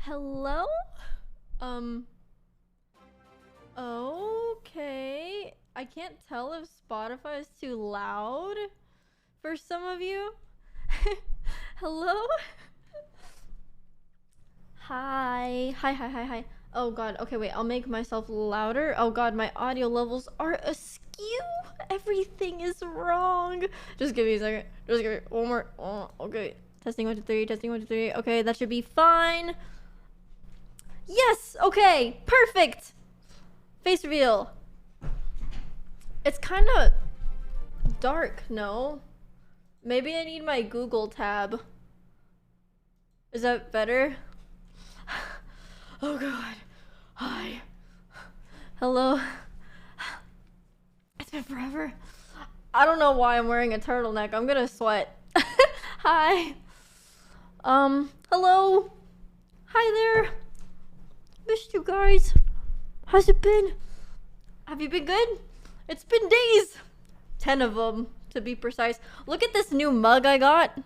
Hello? Um, okay. I can't tell if Spotify is too loud for some of you. Hello? Hi. Hi. Oh god, okay, wait, I'll make myself louder. Oh god, my audio levels are askew. Everything is wrong. Just give me a second. Just give me one more. Oh, okay. Testing 1, 2, 3, testing 1, 2, 3. Okay, that should be fine. Yes! Okay, perfect! Face reveal. It's kind of dark, no? Maybe I need my Google tab. Is that better? Oh god. Hi. Hello. It's been forever. I don't know why I'm wearing a turtleneck. I'm gonna sweat. Hi. Hello. Hi there. Missed you guys. How's it been? Have you been good? It's been days. 10 of them, to be precise. Look at this new mug I got.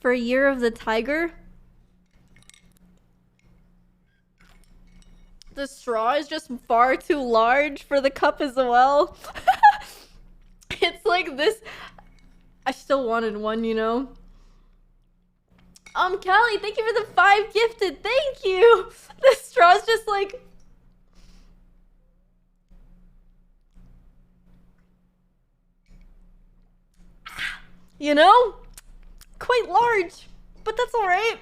For a year of the tiger. The straw is just far too large for the cup as well. It's like this. I still wanted one, you know? Callie, thank you for the 5 gifted. Thank you. The straw's just like... You know? Quite large. But that's alright.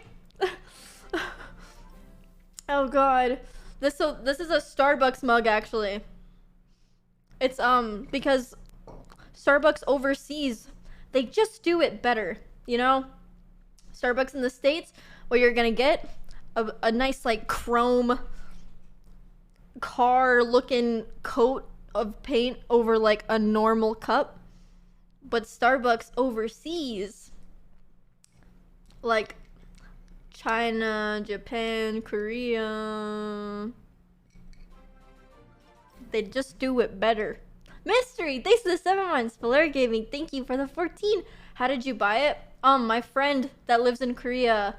Oh god. This is a Starbucks mug actually. It's because Starbucks overseas, they just do it better, you know? Starbucks in the States, what you're gonna get a nice like chrome car looking coat of paint over like a normal cup. But Starbucks overseas, like China, Japan, Korea, they just do it better. Mystery, thanks to the 7 months. Valer Gaming, thank you for the 14. How did you buy it? My friend that lives in Korea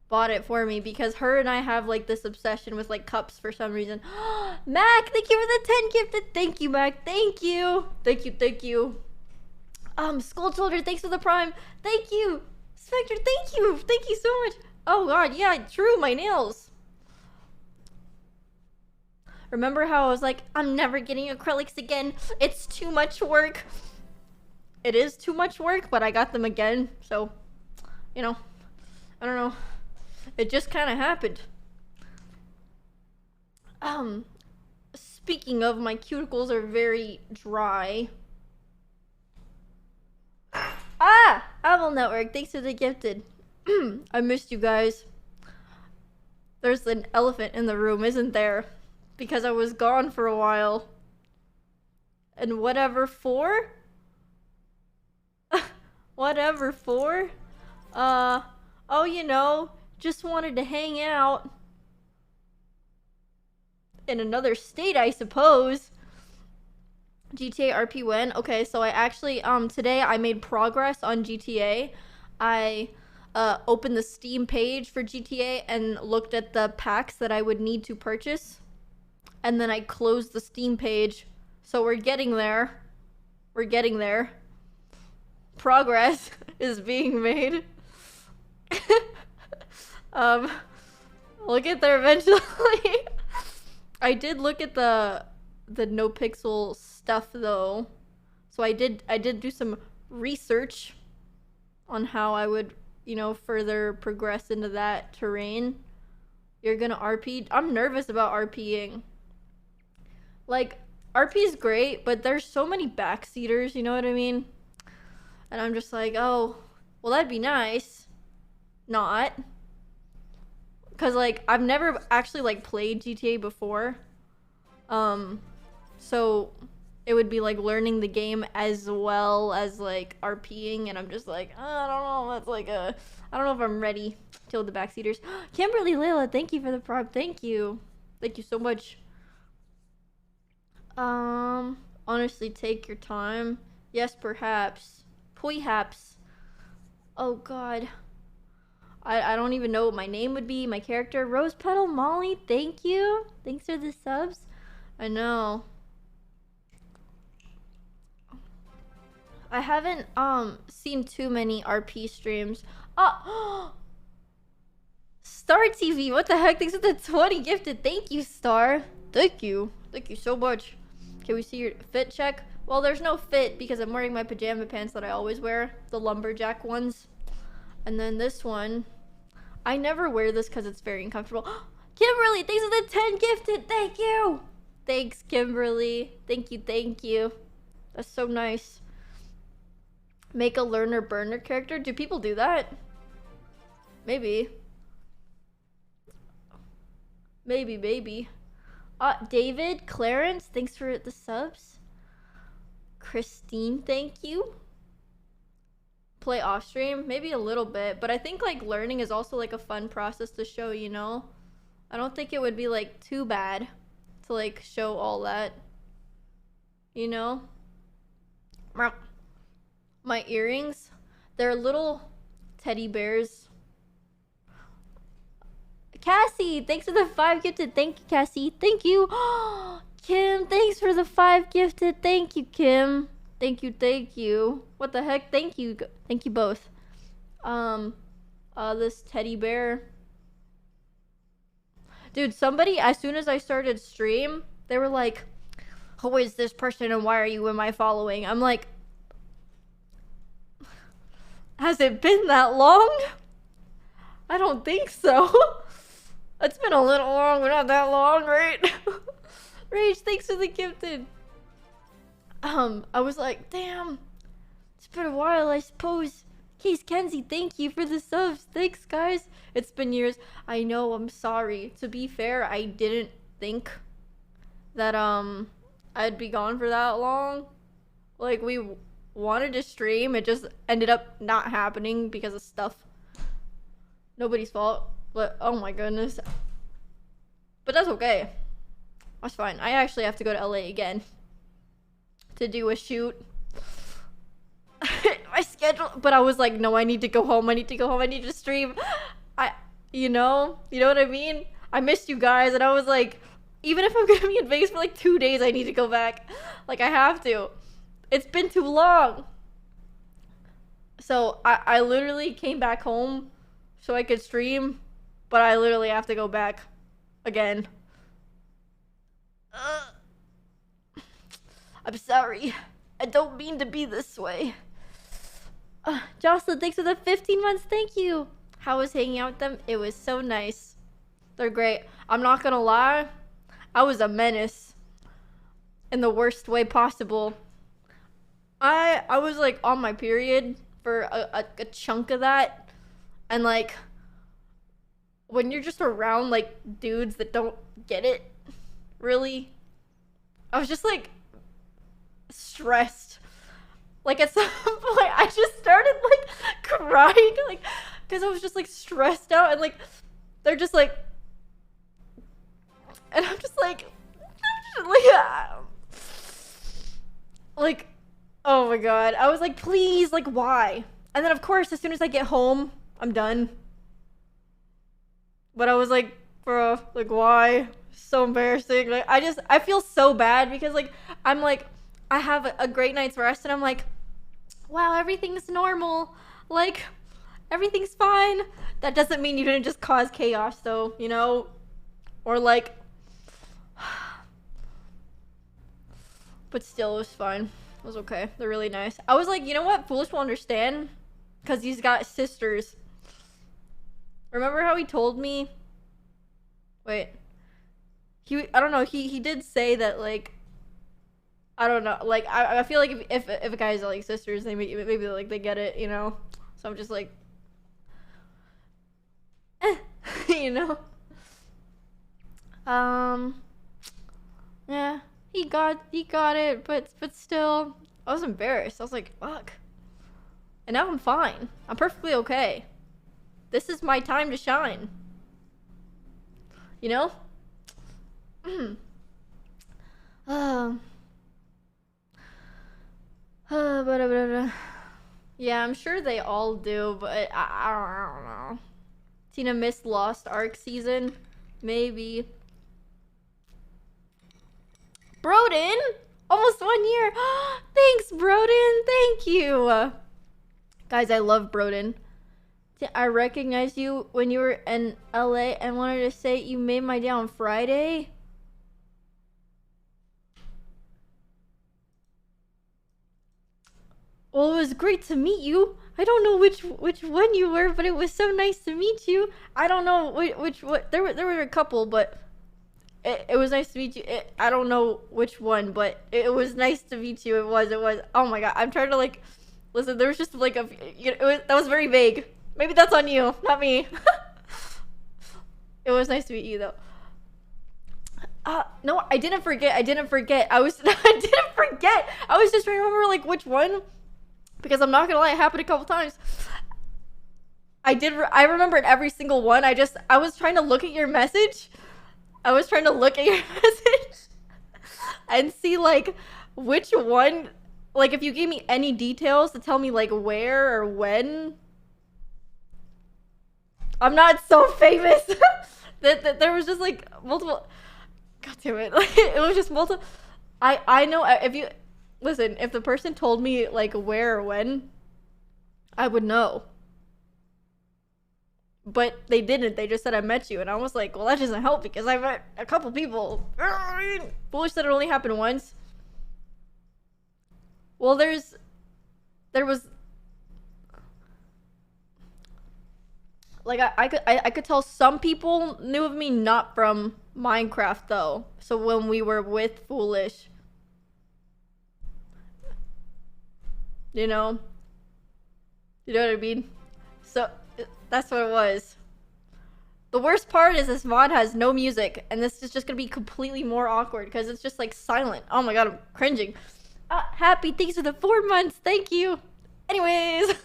bought it for me because her and I have like this obsession with like cups for some reason. Mac, thank you for the 10 gifted. Thank you, Mac. Thank you. Thank you. Skull Soldier, thanks for the prime. Thank you. Spectre, thank you. Thank you so much. Oh god, yeah, true, my nails. Remember how I was like, I'm never getting acrylics again. It's too much work. It is too much work, but I got them again. So, you know, I don't know. It just kind of happened. Speaking of, my cuticles are very dry. Ah! Apple Network, thanks for the gifted. I missed you guys. There's an elephant in the room, isn't there? Because I was gone for a while. And whatever for? Whatever for? Oh, you know, just wanted to hang out. In another state, I suppose. GTA RP when? Okay, so I actually, today I made progress on GTA. I, opened the Steam page for GTA and looked at the packs that I would need to purchase. And then I closed the Steam page. So we're getting there. We're getting there. Progress is being made. We'll get there eventually. I did look at the no pixel stuff though. So I did do some research on how I would, you know, further progress into that terrain. You're gonna RP? I'm nervous about RPing. Like, RP is great, but there's so many backseaters, you know what I mean? And I'm just like, oh, well, that'd be nice. Not. Because, like, I've never actually, like, played GTA before. So it would be, like, learning the game as well as, like, RPing. And I'm just like, oh, I don't know. That's like a... I don't know if I'm ready to deal with the backseaters. Kimberly Layla, thank you for the prop. Thank you. Thank you so much. Honestly, take your time. Yes, perhaps. Perhaps. Oh, God. I don't even know what my name would be. My character, Rose Petal Molly. Thank you. Thanks for the subs. I know. I haven't seen too many RP streams. Oh, Star TV. What the heck? Thanks for the 20 gifted. Thank you, Star. Thank you. Thank you so much. Can we see your fit check? Well, there's no fit because I'm wearing my pajama pants that I always wear, the lumberjack ones. And then this one, I never wear this because it's very uncomfortable. Kimberly, thanks for the 10 gifted. Thank you. Thanks, Kimberly. Thank you, thank you. That's so nice. Make a learner burner character. Do people do that? Maybe. Maybe. David, Clarence, thanks for the subs. Christine, thank you. Play off stream, maybe a little bit, but I think like learning is also like a fun process to show, you know? I don't think it would be like too bad to like show all that, you know? My earrings, they're little teddy bears. Cassie, thanks for the 5 gifted. Thank you, Cassie. Thank you. Kim, thanks for the 5 gifted. Thank you, Kim. Thank you. What the heck? Thank you both. This teddy bear. Dude, somebody, as soon as I started stream, they were like, who is this person and why are you in my following? I'm like, has it been that long? I don't think so. It's been a little long, but not that long, right? Rage, thanks for the gifted. I was like, damn, it's been a while, I suppose. Case Kenzie, thank you for the subs. Thanks, guys. It's been years. I know, I'm sorry. To be fair, I didn't think that, I'd be gone for that long. Like, we wanted to stream. It just ended up not happening because of stuff. Nobody's fault. But, oh my goodness. But that's okay. That's fine. I actually have to go to LA again to do a shoot. My schedule, but I was like, no, I need to go home. I need to stream. You know what I mean? I missed you guys, and I was like, even if I'm gonna be in Vegas for like 2 days, I need to go back. Like, I have to. It's been too long. So I literally came back home so I could stream, but I literally have to go back again. I'm sorry. I don't mean to be this way. Jocelyn, thanks for the 15 months. Thank you. How was hanging out with them? It was so nice. They're great. I'm not gonna lie. I was a menace in the worst way possible. I was like on my period for a chunk of that. And like, when you're just around like dudes that don't get it, really, I was just like stressed. Like at some point I just started like crying, like, because I was just like stressed out, and like they're just like, and I'm just like like, oh my god. I was like, please, like, why? And then of course as soon as I get home, I'm done. But I was like, bro, like, why? So embarrassing. Like, I feel so bad because like I'm like, I have a great night's rest, and I'm like, wow, everything's normal. Like, everything's fine. That doesn't mean you didn't just cause chaos though, you know? Or like, but still, it was fine. It was okay. They're really nice. I was like, you know what? Foolish will understand, because he's got sisters. Remember how he told me? Wait. I don't know. He did say that, like, I don't know. Like, I feel like if a guy's like sisters, they maybe like they get it, you know? So I'm just like, you know? Yeah. He got it, but still, I was embarrassed. I was like, fuck. And now I'm fine. I'm perfectly okay. This is my time to shine. You know? Yeah, I'm sure they all do, but I don't know. Tina missed Lost Ark season. Maybe. Broden! Almost 1 year. Thanks, Broden. Thank you. Guys, I love Broden. I recognized you when you were in LA and wanted to say you made my day on Friday. Well, it was great to meet you. I don't know which one you were, but it was so nice to meet you. I don't know which what there were a couple, but it was nice to meet you. I don't know which one, but it was nice to meet you. It was. Oh my god, I'm trying to like listen. There was just like a that was very vague. Maybe that's on you, not me. It was nice to meet you though. No, I didn't forget. I didn't forget. I didn't forget. I was just trying to remember like which one. Because I'm not gonna lie, it happened a couple times. I remembered every single one. I was trying to look at your message. I was trying to look at your message and see like which one, like if you gave me any details to tell me like where or when. I'm not so famous. that there was just like multiple. God damn it! It was just multiple. I know if you. Listen, if the person told me, like, where or when, I would know. But they didn't. They just said, I met you. And I was like, well, that doesn't help because I met a couple people. Foolish that it only happened once. Well, there was... Like, I could tell some people knew of me not from Minecraft, though. So when we were with Foolish... You know what I mean? So that's what it was. The worst part is this mod has no music, and this is just gonna be completely more awkward because it's just like silent. Oh my god, I'm cringing. Happy, thanks for the 4 months. Thank you. Anyways.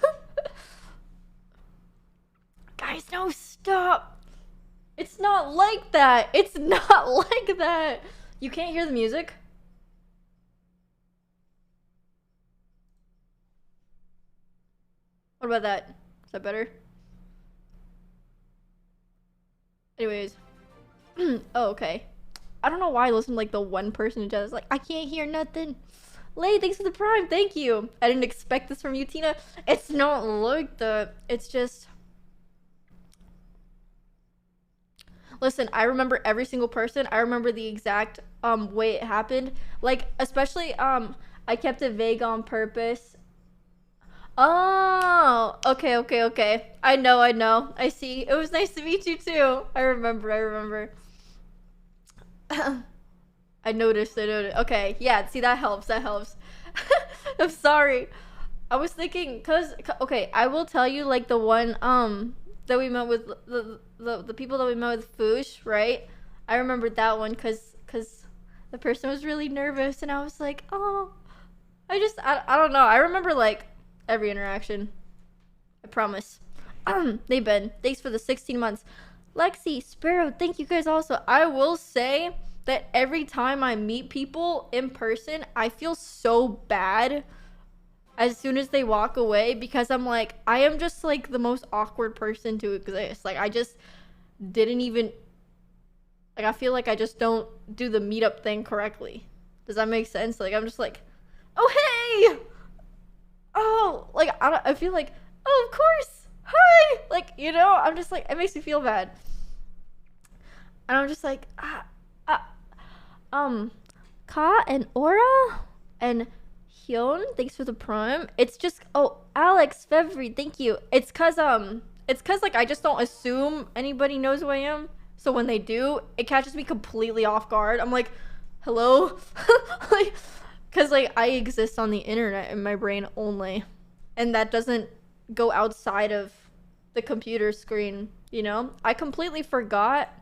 Guys, no, stop. It's not like that. It's not like that. You can't hear the music? What about that? Is that better? Anyways. Oh, okay. I don't know why I listen to like the one person who does like, I can't hear nothing. Lay, thanks for the prime. Thank you. I didn't expect this from you, Tina. It's not like that. It's just... Listen, I remember every single person. I remember the exact way it happened. Like, especially, I kept it vague on purpose. Oh, okay. I know. I see. It was nice to meet you too. I remember. I noticed. Okay, yeah, see, that helps. I'm sorry. I was thinking, okay, I will tell you, like, the one, that we met with, the people that we met with Foosh, right? I remembered that one, cause the person was really nervous, and I was like, oh, I don't know. I remember, like, every interaction. I promise. They've been. Thanks for the 16 months. Lexi, Sparrow, thank you guys also. I will say that every time I meet people in person, I feel so bad as soon as they walk away because I'm like, I am just like the most awkward person to exist. Like, I just didn't even, like, I feel like I just don't do the meetup thing correctly. Does that make sense? Like, I'm just like, oh, hey! Oh, like, I feel like, oh, of course, hi! Like, you know, I'm just like, it makes me feel bad. And I'm just like, Ka and Aura and Hyun, thanks for the prime. It's just, oh, Alex, Fevry, thank you. It's cause like I just don't assume anybody knows who I am. So when they do, it catches me completely off guard. I'm like, hello? Like, cause like I exist on the internet in my brain only. And that doesn't go outside of the computer screen, you know? I completely forgot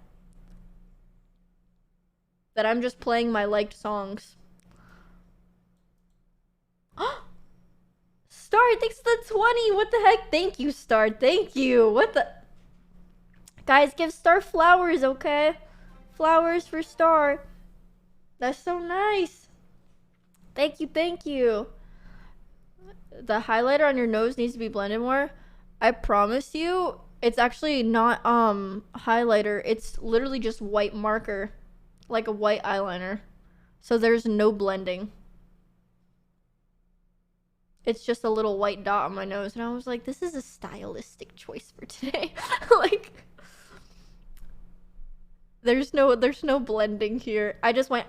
that I'm just playing my liked songs. Star, thanks for the 20. What the heck? Thank you, Star. Thank you. What the? Guys, give Star flowers, okay? Flowers for Star. That's so nice. Thank you. The highlighter on your nose needs to be blended more. I promise you, It's actually not highlighter. It's literally just white marker, like a white eyeliner. So there's no blending. It's just a little white dot on my nose, and I was like, this is a stylistic choice for today. Like, there's no blending here. I just went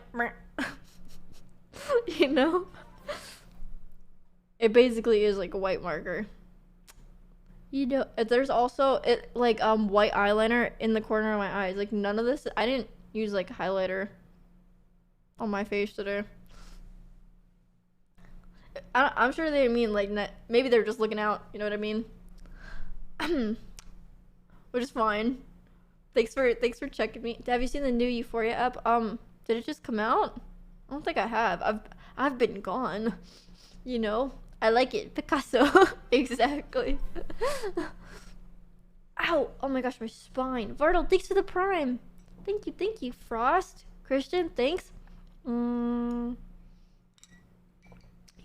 you know? It basically is like a white marker. You know, there's also like white eyeliner in the corner of my eyes. Like, none of this, I didn't use like highlighter on my face today. I'm sure they mean like maybe they're just looking out, you know what I mean? Which is fine. Thanks for checking me. Have you seen the new Euphoria app? Did it just come out? I don't think I have. I've been gone. You know? I like it. Picasso. Exactly. Ow! Oh my gosh, my spine. Vartle, thanks for the prime. Thank you. Frost, Christian, thanks. You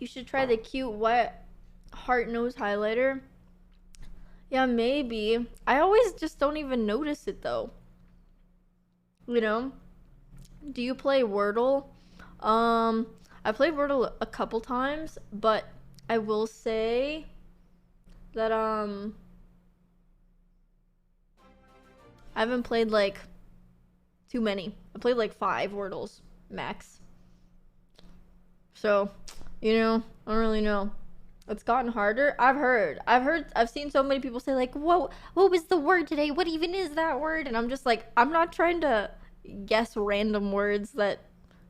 should try the cute wet heart nose highlighter. Yeah, maybe. I always just don't even notice it though. You know? Do you play Wordle? I played Wordle a couple times, but I will say that I haven't played like too many. I played like 5 Wordles max. So, you know, I don't really know. It's gotten harder. I've seen so many people say like, whoa, what was the word today? What even is that word? And I'm just like, I'm not trying to guess random words that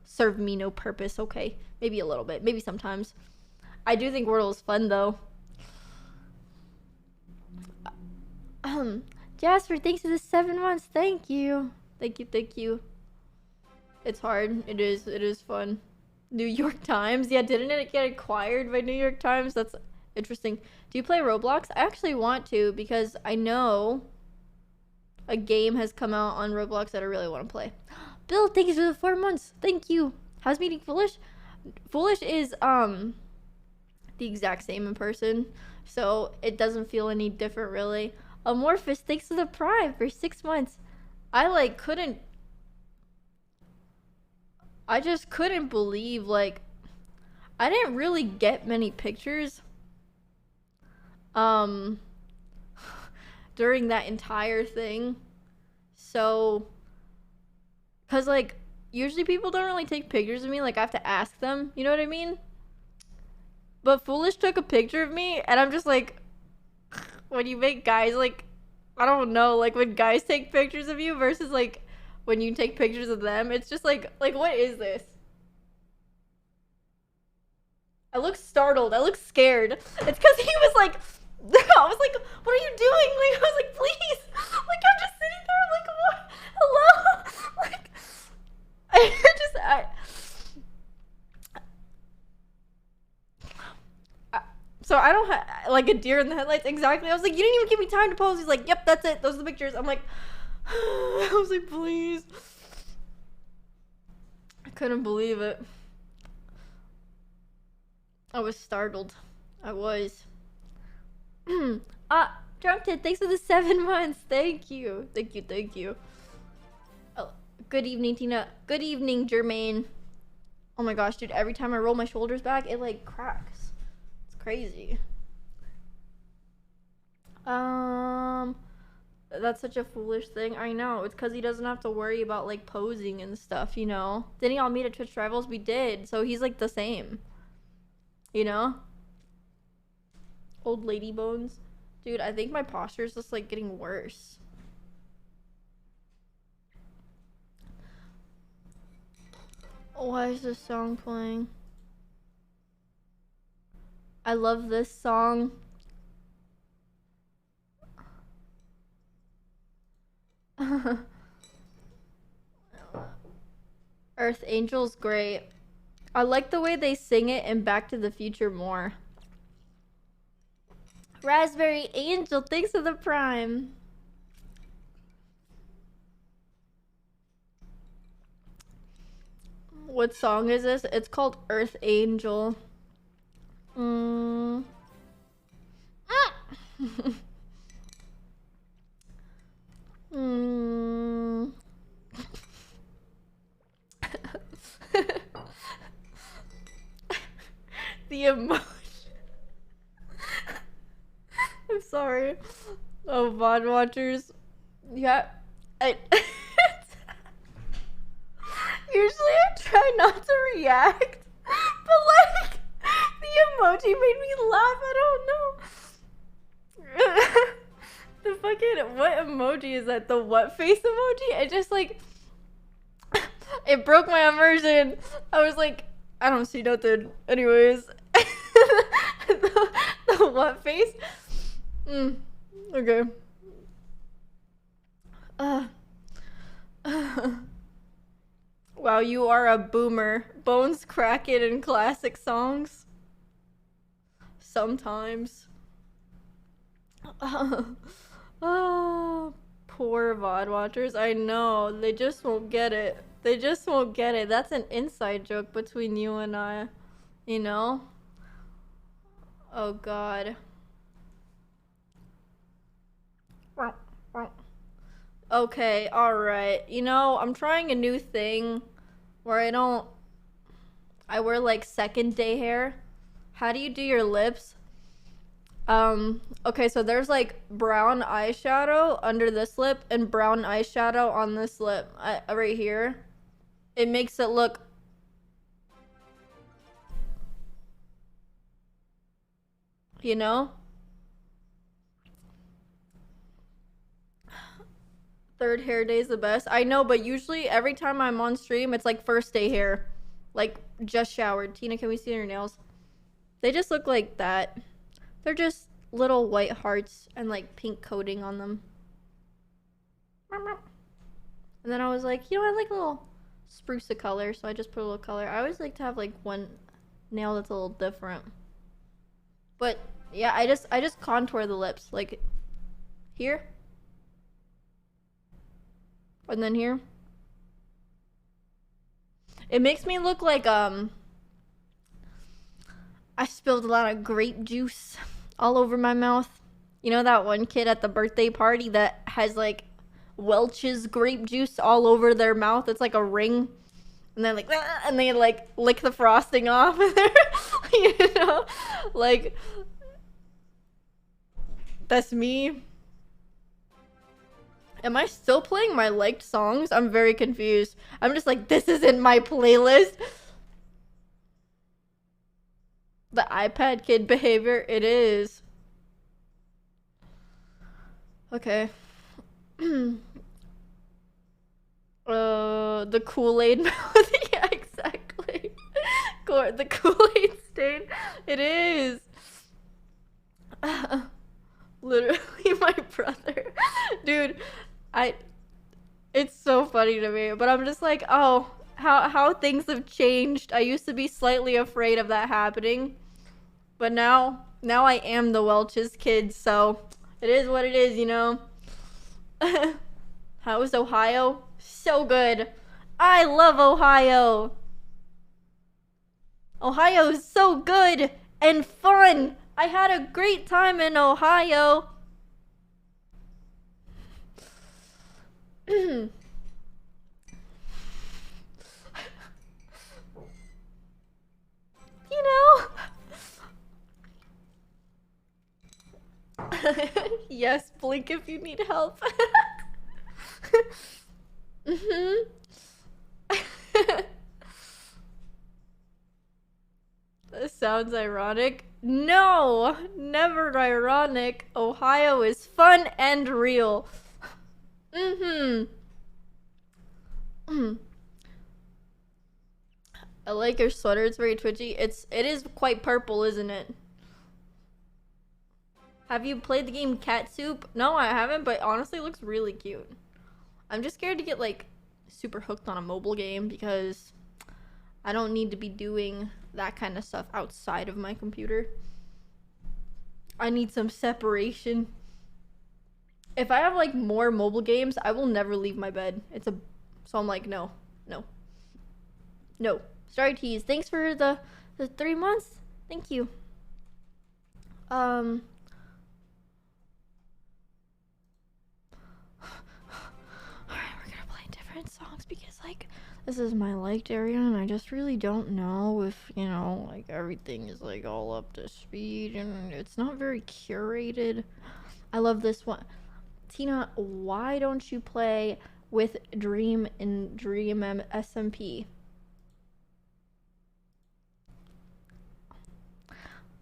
serve me no purpose. Okay, maybe a little bit, maybe sometimes. I do think Wordle is fun though. Jasper, thanks for the 7 months. Thank you. It's hard. It is fun. New York Times. Yeah, didn't it get acquired by New York Times? That's interesting. Do you play Roblox? I actually want to, because I know a game has come out on Roblox that I really want to play. Bill, thank you for the 4 months. Thank you. How's meeting Foolish? Foolish is the exact same in person, so it doesn't feel any different really. Amorphous, thanks for the prime for 6 months. I just couldn't believe, like, I didn't really get many pictures during that entire thing. So, cause like usually people don't really take pictures of me, like I have to ask them, you know what I mean? But Foolish took a picture of me, and I'm just like, when you make guys, like, I don't know, like when guys take pictures of you versus like when you take pictures of them, it's just like what is this? I look startled. I look scared. It's because he was like, I was like, what are you doing? Like, I was like, please. Like, I'm just sitting there, like, what? Hello? Like, so I don't have, like, a deer in the headlights. Exactly. I was like, you didn't even give me time to pose. He's like, yep, that's it. Those are the pictures. I'm like, I was like, please. I couldn't believe it. I was startled. I was. Drunken, thanks for the 7 months. Thank you. Oh, good evening, Tina. Good evening, Jermaine. Oh my gosh, dude, every time I roll my shoulders back, it like cracks. It's crazy. That's such a foolish thing. I know. It's because he doesn't have to worry about like posing and stuff, you know? Didn't y'all meet at Twitch Rivals? We did. So he's like the same. You know? Old lady bones. Dude, I think my posture is just like getting worse. Why is this song playing? I love this song. Earth Angel's great. I like the way they sing it in Back to the Future more. Raspberry Angel, thanks for the prime. What song is this? It's called Earth Angel. emoji? I'm sorry. Oh, VOD watchers. Yeah. I usually I try not to react, but like the emoji made me laugh. I don't know. The fucking what emoji is that? The what face emoji? It just like it broke my immersion. I was like, I don't see nothing. Anyways, the what face? Okay. Wow, you are a boomer. Bones cracking in classic songs. Sometimes. Oh, poor VOD watchers. I know. They just won't get it. They just won't get it. That's an inside joke between you and I. You know? Oh, God. Okay, alright. You know, I'm trying a new thing where I wear like second day hair. How do you do your lips? Okay, so there's like brown eyeshadow under this lip and brown eyeshadow on this lip. Right here. It makes it look... You know? Third hair day is the best. I know, but usually every time I'm on stream, it's like first day hair. Like, just showered. Tina, can we see your nails? They just look like that. They're just little white hearts and like pink coating on them. And then I was like, you know, I like a little spruce of color, so I just put a little color. I always like to have like one nail that's a little different. But yeah, I just contour the lips like here. And then here. It makes me look like I spilled a lot of grape juice all over my mouth. You know that one kid at the birthday party that has like Welch's grape juice all over their mouth? It's like a ring. And then like, and they like lick the frosting off. You know? Like, that's me. Am I still playing my liked songs? I'm very confused. I'm just like, this isn't my playlist. The iPad kid behavior, it is. Okay. The Kool-Aid mouth. Yeah, exactly. The Kool-Aid stain. It is. Literally my brother. Dude, it's so funny to me, but I'm just like, oh, how things have changed. I used to be slightly afraid of that happening, but now I am the Welch's kid, so it is what it is, you know. How is Ohio? So good. I love Ohio. Ohio is so good and fun. I had a great time in Ohio. You know? Yes, blink if you need help. This sounds ironic. No, never ironic. Ohio is fun and real. I like your sweater. It's very twitchy. It is quite purple, isn't it? Have you played the game Cat Soup? No, I haven't, but honestly it looks really cute. I'm just scared to get like super hooked on a mobile game because I don't need to be doing that kind of stuff outside of my computer. I need some separation. If I have like more mobile games, I will never leave my bed. So I'm like, no. Sorry, Tease. Thanks for the 3 months. Thank you. Alright, we're gonna play different songs because like This is my liked area, and I just really don't know if, you know, like everything is like all up to speed, and it's not very curated. I love this one. Tina, why don't you play with Dream and Dream SMP?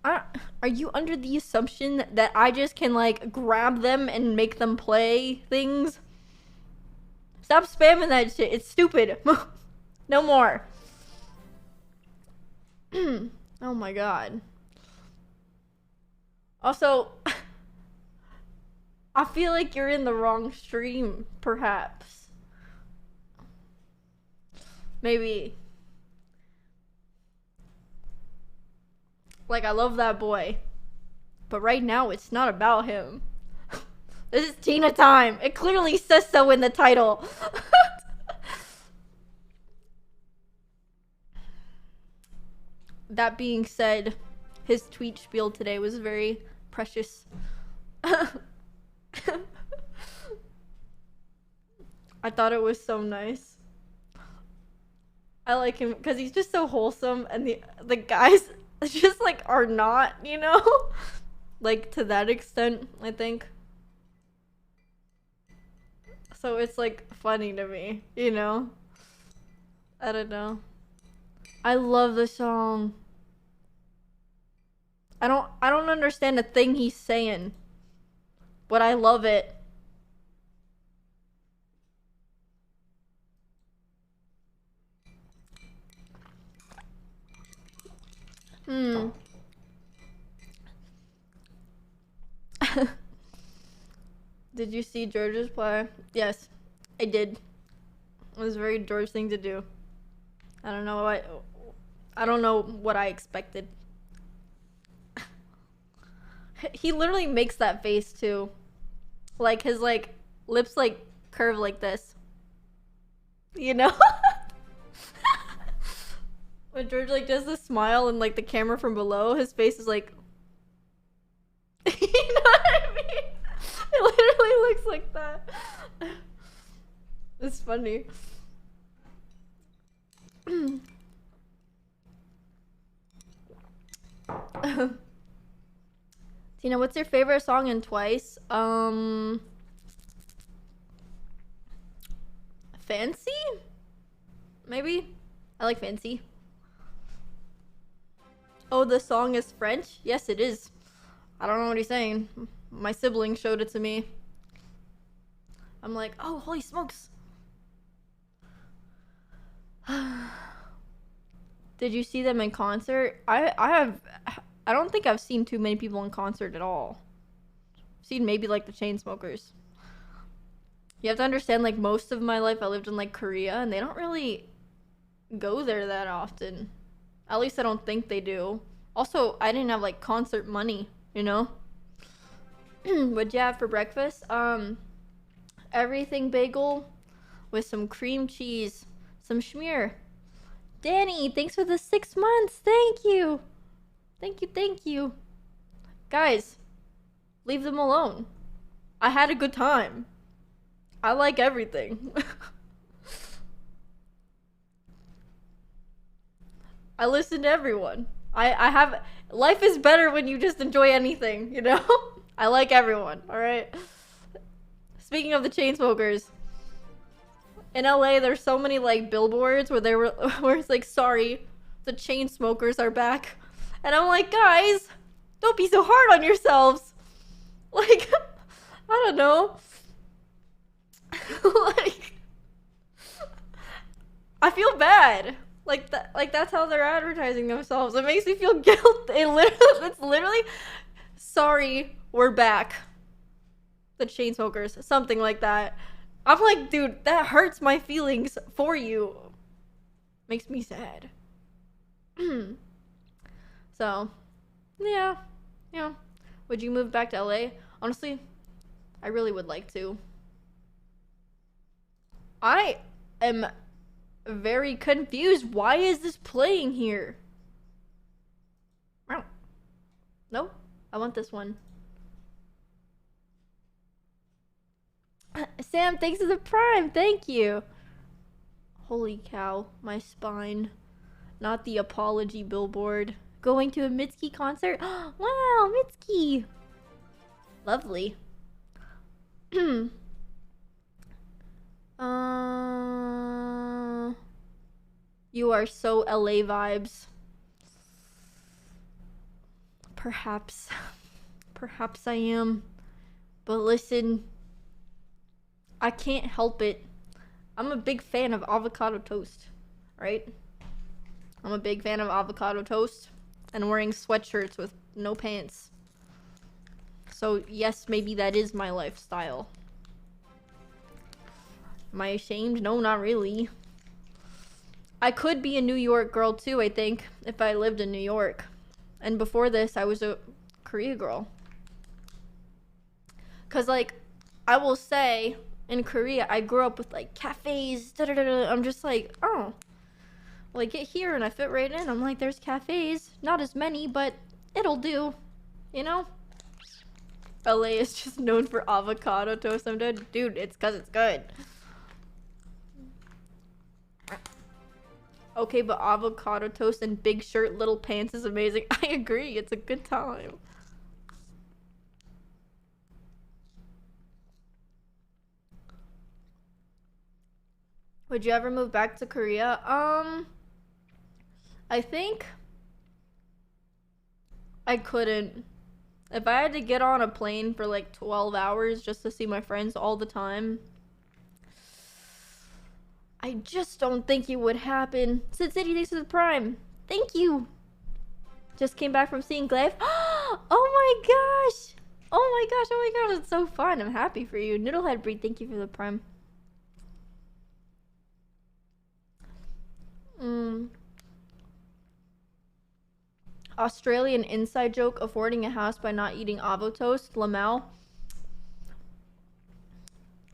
Are you under the assumption that I just can like grab them and make them play things? Stop spamming that shit. It's stupid. No more. Oh my god. Also, I feel like you're in the wrong stream, perhaps. Maybe. Like, I love that boy. But right now, it's not about him. This is Tina time. It clearly says so in the title. That being said, his tweet spiel today was very precious. I thought it was so nice. I like him because he's just so wholesome, and the guys just like are not, you know? Like to that extent, I think. So it's like funny to me, you know? I don't know. I love the song. I don't understand a thing he's saying, but I love it. Did you see George's play? Yes, I did. It was a very George thing to do. I don't know what I expected. He literally makes that face too. Like his like lips like curve like this. You know? When George like does the smile and like the camera from below, his face is like you know what I mean? It literally looks like that. It's funny. Tina, what's your favorite song in Twice? Fancy? Maybe? I like Fancy. Oh, the song is French? Yes, it is. I don't know what he's saying. My sibling showed it to me. I'm like, oh, holy smokes. Did you see them in concert? I don't think I've seen too many people in concert at all. I've seen maybe like the Chainsmokers. You have to understand, like, most of my life I lived in like Korea, and they don't really go there that often. At least I don't think they do. Also, I didn't have like concert money, you know? What'd you have for breakfast? Everything bagel with some cream cheese, some schmear. Danny, thanks for the 6 months. Thank you. Thank you, thank you. Guys, leave them alone. I had a good time. I like everything. I listen to everyone. I have... Life is better when you just enjoy anything, you know? I like everyone, alright? Speaking of the Chainsmokers, in LA, there's so many, like, billboards where it's like, sorry, the Chainsmokers are back. And I'm like, guys, don't be so hard on yourselves. Like, I don't know. Like, I feel bad. Like that's how they're advertising themselves. It makes me feel guilt. It's literally, sorry, we're back. The Chainsmokers, something like that. I'm like, dude, that hurts my feelings for you. Makes me sad. So, yeah. Would you move back to LA? Honestly, I really would like to. I am very confused. Why is this playing here? No, I want this one. Sam, thanks for the prime. Thank you. Holy cow, my spine. Not the apology billboard. Going to a Mitski concert? Wow, Mitski! Lovely. You are so LA vibes. Perhaps. Perhaps I am. But listen, I can't help it. I'm a big fan of avocado toast, right? I'm a big fan of avocado toast and wearing sweatshirts with no pants. So yes, maybe that is my lifestyle. Am I ashamed? No, not really. I could be a New York girl too, I think, if I lived in New York. And before this, I was a Korea girl. Cause like, I will say, in Korea, I grew up with like cafes, I'm just like, oh. Well, I get here and I fit right in. I'm like, there's cafes. Not as many, but it'll do. You know? LA is just known for avocado toast. I'm dead. Dude, it's cause it's good. Okay, but avocado toast and big shirt, little pants is amazing. I agree. It's a good time. Would you ever move back to Korea? I think I couldn't. If I had to get on a plane for like 12 hours just to see my friends all the time, I just don't think it would happen. Sid City, thanks for the prime. Thank you. Just came back from seeing Glaive. Oh my gosh. Oh my gosh, oh my gosh, it's so fun. I'm happy for you. Noodlehead Breed, thank you for the prime. Australian inside joke, affording a house by not eating avo toast. Lamau.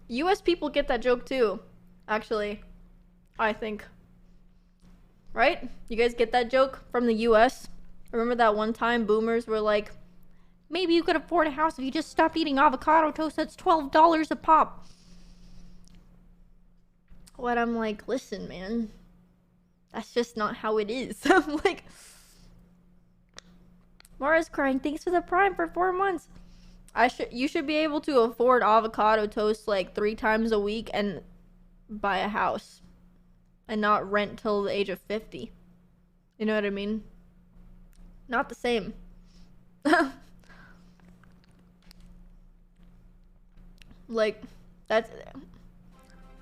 US people get that joke too, actually. I think. Right? You guys get that joke from the US? Remember that one time boomers were like, maybe you could afford a house if you just stopped eating avocado toast. That's $12 a pop. What I'm like, listen, man. That's just not how it is. I'm like... Mara's crying. Thanks for the prime for 4 months. You should be able to afford avocado toast like 3 times a week and buy a house. And not rent till the age of 50. You know what I mean? Not the same. Like, that's...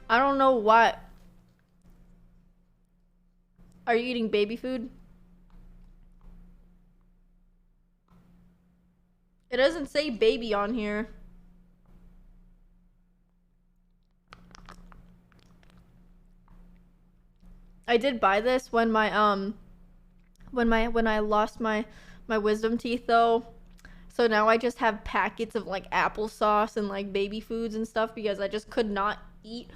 I don't know why. Are you eating baby food? It doesn't say baby on here. I did buy this when my when I lost my wisdom teeth though. So now I just have packets of like applesauce and like baby foods and stuff because I just could not eat.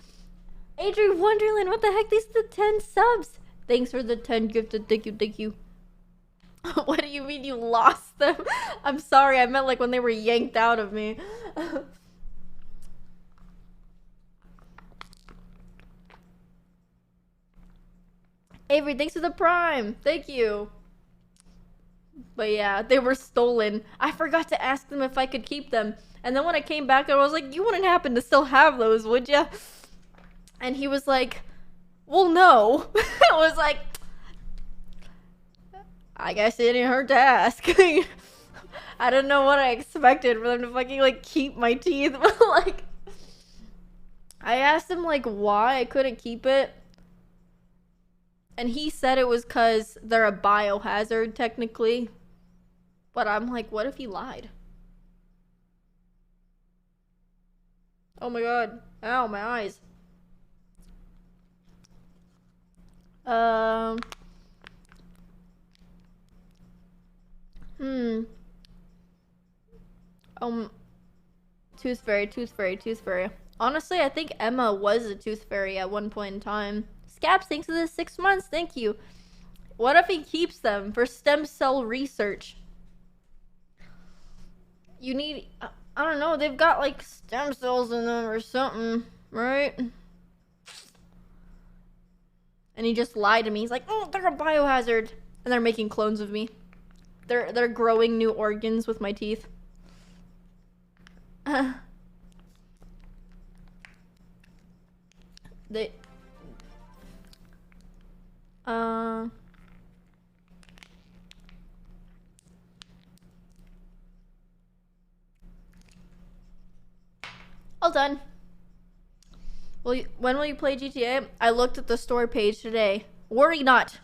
Adrian Wonderland, what the heck? These are the 10 subs. Thanks for the 10 gifted. Thank you, thank you. What do you mean you lost them? I'm sorry, I meant like when they were yanked out of me. Avery, thanks for the prime. Thank you. But yeah, they were stolen. I forgot to ask them if I could keep them. And then when I came back, I was like, you wouldn't happen to still have those, would ya? And he was like, well, no. I was like, I guess it didn't hurt to ask. I don't know what I expected for them to fucking like keep my teeth. But like, I asked him like why I couldn't keep it. And he said it was because they're a biohazard, technically. But I'm like, what if he lied? Oh my god. Ow, my eyes. Tooth fairy, tooth fairy, tooth fairy. Honestly, I think Emma was a tooth fairy at one point in time. Scabs, thanks for the 6 months. Thank you. What if he keeps them for stem cell research? You need... I don't know. They've got, like, stem cells in them or something, right? And he just lied to me. He's like, oh, they're a biohazard. And they're making clones of me. They're growing new organs with my teeth. They... All done. When will you play GTA? I looked at the store page today. Worry not.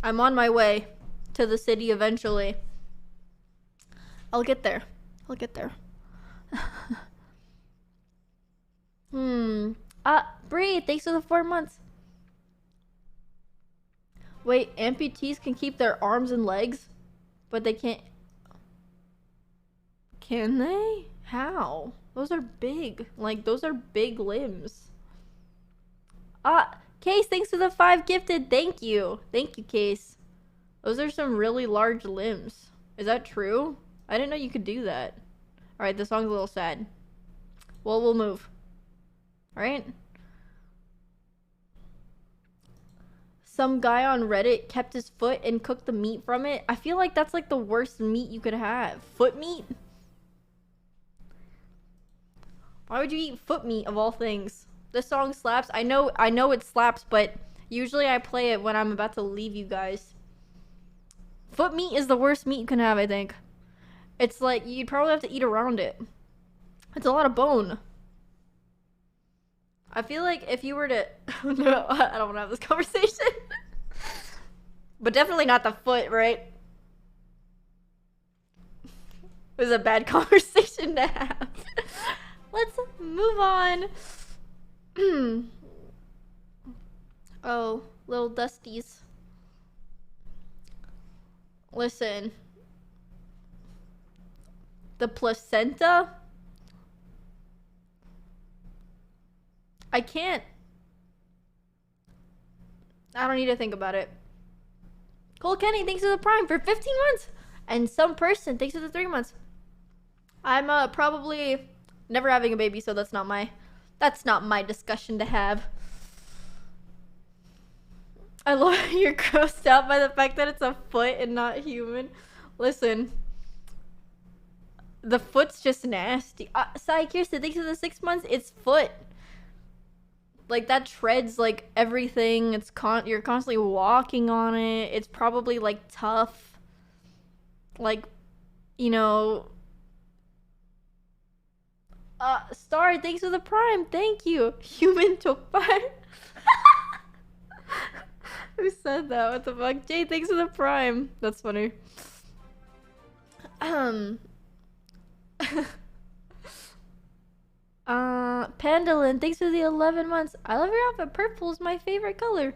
I'm on my way to the city eventually. I'll get there. I'll get there. Bree, thanks for the 4 months. Wait, amputees can keep their arms and legs, but they can't... Can they? How? Those are big. Like, those are big limbs. Case, thanks for the 5 gifted. Thank you. Thank you, Case. Those are some really large limbs. Is that true? I didn't know you could do that. Alright, the song's a little sad. Well, we'll move. Alright? Some guy on Reddit kept his foot and cooked the meat from it. I feel like that's like the worst meat you could have. Foot meat? Why would you eat foot meat of all things? This song slaps. I know it slaps, but usually I play it when I'm about to leave you guys. Foot meat is the worst meat you can have, I think. It's like, you'd probably have to eat around it. It's a lot of bone. I feel like if you were to... No, I don't want to have this conversation. But definitely not the foot, right? It was a bad conversation to have. Let's move on. Oh, little dusties. Listen. The placenta? I can't. I don't need to think about it. Cole Kenny, thanks for the Prime for 15 months. And some person, thanks for the 3 months. I'm probably never having a baby, so that's not my discussion to have. I love how you're grossed out by the fact that it's a foot and not human. Listen. The foot's just nasty. Sai Kirsten, thanks for the 6 months. It's foot. Like, that treads, like, everything. You're constantly walking on it. It's probably, like, tough. Like, you know... Star, thanks for the Prime. Thank you. Human took part. Who said that? What the fuck? Jay, thanks for the Prime. That's funny. Pandalin, thanks for the 11 months. I love your outfit. Purple is my favorite color.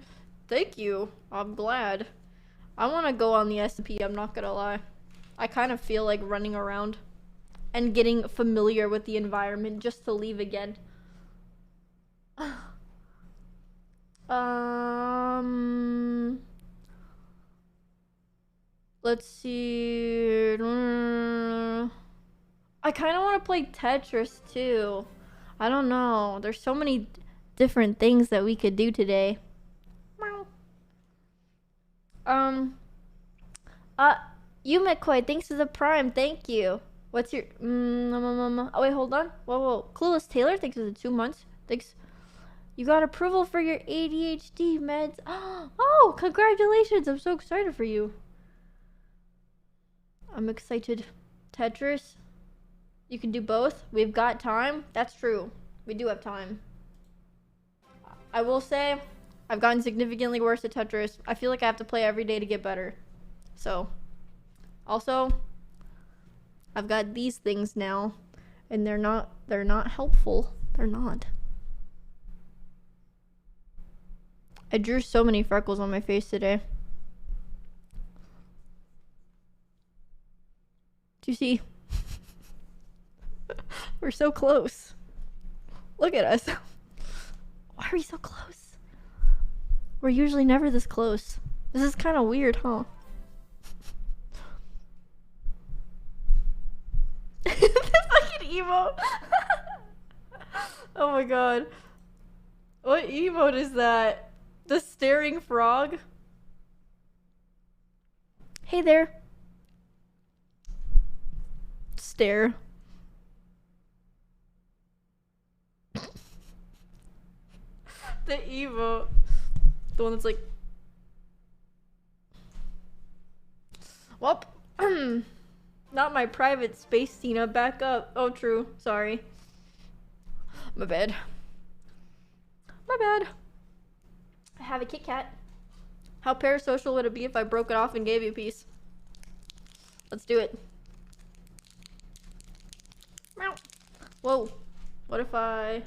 Thank you. I'm glad. I want to go on the SP, I'm not gonna lie. I kind of feel like running around and getting familiar with the environment just to leave again. Let's see. I kind of want to play Tetris too. I don't know. There's so many different things that we could do today. You McCoy, thanks for the Prime. Thank you. What's your oh wait, hold on. Whoa. Clueless Taylor, thanks for the 2 months. Thanks. You got approval for your ADHD meds. Oh, congratulations. I'm so excited for you. I'm excited. Tetris. You can do both. We've got time. That's true. We do have time. I will say, I've gotten significantly worse at Tetris. I feel like I have to play every day to get better. So, also, I've got these things now, and they're not helpful. They're not. I drew so many freckles on my face today. Do you see? We're so close. Look at us. Why are we so close? We're usually never this close. This is kind of weird, huh? The fucking emote. Oh my god. What emote is that? The staring frog. Hey there. Stare. The Evo. The one that's like... Well, not my private space, Tina. Back up. Oh, true. Sorry. My bad. My bad. I have a Kit Kat. How parasocial would it be if I broke it off and gave you a piece? Let's do it. Meow. Whoa. What if I...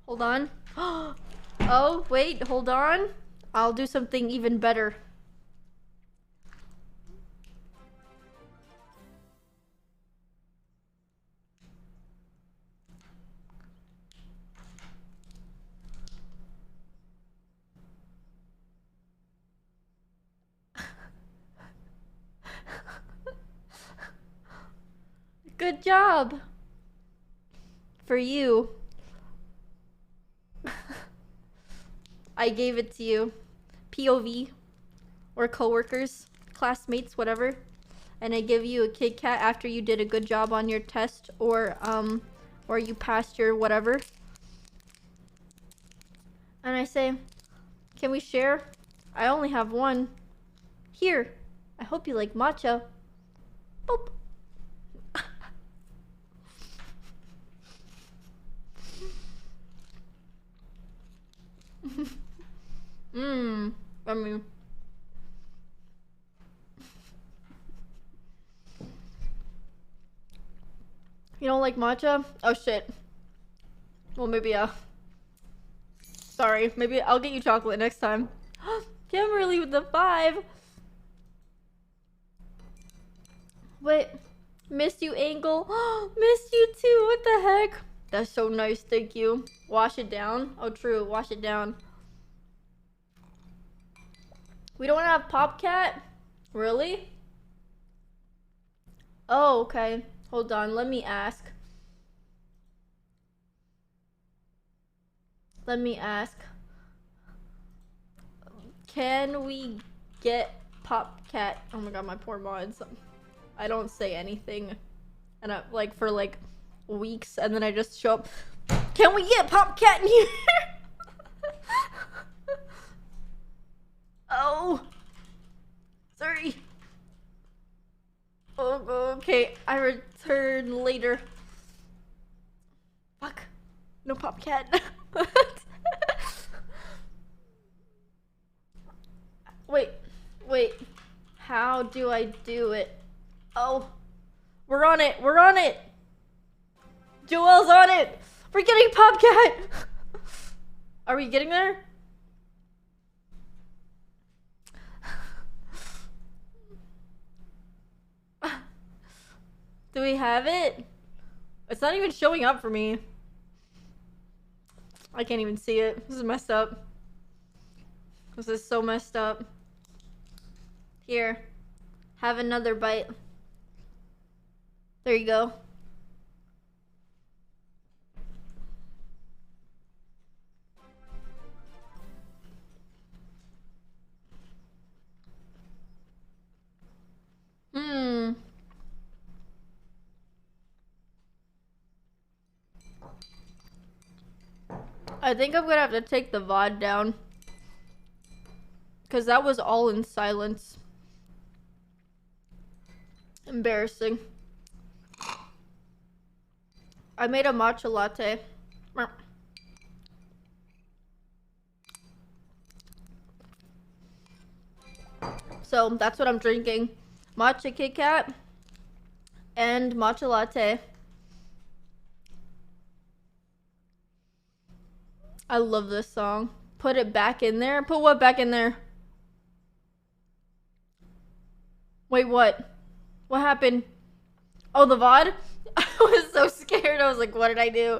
Hold on. Oh, wait. Hold on. I'll do something even better. Good job. For you. I gave it to you. POV. Or coworkers. Classmates, whatever. And I give you a Kit Kat after you did a good job on your test or you passed your whatever. And I say, can we share? I only have one. Here. I hope you like matcha. Boop. I mean... You don't like matcha? Oh shit. Well, maybe, sorry. Maybe I'll get you chocolate next time. Kimberly with the 5. Wait. Missed you, Ankle. Missed you too. What the heck? That's so nice. Thank you. Wash it down. Oh, true. Wash it down. We don't want to have Popcat? Really? Oh, okay. Hold on. Let me ask. Let me ask. Can we get Popcat? Oh my god, my poor mods. I don't say anything. And I, like, for like weeks, and then I just show up. Can we get Popcat in here? Oh. Sorry. Oh, okay. I return later. Fuck. No Popcat. Wait. How do I do it? Oh. We're on it. We're on it. Joel's on it. We're getting Popcat. Are we getting there? Do we have it? It's not even showing up for me. I can't even see it. This is messed up. This is so messed up. Here. Have another bite. There you go. I think I'm gonna have to take the VOD down. Because that was all in silence. Embarrassing. I made a matcha latte. So that's what I'm drinking. Matcha Kit Kat and matcha latte. I love this song. Put it back in there. Put what back in there? Wait, what? What happened? Oh, the VOD? I was so scared. I was like, what did I do?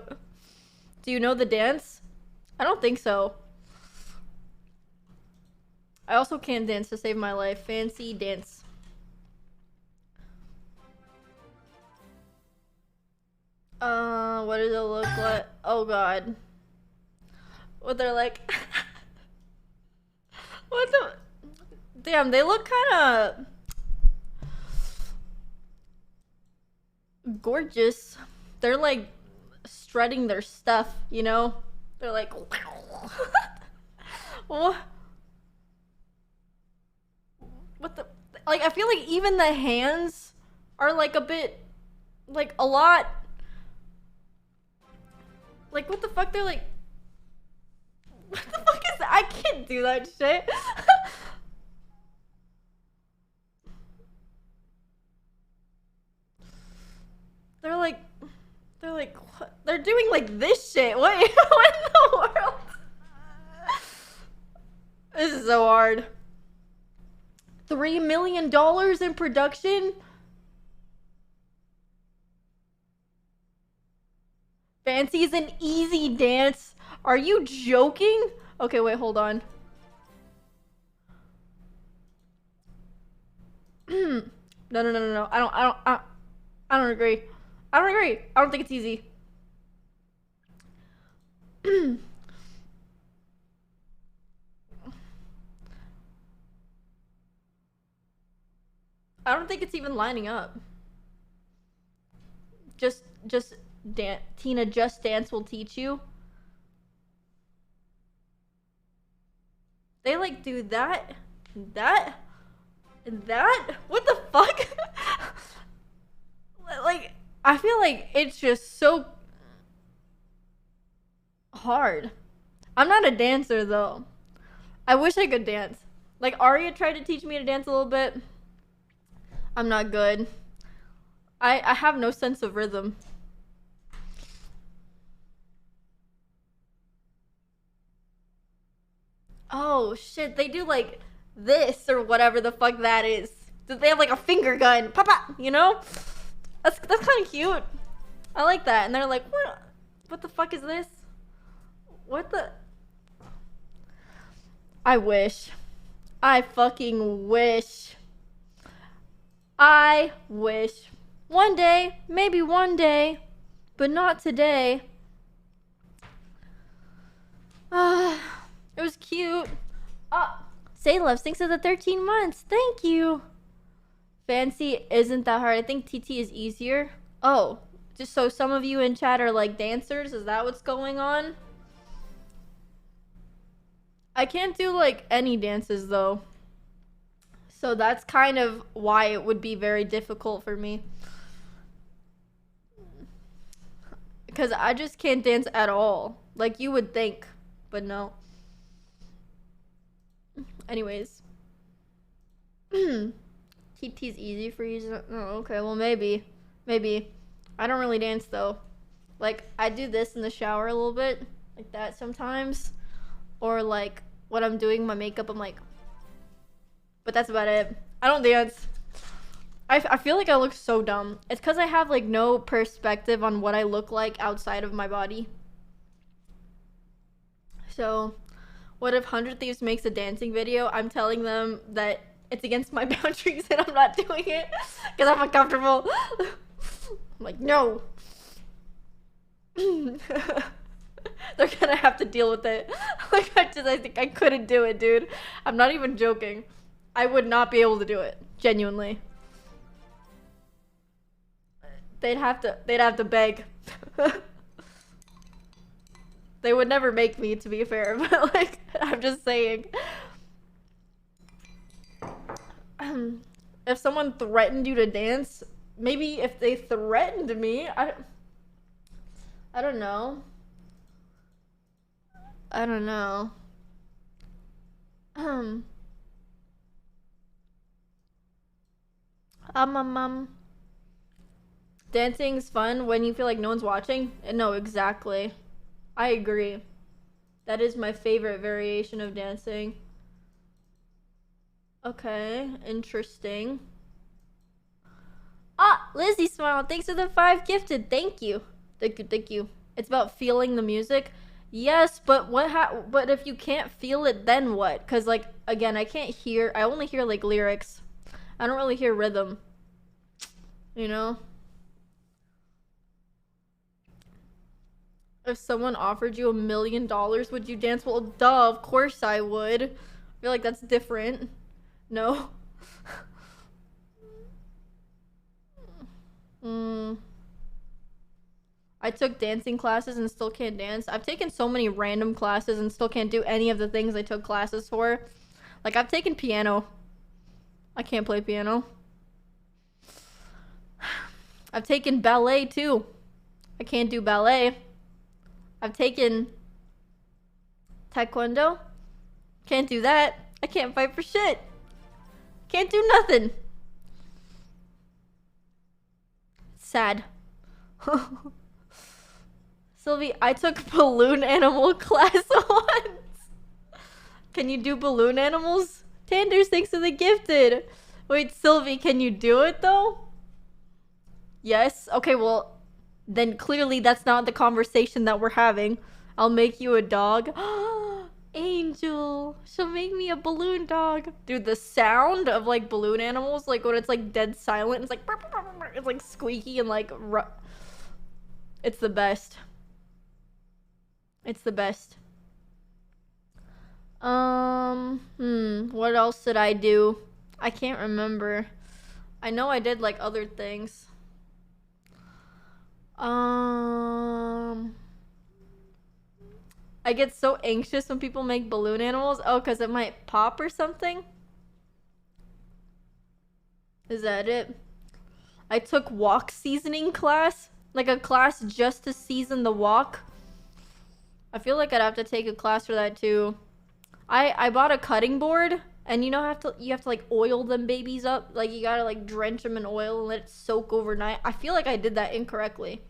Do you know the dance? I don't think so. I also can't dance to save my life. Fancy dance. What Oh god. What they're like. What the? Damn, they look kind of gorgeous. They're like strutting their stuff, you know? They're like, what? What the? Like, I feel like even the hands are like a bit, like a lot. Like, what the fuck? They're like, what the fuck is that? I can't do that shit. They're like, what? They're doing like this shit. What in the world? This is so hard. $3 million in production? Fancy is an easy dance. Are you joking? Okay, wait, hold on. No. I don't agree. I don't agree. I don't think it's easy. I don't think it's even lining up. Just dance. Tina, Just Dance will teach you. They like do that, that, and that. What the fuck? Like, I feel like it's just so hard. I'm not a dancer though. I wish I could dance. Like, Arya tried to teach me to dance a little bit. I'm not good. I have no sense of rhythm. Oh shit, they do like this or whatever the fuck that is. They have like a finger gun. Papa, you know? That's kind of cute. I like that. And they're like, what the fuck is this? What the? I wish. I fucking wish. I wish. One day, maybe one day, but not today. It was cute. Say Love, thanks for the 13 months. Thank you. Fancy isn't that hard. I think TT is easier. Oh, just so some of you in chat are like dancers. Is that what's going on? I can't do like any dances though. So that's kind of why it would be very difficult for me. Because I just can't dance at all. Like you would think, but no. Anyways. TT's easy for you. Oh, okay, well maybe. Maybe. I don't really dance though. Like, I do this in the shower a little bit. Like that sometimes. Or like, when I'm doing my makeup, I'm like... But that's about it. I don't dance. I feel like I look so dumb. It's because I have like no perspective on what I look like outside of my body. So, what if 100 Thieves makes a dancing video? I'm telling them that it's against my boundaries and I'm not doing it because I'm uncomfortable. I'm like, no. They're gonna have to deal with it. Like, I think I couldn't do it, dude. I'm not even joking. I would not be able to do it. Genuinely. They'd have to beg. They would never make me, to be fair, but like, I'm just saying. If someone threatened you to dance, maybe if they threatened me, I don't know. I don't know. Dancing's fun when you feel like no one's watching. No, exactly. I agree. That is my favorite variation of dancing. Okay, interesting. Lizzie Smile, thanks for the 5 gifted. Thank you. Thank you. It's about feeling the music. Yes, but but if you can't feel it, then what? Cause like, again, I only hear like lyrics. I don't really hear rhythm. You know? If someone offered you $1,000,000, would you dance? Well, duh, of course I would. I feel like that's different. No. I took dancing classes and still can't dance. I've taken so many random classes and still can't do any of the things I took classes for. Like, I've taken piano. I can't play piano. I've taken ballet too. I can't do ballet. I've taken taekwondo. Can't do that. I can't fight for shit. Can't do nothing. Sad. Sylvie, I took balloon animal class once. Can you do balloon animals? Tanders, thanks for the gifted. Wait, Sylvie, can you do it though? Yes? Okay, well, then clearly that's not the conversation that we're having. I'll make you a dog. Angel, she'll make me a balloon dog. Dude, the sound of like balloon animals, like when it's like dead silent, it's like it's like squeaky and like it's the best. It's the best. What else did I do? I can't remember. I know I did like other things. I get so anxious when people make balloon animals. Oh, because it might pop or something? Is that it? I took wok seasoning class. Like a class just to season the wok. I feel like I'd have to take a class for that too. I bought a cutting board. And you know you have to like oil them babies up. Like you gotta like drench them in oil and let it soak overnight. I feel like I did that incorrectly.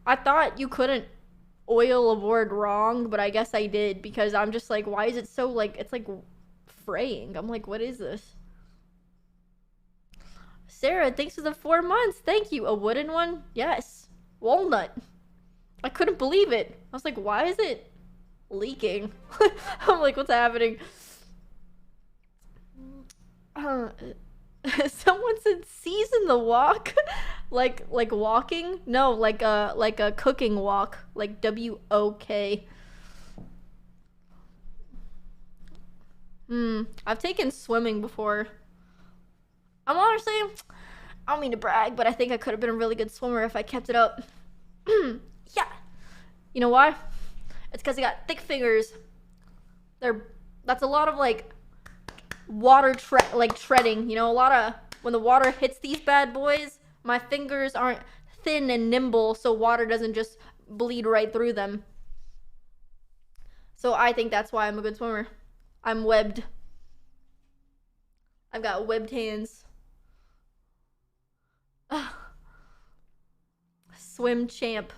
I thought you couldn't oil a board wrong, but I guess I did because I'm just like, why is it so like, it's like fraying. I'm like, what is this? Sarah, thanks for the 4 months. Thank you. A wooden one? Yes. Walnut. I couldn't believe it. I was like, why is it leaking? I'm like, what's happening? Someone said season the wok. like walking? No, like a cooking wok. Like W-O-K. I've taken swimming before. I'm honestly, I don't mean to brag, but I think I could have been a really good swimmer if I kept it up. Yeah. You know why? It's because I got thick fingers. That's a lot of like water treading, you know, a lot of when the water hits these bad boys, my fingers aren't thin and nimble, so water doesn't just bleed right through them. So I think that's why I'm a good swimmer. I'm webbed. I've got webbed hands. Swim champ.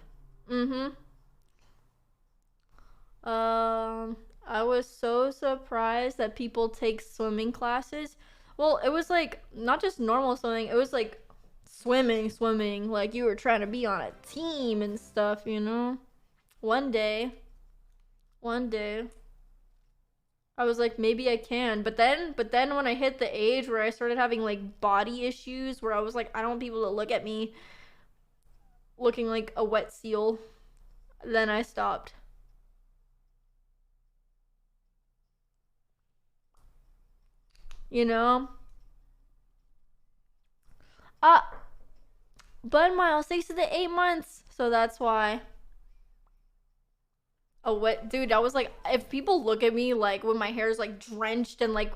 I was so surprised that people take swimming classes. Well, it was like not just normal swimming, it was like swimming, like you were trying to be on a team and stuff, you know? One day I was like, maybe I can, but then when I hit the age where I started having like body issues, where I was like, I don't want people to look at me looking like a wet seal, then I stopped. You know? Bud Miles, thanks to the 8 months. So that's why. Oh, what? Dude, I was like, if people look at me like when my hair is like drenched and like,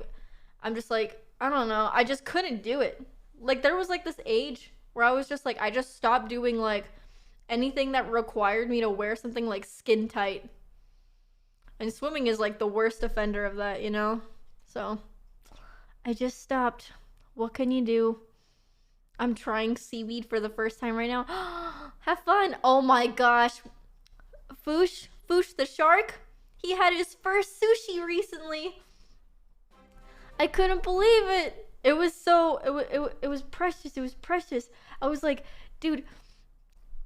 I'm just like, I don't know. I just couldn't do it. Like there was like this age where I was just like, I just stopped doing like anything that required me to wear something like skin tight. And swimming is like the worst offender of that, you know? So I just stopped. What can you do? I'm trying seaweed for the first time right now. Have fun. Oh my gosh. Foosh the shark, he had his first sushi recently. I couldn't believe it. It was so, it was precious. It was precious. I was like, dude,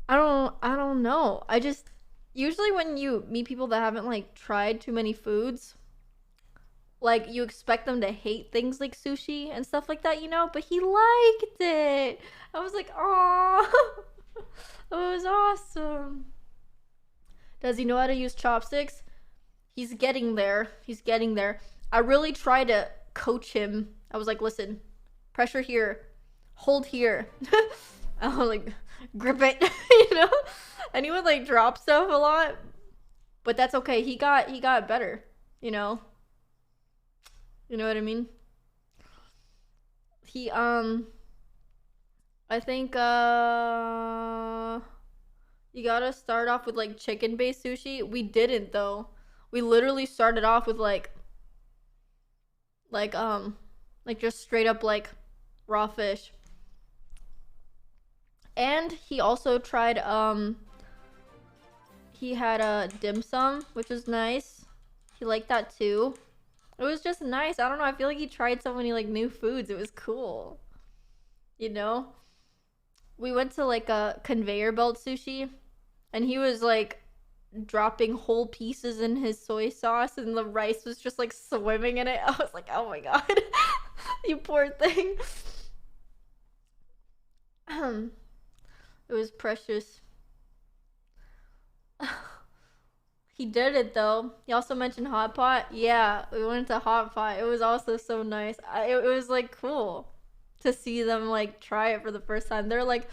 I don't know. I just, usually when you meet people that haven't like tried too many foods, like you expect them to hate things like sushi and stuff like that, you know, but he liked it. I was like, oh, it was awesome. Does he know how to use chopsticks? He's getting there. He's getting there. I really tried to coach him. I was like, listen, pressure here, hold here. I was like, grip it, you know? And he would like drop stuff a lot. But that's okay. He got better, you know? You know what I mean? He I think you gotta start off with like chicken based sushi. We didn't though. We literally started off with like just straight up like raw fish. And he also tried he had a dim sum, which was nice. He liked that too. It was just nice. I don't know, I feel like he tried so many like new foods. It was cool. You know? We went to like a conveyor belt sushi and he was like dropping whole pieces in his soy sauce and the rice was just like swimming in it. I was like, oh my god. You poor thing. It was precious. He did it though. He also mentioned hot pot. Yeah, we went to hot pot. It was also so nice. It was like cool to see them like try it for the first time. They're like,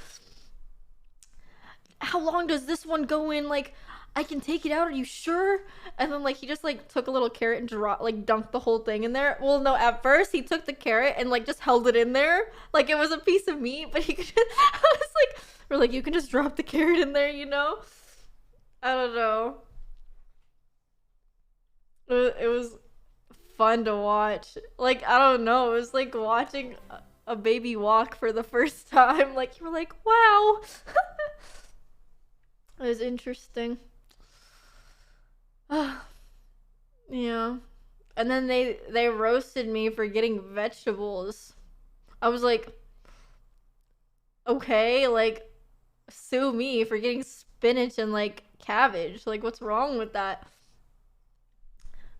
how long does this one go in? Like, I can take it out, are you sure? And then like he just like took a little carrot and dunked the whole thing in there. Well, no, at first he took the carrot and like just held it in there like it was a piece of meat, but he could just, I was like, we're like, you can just drop the carrot in there, you know? I don't know. It was fun to watch. Like, I don't know, it was like watching a baby walk for the first time. Like, you were like, wow. It was interesting. Yeah. And then they roasted me for getting vegetables. I was like, okay, like, sue me for getting spinach and like cabbage. Like, what's wrong with that?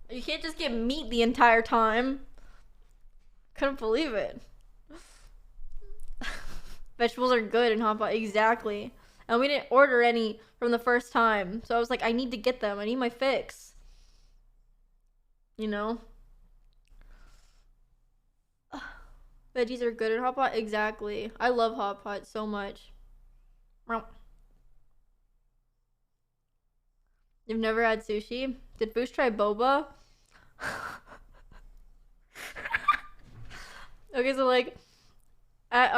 You can't just get meat the entire time. Couldn't believe it. Vegetables are good in hot pot. Exactly. And we didn't order any from the first time. So I was like, I need to get them. I need my fix. You know? Veggies are good in hot pot. Exactly. I love hot pot so much. You've never had sushi? Did Boosh try boba? Okay, so like at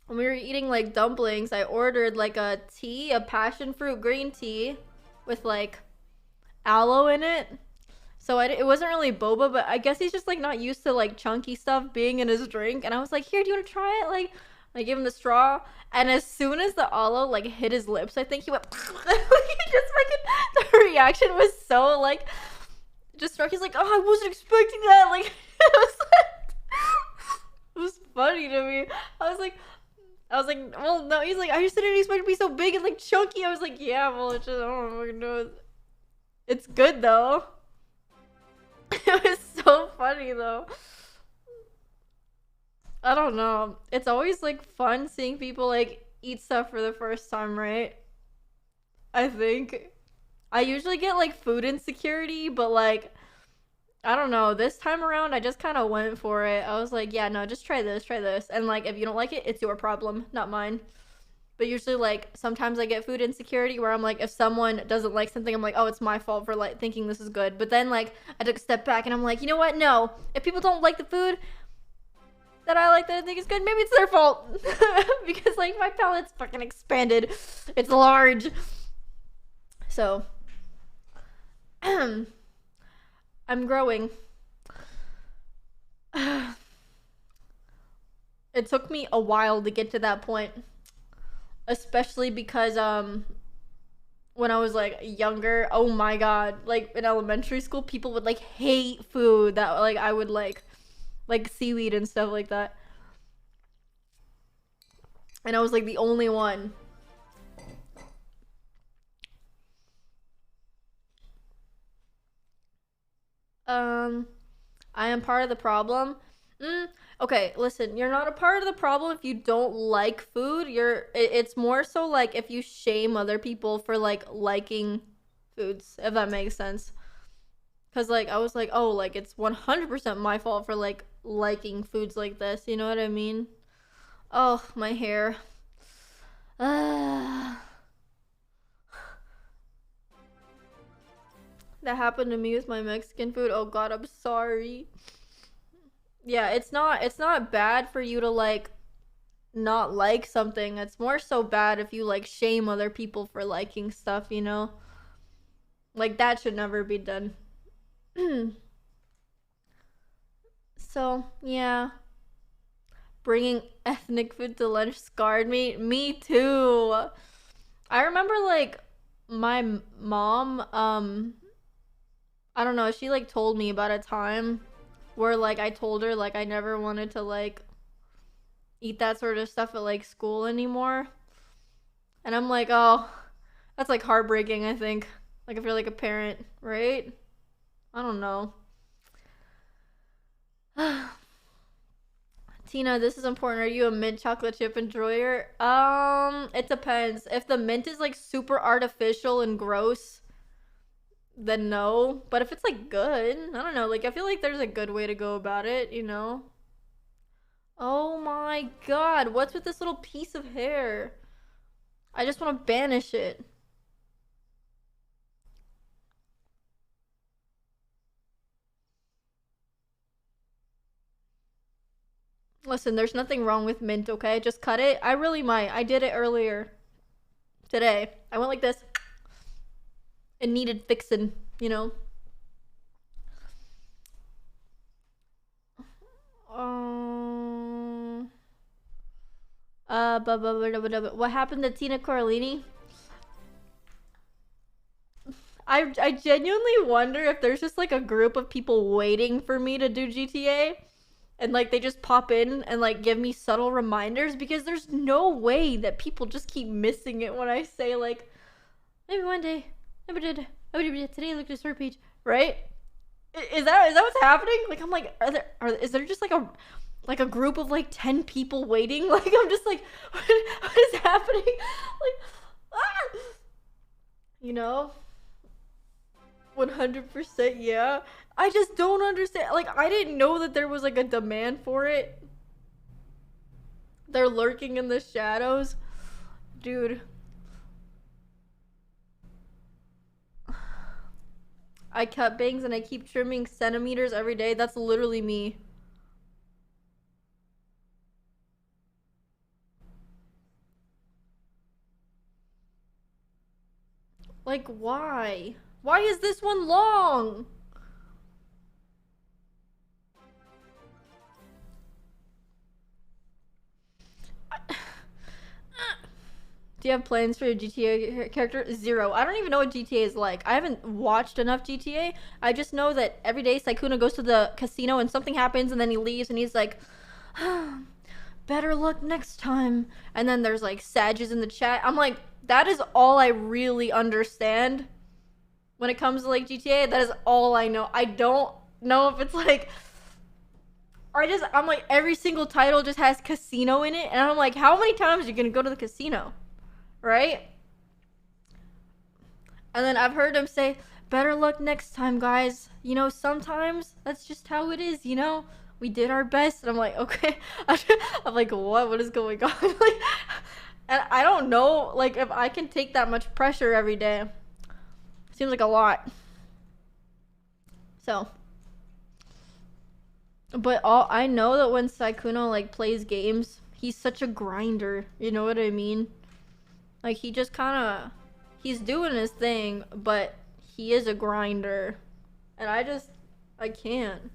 when we were eating like dumplings, I ordered like a tea, a passion fruit green tea with like aloe in it. So it wasn't really boba, but I guess he's just like not used to like chunky stuff being in his drink. And I was like, here, do you want to try it? Like, I gave him the straw, and as soon as the aloe like hit his lips, I think he went. He just fucking, the reaction was so like, just struck. He's like, oh, I wasn't expecting that. Like, it was funny to me. I was like, well, no. He's like, I just didn't expect it to be so big and like chunky. I was like, yeah, well, it's just, I don't fucking know. It's good though. It was so funny though. I don't know. It's always like fun seeing people like eat stuff for the first time, right? I think. I usually get like food insecurity, but like, I don't know. This time around, I just kind of went for it. I was like, yeah, no, just try this, try this. And like, if you don't like it, it's your problem, not mine. But usually, like, sometimes I get food insecurity where I'm like, if someone doesn't like something, I'm like, oh, it's my fault for like thinking this is good. But then like, I took a step back and I'm like, you know what? No, if people don't like the food that I like that I think is good, maybe it's their fault. Because like my palate's fucking expanded. It's large. So I'm growing. It took me a while to get to that point. Especially because when I was like younger, oh my god, like in elementary school, people would like hate food that like I would like seaweed and stuff like that. And I was like the only one. I am part of the problem. Okay, listen, you're not a part of the problem if you don't like food. It's more so like if you shame other people for like liking foods, if that makes sense. Cause like I was like, oh, like it's 100% my fault for like liking foods like this. You know what I mean? Oh, my hair. That happened to me with my Mexican food. Oh God, I'm sorry. Yeah, it's not bad for you to like not like something. It's more so bad if you like shame other people for liking stuff, you know? Like that should never be done. So, yeah. Bringing ethnic food to lunch scarred me. Me too. I remember like my mom I don't know, she like told me about a time where like I told her like I never wanted to like eat that sort of stuff at like school anymore. And I'm like, "Oh, that's like heartbreaking, I think." Like if you're like a parent, right? I don't know. Tina, this is important. Are you a mint chocolate chip enjoyer? It depends. If the mint is like super artificial and gross, then no. But if it's like good, I don't know. Like I feel like there's a good way to go about it, you know? Oh my god, what's with this little piece of hair? I just want to banish it. Listen, there's nothing wrong with mint, okay? Just cut it. I really might. I did it earlier today. I went like this. It needed fixing, you know? Um. What happened to Tina Corlini? I genuinely wonder if there's just like a group of people waiting for me to do GTA, and like they just pop in and like give me subtle reminders, because there's no way that people just keep missing it when I say like maybe one day, maybe did, today I looked at a story page, right? Is that what's happening? Like I'm like, is there just like a group of like 10 people waiting? Like I'm just like, what is happening? Like, ah! You know, 100%, yeah. I just don't understand. Like I didn't know that there was like a demand for it. They're lurking in the shadows, dude. I cut bangs and I keep trimming centimeters every day. That's literally me. Like, why? Why is this one long? Do you have plans for your GTA character? Zero. I don't even know what GTA is like. I haven't watched enough GTA. I just know that every day Sykkuno goes to the casino and something happens and then he leaves and he's like, better luck next time. And then there's like Sages in the chat. I'm like, that is all I really understand when it comes to like GTA. That is all I know. I don't know if it's like, I'm like, every single title just has casino in it. And I'm like, how many times are you gonna go to the casino? Right? And then I've heard him say, better luck next time, guys. You know, sometimes that's just how it is, you know? We did our best. And I'm like, okay. I'm like, what? What is going on? Like, and I don't know, like, if I can take that much pressure every day. Seems like a lot. So. But I know that when Sykkuno, like, plays games, he's such a grinder. You know what I mean? Like, he just kind of, he's doing his thing, but he is a grinder. And I can't.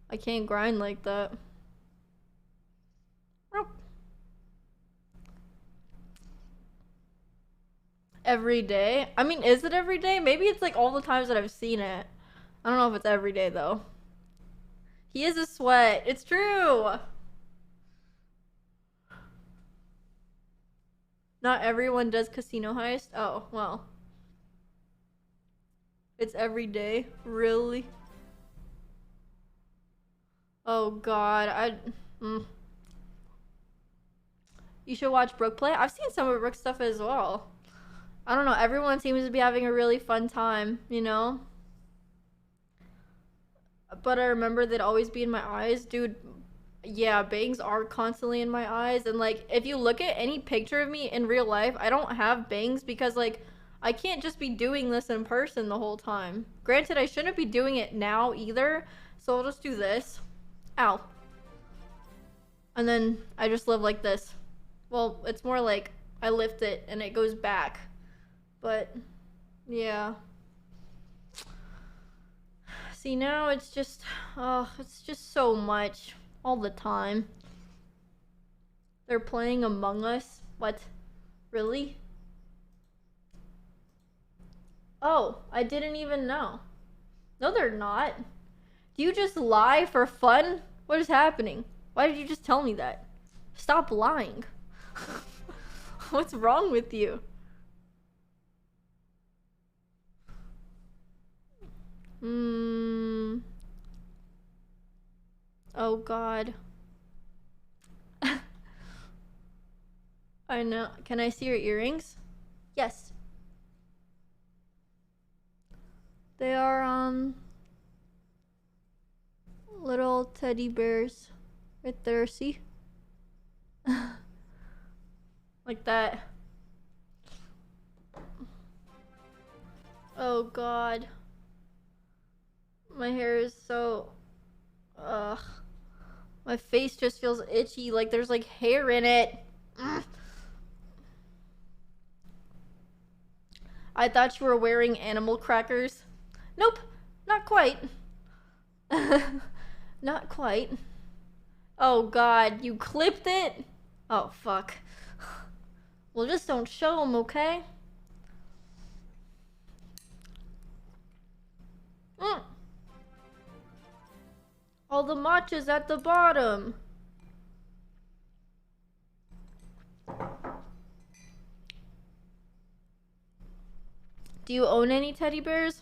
I can't grind like that. Every day? I mean, is it every day? Maybe it's like all the times that I've seen it. I don't know if it's every day, though. He is a sweat. It's true. Not everyone does casino heist. Oh, well. It's every day. Really? Oh god, you should watch Brooke play. I've seen some of Brooke's stuff as well. I don't know, everyone seems to be having a really fun time, you know? But I remember they'd always be in my eyes. Dude, yeah, bangs are constantly in my eyes. And, like, if you look at any picture of me in real life, I don't have bangs because, like, I can't just be doing this in person the whole time. Granted, I shouldn't be doing it now either. So I'll just do this. Ow. And then I just live like this. Well, it's more like I lift it and it goes back. But, yeah. See, now it's just so much all the time. They're playing Among Us. What? Really? Oh, I didn't even know. No, they're not. Do you just lie for fun? What is happening? Why did you just tell me that? Stop lying. What's wrong with you? Oh god. I know. Can I see your earrings? Yes. They are, little teddy bears. Right there, see? Like that. Oh god. My hair is so... Ugh. My face just feels itchy, like there's like hair in it. I thought you were wearing animal crackers. Nope, not quite. Not quite. Oh god, you clipped it? Oh fuck. Well, just don't show them, okay? All the matcha's at the bottom. Do you own any teddy bears?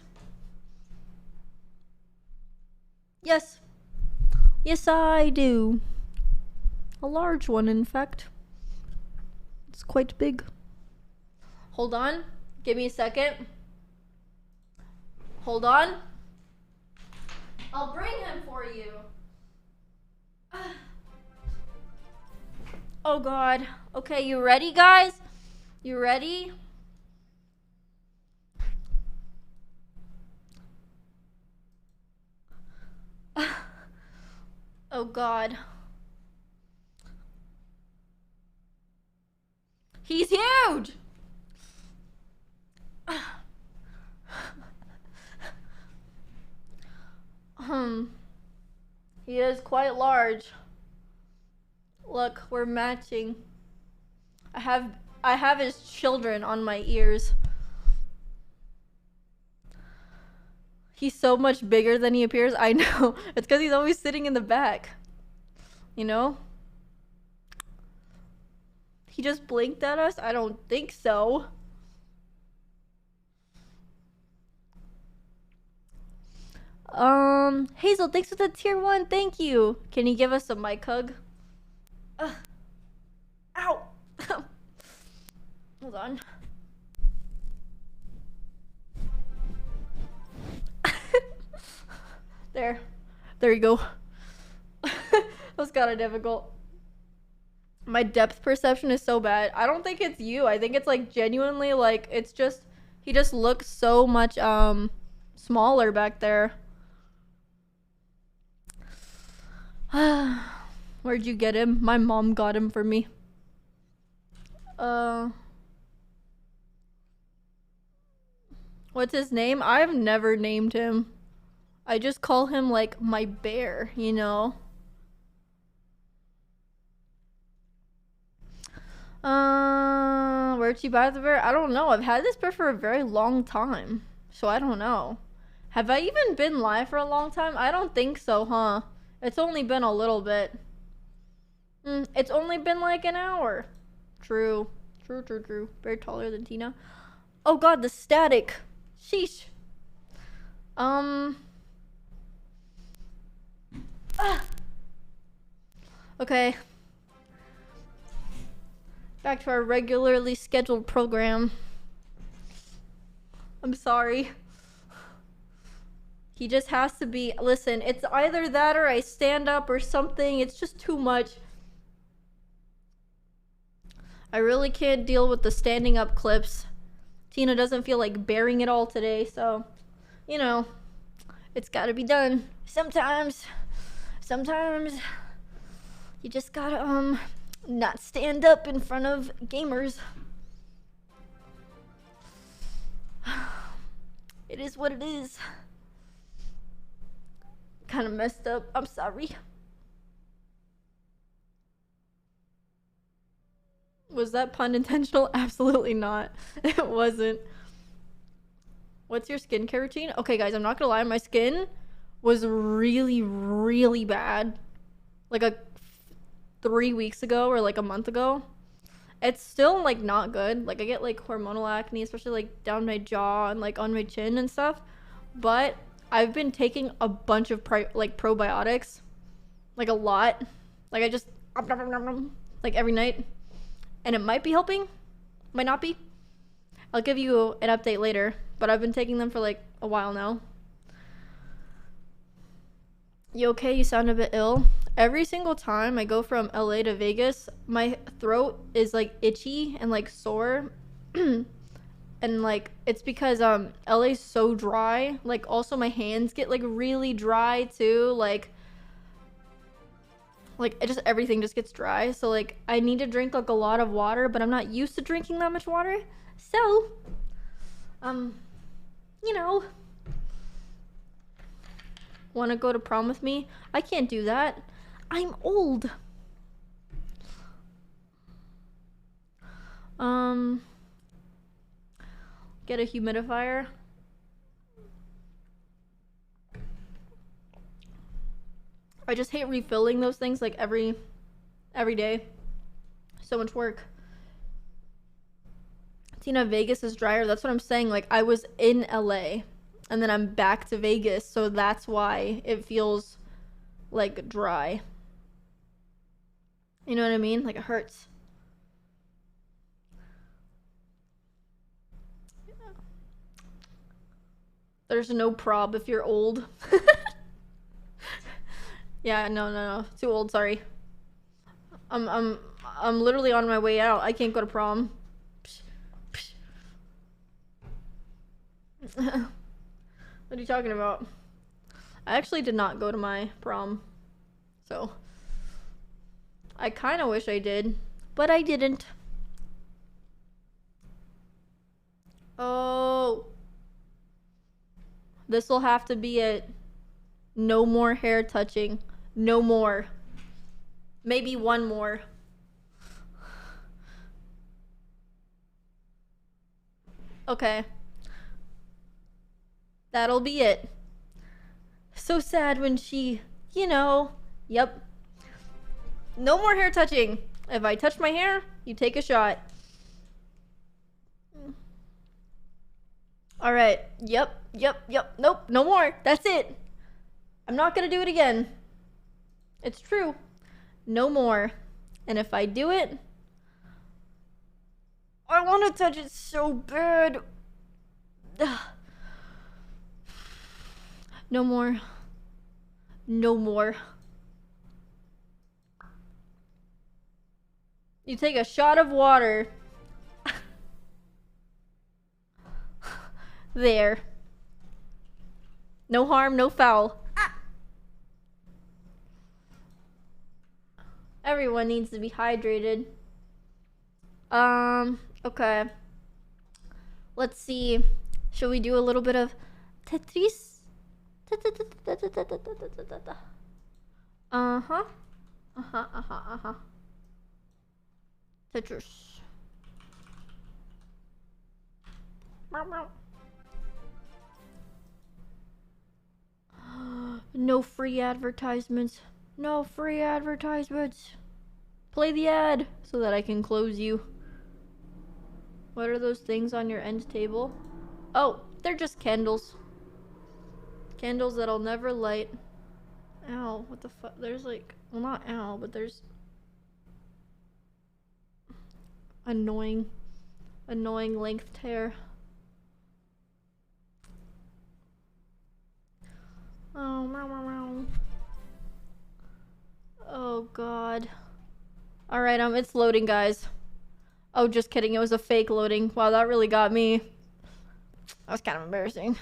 Yes. Yes, I do. A large one, in fact. It's quite big. Hold on. Give me a second. Hold on. I'll bring him for you. Oh god. Okay, you ready, guys? You ready? Oh god. He's huge! He is quite large. Look, we're matching. I have his children on my ears. He's so much bigger than he appears. I know. It's because he's always sitting in the back. You know? He just blinked at us? I don't think so. Hazel, thanks for the tier 1. Thank you. Can you give us a mic hug? Ow! Hold on. There you go. That was kind of difficult. My depth perception is so bad. I don't think it's you. I think it's like genuinely like it's just he just looks so much smaller back there. Where'd you get him? My mom got him for me. What's his name? I've never named him. I just call him like my bear, you know? Where'd she buy the bear? I don't know. I've had this bear for a very long time. So I don't know. Have I even been live for a long time? I don't think so, huh? It's only been a little bit. It's only been like an hour. True. True. Very taller than Tina. Oh god, the static. Sheesh. Okay. Back to our regularly scheduled program. I'm sorry. He just has to be... Listen, it's either that or I stand up or something. It's just too much. I really can't deal with the standing up clips. Tina doesn't feel like bearing it all today, so... You know, it's gotta be done. Sometimes you just gotta, not stand up in front of gamers. It is what it is. Kind of messed up. I'm sorry. Was that pun intentional? Absolutely not. It wasn't. What's your skincare routine? Okay, guys, I'm not gonna lie. My skin was really, really bad. Like 3 weeks ago or like a month ago. It's still like not good. Like I get like hormonal acne, especially like down my jaw and like on my chin and stuff. But I've been taking a bunch of probiotics, like a lot. Like I just like every night, and it might be helping, might not be. I'll give you an update later, but I've been taking them for like a while now. You okay? You sound a bit ill. Every single time I go from LA to Vegas, my throat is like itchy and like sore. And like it's because LA's so dry. Like also my hands get like really dry too. Like it just everything just gets dry. So like I need to drink like a lot of water, but I'm not used to drinking that much water. So you know, want to go to prom with me? I can't do that. I'm old. Get a humidifier. I just hate refilling those things like every day. So much work. Tina, Vegas is drier. That's what I'm saying. Like I was in LA and then I'm back to Vegas, so that's why it feels like dry. You know what I mean? Like it hurts. There's no prob if you're old. Yeah, no. Too old, sorry. I'm literally on my way out. I can't go to prom. What are you talking about? I actually did not go to my prom. So I kind of wish I did, but I didn't. Oh. This will have to be it. No more hair touching. No more. Maybe one more. Okay. That'll be it. So sad when she, you know, yep. No more hair touching. If I touch my hair, you take a shot. All right. Yep. Nope. No more. That's it. I'm not gonna do it again. It's true. No more. And if I do it, I want to touch it so bad. No more. No more. You take a shot of water. There. No harm, no foul. Everyone needs to be hydrated. Okay. Let's see. Should we do a little bit of Tetris? Tetris. No free advertisements. No free advertisements. Play the ad so that I can close you. What are those things on your end table? Oh, they're just candles. Candles that I'll never light. Ow. what the fuck? There's like, well, not ow, but there's annoying length tear. Oh, meow, meow, meow. Oh god. All right, it's loading, guys. Oh, just kidding. It was a fake loading. Wow, that really got me. That was kind of embarrassing.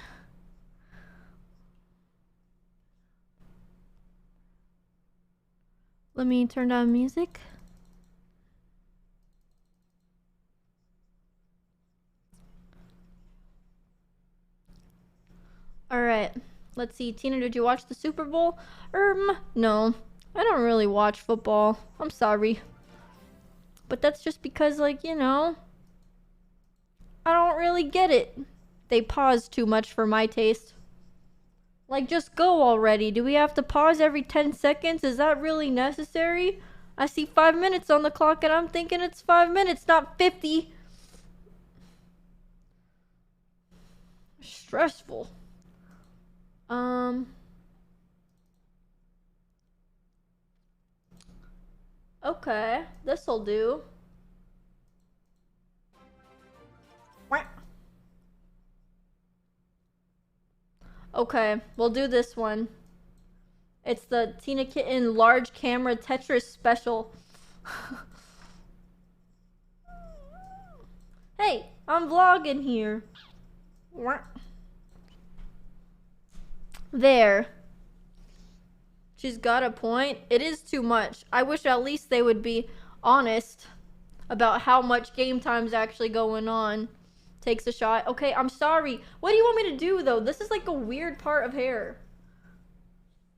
Let me turn down music. Alright. Let's see. Tina, did you watch the Super Bowl? No. I don't really watch football. I'm sorry. But that's just because, like, you know, I don't really get it. They pause too much for my taste. Like, just go already. Do we have to pause every 10 seconds? Is that really necessary? I see 5 minutes on the clock and I'm thinking it's 5 minutes, not 50. Stressful. Okay, this'll do. Okay, we'll do this one. It's the Tinakitten large camera Tetris special. Hey, I'm vlogging here. There. She's got a point. It is too much. I wish at least they would be honest about how much game time's actually going on. Takes a shot. Okay, I'm sorry. What do you want me to do, though? This is like a weird part of hair.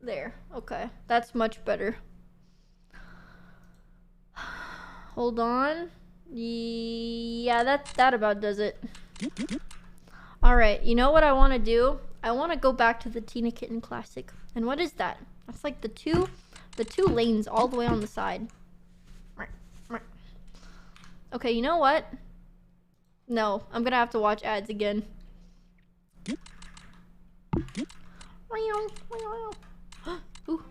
There. Okay. That's much better. Hold on. Yeah, that about does it. Alright, you know what I want to do? I want to go back to the Tinakitten Classic. And what is that? That's like the two lanes all the way on the side. Okay, you know what? No, I'm gonna have to watch ads again. Ooh.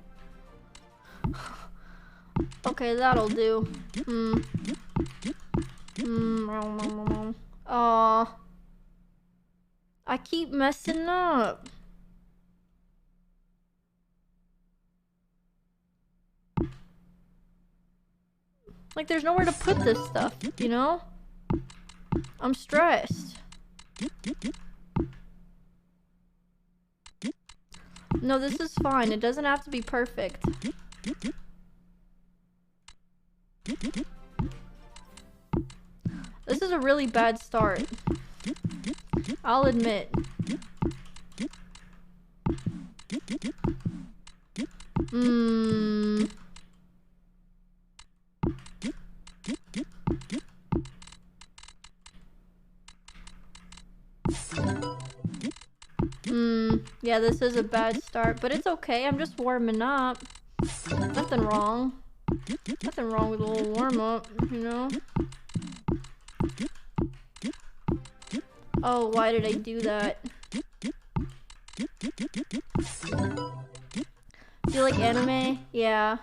Okay, that'll do. Aw. I keep messing up. Like, there's nowhere to put this stuff, you know? I'm stressed. No, this is fine. It doesn't have to be perfect. This is a really bad start. I'll admit. Yeah, this is a bad start, but it's okay. I'm just warming up. Nothing wrong. Nothing wrong with a little warm up, you know? Oh, why did I do that? Do you like anime? Yeah.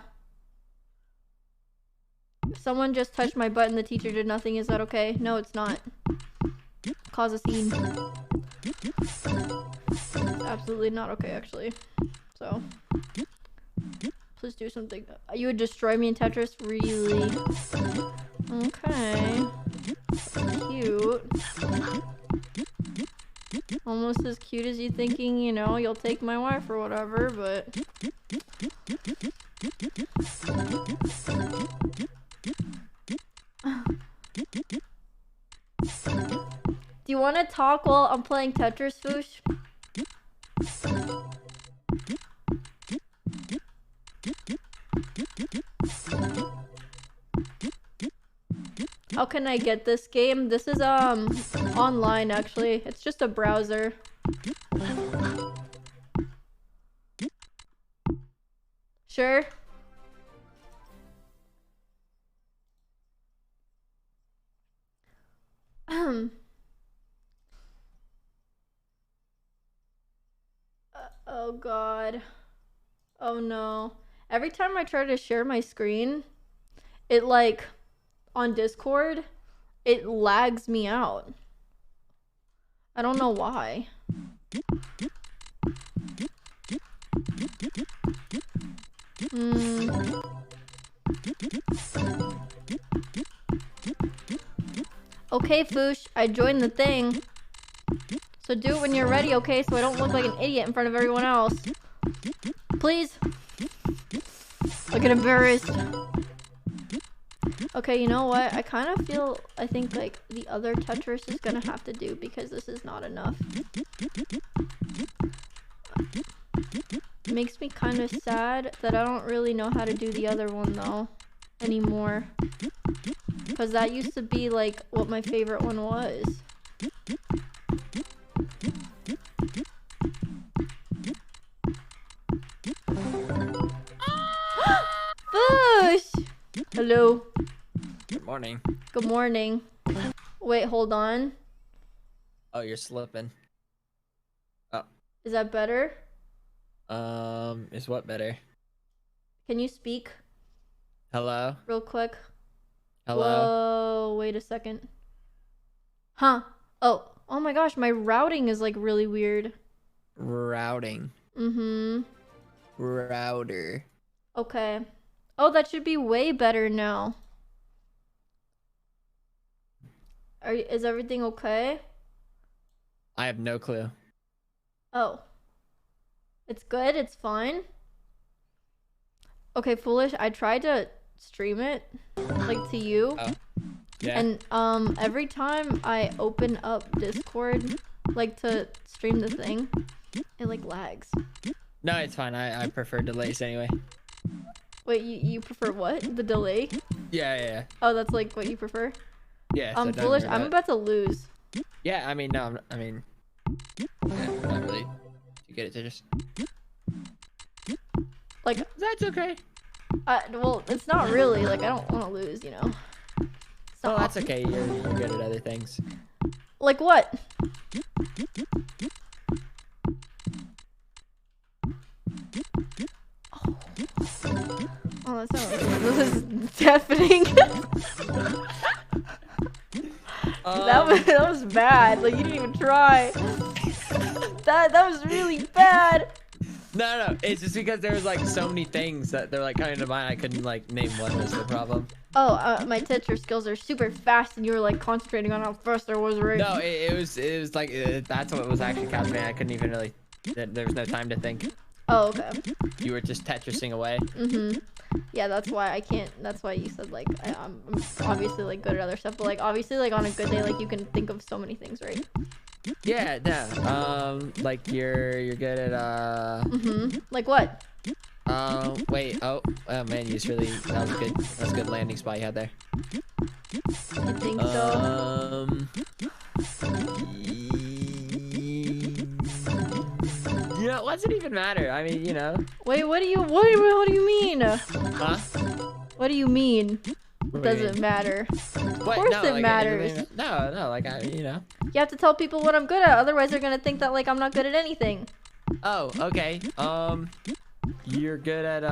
If someone just touched my butt and the teacher did nothing, is that okay? No, it's not. Cause a scene. It's absolutely not okay, actually. So, please do something. You would destroy me in Tetris? Really? Okay. Cute. Almost as cute as you thinking, you know, you'll take my wife or whatever, but... Do you want to talk while I'm playing Tetris, Foosh? How can I get this game? This is online actually. It's just a browser. Sure. Oh god. Oh no. Every time I try to share my screen, it like on Discord, it lags me out. I don't know why. Okay, Foosh, I joined the thing. So do it when you're ready, okay? So I don't look like an idiot in front of everyone else. Please. I get embarrassed. Okay, you know what? I kind of feel, I think like the other Tetris is gonna have to do because this is not enough. It makes me kind of sad that I don't really know how to do the other one though anymore. Because that used to be like what my favorite one was. Bush! Hello. Good morning. Good morning. Wait, hold on. Oh, you're slipping. Oh. Is that better? Is what better? Can you speak? Hello? Real quick. Hello? Whoa, wait a second. Huh. Oh my gosh, my routing is like really weird. Routing. Router. Okay. Oh, that should be way better now. Is everything okay? I have no clue. Oh. It's good? It's fine? Okay, Foolish, I tried to stream it, like, to you. Oh. Yeah. And, every time I open up Discord, like, to stream the thing, it, like, lags. No, it's fine. I prefer delays anyway. Wait, you prefer what? The delay? Yeah. Oh, that's, like, what you prefer? Yeah. So Foolish, I'm about to lose. Yeah, I mean, no, yeah, not really. You get it, Tetris? Like, that's okay. Well, it's not really. Like, I don't want to lose, you know? Oh, that's okay. You're good at other things. Like what? Oh, that sounds. This is deafening. That was bad. Like, you didn't even try. That was really bad. No. It's just because there was like so many things that they're like coming to mind. I couldn't like name one was the problem. Oh, my Tetris skills are super fast, and you were like concentrating on how fast I was, right? No, it was like that's what was actually captivating. I couldn't even really. There was no time to think. Oh, okay. You were just Tetrising away. Yeah, that's why I can't. That's why you said like I'm obviously like good at other stuff, but like obviously like on a good day like you can think of so many things, right? Yeah. Like you're good at Like what? Wait. Oh man, you just really that was good. That was a good landing spot you had there. I think so. Yeah, what does it even matter? I mean, you know. Wait, what do you mean? Huh? What do you mean? What It do you doesn't mean? matter. Of course No, it like, matters. No, like you know. You have to tell people what I'm good at, otherwise they're gonna think that like I'm not good at anything. Oh, okay. You're good at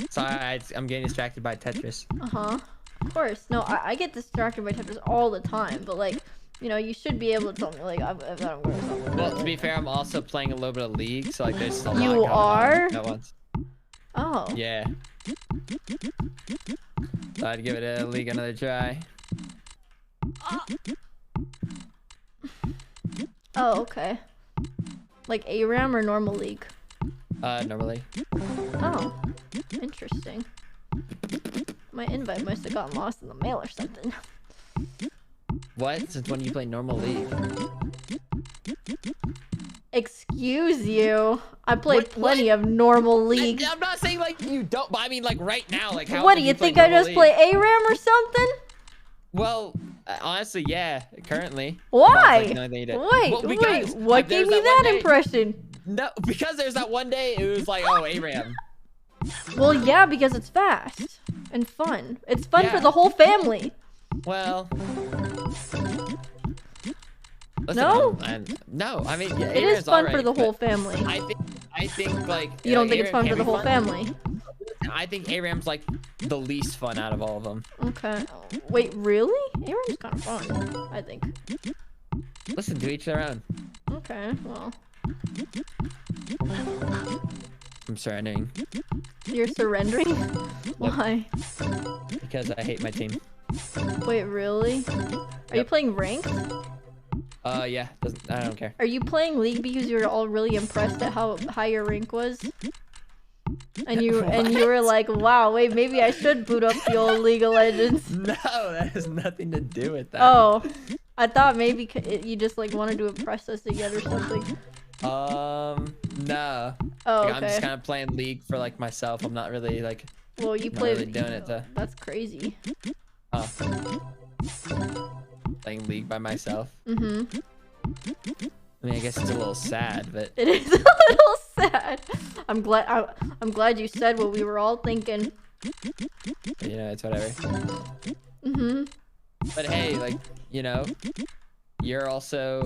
Sorry, I'm getting distracted by Tetris. Of course. No, I get distracted by Tetris all the time, but like, you know, you should be able to tell me like I'm good at something. Well, to be fair, I'm also playing a little bit of League, so like there's a lot You going are? on at once. Oh. Yeah. So I'd give it a League another try. Oh, okay. Like ARAM or normal League? Normally. Oh, interesting. My invite must have gotten lost in the mail or something. What? Since when do you play normal League? Excuse you. I play plenty of normal League. I'm not saying like you don't, but I mean like right now, like how. What do you think I just play ARAM or something? Well, honestly, yeah. Currently. Why? Like, wait, because what gave me that impression? No, because there's that one day it was like, oh, ARAM. Well, yeah, because it's fast and fun. It's fun for the whole family. Well, Listen, No? no, I mean, yeah, It is Abraham's fun alright, for the whole but family. I think like You don't think it's fun Abraham for the can whole be fun. family? I think Abraham's like the least fun out of all of them. Okay. Wait, really? Abraham's kind of fun, I think. Listen, to each their own. Okay, well. I'm surrendering You're surrendering? Why? because I hate my team. Wait, really? Are you playing ranked? Yeah, I don't care. Are you playing League because you were all really impressed at how high your rank was? And you were like, wow, wait, maybe I should boot up the old League of Legends. No, that has nothing to do with that. Oh, I thought maybe you just like wanted to impress us again or something. No. Oh, Like, okay. I'm just kind of playing League for like myself. I'm not really like. Well, you not play. really doing it to. That's crazy. Oh. Playing League by myself. Mhm. I mean, I guess it's a little sad, but It is a little sad. I'm glad you said what we were all thinking. you know, it's whatever. Mhm. But hey, like, you know, you're also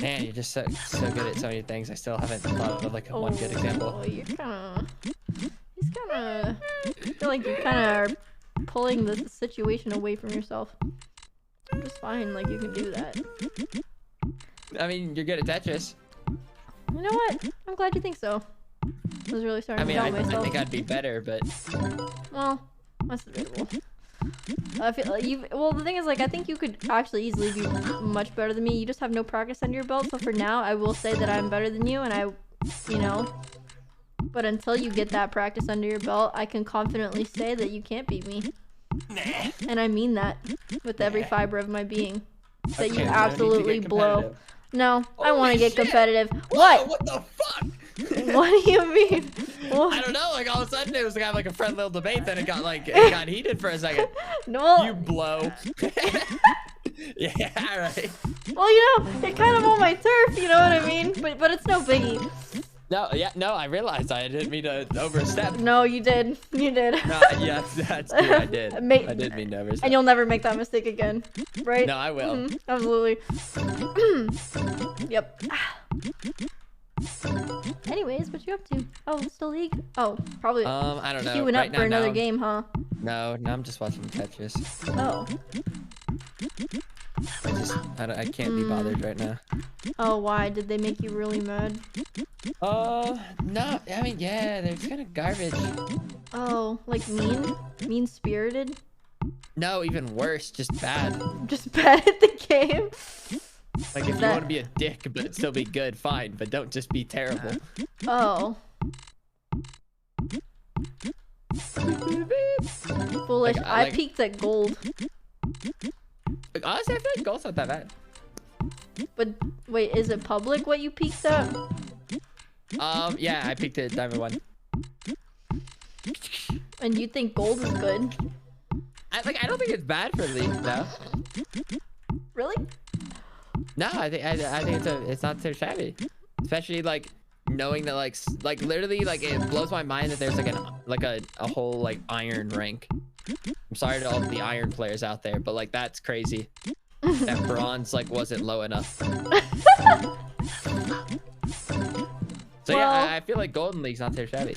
man, you're just so good at so many things. I still haven't thought of like one good example. Oh, you're kind of. He's kind of. I feel like you kind of are pulling the situation away from yourself. I'm just fine. Like you can do that. I mean, you're good at Tetris. You know what? I'm glad you think so. I was really starting I mean, to I doubt myself. think I'd be better, but Well, that's debatable. I feel like well, the thing is, like, I think you could actually easily be much better than me. You just have no practice under your belt. So for now, I will say that I'm better than you, and you know. But until you get that practice under your belt, I can confidently say that you can't beat me. nah. And I mean that with every fiber of my being. That Okay, you we don't need to absolutely get blow. competitive. No, I want to Holy get shit. competitive. Whoa, What? what the fuck? What do you mean? What? I don't know. Like all of a sudden, it was kind of like a friendly little debate. Then it got heated for a second. No. You blow. Yeah, right. Well, you know, you're kind of on my turf. You know what I mean? But it's no biggie. No, yeah, no. I realized I didn't mean to overstep. No, you did. You did. No, yeah, that's true. I did. I did mean to overstep. And you'll never make that mistake again, right? No, I will. Mhm, absolutely. Yep. Anyways, what you up to? Oh, still League? Oh, probably I don't know. queuing up Right for now, another no. game, huh? No, I'm just watching Tetris. Oh. I can't be bothered right now. Oh, why? Did they make you really mad? No. I mean, yeah, they're kind of garbage. Oh, like mean? Mean-spirited? No, even worse, just bad. Just bad at the game? Like if you want to be a dick but still be good, fine, but don't just be terrible. Oh. Foolish. Like, I peaked at gold. Like, honestly, I feel like gold's not that bad. But wait, is it public what you peaked at? Yeah, I peaked at Diamond 1. And you think gold is good? I don't think it's bad for League, no. Really? No, I think it's not so shabby. Especially like knowing that like literally like it blows my mind that there's like a whole like iron rank. I'm sorry to all the iron players out there, but like that's crazy. That bronze like wasn't low enough. So yeah, I feel like Golden League's not so shabby.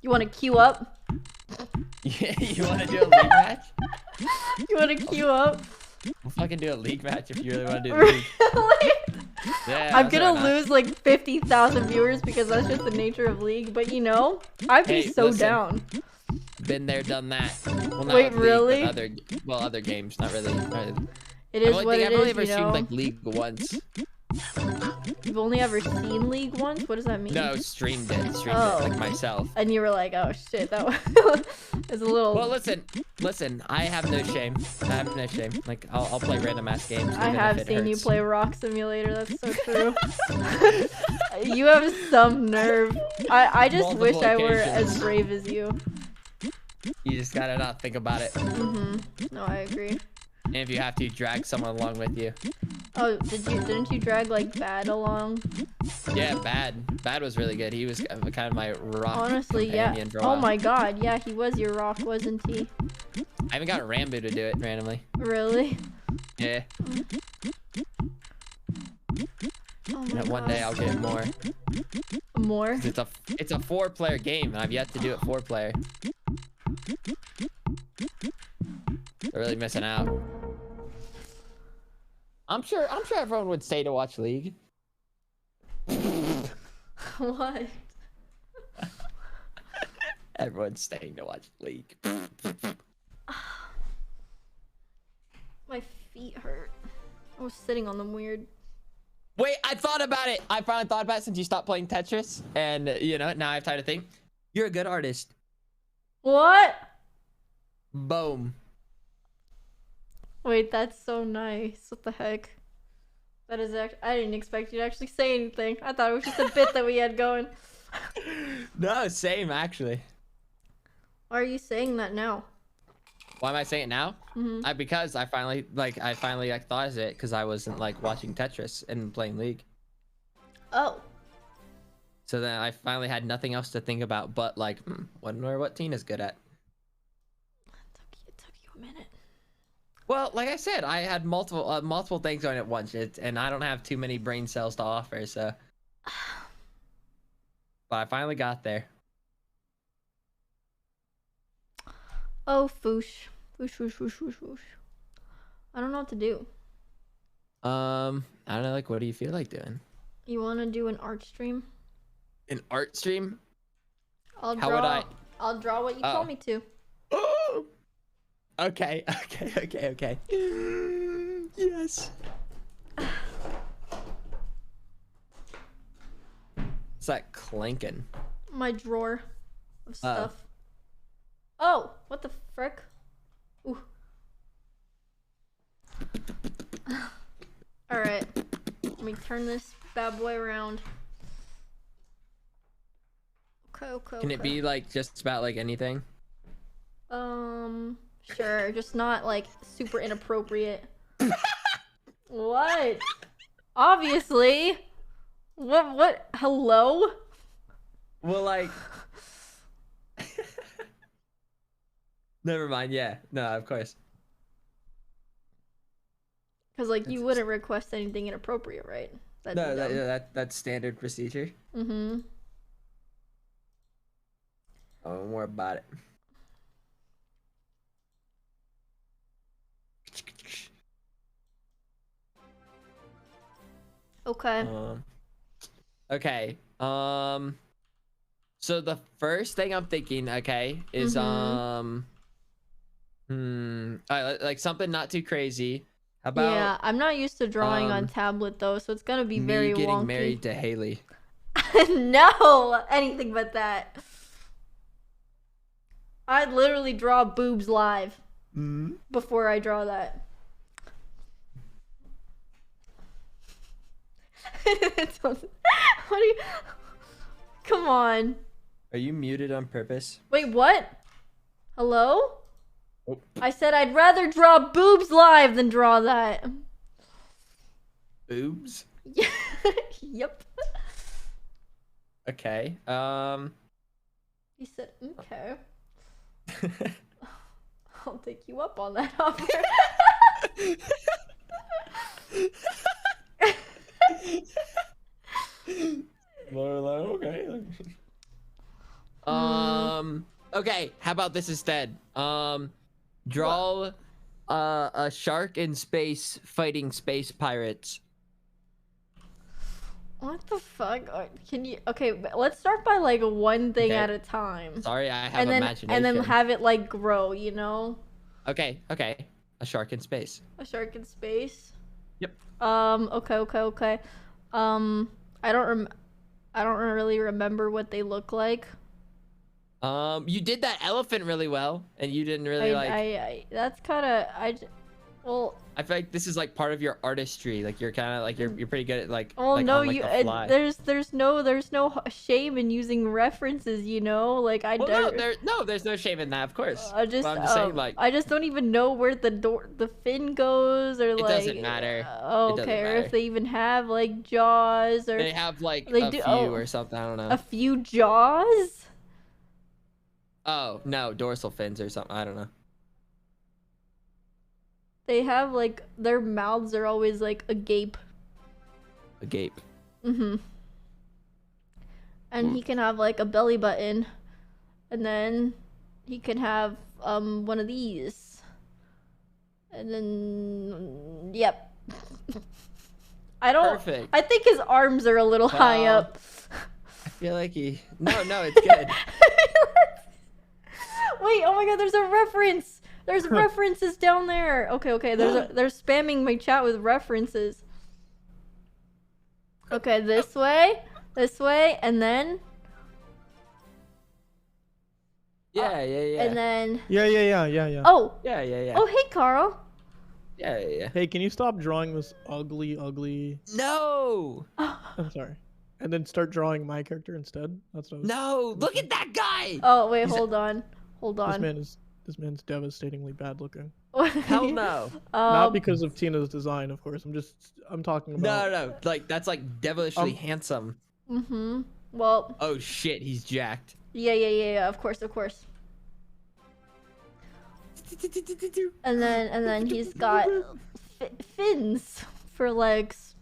You want to queue up? Yeah, you want to do a league match? You want to queue up? We'll fucking do a league match if you really want to do the league. Really? Yeah, I'm that's gonna why not. lose like 50,000 viewers because that's just the nature of League. But you know, I'd be Hey, so listen. down. Been there, done that. Well, not Wait, with really? League, but other games, not really. It is what it I've only is, ever you seen know. like League once. You've only ever seen League once? What does that mean? No, streamed it Oh. like myself. And you were like, oh shit, that was it's a little. Well, listen. I have no shame. I have no shame. Like I'll play random ass games. I even have if it seen you hurts. play Rock Simulator. That's so true. You have some nerve. I just wish Multiple I were occasions. as brave as you. You just gotta not think about it. No, I agree. And if you have to, drag someone along with you. Oh, didn't you drag like Bad along? Yeah, Bad was really good. He was kind of my rock Honestly, yeah. companion for a Oh while. my god, yeah, he was your rock, wasn't he? I even got Rambo to do it randomly. Really? Yeah. Oh And one day I'll get more. More? It's a 4-player game, and I've yet to do it 4-player. They're really missing out. I'm sure everyone would stay to watch League. What? Everyone's staying to watch League. My feet hurt. I was sitting on them weird. Wait, I thought about it. I finally thought about it since you stopped playing Tetris, and you know, now I have time to think. You're a good artist. What? Boom. Wait, that's so nice. What the heck? That is actually, I didn't expect you to actually say anything. I thought it was just a bit that we had going. No, same actually. Why are you saying that now? Why am I saying it now? Mm-hmm. Because I finally thought of it because I wasn't like watching Tetris and playing League. Oh. So then I finally had nothing else to think about but like, wonder what Tina's good at. It took you a minute. Well, like I said, I had multiple things going at once, and I don't have too many brain cells to offer, so. But I finally got there. Oh, foosh. Foosh, foosh, foosh, foosh, foosh. I don't know what to do. I don't know, like, what do you feel like doing? You want to do an art stream? An art stream? I'll How draw. would I? I'll draw what you told me to. Oh! Okay. Yes. What's that clanking? My drawer of stuff. Oh, what the frick? Ooh. Alright. Let me turn this bad boy around. Okay. Can it be like just about like anything? Sure. Just not like super inappropriate. What? Obviously. What? Hello? Well, like. Never mind. Yeah. No, of course. Because like you wouldn't request anything inappropriate, right? That's standard procedure. Mm-hmm. Oh, more about it. Okay. Okay. So the first thing I'm thinking, okay, is like something not too crazy. How about Yeah, I'm not used to drawing on tablet though, so it's gonna be very me getting wonky. married to Haley? No, anything but that. I literally draw boobs live before I draw that. What do you? Come on. Are you muted on purpose? Wait, what? Hello? Oh. I said I'd rather draw boobs live than draw that. Boobs? Yep. Okay. He said, okay. I'll take you up on that offer. Okay. Okay, how about this instead? Draw a shark in space fighting space pirates. What the fuck? Can you? Okay, let's start by like one thing at a time. Sorry, I have imagination. And then have it like grow, you know? Okay. A shark in space. A shark in space. Yep. Okay. I don't really remember what they look like. You did that elephant really well, and you didn't really that's kind of well. I feel like this is like part of your artistry. Like you're kind of like you're pretty good at like. Oh like, no, on, like, the fly. there's no shame in using references, you know. Like there's no shame in that, of course. I'm just saying, like, I just don't even know where the fin goes, or like. It doesn't matter. Okay, or if they even have like jaws, or they have like a few or something. I don't know. A few jaws. Oh no, dorsal fins or something. I don't know. They have like their mouths are always like agape. Agape. Mm-hmm. And he can have like a belly button, and then he can have one of these, and then yep. I don't. Perfect. I think his arms are a little high up. I feel like he. No, it's good. Wait, oh my god, there's a reference. There's references down there. Okay, they're spamming my chat with references. Okay, this way, and then. Yeah. And then. Yeah. Oh. Yeah. Oh, hey, Carl. Yeah. Hey, can you stop drawing this ugly? No. I'm sorry. And then start drawing my character instead. That's what I was... No. Look at that guy. Oh wait, hold on. This man's devastatingly bad looking. Hell no. Not because of Tina's design, of course. I'm talking about. No. Like that's like devilishly handsome. Mm-hmm. Well. Oh shit, he's jacked. Yeah. Of course. And then he's got fins for legs.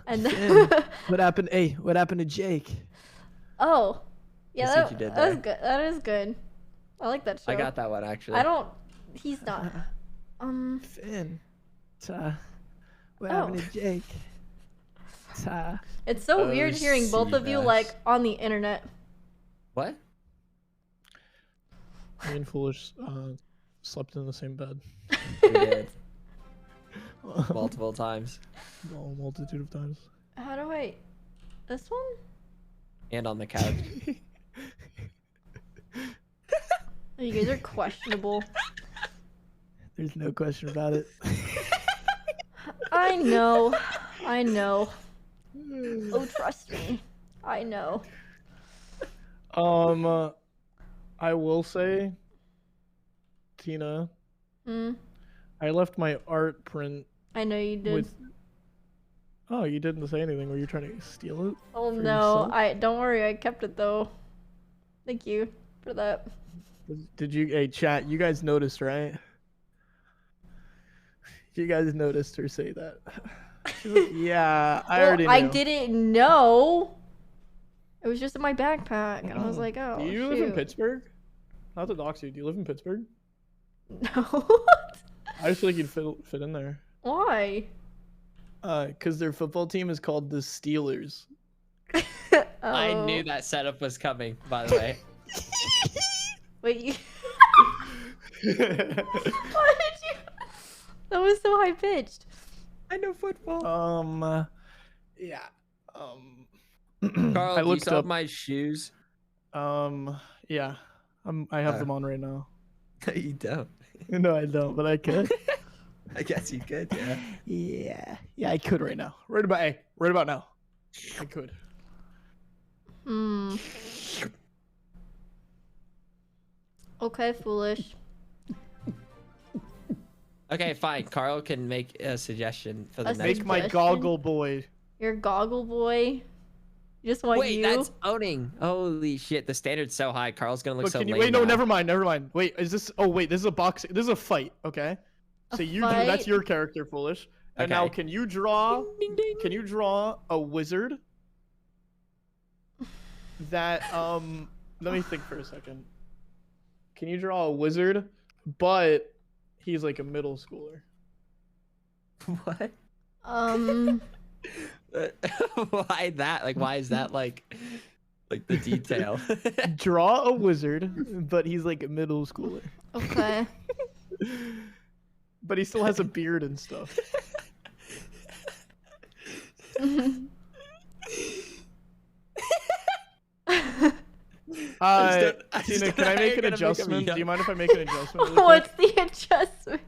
And then What happened? Hey, what happened to Jake? Oh, yeah, I see what you did that was there. good. That is good. I like that show. I got that one actually. I don't. He's not. Finn. What Oh. happened to Jake? It's so weird hearing both of you like on the internet. What? Me and Foolish slept in the same bed. We did. Multiple times. A multitude of times. How do I? This one? And on the couch. Oh, you guys are questionable. There's no question about it. I know. Oh, trust me. I know. I will say, Tina, I left my art print. I know you did. Oh, you didn't say anything. Were you trying to steal it? Oh for no, yourself? don't worry, I kept it though. Thank you for that. Did you? Hey, chat. You guys noticed, right? You guys noticed her say that. She's like, yeah, I already knew. I didn't know. It was just in my backpack, and I was like, oh, Do you live in Pittsburgh? Not to dox you. Do you live in Pittsburgh? No. I just feel like you'd fit in there. Why? Because their football team is called the Steelers. I Oh. knew that setup was coming, by the way. Wait, you... Why did you... That was so high-pitched. I know football. Yeah. Carl, I do you looked still have up. my shoes? Yeah. I have them on right now. You don't. No, I don't, but I could. I guess you could, yeah. Yeah, I could right now. Right about now. I could. Okay, Foolish. Okay, fine. Carl can make a suggestion for the next Make my Suggestion? goggle boy. Your goggle boy. You just want Wait, you. that's owning. Holy shit, the standard's so high. Carl's gonna look Look, so can you lame wait? No, now. never mind. Wait, is this? Oh, wait, this is a boxing. This is a fight. Okay. So that's fight? your character, Foolish. And now, Okay. can you draw? Ding, ding. Can you draw a wizard? That let me think for a second. Can you draw a wizard, but he's like a middle schooler? What? Why that? Like, why is that like the detail? Draw a wizard, but he's like a middle schooler. Okay. But he still has a beard and stuff. Tina, can I make an adjustment? Do you mind if I make an adjustment? Really What's quick? the adjustment?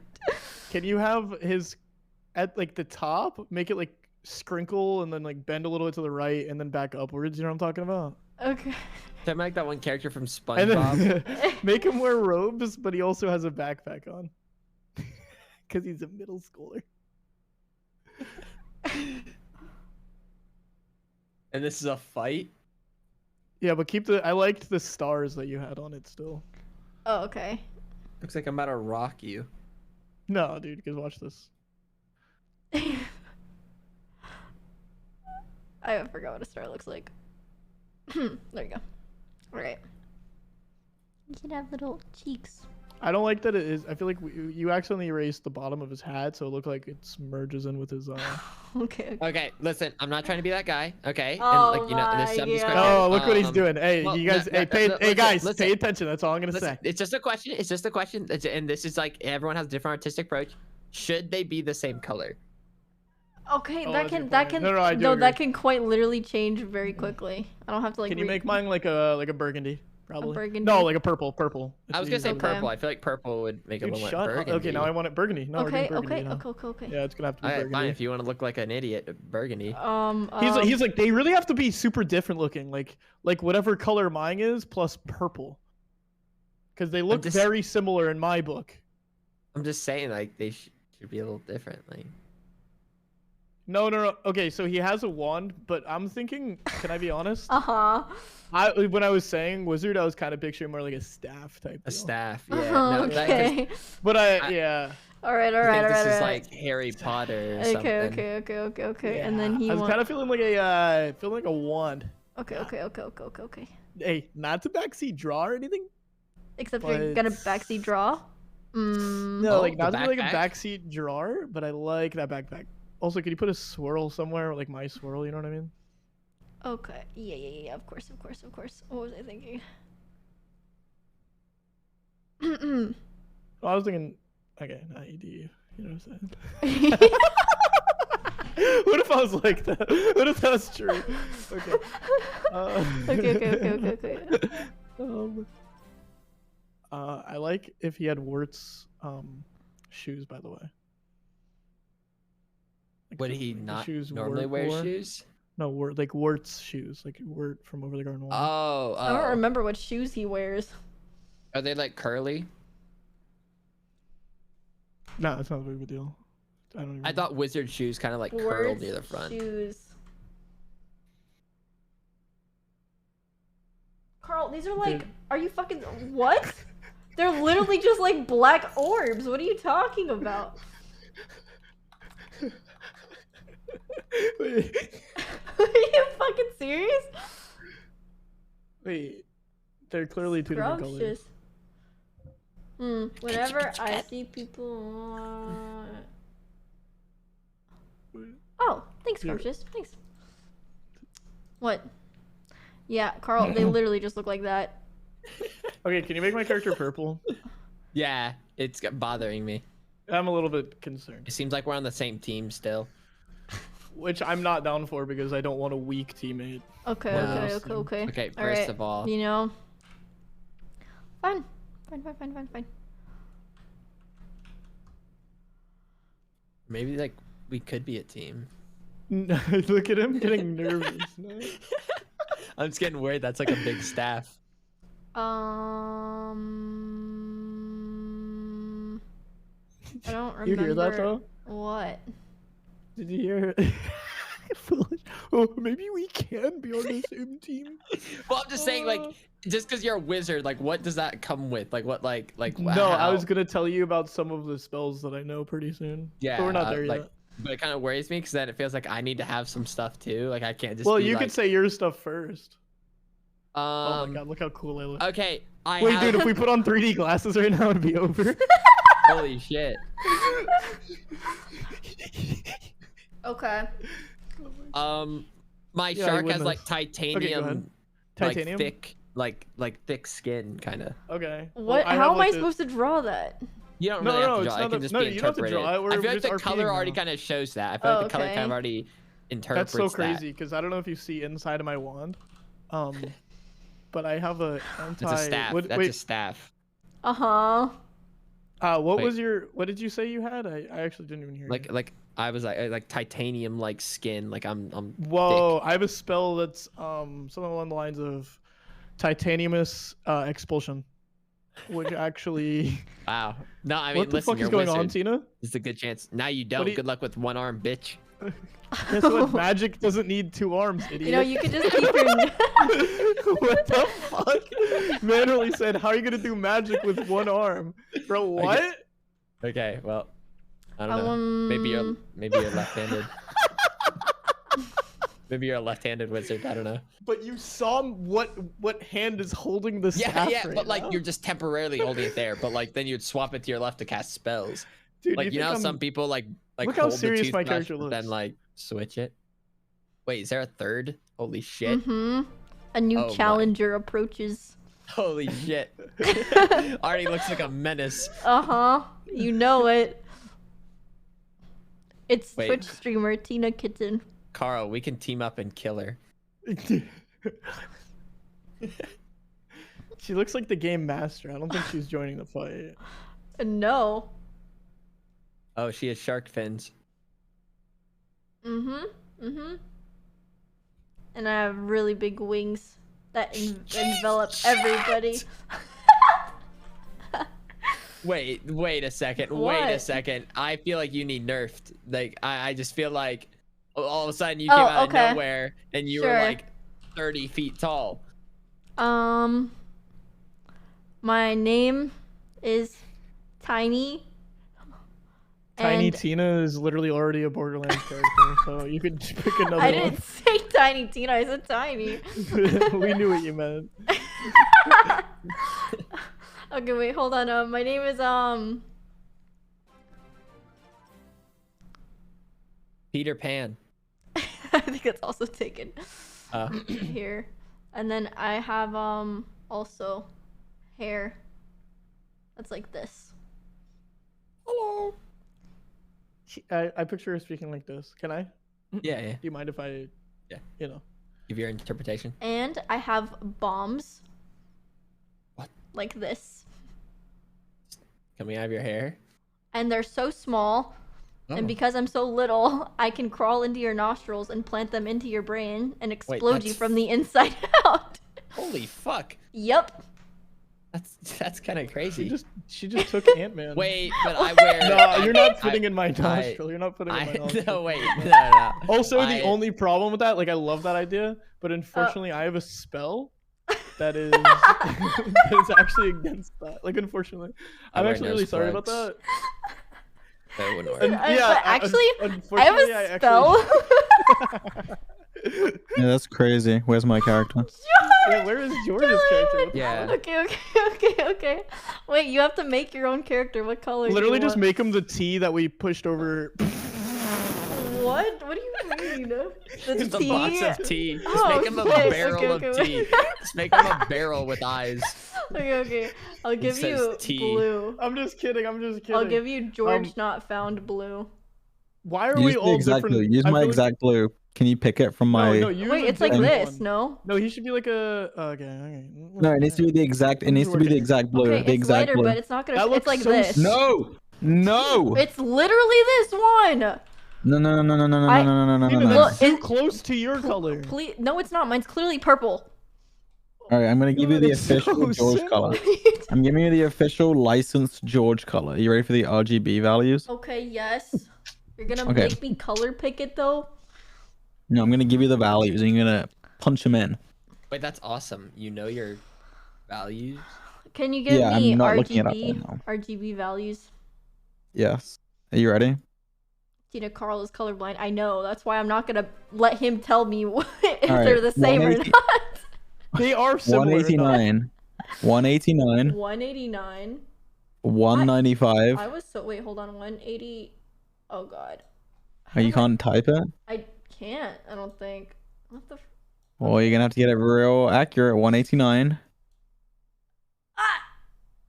Can you have his at like the top, make it like scrinkle and then like bend a little to the right and then back upwards? You know what I'm talking about? Okay. Can I make that one character from And SpongeBob? then make him wear robes, but he also has a backpack on. Because he's a middle schooler. And this is a fight? Yeah, but keep the. I liked the stars that you had on it still. Oh, okay. Looks like I'm about to rock you. No, dude, because watch this. I forgot what a star looks like. There you go. All right. You can have little cheeks. I don't like that it is. I feel like you accidentally erased the bottom of his hat, so it looked like it merges in with his. Okay. Okay, listen, I'm not trying to be that guy. Okay, Oh and like you know, my this subdescription. God. Oh, look what he's doing. Hey, well, you guys. no, hey, no, hey, guys, listen, pay attention. That's all I'm gonna listen, say. it's just a question. It's just a question. And this is like everyone has a different artistic approach. Should they be the same color? Okay, Oh, that that's your can that point. can No, I do no, that agree. can quite literally change very quickly. I don't have to like. Can you make mine like a burgundy? Probably. burgundy? No, like a purple. Purple. I was gonna say Okay. purple. I feel like purple would make it a Dude, little shut more up. burgundy. Okay, now I want it burgundy. No, we're Okay, doing burgundy okay, now. okay. Yeah, it's gonna have to be Alright, burgundy. fine. If you want to look like an idiot, burgundy. He's like they really have to be super different looking, like whatever color mine is plus purple, because they look very similar in my book. I'm just saying, like they should be a little different. Like No. Okay, so he has a wand, but I'm thinking, can I be honest? Uh-huh. When I was saying wizard, I was kind of picturing more like a staff type. a deal. staff. Yeah. Uh-huh, No, okay. But yeah. All right. I think this is All right. like Harry Potter or something. Okay. Yeah. And then he I was kind of feeling like a wand. Okay. Hey, not to backseat draw or anything. Except you're gonna backseat draw. No, like the not to be like a backpack? backseat drawer, but I like that backpack. Also, could you put a swirl somewhere, like my swirl? You know what I mean? Okay. Yeah. Of course. What was I thinking? Well, I was thinking, okay, not ED. You know what I'm saying? What if I was like that? What if that was true? Okay. Okay. I like if he had Wirt's shoes, by the way. Like Would the- he like the not shoes normally Wirt wear wore. shoes? No, like Wirt's shoes, like Wirt from Over the Garden Wall. Oh, I don't remember what shoes he wears. Are they like curly? No, it's not a big of a deal. I don't even. I thought wizard shoes kind of like curled near the front. Shoes. Carl, these are like. Are you fucking what? They're literally just like black orbs. What are you talking about? Wait, Are you fucking serious? wait, they're clearly two different colors. Scrumptious. Whenever I see people. Oh, thanks, Here. Scrumptious. Thanks. What? Yeah, Carl, they literally just look like that. Okay, can you make my character purple? Yeah, it's bothering me. I'm a little bit concerned. It seems like we're on the same team still. Which I'm not down for because I don't want a weak teammate. Okay. Okay, All first right, of all, you know. Fine. maybe like we could be a team. Look at him getting nervous. No. I'm just getting worried. That's like a big staff. I don't remember. You hear that though? What? Did you hear it? Foolish. Oh, maybe we can be on the same team. Well, I'm just saying, like, just because you're a wizard, like, what does that come with? Like, what, like, No, how? I was gonna tell you about some of the spells that I know pretty soon. Yeah, but we're not there like, yet. but it kind of worries me because then it feels like I need to have some stuff too. Like, I can't just. Well, be you like, could say your stuff first. Oh my Um. god, look how cool I look. Okay. Wait, have... dude, if we put on 3D glasses right now, it'd be over. Holy shit. Okay. My Yeah, I shark win has this. like Okay, go titanium, ahead. like Titanium? thick, like thick skin, kind of. Okay. What? Well, How am I like supposed to draw that? You don't No, really no, have to it's draw. It not can a- just no, be you don't have to interpreted. draw it. I We're feel like just the color RPing already now. kind of shows that. I feel like the color kind of okay. already interprets That's so crazy that. because I don't know if you see inside of my wand, but I have a anti. It's a staff. What, That's wait, a staff. what wait. was your? What did you say you had? I actually didn't even hear. you. Like I was like titanium like skin. Like I'm Whoa! thick. I have a spell that's something along the lines of titaniumous expulsion, which actually. Wow. No, I mean, What the listen, fuck you're is going on, wizard. Tina? It's a good chance. Now you don't. do you- Good luck with one arm, bitch. Guess what? Magic doesn't need 2 arms, idiot. You know, you could just keep your. What the fuck? Manually said, "How are you gonna do magic with 1 arm, bro?" What? Okay, well, I don't know. Maybe you're left-handed. Maybe you're a left-handed wizard. I don't know. But you saw what hand is holding the staff Yeah, right but like now? you're just temporarily holding it there. But like then you'd swap it to your left to cast spells. Dude, Like you know how some people like Look how hold the serious my toothbrush, character but then looks. like switch it. Wait, is there a third? Holy shit! A new Oh my. challenger approaches. Holy shit! Already looks like a menace. You know it. It's Wait. Twitch streamer Tinakitten. Carl, we can team up and kill her. She looks like the game master. I don't think she's joining the fight. No. Oh, she has shark fins. And I have really big wings that envelop everybody. Wait a second. What? Wait a second. I feel like you need nerfed. Like I just feel like all of a sudden you came out of nowhere and you were like 30 feet tall. My name is Tiny. Tiny and Tina is literally already a Borderlands character, so you could pick another I one. didn't say Tiny Tina, I said Tiny. We knew what you meant. Okay, wait, hold on. My name is Peter Pan. I think that's also taken here. And then I have also hair that's like this. Hello. I picture her speaking like this. Can I? Yeah. Do you mind if I? Yeah. You know. Give your interpretation. And I have bombs. What? Like this. Coming out of your hair? And they're so small. And because I'm so little, I can crawl into your nostrils and plant them into your brain and explode you from the inside out. Holy fuck. Yep. That's kind of crazy. She just took Ant-Man. Wait, but I wear. No, you're not putting in my nostril. You're not putting in my nostril. No, wait. No. Also, the only problem with that, like, I love that idea, but unfortunately, I have a spell that is that is actually against that. Like, unfortunately, I'm actually really sorry about that. That wouldn't work. But actually, I have a spell. Yeah, that's crazy. Where's my character? Yeah, where is George's character? Yeah. Okay. Wait, you have to make your own character. What color? Literally, do you just make him the T that we pushed over. What? What do you mean? The box of tea. Just Oh, make him a shit. barrel of tea. Just make him a barrel with eyes. Okay. I'll give says you T. blue. I'm just kidding. I'll give you GeorgeNotFound blue. Why are Use we the all exact different? blue. Use I my feel like- exact blue. Can you pick it from my? No, you Wait, have it's a like different this, one. no? No, he should be like a. Okay. No, it needs to be the exact. It needs to be the exact blue. Okay, the it's exact lighter, blue. but it's not gonna. That It's looks like so this. No. It's literally this one. Tina, No. that's too close to your color. Please, no, it's not. Mine's clearly purple. All right, I'm gonna give you the It's so official George simple. color. I'm giving you the official licensed George color. You ready for the RGB values? Okay, yes. You're gonna Okay. make me color pick it though. No, I'm gonna give you the values, and you're gonna punch them in. Wait, that's awesome. You know your values? Can you give Yeah, me I'm not looking it up RGB? right now. RGB values. Yes. Are you ready? Tina, Carl is colorblind. I know. That's why I'm not gonna let him tell me if All they're right, the same or 180 not. They are similar. 189, 189, 189. 195. I was so wait. Hold on. 180. Oh God. Oh, you can't type it? I can't. I don't think. What the? Well, you're gonna have to get it real accurate. 189. I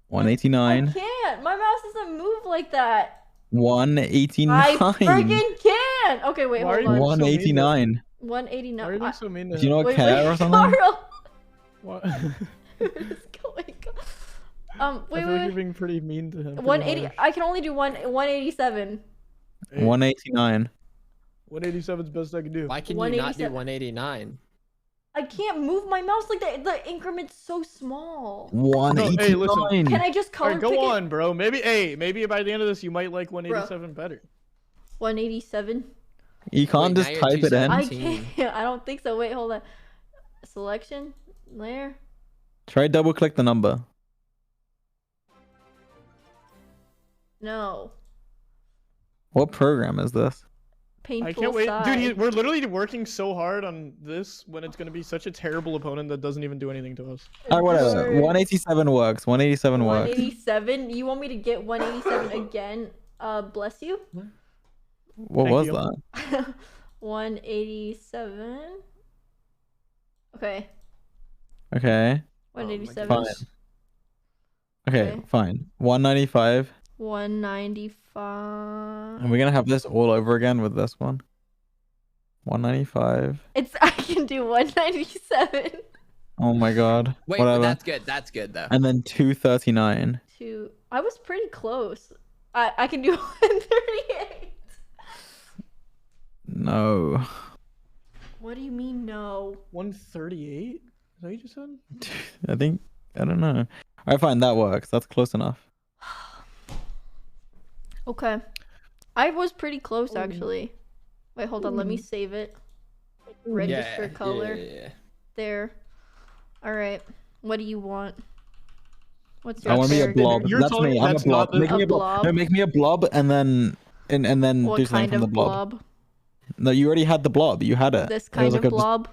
189. can't. My mouse doesn't move like that. 189. I friggin' can't. Okay, wait, Why are hold you on. 189. Why are 189. you being so mean to Do you him? not care or something? Carl. What? What is going on? I Wait, feel like you're wait. being pretty mean to him. pretty 180. harsh. I can only do 187. Hey, 189. 187 is best I can do. Why can you not do 187. 189? I can't move my mouse like that. The increment's so small. 189. Can I just color Alright, go pick on, bro. Maybe by the end of this you might like 187 better. it? 187. You can't Wait, just now you're type it in. I 217. can't. I don't think so. Wait, hold on. Selection layer. Try double click the number. No. What program is this? Painful I can't wait, side. dude. We're literally working so hard on this when it's gonna be such a terrible opponent that doesn't even do anything to us. Alright, whatever. George. 187 works. 187 works. 187. You want me to get 187 again? Bless you. What Thank was you. that? 187. Okay. Okay. 187. Fine. Okay, Okay. fine. 195. 195. And we're gonna have this all over again with this one. 195. I can do 197. Oh my god. Wait, but Whatever. that's good. That's good though. And then 239. I was pretty close. I can do 138. No. What do you mean no? 138? Is that what you just said? I don't know. Alright, fine, that works. That's close enough. Okay. I was pretty close Ooh. actually. Wait, hold on. Let me save it. Register color. Yeah. There. All right. What do you want? What's I your want to be a character? blob. You're That's telling me. me I'm a that's blob. not the- Make me A a blob. blob? No, make me a blob and then do What something kind from of the blob. blob? No, you already had the blob. You had it. This It was kind of blob?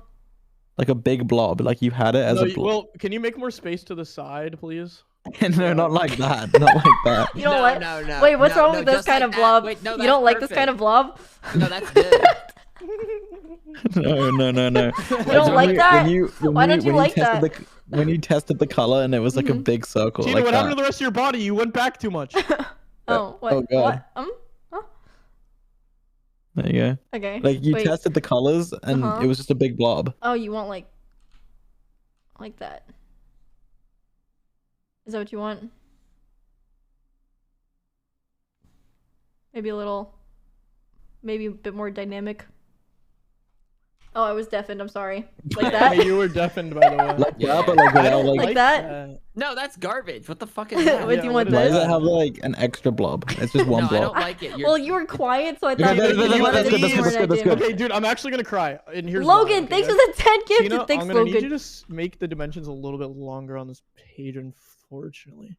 like a big blob. Like you had it as No, a blob. well, can you make more space to the side, please? No, not like that. Not like that. You don't like? No. Wait, what's no, wrong no, with this just kind like of that. blob? Wait, no, You that's don't like this kind of blob? No, that's good. No. You don't like that? Why don't you like tested that? when you tested the color and it was like a Mhm. big circle Tina, like what that. happened to the rest of your body? You went back too much. Oh, what? Oh, God. What? There you go. Okay. Like you Wait. tested the colors and Uh-huh. it was just a big blob. Oh, you want like that? Is that what you want? Maybe maybe a bit more dynamic. Oh, I was deafened. I'm sorry. Like Yeah, that? you were deafened, by the way. Like Yeah. that, but like I without don't like. Like that? No, that's garbage. What the fuck is that? Wait, Yeah, do you what want is Why this? does that? it have like an extra blob? It's just one No, I blob. don't like it. You're... Well, you were quiet, so I Okay, thought that's maybe good, you wanted that's to good, be that's more good, that's good. dynamic. Okay, dude, I'm actually gonna cry. And here's why, Logan, okay, thanks for guys? the 10 gifted. Tina, Thanks, I'm gonna need you Logan. to make the dimensions a little bit longer on this page, unfortunately.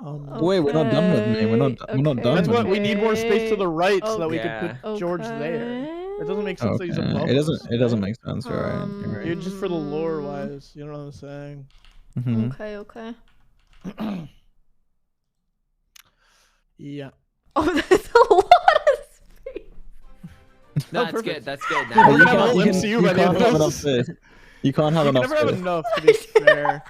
Wait, we're not done with me. We're not done That's with what me. we need more space to the right so that we Okay. can put George there. It doesn't make sense that he's Okay. above It us, doesn't right? make sense, you're right. You're right. Dude, just for the lore wise, you know what I'm saying? Mhm. Okay. Yeah. Oh, that's a lot of space. No, Oh, that's perfect. good. That's good. We're Now, gonna have a whole you can- MCU you by the end can't of have enough this. space. You can't have You can enough never have space. enough, to be fair.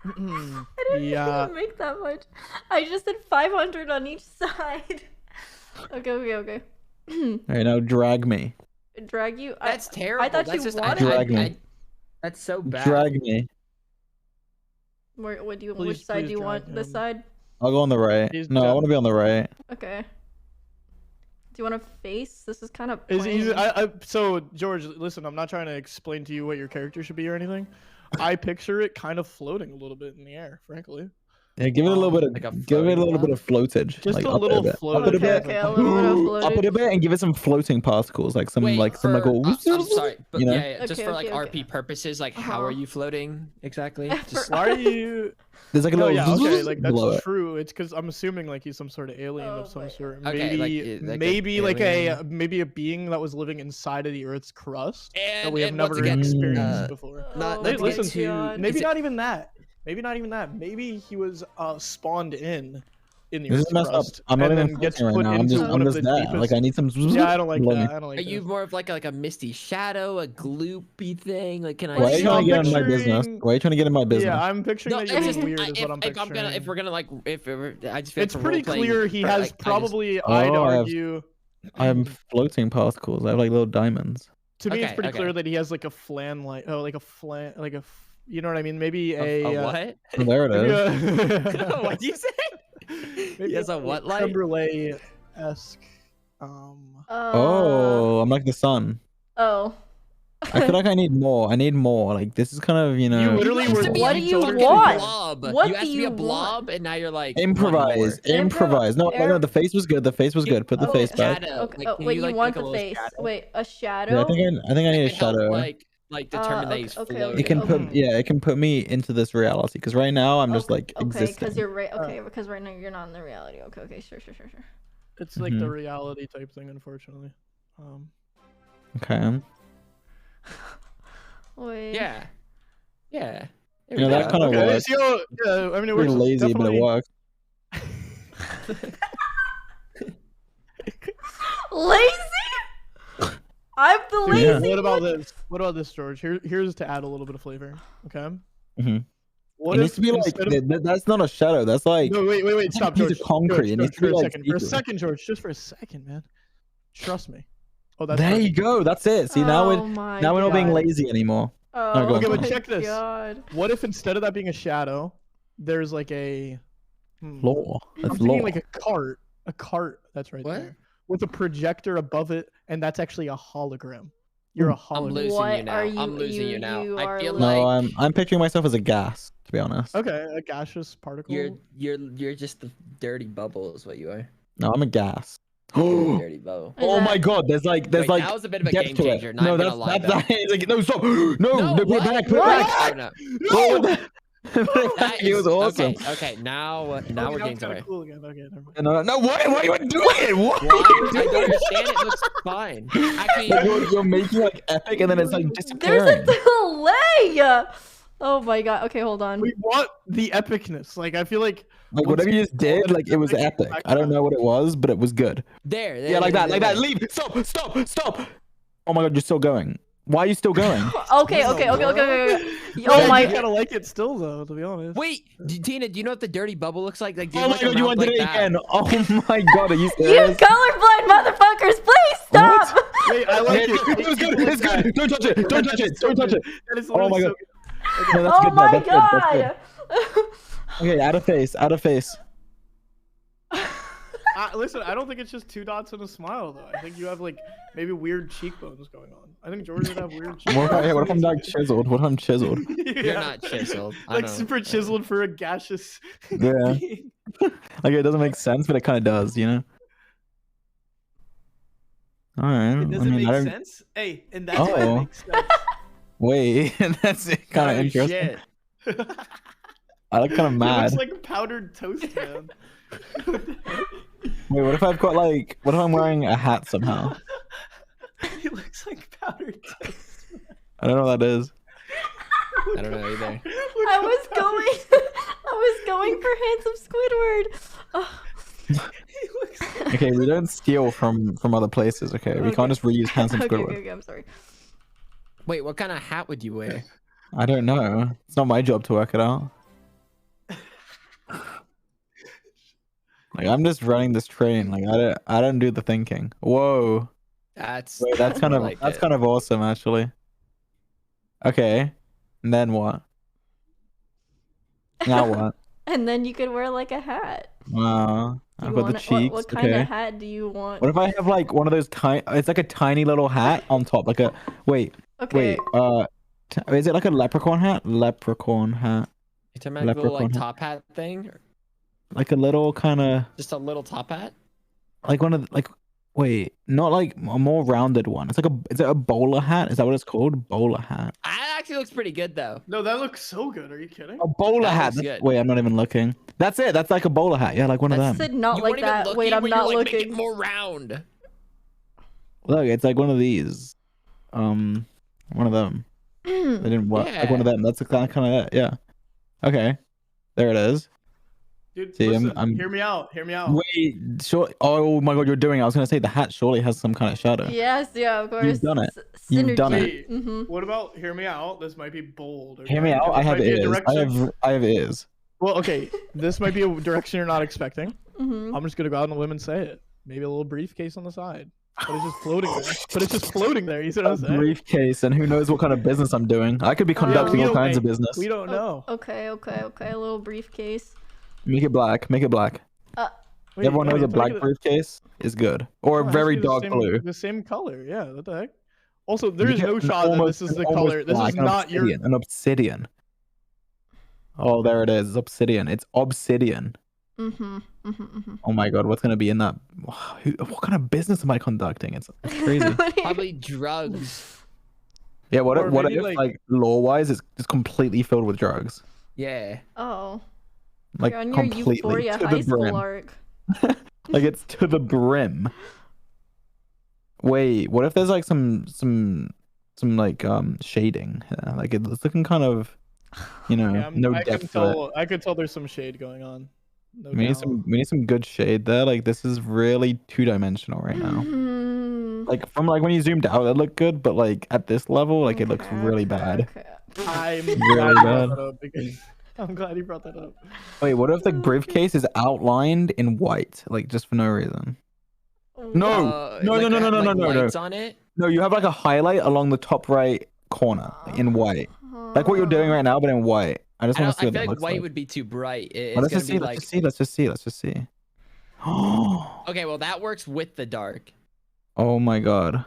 I didn't Yeah. even make that much. I just did 500 on each side. Okay. Alright, now drag me. Drag you? that's terrible. I thought that's you just, wanted Drag me. that's so bad. Drag me. What do you? Please- Which side please do you want? drag This him. side? I'll go on the right. He's No, I done. want to be on the right. Okay. Do you want to face? This is kind of. So George, listen, I'm not trying to explain to you what your character should be or anything. I picture it kind of floating a little bit in the air, frankly. Yeah, give it a little bit of Like a give it a floating little bit of floatage. Just like, a up it little bit. float. Up it a Okay, bit. okay, a little bit of Up it a floatage. bit and give it some floating particles, like some Wait, some like for, a I'm sorry, but you know? yeah, just Okay, for like okay, RP okay. purposes, like how Uh-huh. are you floating exactly? Just Why are you? There's like a No, little yeah, okay, like below that's it. true. It's because I'm assuming like he's some sort of alien Oh, of some wait. sort. Okay, Maybe like a maybe a being that was living inside of the Earth's crust that and, we have and never once again, experienced uh, before. not Oh to Hey, get listen, my too- God. maybe Is it- not even that. Maybe not even that. Maybe he was spawned in the This is Earth's messed up. crust I'm not and even then gets floating right put now. I'm into just one I'm of just the that. deepest. Like I need some Yeah, I don't like below me. that. I don't like Are that. you more of like a misty shadow, a gloopy thing? Like, can I? Why are you See, trying I'm to get in my business? picturing- Why are you trying to get in my business? Yeah, I'm picturing No, that it's you're just being weird. Is if, what I'm if I'm picturing. gonna if we're gonna like if I just feel It's for pretty role-playing clear he for, has like, I just- probably. Oh, I'd I have- argue. I'm floating particles. I have like little diamonds. To me, it's Okay, pretty okay. clear that he has like a flan, like you know what I mean? Maybe a what? Oh, there it maybe is. a, What'd you say? maybe He has a what light? Creme brulee esque. Oh, I'm like the sun. Oh. I feel like I need more. I need more. Like this is kind of You literally used were. to be What a do you fucking want? blob. What you do used to be you a want? blob, and now you're like improvise. Improvise. No, no, the face was good. The face was good. Put the Oh, face back. Shadow. Okay. Like, Oh, can wait, you like, want make a the little face? shadow? Wait, a Yeah, shadow? I think I need a It can help, shadow. like determine that okay, he's okay, floating. It can put Okay. yeah, it can put me into this reality because right now I'm just like Okay, existing. because you're right. Okay, because right now you're not in the reality. Okay, sure. It's like the reality type thing, unfortunately. Okay. Wait. Yeah. Yeah. You know, that kind of Okay, works. so, yeah, I mean, it Pretty works. lazy, but it Definitely. works. Lazy? I'm the lazy Yeah. What about one. this? What about this, George? Here's to add a little bit of flavor. Okay. Mhm. What It if needs to be like instead of... that's not a shadow. That's like No, wait, it's like stop, a piece George. of concrete. It needs to be For a like second. For a see-through. second, George. Just for a second, man. Trust me. Oh, that's There you perfect. go. That's it. See, now Oh my we're not being God. lazy anymore. Oh go on. Okay, but my check this. God. What if instead of that being a shadow, there's like a Law. I'm That's thinking law. like a cart that's right What? there with a projector above it, and that's actually a hologram. You're a I'm hologram. losing What you now. are I'm losing you now. you I are feel losing- No, like I'm picturing myself as a gas, to be honest. Okay, a gaseous particle. you're just the dirty bubble is what you are. No, I'm a gas. You're a Oh dirty bubble. Is my that- God! There's Wait, like that was a bit of a depth game to it. changer. Not No, gonna that's lie, it's like no stop. No, put it what? back. Put it What? back. Oh, no. What the- That it was is- awesome. Okay, now we're Okay, getting that's to kinda it. cool again. Okay, never mind. No, why are you doing it? What? Why? I don't understand. It looks fine. Actually, Like, you're making like epic, and then it's like There's disappearing. a delay. Oh my God. Okay, hold on. We want the epicness. Like I feel like Like once whatever you just call did, like it was epic, epic. back I don't to know what it was, but it was good. there. Yeah, like that. Leave. Stop. Oh my God, you're still going. Why are you still going? Okay. What in the world? Oh I my kind of like it still though, to be honest. Wait, Tina, do you know what the dirty bubble looks like? Like, Oh my like a God, you mouth undid like it that. again. Oh my God, are you You serious? colorblind motherfuckers, please stop. Wait, I like Okay, it. it's good. It's good. Don't touch it. Don't touch it. Don't touch it. That is Oh my literally God. so good. No, that's Oh good. my That's good. That's God. good. Okay, out of face. Listen, I don't think it's just 2 dots and a smile though. I think you have like maybe weird cheekbones going on. I think George would have weird cheekbones. What if I'm like chiseled? What if I'm chiseled? You're not chiseled. I Like don't- super chiseled for a gaseous. Yeah. being. Like it doesn't make sense, but it kind of does, you know? All right. It doesn't make sense. Hey, and that's why it makes sense. Wait, that's kind of Oh, interesting. shit. I look kind of It mad. looks like powdered toast, man. Wait, what if I've got like, what if I'm wearing a hat somehow? It looks like powdered toast. I don't know what that is. I don't know either. I was going for handsome Squidward. Oh. He looks like... Okay, we don't steal from other places. Okay, we can't just reuse handsome Okay, Squidward. okay, I'm sorry. Wait, what kind of hat would you wear? I don't know. It's not my job to work it out. Like I'm just running this train. Like I don't do the thinking. Whoa. That's Wait, that's kind I of like that's it. kind of awesome actually. Okay. And then what? Now what? And then you could wear like a hat. Wow. I've You got the want cheeks. what kind Okay. of hat do you want? What if I have like one of those tiny? It's like a tiny little hat on top. Like a wait. Okay. Wait. Is it like a leprechaun hat? Leprechaun hat. You talking about a little like Leprechaun hat. top hat thing? Or Like a little kind of just a little top hat? like one of the, like. Wait, not like a more rounded one. It's like is it a bowler hat? Is that what it's called? Bowler hat. That actually looks pretty good though. No, that looks so good. Are you kidding? A bowler That hat. looks good. Wait, I'm not even looking. That's it. That's like a bowler hat. Yeah, like one of I them. said not You like weren't even that. looking, Wait, I'm but you're not like, make looking. it more round. Look, it's like one of these. One of them. They didn't work. Like one of Yeah. them. That's kind of it. Yeah. Okay. There it is. Dude, See, listen, I'm- hear me out. Hear me out. Wait, sure. Oh my God, you're doing it. I was gonna say the hat surely has some kind of shadow. Yes, yeah, of course. You've done it. S- You've done synergy. it. Mm-hmm. What about hear me out? This might be bold. Hear me okay? out. This I have might be a ears. direction- I have ears. Well, okay. This might be a direction you're not expecting. Mm-hmm. I'm just gonna go out on a limb and say it. Maybe a little briefcase on the side, but it's just floating there. But it's just floating there. You see what A I'm saying? briefcase, and who knows what kind of business I'm doing. I could be Yeah, conducting we all don't- kinds of business. We don't know. Okay. A little briefcase. Make it black. Make it black. Wait, Everyone no, knows you a have to make black it- briefcase is good, or no, it has to very be the dark same- blue. The same color. Yeah. What the heck? Also, there Make is it no an shot that almost- this is an the almost color. This black, is an not your. obsidian, an obsidian. Oh, there it is. It's obsidian. It's obsidian. Mm-hmm. Oh my God, what's gonna be in that? What kind of business am I conducting? It's crazy. Probably drugs. Yeah, what Or if, what maybe, if like law-wise it's just completely filled with drugs? Yeah. Oh. Like You're on your completely Euphoria to High the School brim. arc. Like it's to the brim. Wait, what if there's like some like shading here? Like it's looking kind of, you know, Yeah, no I depth can to it. tell. I could tell there's some shade going on. No We need doubt. some good shade there. Like this is really two-dimensional right now. Like from like when you zoomed out, it looked good, but like at this level, like it looks really bad. I'm Really glad you brought bad. that up because I'm glad you brought that up. Wait, what if the briefcase is outlined in white, like just for no reason? No, no, like, no, no, no, no, like no, no. lights on it. No, you have like a highlight along the top right corner in white, like what you're doing right now, but in white. I just want to see I what feel that like looks white like. would be too bright. Well, It's gonna be like. Let's just see. Oh. Okay, well that works with the dark. Oh my god.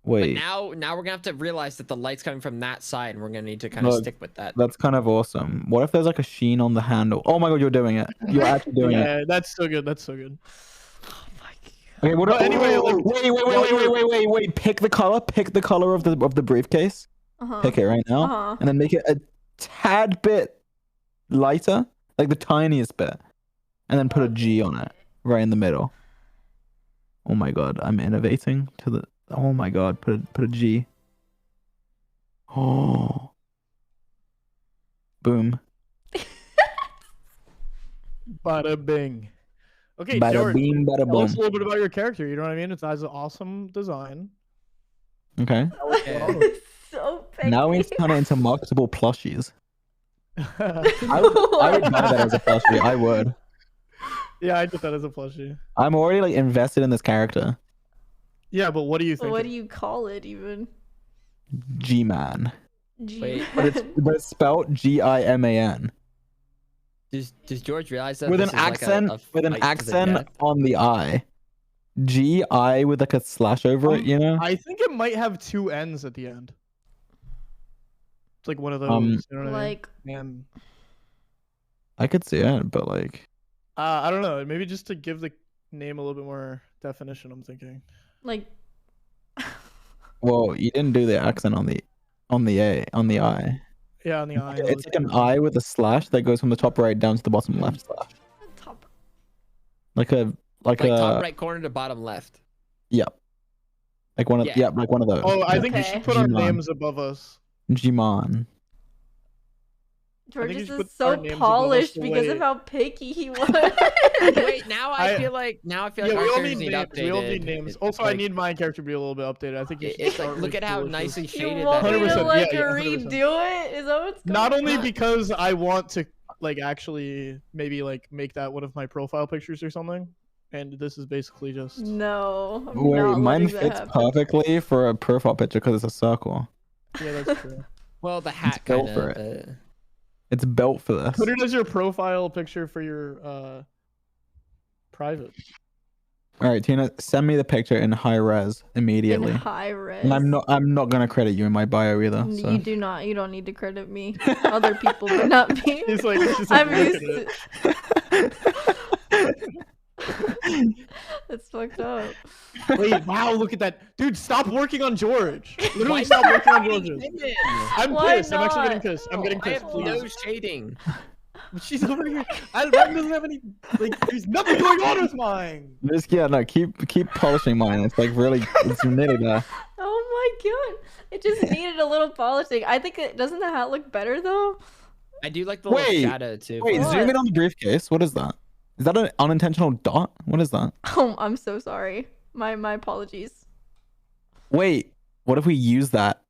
Wait. But now we're gonna have to realize that the light's coming from that side, and we're gonna need to kind of Look, stick with that. That's kind of awesome. What if there's like a sheen on the handle? Oh my god, you're doing it. You're actually doing it. Yeah, that's so good. That's so good. Okay, what? But anyway, like, wait. Pick the color of the briefcase. Pick it right now, and then make it a tad bit lighter, like the tiniest bit, and then put a G on it right in the middle. Oh my god, I'm innovating to the. Oh my god, put a G. Oh. Boom. Bada bing. Okay, Bada George, beam, bada tell us boom. a little bit about your character. You know what I mean? It has an awesome design. Okay. So picky. Now we need to turn it into marketable plushies. Yeah, I would buy that as a plushie. I would. I did that as a plushie. I'm already like invested in this character. Yeah, but what do you think? What do you call it even? G-Man. Wait. But it's spelled G-I-M-A-N. Does George realize that With this an is like accent a with an fight to the accent death? on the I. G-I with like a slash over it, you know? I think it might have two N's at the end. It's like one of those. You know what Like, I mean? And I could see it, but like I don't know. Maybe just to give the name a little bit more definition. I'm thinking. like. well, you didn't do the accent on the I. Yeah, on the eye. It's like an I with a slash that goes from the top right down to the bottom left slash. Top. Like a Like top right corner to bottom left. Yep. Like one of Yeah. like one of those. Oh, I think you Okay. should put our G-Man. names above us. G-Man. George you is should put so our names above us polished the because way- of how picky he was. Wait, now I feel like Yeah, our we all characters need need names. updated. We all need names. It's Also, I like- need my character to be a little bit updated. I think you should It's like start look with at how George's. nicely You shaded want that me is. to 100%, like yeah, 100%. redo it? Is that what's going Not on? only because I want to like actually maybe like make that one of my profile pictures or something, and this is basically just No. I'm Wait, not mine letting that fits happen. perfectly for a profile picture because it's a circle. yeah, that's true. Well, the hat built kind for of. It's built for this. Put it as your profile picture for your private. All right, Tina, send me the picture in high res In immediately. high res. And I'm not gonna credit you in my bio either. So. You do not. You don't need to credit me. Other people, but not me. He's like, it's just I'm like, used look to. at It's fucked up. it. Wait, wow, look at that, dude! Stop working on George. Literally, stop working on George's. I'm Why pissed. I'm actually getting not? pissed. I'm getting I pissed. have Please. no shading. She's over here. Mine doesn't have any. Like, there's nothing going on with mine. Just keep polishing mine. It's like really, it's nearly there. Oh my god! It just needed a little polishing. I think it doesn't the hat look better though. I do like the little Wait, shadow too. Wait, What? zoom in on the briefcase. What is that? Is that an unintentional dot? What is that? Oh, I'm so sorry. My apologies. Wait, what if we use that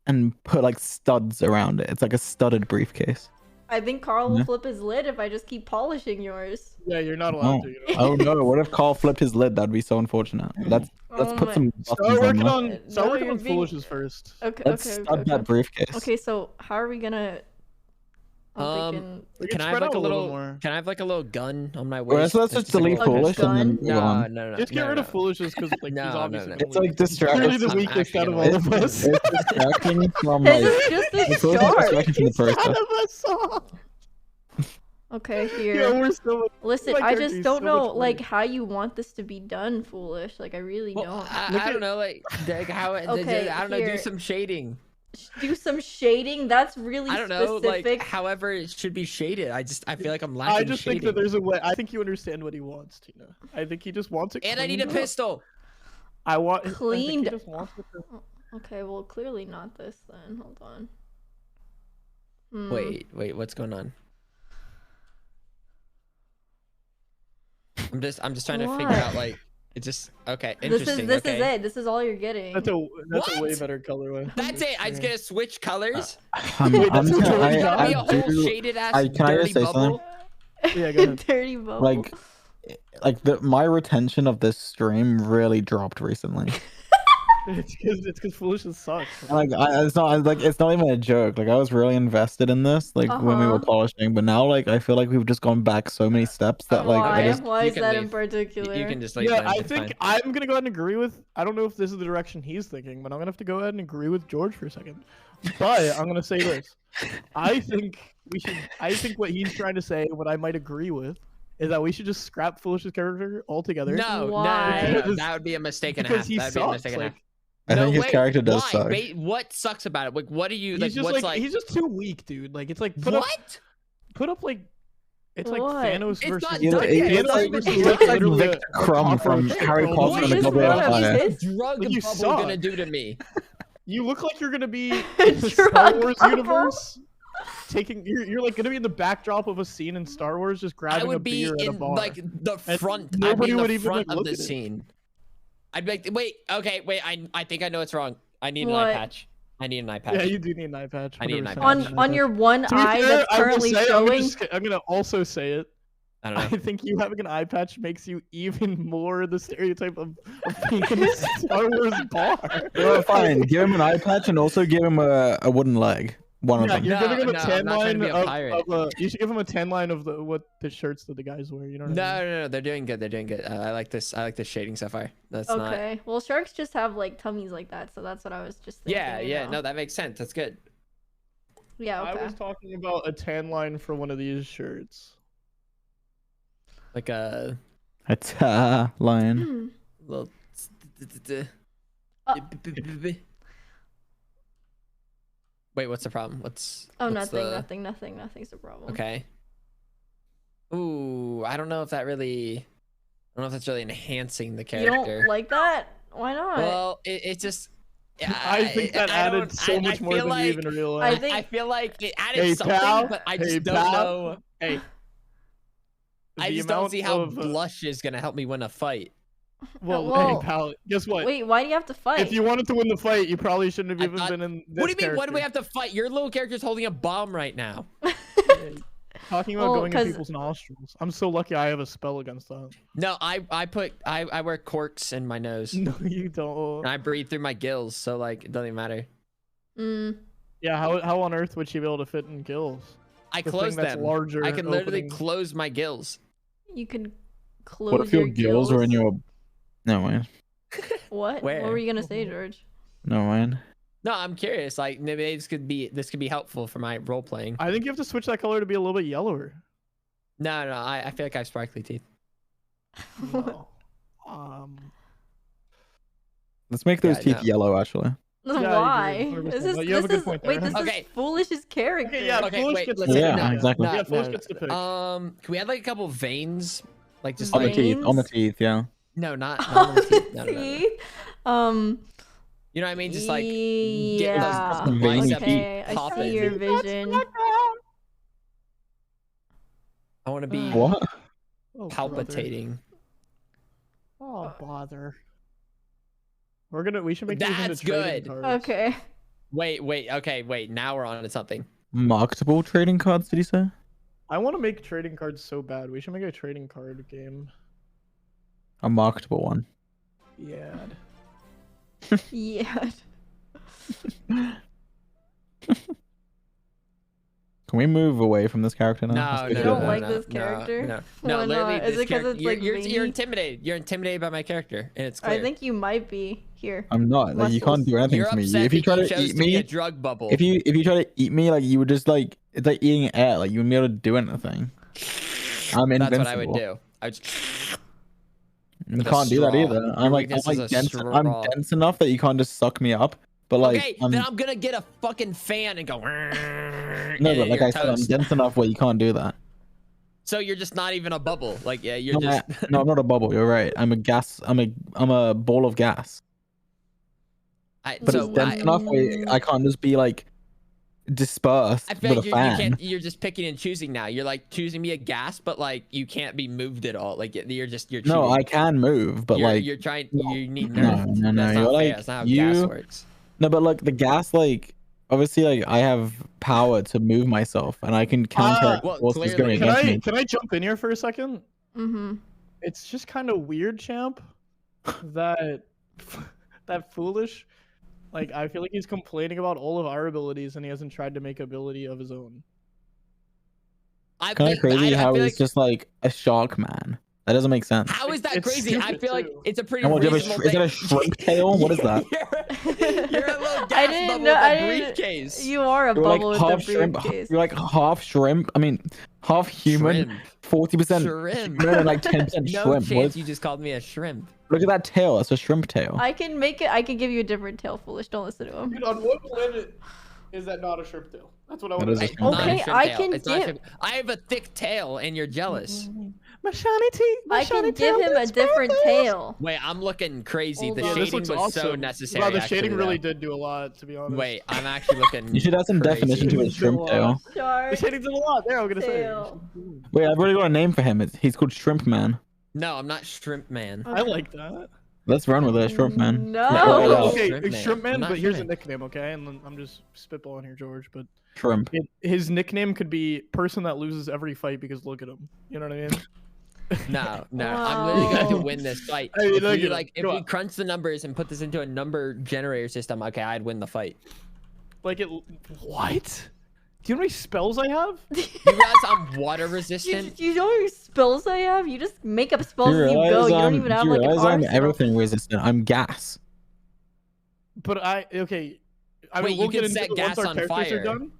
and put like studs around it? It's like a studded briefcase. I think Carl will Yeah. flip his lid if I just keep polishing yours. Yeah, you're not allowed to. You know? Oh no! What if Carl flipped his lid? That'd be so unfortunate. Let's Oh put my- some Start buttons on working that. on. No, Start working you're on being- foolishes first. Okay, Let's okay, stud okay. that briefcase. Okay, so how are we gonna? I'm thinking... We Can I have spread like out a little little? more. Can I have like a little gun on my Well, waist? let's just delete like a foolish and then gun? move on. No. Just get rid of no. foolishes because like No, he's no, obviously. no. the It's like weakest. distract. Clearly the I'm weakest actually out of gonna all of us. It's distracting from This like. is just a It's also start. distracting from the He's out process. of us all. Okay, Yeah, here. we're so. Listen, my I character just is don't so know much like worse. how you want this to be done, foolish. Like I really Well, don't. I don't know, like how. Okay, I don't know. Do here. some shading. do some shading. That's really I don't know, specific. like however it should be shaded. I feel like I'm lacking. I just shading. think that there's a way. I think you understand what he wants, Tina. I think he just wants it. And I need a up. pistol. I want cleaned. I think he just wants it to... Okay, well clearly not this then. Hold on. Wait, what's going on? I'm just trying to figure out like it just okay. Interesting. This is it. This is all you're getting. That's a way better colorway. That's it. I just get to switch colors. I'm Be a I whole do, shaded ass can I dirty just say bubble. something? Yeah, go ahead. Dirty bubble. Like my retention of this stream really dropped recently. It's because foolishness sucks. Like it's not even a joke. Like I was really invested in this when we were polishing, but now like I feel like we've just gone back so many steps that like why is that in particular? You can just leave. Yeah, I think I'm gonna go ahead and agree with. I don't know if this is the direction he's thinking, but I'm gonna have to go ahead and agree with George for a second. But I'm gonna say this. I think what he's trying to say, what I might agree with, is that we should just scrap Foolish's character altogether. No, that would be a mistake and a half. That would be a mistake and a half. I think his character does suck. What sucks about it? Like, what do you like? What's like? He's just too weak, dude. Like, it's like put up like. It's like Thanos versus. He looks like Victor Crumb from Harry Potter and the Goblet of Fire. What's drug bubble gonna do to me? You look like you're gonna be in the Star Wars universe. You're like gonna be in the backdrop of a scene in Star Wars, just grabbing a beer at a bar. Like the front. Nobody would even front look of the at scene. I'd be like, wait. I think I know what's wrong. I need an eye patch. I need an eye patch. Yeah, you do need an eye patch. I need an eye patch. On your one eye that's currently showing. I'm gonna also say it. I don't know. I think you having an eye patch makes you even more the stereotype of being in a Star Wars bar. Well, fine. Give him an eye patch and also give him a wooden leg. One of them. You're giving him a tan line of you should give him a tan line of what the shirts that the guys wear. You know what I mean? No, they're doing good. They're doing good. I like this. I like this shading so far. That's not. Okay. Well, sharks just have like tummies like that, so that's what I was just thinking. Yeah. No, that makes sense. That's good. Yeah. Okay. I was talking about a tan line for one of these shirts. Like a tan line. Little. Wait, what's the problem? What's nothing's the problem. Okay. Ooh, I don't know if that's really enhancing the character. You don't like that? Why not? Well, it just. I think that added so much more than you even realized. I feel like it added something, but I just don't know. Hey. I just don't see how blush is gonna help me win a fight. Well, hey, pal, guess what? Wait, why do you have to fight? If you wanted to win the fight, you probably shouldn't have even been in this What do you mean, character. what do we have to fight? Your little character's holding a bomb right now. Talking about going in people's nostrils. I'm so lucky I have a spell against that. No, I wear corks in my nose. No, you don't. And I breathe through my gills, so like it doesn't even matter. Yeah, how on earth would she be able to fit in gills? I close them. Larger I can literally close my gills. You can close what if your gills are in your... No, man. What? Where? What were you gonna say, George? No, man. No, I'm curious. Like maybe this could be helpful for my role playing. I think you have to switch that color to be a little bit yellower. No, I feel like I have sparkly teeth. No. Let's make those teeth yellow, actually. Why? This is okay. Foolish's character. Okay, yeah, okay, wait. Exactly. Yeah, Foolish gets to pick. Can we add like a couple veins? Like just on the teeth. On the teeth, yeah. No, not on the teeth. No. You know what I mean? Just like yeah. Okay, I see your vision. I want to be palpitating. Oh bother. We should make that's these into trading good. cards. Okay. Wait. Now we're on to something. Marketable trading cards, did you say? I want to make trading cards so bad. We should make a trading card game. A marketable one. Yeah. Yeah. Can we move away from this character now? No, you don't like this character? No, literally, is it because it's like you're intimidated. You're intimidated by my character, and it's clear. I think you might be here. I'm not. Like you can't do anything to me. If you try to eat me, a drug bubble. If you try to eat me, like you would just like it's like eating air. Like you wouldn't be able to do anything. I'm invincible. That's what I would do. You can't do that either. I'm dense enough that you can't just suck me up. But like, okay, then I'm gonna get a fucking fan and go. No, but like I said, I'm dense enough where you can't do that. So you're just not even a bubble. Like, yeah, you're No, just. no, I'm not a bubble. You're right. I'm a gas. I'm a ball of gas. But it's dense enough where I can't just be like dispersed I feel with like a fan. you're just picking and choosing now. You're like choosing me a gas, but like you can't be moved at all. Like you're cheating. No, I can move, but like you're trying. You need no, nerf. no, no. That's You're not fair. like That's not how gas works. No, but like the gas, like obviously, like I have power to move myself, and I can counter forces going against me. Can I jump in here for a second? Mm-hmm. It's just kind of weird, champ. That foolish. Like I feel like he's complaining about all of our abilities, and he hasn't tried to make ability of his own. Kind of crazy how he's just like a shark man. That doesn't make sense. How is that crazy? I feel like it's a pretty reasonable thing. Is it a shrimp tail? What is that? You're a little gas bubble with a briefcase. You are a bubble with a briefcase. You're like half shrimp. I mean, half human. 40% shrimp. No, like 10% no shrimp. Chance you just called me a shrimp. Look at that tail. That's a shrimp tail. I can make it. I can give you a different tail, foolish. Don't listen to him. Dude, on what planet is that not a shrimp tail? That's what I want to say. Okay, I can give. I have a thick tail, and you're jealous. My shiny teeth. I can give him a different tail. Wait, I'm looking crazy. Hold the on. shading was awesome. so necessary. Wow, the shading actually, really though. did do a lot, to be honest. Wait, I'm actually looking. You should add some crazy. definition to his shrimp tail. The shading did a lot. There, I'm gonna Tail. say. Wait, I've already got a name for him. He's called Shrimp Man. No, I'm not shrimp man. I like that. Let's run with it, Shrimp Man. No. Okay, Shrimp Man. Shrimp Man, I'm not but here's a shrimp. nickname, okay? And then I'm just spitballing here, George. But Shrimp. his nickname could be person that loses every fight because look at him. You know what I mean? No, Wow. I'm literally going to win this fight. Hey, If look we, at like, him. if we crunch the numbers and put this into a number generator system, okay, I'd win the fight. Like it. What? Do you know how many spells I have? You realize I'm water resistant? You know how many spells I have? You just make up spells You as you realize go. You don't even have like an I'm arsenal. everything resistant. I'm gas. But okay. I Wait, mean, we'll you get can into set it gas once our on characters fire. are done.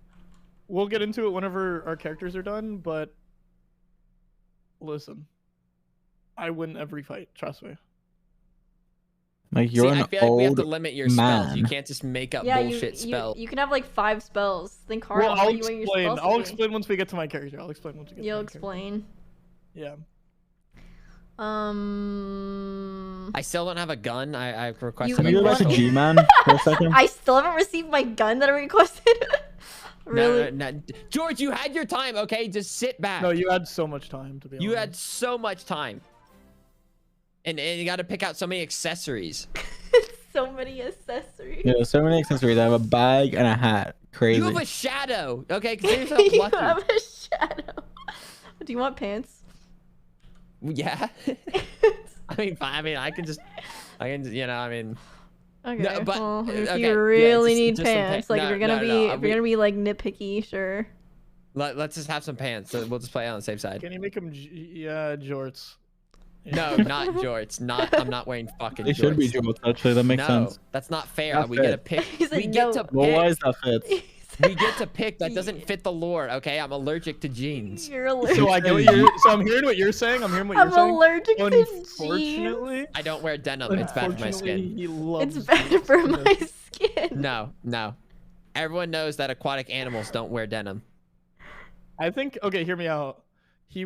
We'll get into it whenever our characters are done. But listen, I win every fight. Trust me. Like you're See, an I feel like we have to old limit your spells. You man. can't just make up Yeah, bullshit spells. you can have like 5 spells. Think hard Well, on I'll what you want your explain. spells I'll to be. explain once we get to my character. I'll explain once we get You'll to my character. explain. Yeah. I still don't have a gun. I requested You- Can you a go back to pistol. G-Man for a second? I still haven't received my gun that I requested. Really? No. George, you had your time, okay? Just sit back. No, you had so much time to be. You honest. had so much time. And you got to pick out so many accessories. So many accessories. Yeah, so many accessories. I have a bag and a hat. Crazy. You have a shadow. Okay, consider yourself You lucky. have a shadow. Do you want pants? Yeah. I mean, fine. I mean, I can just, you know, I mean. Okay, No, but- well, if okay, you yeah, really just- need just some pants, like if no, you're gonna no, be no, if you're gonna be like nitpicky, sure. Let's just have some pants. So we'll just play on the safe side. Can you make them? Yeah, jorts. No, not jorts. I'm not wearing fucking They jorts. should be jorts, actually. That makes No, sense. that's not fair. Not we fair. get to pick. He's We like, get no. to Well, why pick. is that fits? We get to pick. That doesn't fit the lore. Okay, I'm allergic to jeans. You're allergic. So I get what you're. So I'm hearing what you're saying. I'm hearing what you're I'm saying. allergic to jeans. Unfortunately, I don't wear denim. It's bad for my unfortunately, skin. he loves It's bad for my skin. No. Everyone knows that aquatic animals don't wear denim. I think. Okay, hear me out. He's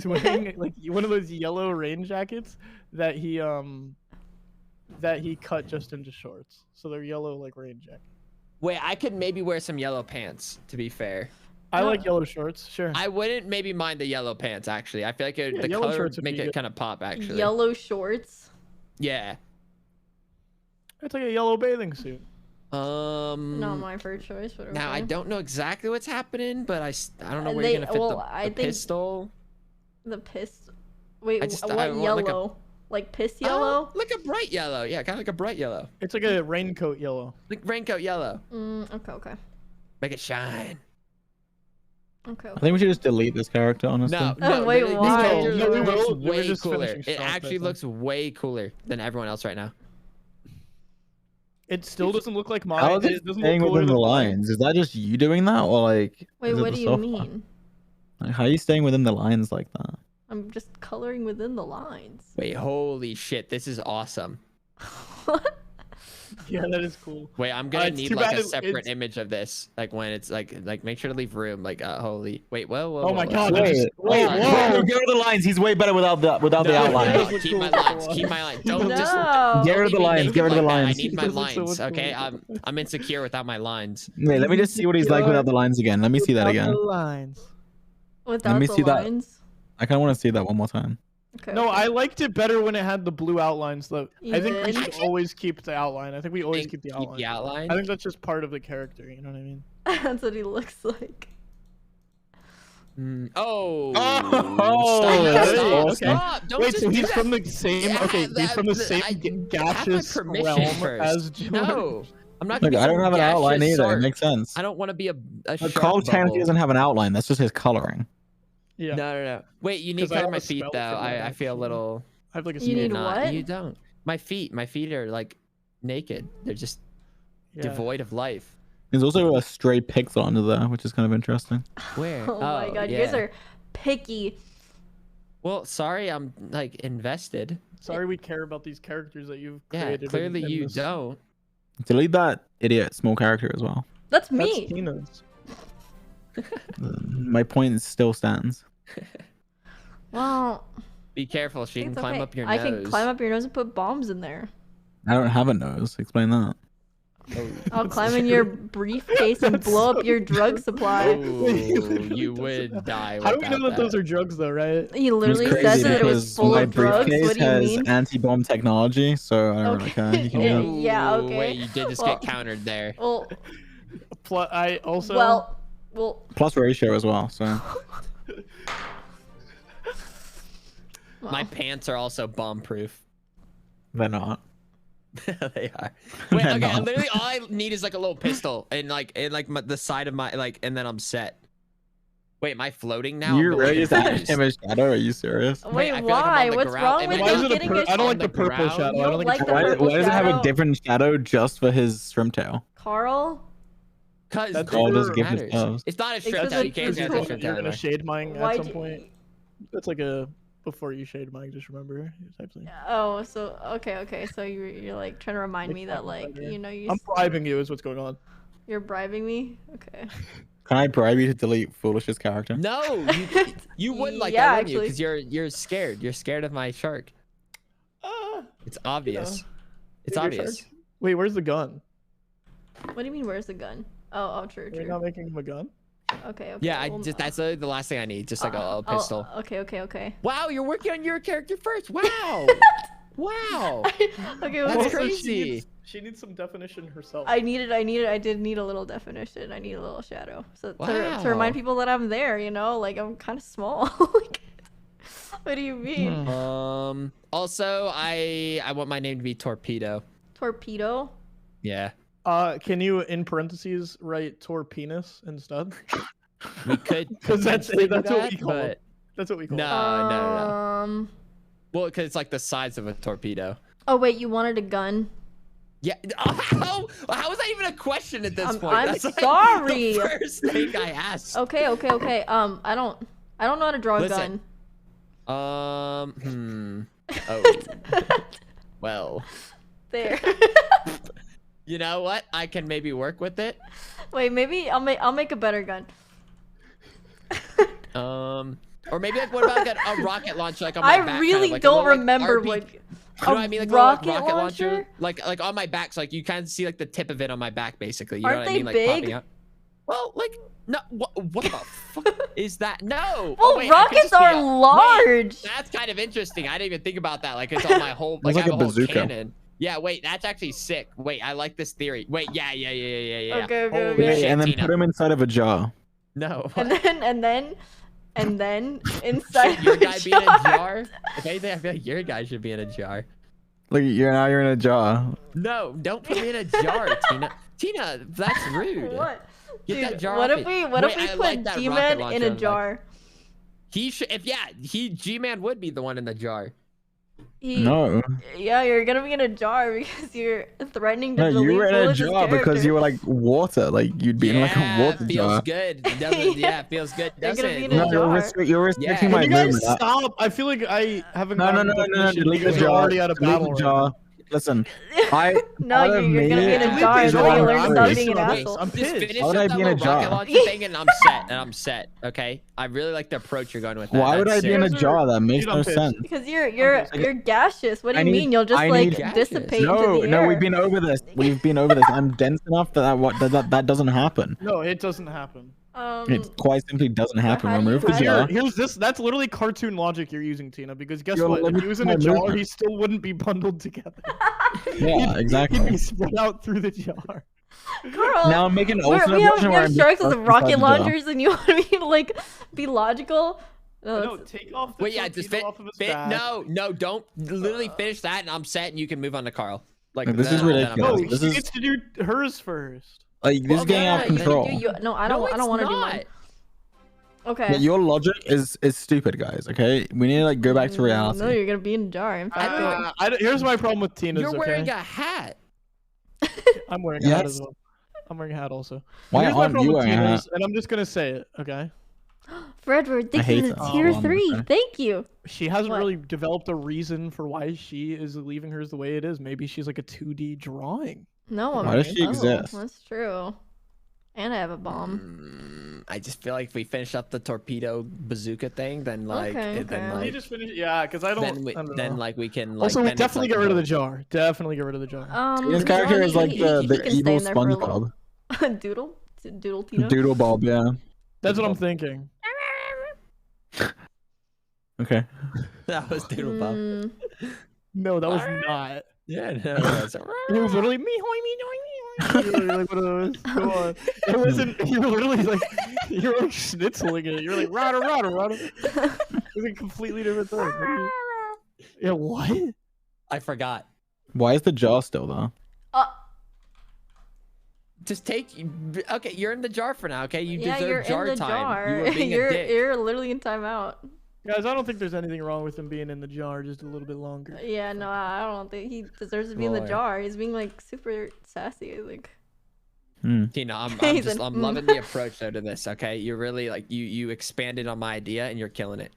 wearing like one of those yellow rain jackets that he cut just into shorts. So they're yellow like rain jacket. Wait, I could maybe wear some yellow pants, to be fair. I like yellow shorts. Sure. I wouldn't maybe mind the yellow pants, actually. I feel like Yeah, the yellow color shorts would would make be it good. kind of pop, actually. Yellow shorts. Yeah. It's like a yellow bathing suit. Not my first choice, but Now, I okay. don't know exactly what's happening, but I don't know where They- you're going to fit well, the I think- pistol. The piss. Wait, I what want, yellow? like a- Like piss yellow? Like a bright yellow. Yeah, kind of like a bright yellow. It's like a raincoat yellow. Like raincoat yellow. Okay. Make it shine. Okay. I think we should just delete this character, honestly. No, wait, literally, why? This character No, we looks will. We're way just cooler. finishing It stuff actually right now. looks way cooler than everyone else right now. It still doesn't look like mine. How is it It doesn't staying look cooler within the than mine. lines? Is that just you doing that, or like? Wait, is it what the do you software? mean? Like, how are you staying within the lines like that? I'm just coloring within the lines. Wait, holy shit, this is awesome. What? Yeah, that is cool. Wait, I'm gonna it's need too like bad a separate image of this. Like when it's like make sure to leave room. Like holy. Wait, whoa. Oh my whoa. God! Wait, Wait, Sorry. whoa! Get rid of the lines. He's way better without the outline. does No, look keep cool my with the lines. Keep lines. my lines. He Don't does. just No. Get rid of leave the me lines. naked Get rid of the like that. I lines. need my He does look so lines. much Okay, cooler. I'm insecure without my lines. Wait, let me just see what he's like without the lines again. Let me see that Without again. the lines. Without me the see that. lines. I kind of want to see that one more time. Okay. No, I liked it better when it had the blue outlines, though. You I think we did? should always keep the outline. I think we always keep the Keep outline. the outline. I think that's just part of the character. You know what I mean? That's what he looks like. Oh. that's Stop. awesome. Stop. Don't Wait, just so do he's that. from the same? Yeah, Okay, he's from the same I have my gaseous permission realm first. as George. No, I'm not. Look, gonna be I don't some have an outline gaseous either. shark. It makes sense. I don't want to be a But shark Carl technically bubble. doesn't have an outline. That's just his coloring. Yeah. No. Wait, you need 'Cause to I cover my have a feet spell though. for that, I feel a actually. little. I have like a You need spell. what? You don't. My feet are like naked. They're just Yeah. devoid of life. There's also a stray pixel under there, which is kind of interesting. Where? Oh my god, you guys are picky. Well, sorry, I'm like invested. Sorry, we care about these characters that you've Yeah, created. clearly in you this. don't. Delete that idiot small character as well. That's That's me. Tina's. My point still stands. Well, Be careful. She can it's climb okay. up your I nose. can climb up your nose and put bombs in there. I don't have a nose. Explain that. I'll climb in your briefcase and blow up your drug supply. Oh, you would die. How do we know without that those are drugs, though, right? He It's literally crazy says that it was because full my of drugs. briefcase What do you has mean? anti-bomb technology, so I don't really care. You can Yeah, do it. yeah, okay. Wait, you did just Well- get countered there. Well, I also. well. Plus ratio as well. So My pants are also bomb-proof. they're not. They are. Wait, They're okay. not. Literally, all I need is like a little pistol and like the side of my and then I'm set. Wait, am I floating now? You I'm really just added confused. him a shadow? Are you serious? Wait, I feel like I'm why? on the What's ground. wrong Am with I Why is you it a getting pur- a I don't like on the the purple ground? shadow. You I don't don't think like it's the Why, purple why does it have a shadow? different shadow just for his shrimp tail? Carl? Cause That's Carl does for- give his matters. tails. It's not a It's shrimp because tail. You it's can't for get a shrimp You're tail. gonna shade mine Why at some do- point. That's like a before you shade mine. Just remember type thing. Oh, so okay. So you're like trying to remind me that Makes like sense, better. you know I'm bribing you. Is what's going on. you're bribing me. Okay. Can I bribe you to delete Foolish's character? No, you wouldn't like Yeah, that, wouldn't you? actually. Because you're scared. You're scared of my shark. It's obvious. It's Dude, your obvious. shark- Wait, where's the gun? What do you mean? Where's the gun? Oh, true. Are you not making him a gun? Okay. Yeah, I well, just that's the last thing I need. Just like a pistol. Okay. Wow, you're working on your character first. Wow. Wow. Okay. That's well, crazy. She needs some definition herself. I did need a little definition. I need a little shadow. So to Wow. remind people that I'm there, you know, like I'm kind of small. Like, what do you mean? Also, I want my name to be Torpedo. Torpedo? Yeah. Can you in parentheses write torpenis instead? We could. Because that's potentially what do we that, call it. but That's what we call no, it. no. Well, because it's like the size of a torpedo. Oh wait, you wanted a gun? Yeah. How is that even a question at this point? I'm That's like sorry. the first thing I asked. Okay. I don't know how to draw a Listen. gun. Oh. Well. There. You know what? I can maybe work with it. Wait, maybe I'll make a better gun. Or maybe like what about like a rocket launcher like on my back? I really like a don't little, like, remember RP what. You know what I mean? Like a rocket little, like, rocket launcher? launcher, like on my back, so like you kind of see like the tip of it on my back, basically. You Aren't know what I they mean? Like big? popping out. Well, like no, what the fuck is that? No. Well, Oh, wait, I could rockets just be are a- large. Wait, that's kind of interesting. I didn't even think about that. Like it's on my whole, like, It's I like have a a whole bazooka. cannon. Yeah, wait, that's actually sick. Wait, I like this theory. Wait, yeah. Okay, Holy okay. shit, And then Tina. put him inside of a jar. No. And then inside Should your the guy be in a jar? If anything, I feel like your guy should be in a jar. Look, you're in a jar. No, don't put me in a jar, Tina. Tina, that's rude. What? Get that Dude, jar what off if me. we Wait, I put like that rocket G-Man in launcher a on my- jar? He should. If yeah, G-Man would be the one in the jar. No. Yeah, you're gonna be in a jar because you're threatening to No, delete you were in a Foolish's jar because character. you were like water. Like you'd be in like a water feels jar. good. Doesn't, yeah, feels good. You're gonna Doesn't be it? in a No, jar. you're restricting Yeah. my Can you guys movement. stop? I feel like I haven't. No, gotten delete the definition. You jar. guys are already out of Delete battle. the right jar. now. Listen, I No, Part of you're gonna me- be in a Leave jar the until jar you learn to stop out. being an Wait, asshole. I'm Just pissed. finish Why would up I that be in a little rocket jar? launcher thing, and I'm set. And I'm set. Okay. I really like the approach you're going with. That. Why would I That's be in a sick. jar? That makes Dude, I'm no pissed. sense. Because you're gaseous. What do I you need- mean? You'll just I like need- Gaseous. dissipate No, into the air. no, we've been over this. We've been over this. I'm dense enough that doesn't happen. No, it doesn't happen. It quite simply doesn't happen. how do you- Remove the how do you- jar. Here's this. That's literally cartoon logic you're using, Tina. Because guess You're what? If limiting he was in my a jar, movement. he still wouldn't be bundled together. Yeah, He'd be exactly. spread out through the jar. Girl, Now I'm making an we alternate have, version we where have I'm sharks just with inside rocket the jar. launchers, and you want me to like be logical? No, No, that's- take off the Wait, yeah, just torpedo off of his fit. back. No, don't literally finish that, and I'm set, and you can move on to Carl. Like This is then I'm ridiculous. No, happy. This she is- gets to do hers first. Like this is getting out of you- control. no, I don't. I don't want to do mine. Okay. Yeah, your logic is stupid, guys. Okay, we need to like go back to reality. No, you're gonna be in a jar. In fact, Here's my problem with Tina's. You're wearing okay? a hat. I'm wearing a hat Yes. as well. I'm wearing a hat also. Why Here's my aren't problem you with wearing a Tina's, hat? and I'm just gonna say it. Okay. Fredward, thank hate you for that. the tier Oh, 3. okay. Thank you. She hasn't What? really developed a reason for why she is leaving hers the way it is. Maybe she's like a 2D drawing. No, Why I'm does she exist? That's true. And I have a bomb. I just feel like if we finish up the torpedo bazooka thing, then like, Okay, then okay. Let me like, just finish. Yeah, because I don't. then, we, I don't then know. like we can like. Also, then it's, definitely like, get rid of the both. jar. Definitely get rid of the jar. His the character jar, is like he the can stay evil in there for a little. SpongeBob. Doodle Tino. Doodle Bob, yeah. That's what I'm thinking. Okay. That was Doodle Bob. Mm, No, that was not. Yeah, no, that's It was literally me, hoy, me, noy, me, hoy. Like one of those. Come on. It wasn't. You were literally like, you were like schnitzeling it. You were like, rada, rada, rada. It was a completely different thing. What do you- Yeah, what? I forgot. Why is the jar still there? Just take. Okay, you're in the jar for now. Okay, you yeah, deserve you're jar in the time. jar. You were being a dick. You're literally in timeout. Guys, I don't think there's anything wrong with him being in the jar just a little bit longer. Yeah, no, I don't think he deserves to be in the Boy. jar. He's being like super sassy, I think. Tina, I'm He's just an- I'm loving the approach though to this. Okay, you're really like you expanded on my idea and you're killing it.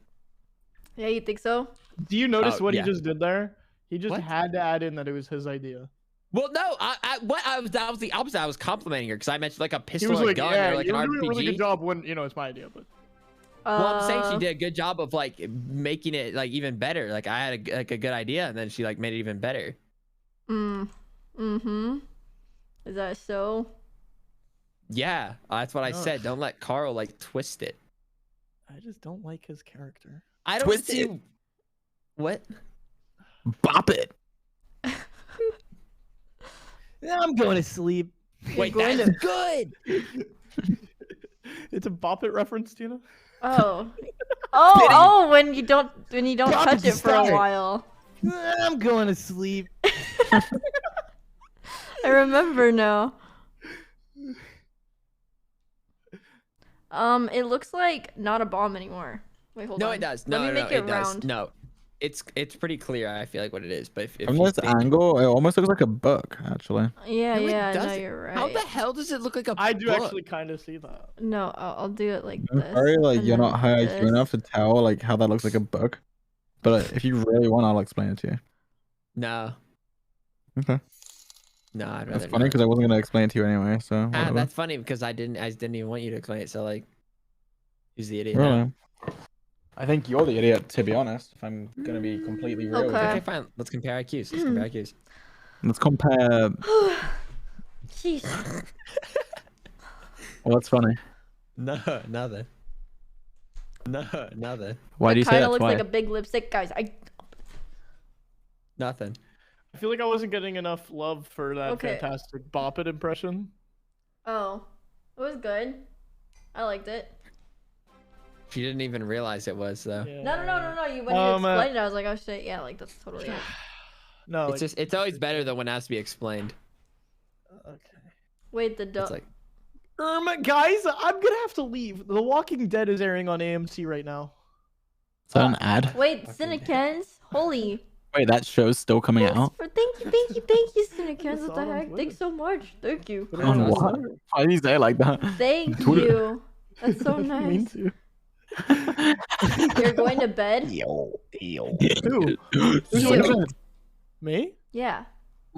Yeah, you think so? Do you notice Oh, what yeah. he just did there? He just What? had to add in that it was his idea. Well, no, that was the opposite. I was complimenting her because I mentioned like a He pistol was or like, gun yeah, or like you're an doing a really RPG. good job when, it's my idea, but. Well, I'm saying she did a good job of like making it like even better. Like I had a good idea and then she like made it even better. Mm-hmm. Is that so? Yeah, that's what I Ugh. said. Don't let Carl like twist it. I just don't like his character. I don't Twist see it. what. Bop it. I'm going to sleep. Wait, going that's to- good. It's a Bop It reference, Tina. Oh. Oh, when you don't Drop touch it it to for a start. while. I'm going to sleep. I remember now. It looks like not a bomb anymore. Wait, hold on. No, it does. Let No, me no, make it it does. round. No, it's pretty clear. I feel like what it is, but if From you this think- angle, it almost looks like a book, actually. Yeah, No, it yeah, no, doesn't. you're right. How the hell does it look like a I do book? actually kind of see that. No, I'll do it like I'm this. sorry, like and you're then not high IQ this. enough to tell like how that looks like a book. But if you really want, I'll explain it to you. No, Okay. no, I'd rather That's funny not. because I wasn't gonna explain it to you anyway. So Ah, whatever. that's funny because I didn't even want you to explain it. So like, who's the idiot? now? Really. I think you're the idiot, to be honest. If I'm gonna be completely real with Okay. Okay, fine. Let's compare IQs. Let's compare IQs. you. Let's compare. Jeez. Well, that's funny. No, nothing. No, nothing. Why do you say Kinda that looks twice? like a big lipstick, guys. Nothing. I feel like I wasn't getting enough love for that Okay. fantastic Bop It impression. Oh, it was good. I liked it. She didn't even realize it was though. Yeah. No. You when you explained it, I was like, oh shit, yeah, like that's totally it. No, It's always better than when it has to be explained. Okay. Wait, the It's like Guys, I'm gonna have to leave. The Walking Dead is airing on AMC right now. Is that an ad? Wait, Cinecans, holy. Wait, that show's still coming Thanks out. thank you, Cinecans. What the on heck? Twitter. Thanks so much. Thank you. Put it On on what? Twitter. Why do you say it like that? Thank Twitter. you. That's so Me nice. too. You're going to bed? Who? You. Me? Yeah.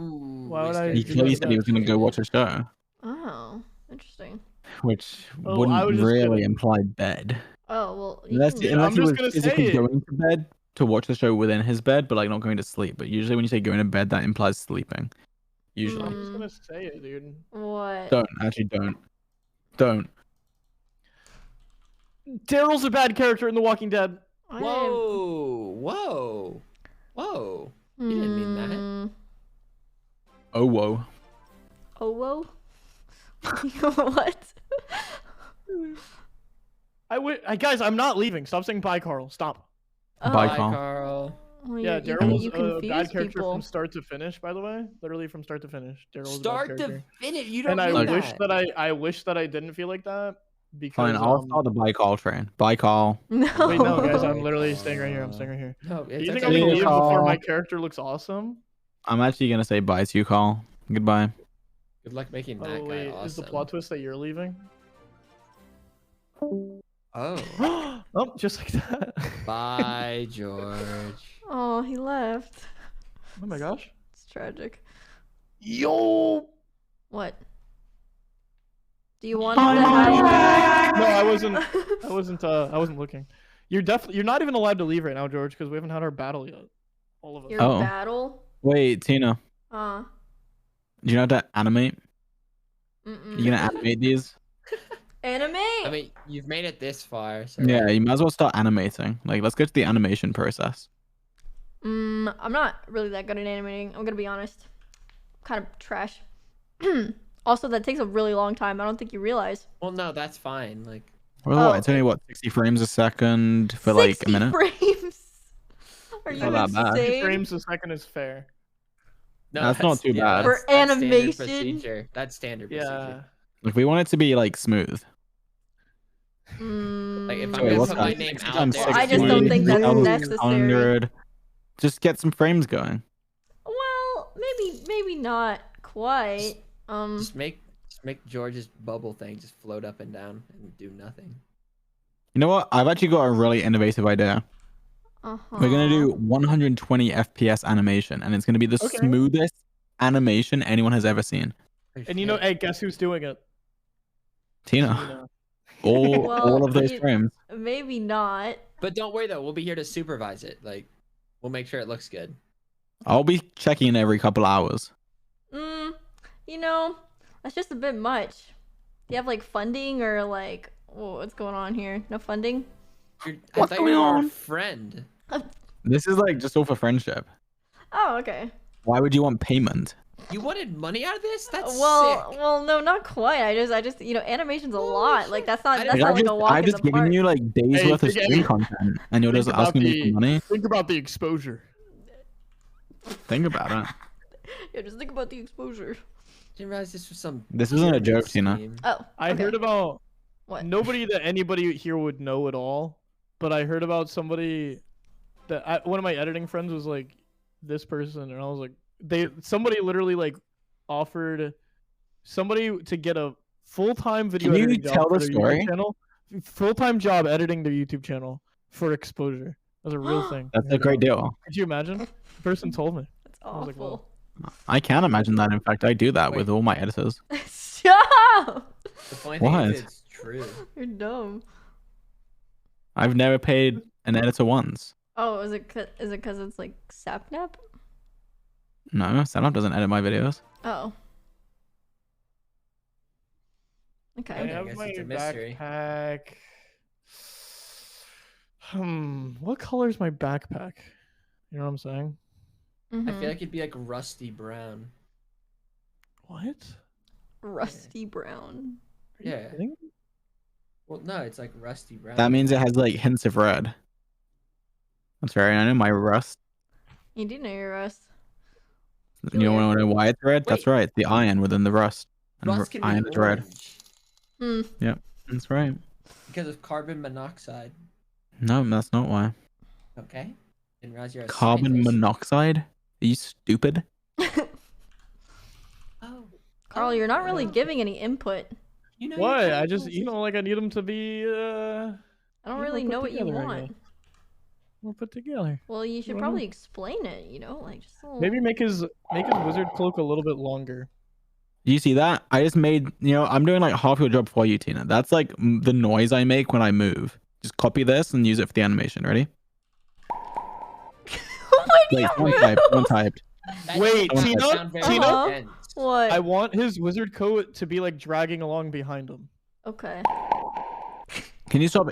Ooh, Why would I He do clearly that? said he was gonna go watch a show, Oh, interesting. which Oh, I wouldn't was just really gonna- imply bed. Oh well, you Unless, can. Dude, unless I'm he just was gonna physically say it. going to bed to watch the show within his bed, but like not going to sleep. But usually when you say going to bed, that implies sleeping. Usually. I'm just gonna say it, dude. What? Don't. Daryl's a bad character in The Walking Dead. Whoa. You didn't mean that. Oh whoa. Oh whoa. What? Guys, I'm not leaving. Stop saying bye, Carl. Stop. Bye, Bye, Carl. Carl. Well, Yeah, you Daryl's a confuse bad character people. from start to finish. By the way, literally from start to finish. Daryl's a bad Start character. to finish. You don't And I mean wish that. I wish that I didn't feel like that because Fine, I'll start the bye Carl train. Bye, Carl. No. wait, no, guys, I'm literally staying right here. I'm staying right here. No, Do it's you think okay. I'm gonna leave before Carl. my character looks awesome? I'm actually gonna say bye to you, Carl. Goodbye. Good luck making that Oh guy wait, awesome. is the plot twist that you're leaving? Oh. Oh, just like that. Bye, George. Oh, he left. Oh my gosh. It's tragic. Yo. What? Do you want him to hide? No, I wasn't looking. You're not even allowed to leave right now, George, because we haven't had our battle yet. All of us. Your Oh. battle? Wait, Tina. Uh. Do you know how to animate? Mm-mm. You gonna animate these? Anime? I mean, you've made it this far, so Yeah, you might as well start animating. Like, let's go to the animation process. I'm not really that good at animating. I'm gonna be honest. Kind of trash. Also, that takes a really long time. I don't think you realize. Well, no, that's fine. Like, Well, Oh. what? It's only what 60 frames a second for like a 60 minute. frames. Are you Not that bad. insane? Frames a second is fair. no, That's not too bad. For standard animation? procedure. That's standard Yeah. procedure. Like, we want it to be like smooth. Like, if I'm Wait, gonna what's put my that? name 60 out times there, Well, I just don't think that's 60, necessary. 100. Just get some frames going. Well, maybe not quite. just make George's bubble thing just float up and down and do nothing. You know what? I've actually got a really innovative idea. We're gonna do 120 FPS animation, and it's gonna be the Okay. smoothest animation anyone has ever seen. And you know, hey, guess who's doing it? Tina, You know. all Well, of those you- frames. Maybe not. But don't worry though, we'll be here to supervise it. Like, we'll make sure it looks good. I'll be checking in every couple hours. You know, that's just a bit much. Do you have like funding or like what's going on here? No funding? I What's thought going you were our on? friend. This is like just all for friendship. Oh, okay. Why would you want payment? You wanted money out of this? That's Well, sick. no, not quite. I just, animation's a lot. Like that's not I that's didn't- not like a walk I've in just the given park. you like days Hey, worth of think- stream content, and you're think just about asking me the- for money. Think about the exposure. Think about it. Yeah, just think about the exposure. Didn't realize this was some. This isn't a joke, Tina. scheme. Oh, I okay. heard about What? nobody that anybody here would know at all, but I heard about somebody that one of my editing friends was like this person, and I was like, somebody literally like offered somebody to get a full-time video Can you editing tell job for the their story? YouTube channel, full-time job editing their YouTube channel for exposure. That's a real thing. That's a great deal. Could you imagine? The person told me. That's was like, awful. I can imagine that. In fact, I do that Wait. with all my editors. Shut up! The funny thing What? is, it's true. You're dumb. I've never paid an editor once. Oh, is it because it's like sapnap? No, Sanop doesn't edit my videos. Oh. I Okay. Okay. I have guess my it's a mystery. backpack. What color is my backpack? You know what I'm saying? I Mhm. feel like it'd be like rusty brown. What? Rusty brown. Are you Yeah. kidding? Well, no, it's like rusty brown. That means it has like hints of red. That's right. I know my rust. You do know your rust. You don't want to know why it's red? That's Wait. right. The iron within the rust. And Rust can iron be is red. orange Hmm. That's right. because of carbon monoxide. No, that's not why. Okay. Didn't realize you're a Carbon scientist. monoxide? Are you stupid? Oh. Carl, you're not really giving any input. You know. Why? you're I just, kinda like I need them to be. I don't Yeah, really put know what you together, I want. guess. We'll put together. Well, you should probably explain it. You know, like just a little... Maybe make his wizard cloak a little bit longer. You see that? I just made, I'm doing like half your job for you, Tina. That's like the noise I make when I move. Just copy this and use it for the animation. Ready? Wait, one typed. Wait, Tina? What? I want his wizard coat to be like dragging along behind him. Okay. Can you stop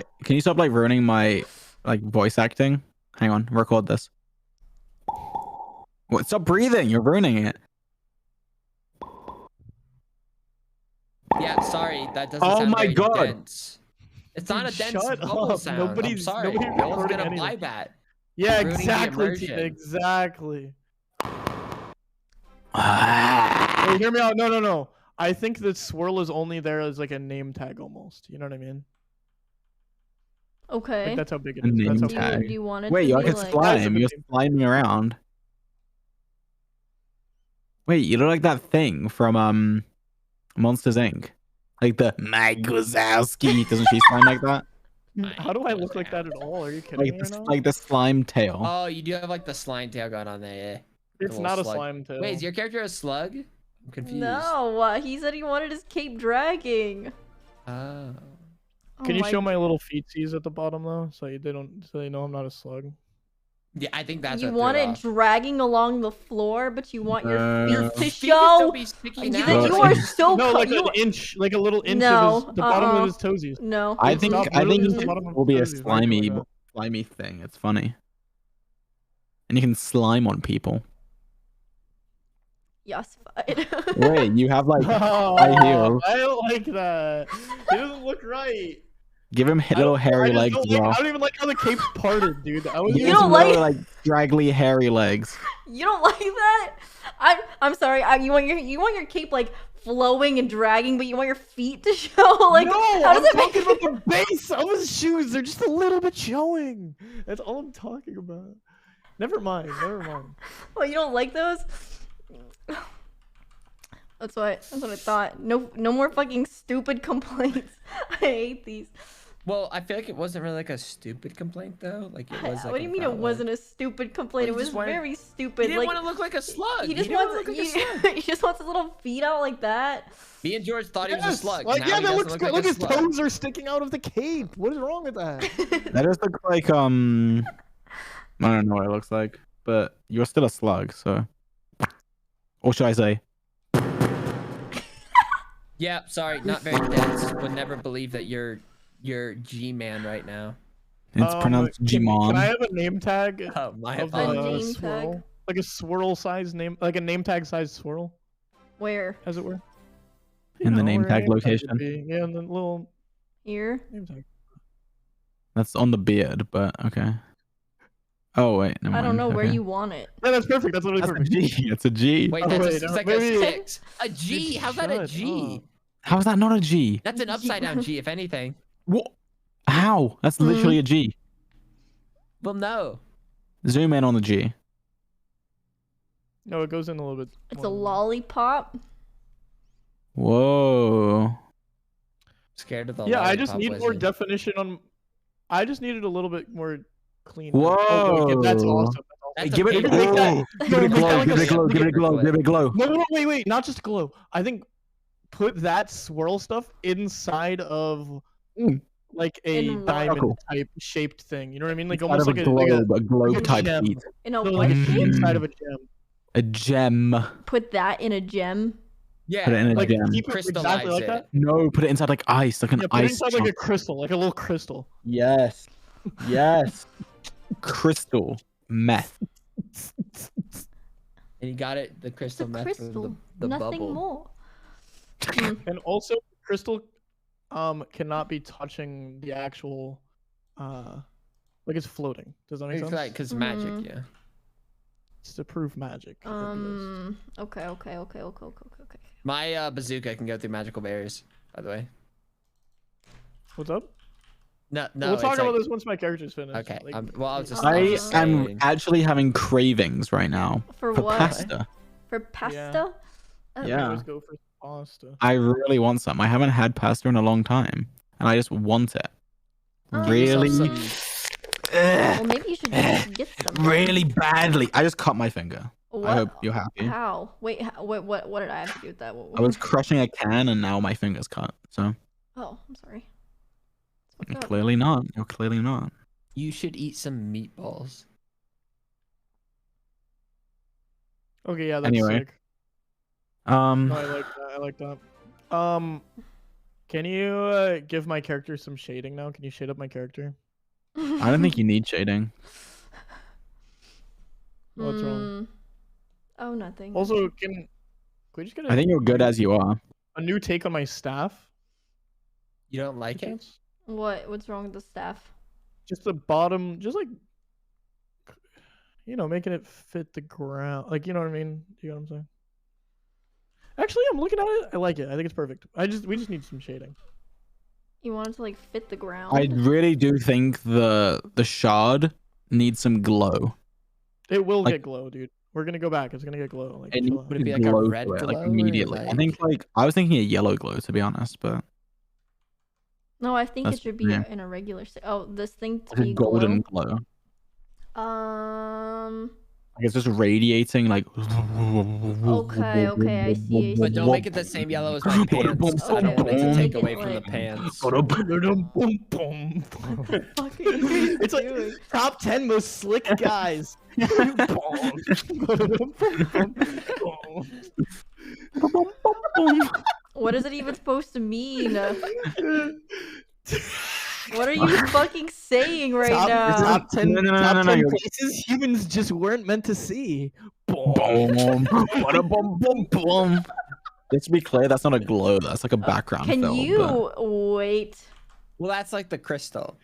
like ruining my like voice acting? Hang on, record this. What? Stop breathing. You're ruining it. Yeah, sorry, that doesn't Oh sound my very God. dense. It's not a dense vocal sound. I'm sorry. No one's gonna buy that. Yeah, Ruining the exactly, immersion. Tina, exactly. Wait, hear me out. No. I think the swirl is only there as like a name tag almost. You know what I mean? Okay. Like that's how big it A is. That's name how tag. Do you want it Wait, to you're be like a like... slime. You're sliming around. Wait, you look like that thing from Monsters Inc. Like the Mike Wazowski. Doesn't she slime like that? How do I look like that at all? Are you kidding me right now? Like the slime tail. Oh, you do have like the slime tail going on there, yeah. It's not a slime tail. Wait, is your character a slug? I'm confused. No, he said he wanted his cape dragging. Oh. Can you show my little feetsies at the bottom though, so they know I'm not a slug? Yeah, I think that's You what want threw it off. dragging along the floor, but you want your feet to Feet show. can still be sticking You, out. you are so No, like you... an inch, like a little inch No, of the bottom of his toesies. No. I think Stop literally just the it bottom of will be a his toesies. Why are you doing that? slimy thing. It's funny. And you can slime on people. Yes, fine. Wait, you have like Oh, high heels. I don't like that. It doesn't look right. Give him little hairy legs, bro. I don't even like how the cape's parted, dude. You don't like straggly hairy legs. You don't like that? I'm sorry. You want your cape like flowing and dragging, but you want your feet to show. Like, no, how does I'm talking about the base of his shoes. They're just a little bit showing. That's all I'm talking about. Never mind. Well, you don't like those? That's what I thought. No more fucking stupid complaints. I hate these. Well, I feel like it wasn't really like a stupid complaint though. Like it was. Like What do you mean it wasn't a stupid complaint? Well, It was very stupid. He didn't like, want to look like a slug. He just wants his little feet out like that. Me and George thought he was a slug. Like, Now yeah, he that doesn't looks look good. like Look, a his slug. toes are sticking out of the cape. What is wrong with that? That just looks like I don't know what it looks like, but you're still a slug, so. Or should I say? Yeah, sorry, not very dense. Would never believe that you're G-man right now. It's pronounced Jimon. Can I have a name tag? Oh, my of apologies. the swirl? Like a swirl size name, like a name tag size swirl, Where? as it were. In the name where a tag would location. be. Yeah, and the little Here? name tag. That's on the beard, but okay. Oh wait, never I don't know mind. where Okay. you want it. Yeah, that's perfect. That's literally That's a perfect. G. It's a G. Wait, Oh, that's wait, just no, like maybe- a 6. A G? How's that a Shut G? up. How is that not a G? That's an upside down G, if anything. What? How? That's literally a G. Well, no. Zoom in on the G. No, it goes in a little bit. It's more a than that. lollipop. Whoa. Scared of the Yeah, I just lollipop need more wizard. definition on. I just needed a little bit more clean. Whoa. Okay, that's awesome. That's Give a it, big make that- whoa. no, Give it a make that glow. like Give it a glow. a- Give it a glow. Give it a glow. No, wait, not just glow. I think put that swirl stuff inside of like a In what? diamond type shaped thing. You know what I mean? Like Inside almost of like a like globe, a globe like a type gem. feat. In a no, what like a shape? inside of a gem. A gem. Put that in a gem. Yeah. Put it in a Like gem. keep it Crystallize exactly like it. that. No, put it inside like ice, like an Yeah, put it ice. inside like a chunk. crystal, like a little crystal. Yes. Yes. Crystal meth. And you got it, the crystal The meth crystal. from the Nothing bubble. more. And also crystal cannot be touching the actual like it's floating. Does that make sense? Because magic, yeah. It's to prove magic. Okay. My bazooka can go through magical barriers, by the way. What's up? No, We'll it's talk about like- this once my character's finished. Okay. Like, Well, I was just. I was am saying. actually having cravings right now For for what? pasta. For pasta? I Yeah. always go for pasta. I really want some. I haven't had pasta in a long time, and I just want it. Oh. Give yourself Really, some Well, maybe you should just get some. Really badly. I just cut my finger. What? I hope you're happy. How? Wait, what did I have to do with that? I was crushing a can and now my finger's cut. So. Oh, I'm sorry. Clearly not. You're clearly not. You should eat some meatballs. Okay, yeah, that's Anyway. sick. No, I like that. I like that. Can you give my character some shading now? Can you shade up my character? I don't think you need shading. What's wrong? Oh, nothing. Also, can we just get I think you're good as you are. a new take on my staff? You don't like it? What's wrong with the staff? Just the bottom, just like, making it fit the ground. Like, you know what I mean? You know what I'm saying? Actually, I'm looking at it. I like it. I think it's perfect. We just need some shading. You want it to like fit the ground? I really do think the shard needs some glow. It will get glow, dude. We're gonna go back. It's gonna get glow. Like, It needs Would it be like a red to it, glow like or, immediately. I like- think I was thinking a yellow glow to be honest, but No, I think it That's- should be yeah. in a regular state. Oh, this thing to like a be golden glow. Like it's just radiating like. Okay, I see. But don't make it the same yellow as my pants. I don't want it to take away from the pants. It's like top 10 most slick guys. What is it even supposed to mean? What are you fucking saying right now? Top 10, No, top 10 you're- places humans just weren't meant to see. Just to be clear, that's not a glow. That's like a background Can film. you but wait? Well, that's like the crystal.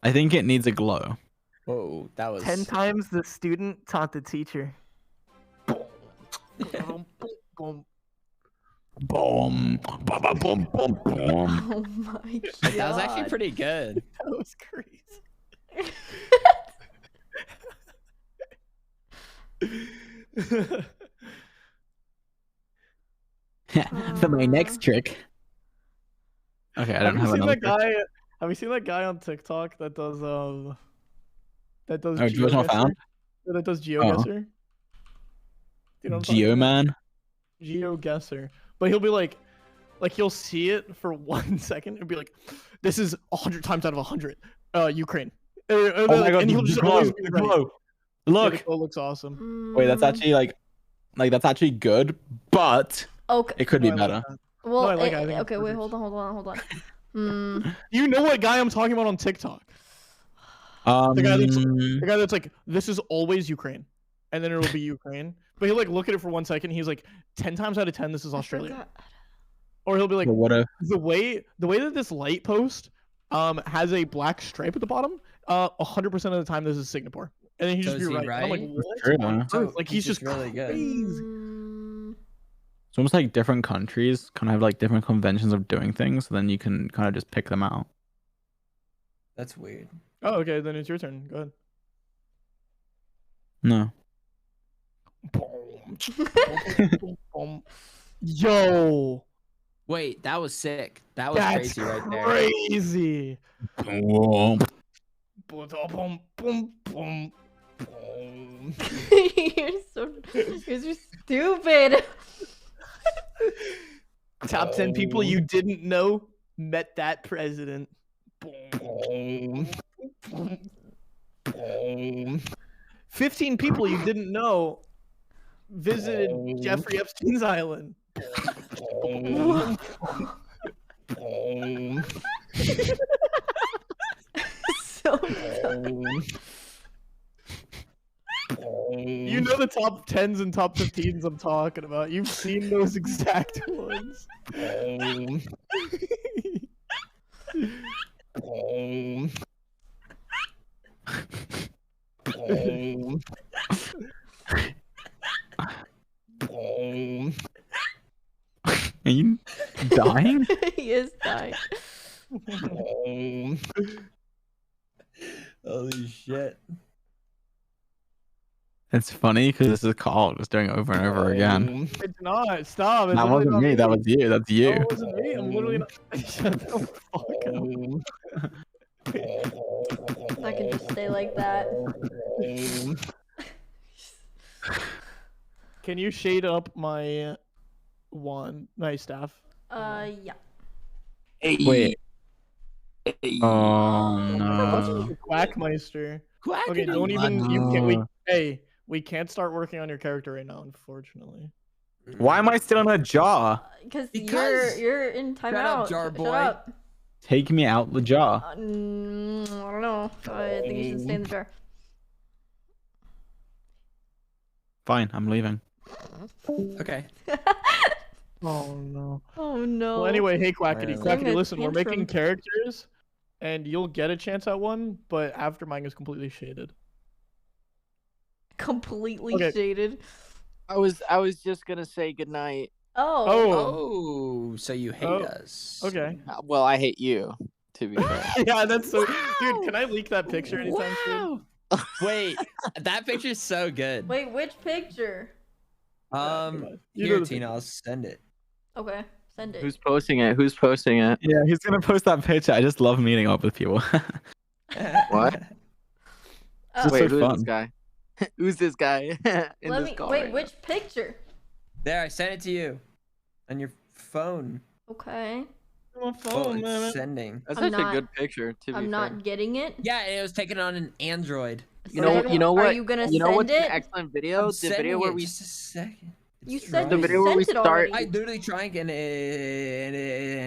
I think it needs a glow. Whoa, that was 10 times the student taught the teacher. Boom. Boom. Boom. Boom. Oh my god. That was actually pretty good. That was crazy. For my next trick. Okay, I don't have another. Have you seen that guy on TikTok that does Oh, GeoGuessr? GeorgeNotFound? That does GeoGuessr? You know what I'm talking about? Geoman. GeoGuessr. But he'll be like he'll see it for 1 second and be like, this is 100 times out of 100. Ukraine. Oh my god, and he'll the just glow, always be the right. glow. Yeah, Look. the glow looks awesome. Wait, that's actually like that's actually good, but Okay. it could be No, I like better. that. Well, No, I like it. I think okay, it's wait, perfect. hold on. You know what guy I'm talking about on TikTok? The guy that's like, this is always Ukraine, and then it'll be Ukraine. But he'll like look at it for 1 second. He's like, 10 times out of 10, this is Australia. forgot. Or he'll be like, But what if the way that this light post has a black stripe at the bottom, 100% of the time this is Singapore. And then he So just is be he right. I'm like, right? what? True, on man. earth? Like he's He's just really good. crazy. it's almost like different countries kind of have like different conventions of doing things, so then you can kind of just pick them out. That's weird. Oh, okay, then it's your turn. Go ahead. No. Yo, Wait, that was sick. That was that's crazy right there. crazy. Boom. You're so stupid. Top 10 people you didn't know met that president. Boom. 15 people you didn't know visited Jeffrey Epstein's island. So dumb. You know the top 10s and top 15s I'm talking about. You've seen those exact ones. Are you dying? He is dying. Holy shit. It's funny because this is Carl just doing it over and over again. It's not. Stop. It's That literally wasn't not me. That was you. That's you. No, it wasn't me. I'm literally not. Shut the fuck up. can just stay like that. Can you shade up my staff? Yeah. Wait. Oh no. Quackmeister. Okay, Quackity. don't even. No. You can't. We can't start working on your character right now, unfortunately. Why am I still in a jar? Because Because- you're in Shut timeout. up, jar boy. Shut up. Take me out the jar. I don't know. I think you should stay in the jar. Fine, I'm leaving. Okay. Oh no. Oh no. Well, anyway, hey Quackity, Really? Quackity, Having a listen, we're making tantrum. characters, and you'll get a chance at one, but after mine is completely shaded. Completely Okay. shaded. I was just gonna say goodnight. Oh. Oh, so you hate Oh, us. Okay. Well, I hate you, to be fair. Yeah, that's so. Wow. Dude, can I leak that picture anytime soon? Wow. Wait, that picture's so good. Wait, which picture? come on. You know Here, the Tina, I'll send it. Okay, send it. Who's posting it? Who's posting it? Yeah, he's gonna post that picture. I just love meeting up with people. What? Oh, Just Wait, so who's fun. this guy? Who's this guy in let this me call wait. right Which picture? There, I sent it to you. On your phone. Okay, My Oh, phone, it's man. sending. now? That's I'm such a not- good picture, to be I'm fair. not getting it. Yeah, and it was taken on an Android. You know, So, you know what? Are you gonna You know send what's an it? excellent video? I'm The sending video where it, we just a second. You It's said The you right. video where we sent it start- already. I literally trying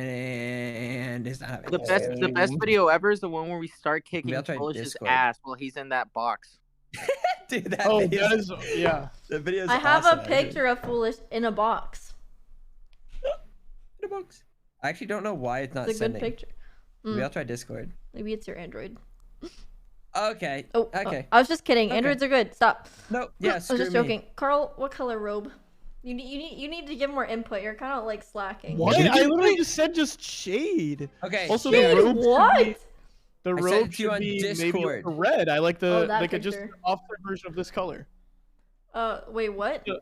and it's not having the best video ever is the one where we start kicking Maybe I'll try Polish's Discord. ass while he's in that box. Dude, that Oh, video that is. Yeah. the video's I have awesome, a picture of Foolish in a box. In a box. I actually don't know why it's not It's a sending. good picture. Maybe I'll try Discord. Maybe it's your Android. Okay. Oh, Okay. I was just kidding. Okay. Androids are good. Stop. No. Yeah. I was Screw just me. joking. Carl, what color robe? You need to give more input. You're kind of like slacking. What? I literally just said just shade. Okay. Also, here. the robe should What? be, the I sent robe it to you should on be maybe Discord. a red. I like Oh, the that like a just picture. offset version of this color. Wait, what? Yeah.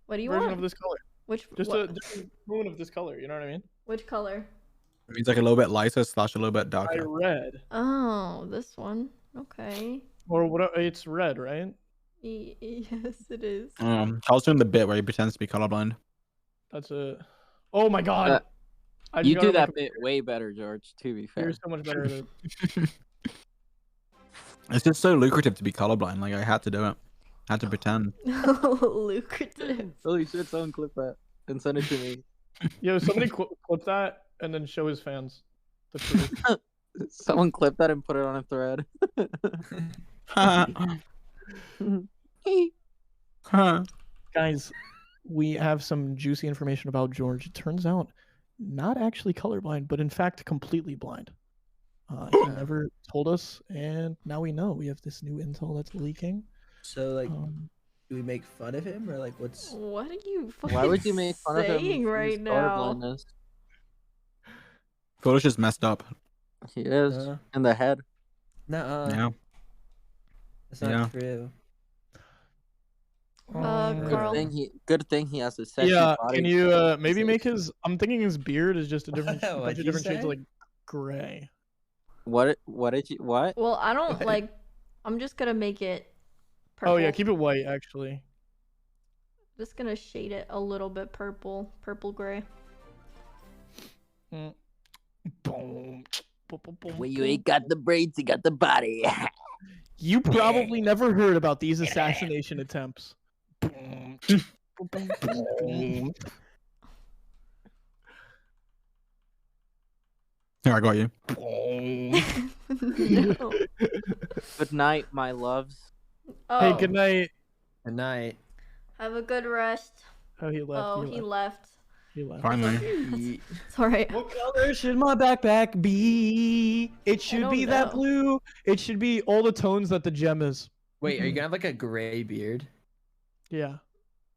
What do you Version want? of this color. Which Just what? a different moon of this color. You know what I mean? Which color? It means like a little bit lighter / a little bit I darker. red. Oh, this one. Okay. Or what? It's red, right? Yes, it is. I was doing the bit where he pretends to be colorblind. That's a. Oh my god. I just You got do on my that bit way better, George, to be fair. You're so much better at it. It's just so lucrative to be colorblind. Like I had to do it. I had to pretend. Lucrative. Holy shit, someone clip that and send it to me. Yo, somebody clip that and then show his fans. The proof. Someone clip that and put it on a thread. Guys, we have some juicy information about George. It turns out, not actually colorblind, but in fact completely blind. He never told us, and now we know. We have this new intel that's leaking. So like, Um, do we make fun of him or like what's? What are you fucking Why would you make fun of him? saying for right his now? colorblindness? Foolish is messed up. He is in the head. No. Yeah. That's not Yeah. true. Carl. Good thing he has a sexy yeah, body. can you maybe make his? I'm thinking his beard is just a different, a bunch What'd of you different shades say? of like gray. What did you what? Well, I don't What? like. I'm just gonna make it purple. Oh yeah, keep it white actually. Just gonna shade it a little bit purple gray. Mm. Boom. Boom, boom, boom, When you boom. ain't got the braids, you got the body. You probably never heard about these assassination attempts. Boom. Boom, boom, boom, boom. Here, I got you. No. Good night, my loves. Oh, Hey, good night. Good night. have a good rest. Oh, he left. Oh, he he left. left. He left. Finally. It's alright. What color should my backpack be? It should don't be that know. blue. It should be all the tones that the gem is. Wait, are you gonna have like a gray beard? Yeah.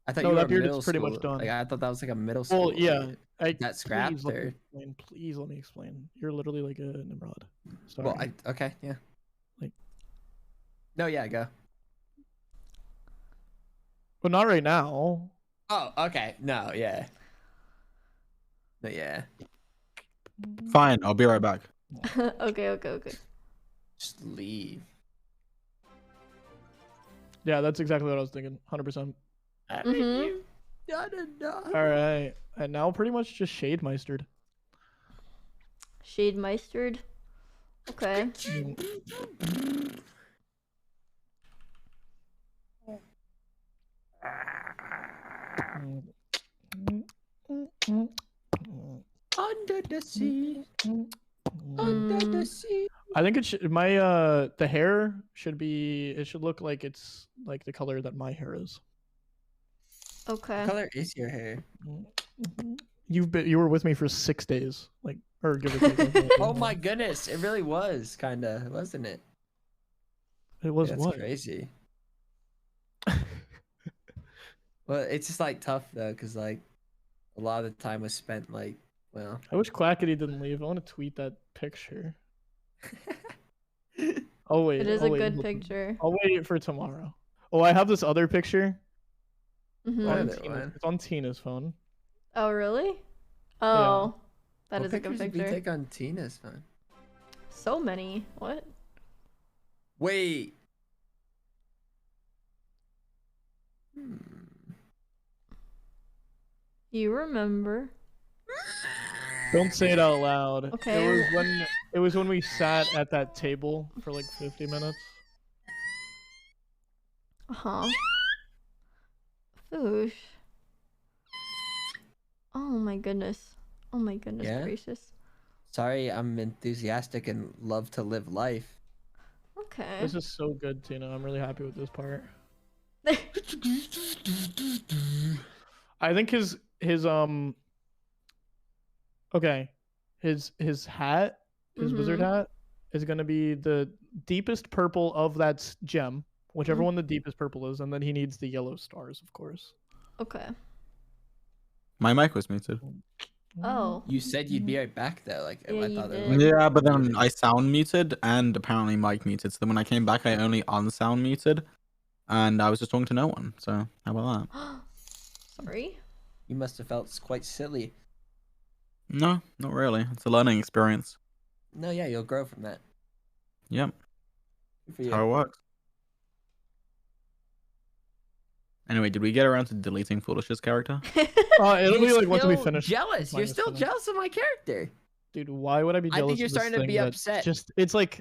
I thought No, you were that beard is middle pretty school. much done. Like I thought that was like a middle school. Well, yeah. That scrapped please let me or? explain. Please let me explain. You're literally like a Nimrod. Sorry. Well, okay, yeah. Like- No, yeah, go. But not right now. Oh, okay. No, yeah. No, yeah. Fine, I'll be right back. Okay. Just leave. Yeah, that's exactly what I was thinking. 100%. Mm-hmm. All right, and now pretty much just Shade Meistered. Shade Meistered. Okay. Under the sea. Under the sea. I think it should the hair should be it should look like it's like the color that my hair is. Okay. What color is your hair? You were with me for 6 days, like or give or take. Oh my goodness, it really was kinda, wasn't it? It was That's what? crazy. Well, it's just like tough though, cause like a lot of the time was spent like, well. I wish Quackity didn't leave. I want to tweet that picture. Oh wait, It is oh, a wait, good hold on. picture. I'll wait for tomorrow. Oh, I have this other picture. Mm-hmm. What On other one? It's on Tina's phone. Oh, really? Oh, that What is a good pictures did we picture. take on Tina's phone? So many. What? Wait. You remember? Don't say it out loud. Okay. It was when we sat at that table for like 50 minutes. Uh-huh. Foosh. Oh my goodness. Oh my goodness Yeah? gracious. Sorry, I'm enthusiastic and love to live life. Okay. This is so good, Tina. I'm really happy with this part. I think his okay, his hat, his wizard hat, is gonna be the deepest purple of that gem, whichever one the deepest purple is, and then he needs the yellow stars, of course. Okay. My mic was muted. Oh. You said you'd be right back though, like Yeah, I you thought there did. was, like, Yeah, but then muted. I sound muted and apparently mic muted. So then when I came back, I only unsound muted, and I was just talking to no one. So how about that? Sorry. You must have felt quite silly. No, not really. It's a learning experience. No, yeah, you'll grow from that. Yep, Good for that's you. how it works. Anyway, did we get around to deleting Foolish's character? It'll be You're like once we still finish. Jealous. mine You're is still finished. jealous of my character. Dude, why would I be I jealous? think you're of this starting to thing be that upset. Just it's like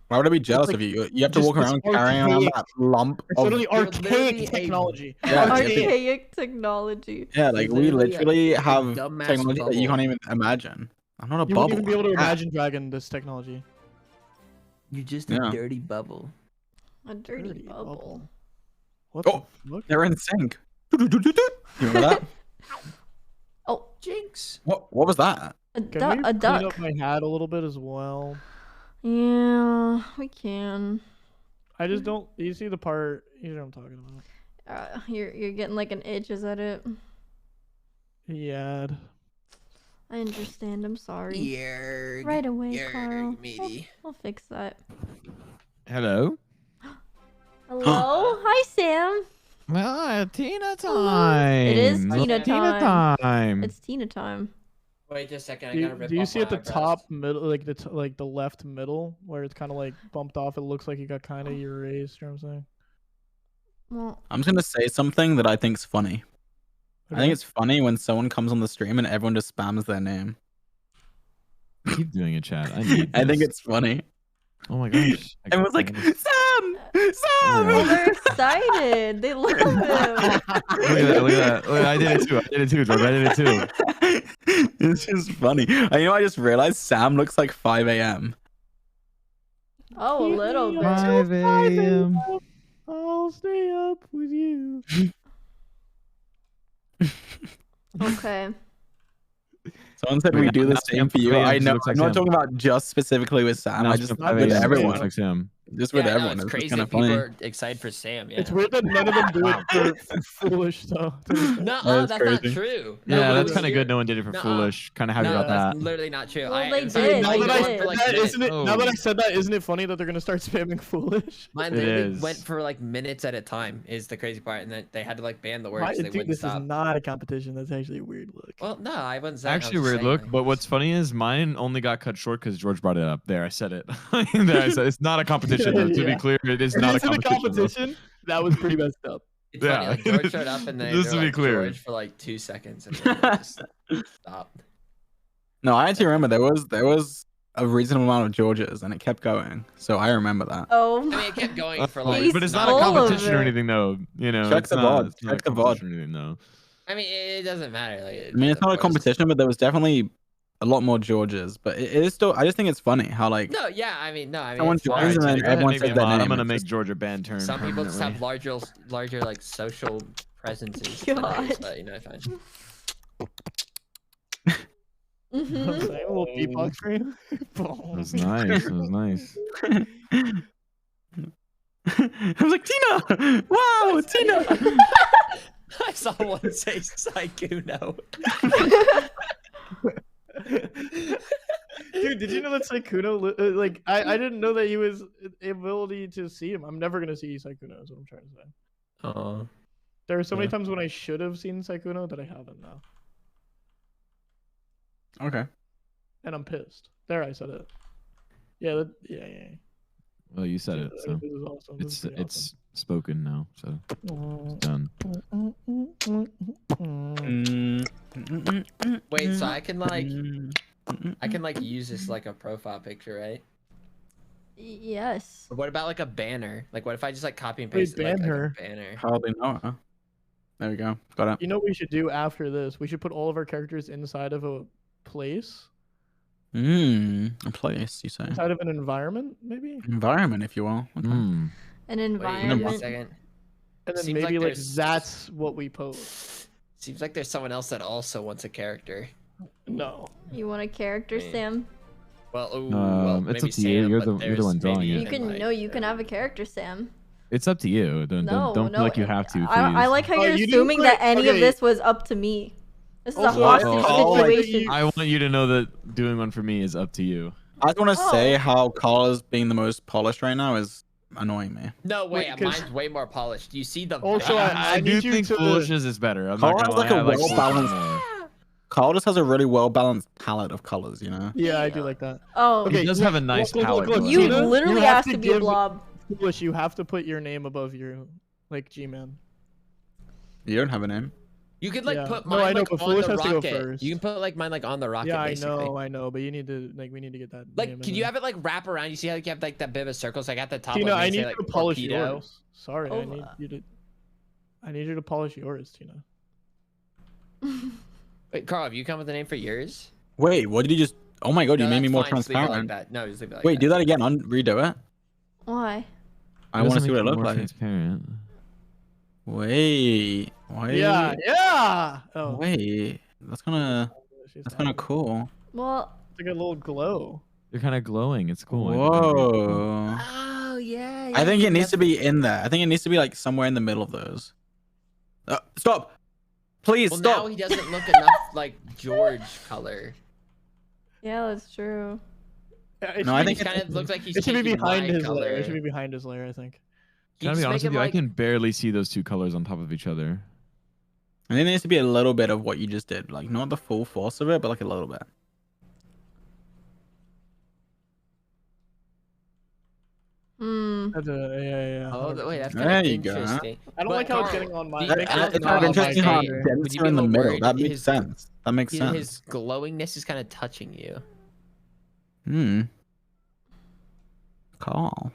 Why would I be jealous like of you? You have to just walk this around carrying around archaic- that lump it's of literally You're literally archaic a- technology. Yeah, Archaic technology. yeah. Like we literally a literally have dumbass technology that you bubble. can't even imagine. I'm not a You bubble. wouldn't even be able to I'm a cat. imagine Dragon this technology. You're just a Yeah. dirty bubble. A dirty bubble. What Oh, the fuck? they're in sync. You remember that? Oh, Jinx. What was that? a, Can we a clean duck. up my hat a little bit as well? Yeah, we can. I just don't. You see the part? You know what I'm talking about. You're getting like an itch. Is that it? Yeah. I understand. I'm sorry. Yerg. Right away, Yerg, Carl. matey. I'll fix that. Hello. Hello? Hi, Sam. Well, Tina Hello. time. It is Hi, Tina Sam. Tina time. time. It's Tina time. Wait just a second. I Do gotta you, rip do you off see my at the eyebrows. top middle, like like the left middle, where it's kind of like bumped off? It looks like you got kind of erased. You know what I'm saying? Well, I'm just gonna say something that I think's funny. I Okay. think it's funny when someone comes on the stream and everyone just spams their name. Keep doing it, Chad. I need I think this. it's funny. Oh my gosh. Everyone's like, Sam! well, Sam! they're excited. They love him. Look at that. Look at that. Look, I did it too. I did it too, George. I did it too. It's just funny. I just realized Sam looks like 5 a.m. Oh, a little bit. 5 a.m. I'll stay up with you. Okay. Someone said we do the same for you. I know. Looks I'm like not Sam. talking about just specifically with Sam. I just not with with everyone. Looks like Sam. Just with Yeah, everyone. No, It's it's crazy. kind of People funny. are excited for Sam. Yeah. It's weird that none of them do it for foolish though. No, That's that's crazy. not true. Yeah, Nobody that's was kind of here. good. No one did it for Nuh-uh. foolish. Kind of happy No, about that's that. literally not true. Well, they it was did. Now They that I did. said for like that, minutes. isn't it? Now that I Oh. said that, isn't it funny that they're gonna start spamming foolish? Mine It literally is. went for like minutes at a time. Is the crazy part, and then they had to like ban the words. Why, So they dude, wouldn't this stop. is not a competition. That's actually a weird look. Well, no, I wasn't saying. I was Actually, just weird saying, look. like, But what's funny is mine only got cut short because George brought it up. There, I said it. There, I said it's not a competition. Though. To Yeah. be clear, it is If not a it's in competition. though. competition, That was pretty messed up. It's funny, Yeah. like George showed up and then Just they were to be like clear. George for like 2 seconds and then it just stopped. No, I actually remember there was a reasonable amount of Georges and it kept going. So I remember that. Oh I mean, my. it kept going for like. He's But it's not full a of competition or it. anything, though. You know, Check it's the not, VOD, it's not check a the VOD. competition or anything, though. I mean, it doesn't matter. Like, I mean, it's not a competition, but there was definitely a lot more Georges. But it is still. I just think it's funny how like No, yeah, I mean, someone it's fine. joins and then Go ahead and everyone make me says a their mod. name. I'm gonna It's make just- Georgia band turn. Some people just have permanently. larger like social presences. God. But you know, fine. I'm saying, a little beatbox for you. It was nice. It was nice. I was like, Tina! Wow, Tina! I saw one say Saikuno. Dude, did you know that Saikuno, like, I didn't know that he was the ability to see him. I'm never going to see Saikuno, is what I'm trying to say. Oh. There are so many times when I should have seen Saikuno that I haven't now. Okay. And I'm pissed. There, I said it. Yeah, yeah. Well, you said it, so This is awesome. This is pretty it's spoken now, so it's done. Wait, so I can like use this like a profile picture, right? Yes. Or what about like a banner? Like, what if I just like copy and Wait, paste it, like, banner? a banner? Probably not. Huh? There we go. Got it. You know what we should do after this? We should put all of our characters inside of a place, A place, you say? inside of an environment, maybe, Environment, if you will. Okay. An Wait, wait a environment. second. and then Seems maybe like like there's- that's what we post. Seems like there's someone else that also wants a character. No. You want a character, Wait. Sam? Well, well, It's maybe up to you. Sam, You're but the there's one drawing maybe it. You even, can like, no. You can have a character, Sam. It's up to you. Don't No, feel no. like you have to. Please. I like how Oh, you're you didn't assuming that put- any of okay. this was up to me. This is a Also, hostage I'll, like, situation. I want you to know that doing one for me is up to you. I just want to say Oh. how Carla's being the most polished right now is annoying me. No, wait, Wait, 'cause- mine's way more polished. You see the Also, veins? I do need you think to- foolishness is better. I'm Carl not has gonna like lie. a I like well-balanced- foolishness more. Carl just has a really well-balanced palette of colors, you know? Yeah, I do like that. Oh, Okay, He does have a nice palette. look, going you Tina, on. literally you have asked to to be a give- blob. Foolish, you have to put your name above your like G-man. You don't have a name. You could like Yeah. put No, mine I know, like but on Foolish the has to go rocket. first. You can put like mine like on the rocket. Yeah, basically. I know, but you need to like we need to get that. Like, name in can you there. have it like wrap around? You see how like, you have like that bit of circles like at the top. Tina, like, I they need say, you like, to polish torpedo. yours. Sorry, Oh, I need you to. I need you to polish yours, Tina. Wait, Carl, have you come with a name for yours? Wait, what did you just... Oh my god, No, you made me that's more fine, just leave it transparent. Like that. No, just leave it like Wait, that. do that again. Redo it. Why? I want to Doesn't see what make it you looks more like. Transparent. Wait. Yeah, yeah. Oh, Wait. That's kind she's of not- cool. Well, It's like a little glow. You're kind of glowing. It's cool. Whoa. Oh yeah. I think it needs to be in there. I think it needs to be like somewhere in the middle of those. Stop. Please Well, stop. now he doesn't look enough like George color. yeah, that's true. Yeah, it No, should I be- think He kind of looks like he's it should be taking behind my his color. layer. It should be behind his layer, I think. Can I Just be honest make with you? him, I like- can barely see those two colors on top of each other. I think there needs to be a little bit of what you just did. Like, not the full force of it, but like a little bit. That's yeah. Oh, wait, that's There kind of you go. interesting. I don't But like how it's Carl, getting on my. the- make I- it It's not kind of on my interesting how finger. would you denser be in the a little middle. worried That makes his- sense. That makes sense. His glowingness is kind of touching you. Call.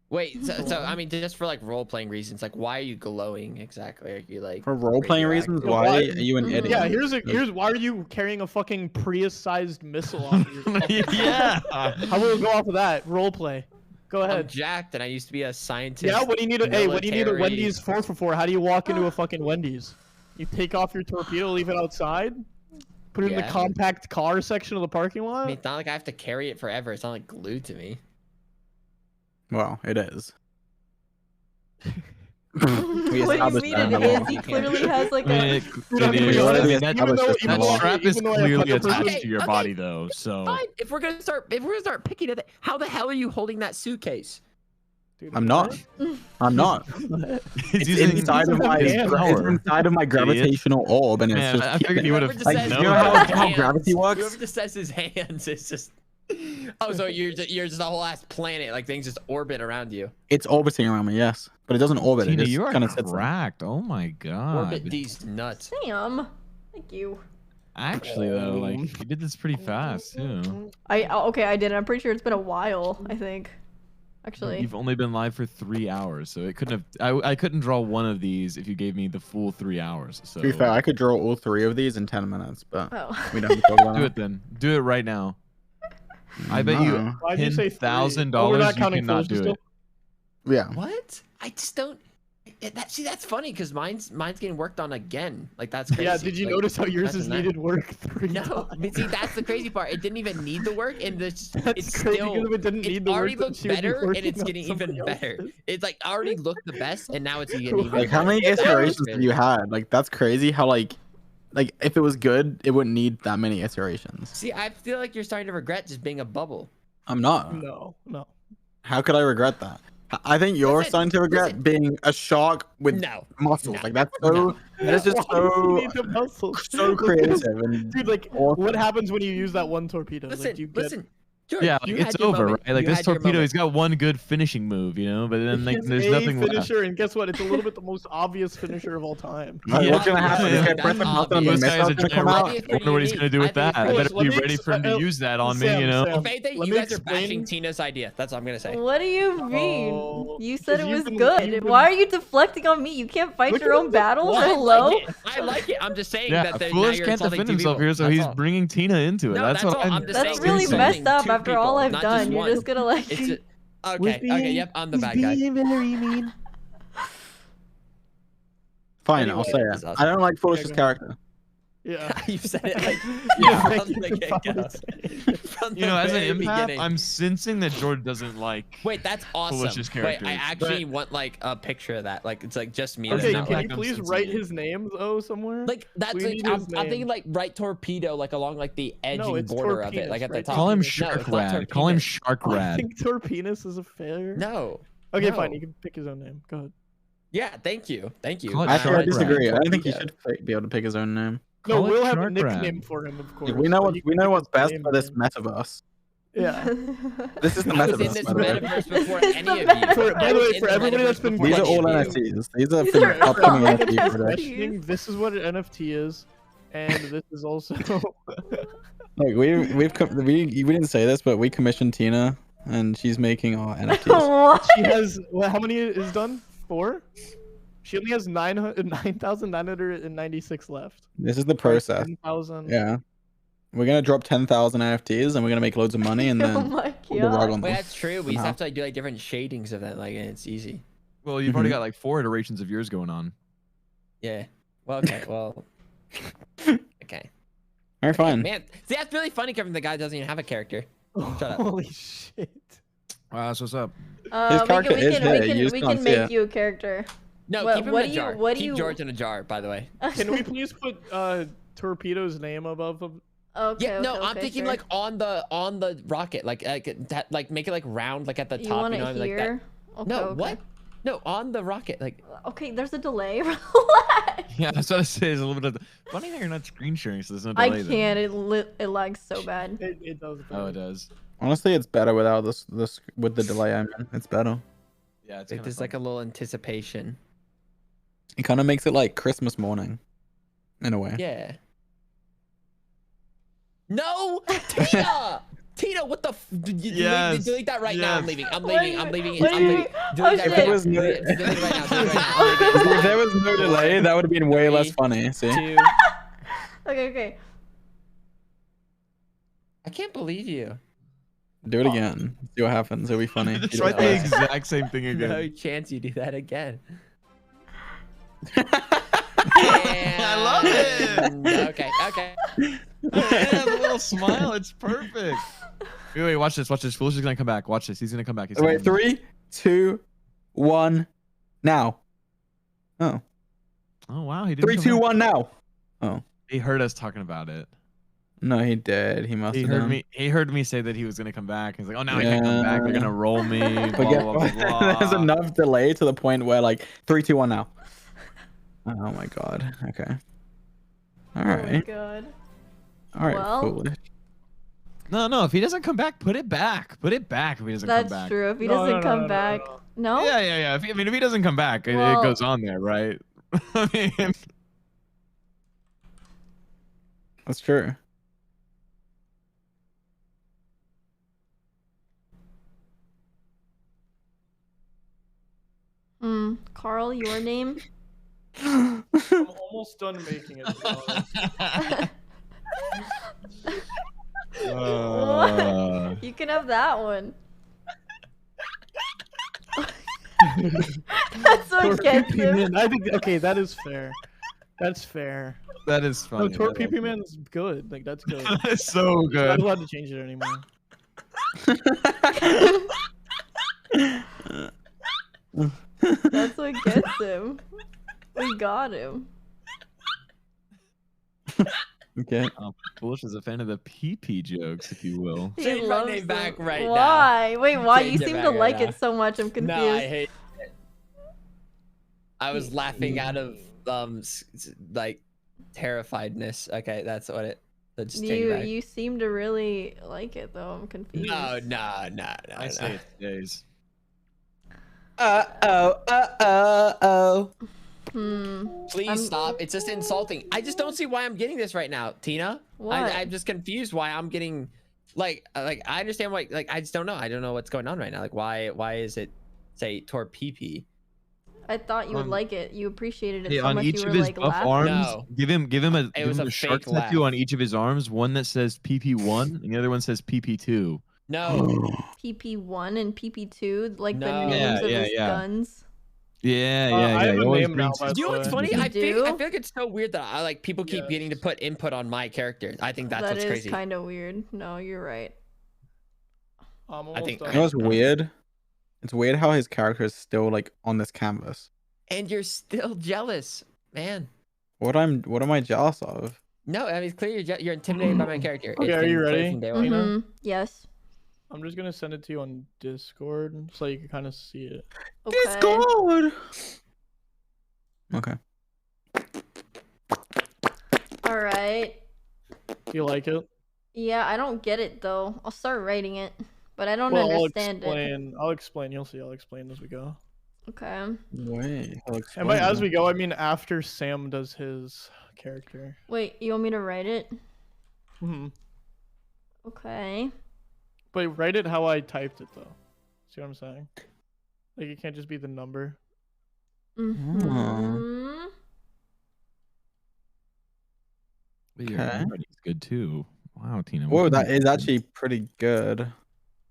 Wait, so I mean, just for like role playing reasons, like why are you glowing exactly? Are you like For role playing reasons, radioactive? why why- are you an Mhm. idiot? Yeah, here's why are you carrying a fucking Prius-sized missile on you? Yeah. How will go off of that role play? Go I'm ahead. jacked, and I used to be a scientist. Yeah, what do you need? What do you need a military- Wendy's 4 How do you walk into a fucking Wendy's? You take off your torpedo, leave it outside, put it in the Yeah. compact car section of the parking I lot. mean, it's not like I have to carry it forever. It's not like glued to me. Well, it is. What do you established mean that it in the is? law. He clearly has like I mean, a. it Dude, I'm is. gonna be You honest, already even established though- this even in though the I- That strap is even though I clearly 100% attached to your Okay, body, though. So Fine. If we're gonna start picking at it, how the hell are you holding that suitcase? Dude, I'm not. I'm not. he's It's inside of my. his It's power. inside of my gravitational orb, and it's Man, just. I figured you would have. Whoever just says- You know how hands- gravity works? Whoever just says his hands is just. Oh, so you're just a whole ass planet, like things just orbit around you. It's orbiting around me, yes, but it doesn't orbit. Tina, it just you are kind of sits there. cracked. Oh my god. Orbit these nuts. Sam, thank you. Actually, though, like you did this pretty fast too. Okay, I did. I'm pretty sure it's been a while. I think. Actually. You've only been live for 3 hours, so it couldn't have. I couldn't draw one of these if you gave me the full 3 hours. So. To be fair, I could draw all 3 of these in 10 minutes, but we don't have to talk about Do it then. Do it right now. I bet you Why'd you say $10,000 you cannot do it. Yeah. What? I just don't. See, that's funny because mine's getting worked on again. Like that's crazy. Yeah. Did you like, notice how yours has needed work 3 No, times? but see, that's the crazy part. It didn't even need the work, and it's That's crazy, still because if it didn't need the already work, then looked she would be better, and working it's on getting even somebody better. else's. It's like already looked the best, and now it's getting even Like how many better. iterations have you had? Like that's crazy. How like if it was good, it wouldn't need that many iterations. See, I feel like you're starting to regret just being a bubble. I'm not. No. How could I regret that? I think you're Listen, starting to regret being a shark with No. muscles. No. Like that's so. No. That is just Why do you need the so muscles? so creative and Dude, like, awesome. what happens when you use that one torpedo? Listen, like, you get... listen. George, Yeah, you like, had it's your over, moment. right? Like You this had your torpedo, moment. he's got one good finishing move, you know, but then like It's there's a nothing left. finisher, and guess what? It's a little bit the most obvious finisher of all time. Like, what's gonna happen? Yeah, This guy that's press the button and the obvious. This guy has missile's a gonna giant come rocket. out. It's I wonder what he's gonna do with I think that. it's I pretty better cool. be Let me ready for him to use that on me, Sam, you know. Sam. If anything, Let you me guys are bashing explain- Tina's idea. That's all I'm gonna say. What do you mean? Oh, You said it 'cause was you've been- good. you've been- Why are you deflecting on me? You can't fight Look your at own him battles. Well, I Hello. like it. I like it. I'm just saying Yeah, that now Foolish you're can't insulting defend two himself people. here, so That's he's all. bringing Tina into it. No, that's that's what all. I'm. I'm just That's saying really insulting messed up two after all people, I've not done. just You're one. just gonna like. It's just, okay, yep, I'm the bad guy. very mean. Fine, Anyway, I'll say this it. is awesome. I don't like Foolish's Okay, go character. Yeah. You said it like Yeah, from thank the you for get-go. following. From You the know, as an very empath, beginning. I'm sensing that George doesn't like. Wait, that's awesome. Foolish's Wait, characters, I actually want like a picture of that. Like it's like just me. Okay, not can like, you I'm please sensing write it. his name though somewhere? like that's We like need I'm his thinking name. like right torpedo, like along like the edging it's border of it, torpedos, like at the right? top. Call him No, Shark it's not Rad. Call him Torpedo. Shark I Rad. think Torpenis is a failure. No. Okay, no. fine. You can pick his own name. Go ahead. Yeah, thank you. Thank you. Call it Actually, I Shark disagree. Rad. I don't think he Torpedo. should be able to pick his own name. No, Call it we'll have a Shark nickname Rad. for him, of course. We know but what you we can know pick what's his best name for this name. metaverse. Yeah. This is the I was in metaverse. this by the way. metaverse before It's any the of you. metaverse. By the way, I was in for the everybody that's metaverse been before These are any all of you. NFTs. These are These from are all upcoming NFTs. NFT projects. Questioning, this is what an NFT is, and this is also. Like we didn't say this, but we commissioned Tina, and she's making our NFTs. What? She has how many is done? 4. She only has 9,996 left. This is the process. 10,000. Yeah, we're gonna drop 10,000 NFTs, and we're gonna make loads of money, and Oh then my pull the rug god. on Wait, them. that's true. We just Somehow. have to like do like different shadings of that, like, and it's easy. Well, you've already Mhm. got like 4 iterations of yours going on. Yeah. Well, okay. Well. Okay. All right, fine. Man, see, that's really funny. Coming, the guy doesn't even have a character. Shut up. Holy shit. Wow, that's what's up. His character is there, you just we can't can see make it. you a character. No, What- keep him what in a do you- jar. what do Keep you- George in a jar, by the way. Can we please put Torpedo's name above him? Okay. Yeah, no, okay, I'm okay, thinking sure. like on the rocket, like that, like make it like round, like at the You top. want You know, it like that. here? Okay, No, okay. what? No, on the rocket, like. Okay, there's a delay. Relax. Yeah, that's what I say. There's a little bit of. Funny that you're not screen sharing, so there's no I delay. then. can't. It lags so bad. It does. Oh, it does. Honestly, it's better without this with the delay. I mean, it's better. Yeah, it's There's like a little anticipation. It kind of makes it like Christmas morning, in a way. Yeah. No, Tina! Tina, what the? Yes, Delete that right now. I'm yes. leaving. I'm What do leaving. you- I'm leaving. what I'm do you- leaving. oh, Delete that shit. right If it now. was no- Delete it right now. Delete it right now. I'm leaving. If there was no delay, that would have been way less 3, funny. See? 2. Okay. I can't believe you. Do it again. See what happens. It'll be funny. Just You do write it the twice. exact same thing again. No chance you do that again. I love it. Okay. It has a little smile. It's perfect. Wait, watch this. Watch this. Foolish is gonna come back. Watch this. He's gonna come back. He's gonna Wait, come back. 3, 2, 1, now. Oh. Oh wow, he didn't. 3, come 2, back. 1, now. Oh. He heard us talking about it. No, he did. He must He have heard done. me. He heard me say that he was gonna come back. He's like, oh, now I can't come back. They're gonna roll me. Blah, But guess blah, what? blah, blah. There's enough delay to the point where like 3, 2, 1 now. Oh my god. Okay. All Oh my right. god. All right. Well. Foolish. No. If he doesn't come back, put it back. Put it back if he doesn't come back. That's true. If he No, doesn't no, come no, back, no. Yeah. If he doesn't come back, it Well- goes on there, right? I mean, That's true. Carl, your name? I'm almost done making it. To be honest. You can have that one. That's what gets him. Man, I think okay, that is fair. That's fair. that is No, funny. Tor PP Man's good. Like that's good. That is so I'm not good. allowed to change it anymore. That's what gets him. We got him. Okay. Foolish is a fan of the PP jokes, if you will. He Change my loves name back them. right now. Why? Wait, why? You Change it seem back to right like now. it so much. I'm confused. No, I hate it. I was laughing out of like terrifiedness. Okay, that's what it. So just change it back. You seem to really like it though. I'm confused. No. I say it stays. Please stop. It's just insulting. I just don't see why I'm getting this right now, Tina. What? I'm just confused why I'm getting like I understand why I just don't know. I don't know what's going on right now. Like why is it say Tor PP? I thought you would like it. You appreciated it Hey, so on much. each You of were his like buff laughing. arms, No. give him It was a shark fake tattoo laugh. on each of his arms. One that says PP1, and the other one says PP2. No. PP1 and PP2, like the No. names of Yeah, his yeah. guns. Yeah. I have He a always name now, brings by his- Do you know what's funny? You I feel do? like it's so weird that I like people keep Yes. getting to put input on my character. I think that's That what's is crazy. kind of weird. No, you're right. I'm almost think- done. You know what's weird? It's weird how his character is still like on this canvas. And you're still jealous, man. What am I jealous of? No, I mean it's clear you're intimidated by my character. Okay, It's are you been clear ready? from day one. Tina? Mhm. Yes. I'm just gonna send it to you on Discord so you can kind of see it. Okay. Okay. All right. Do you like it? Yeah, I don't get it though. I'll start writing it, but I don't Well, understand it. I'll explain. You'll see. I'll explain as we go. Okay. Wait. And by as we go, I mean after Sam does his character. Wait, you want me to write it? Hmm. Okay. But write it how I typed it though. See what I'm saying? Like it can't just be the number. Mm-hmm. But your Okay. handwriting's good too. Wow, Tina. Whoa, what that can you is do? actually pretty good.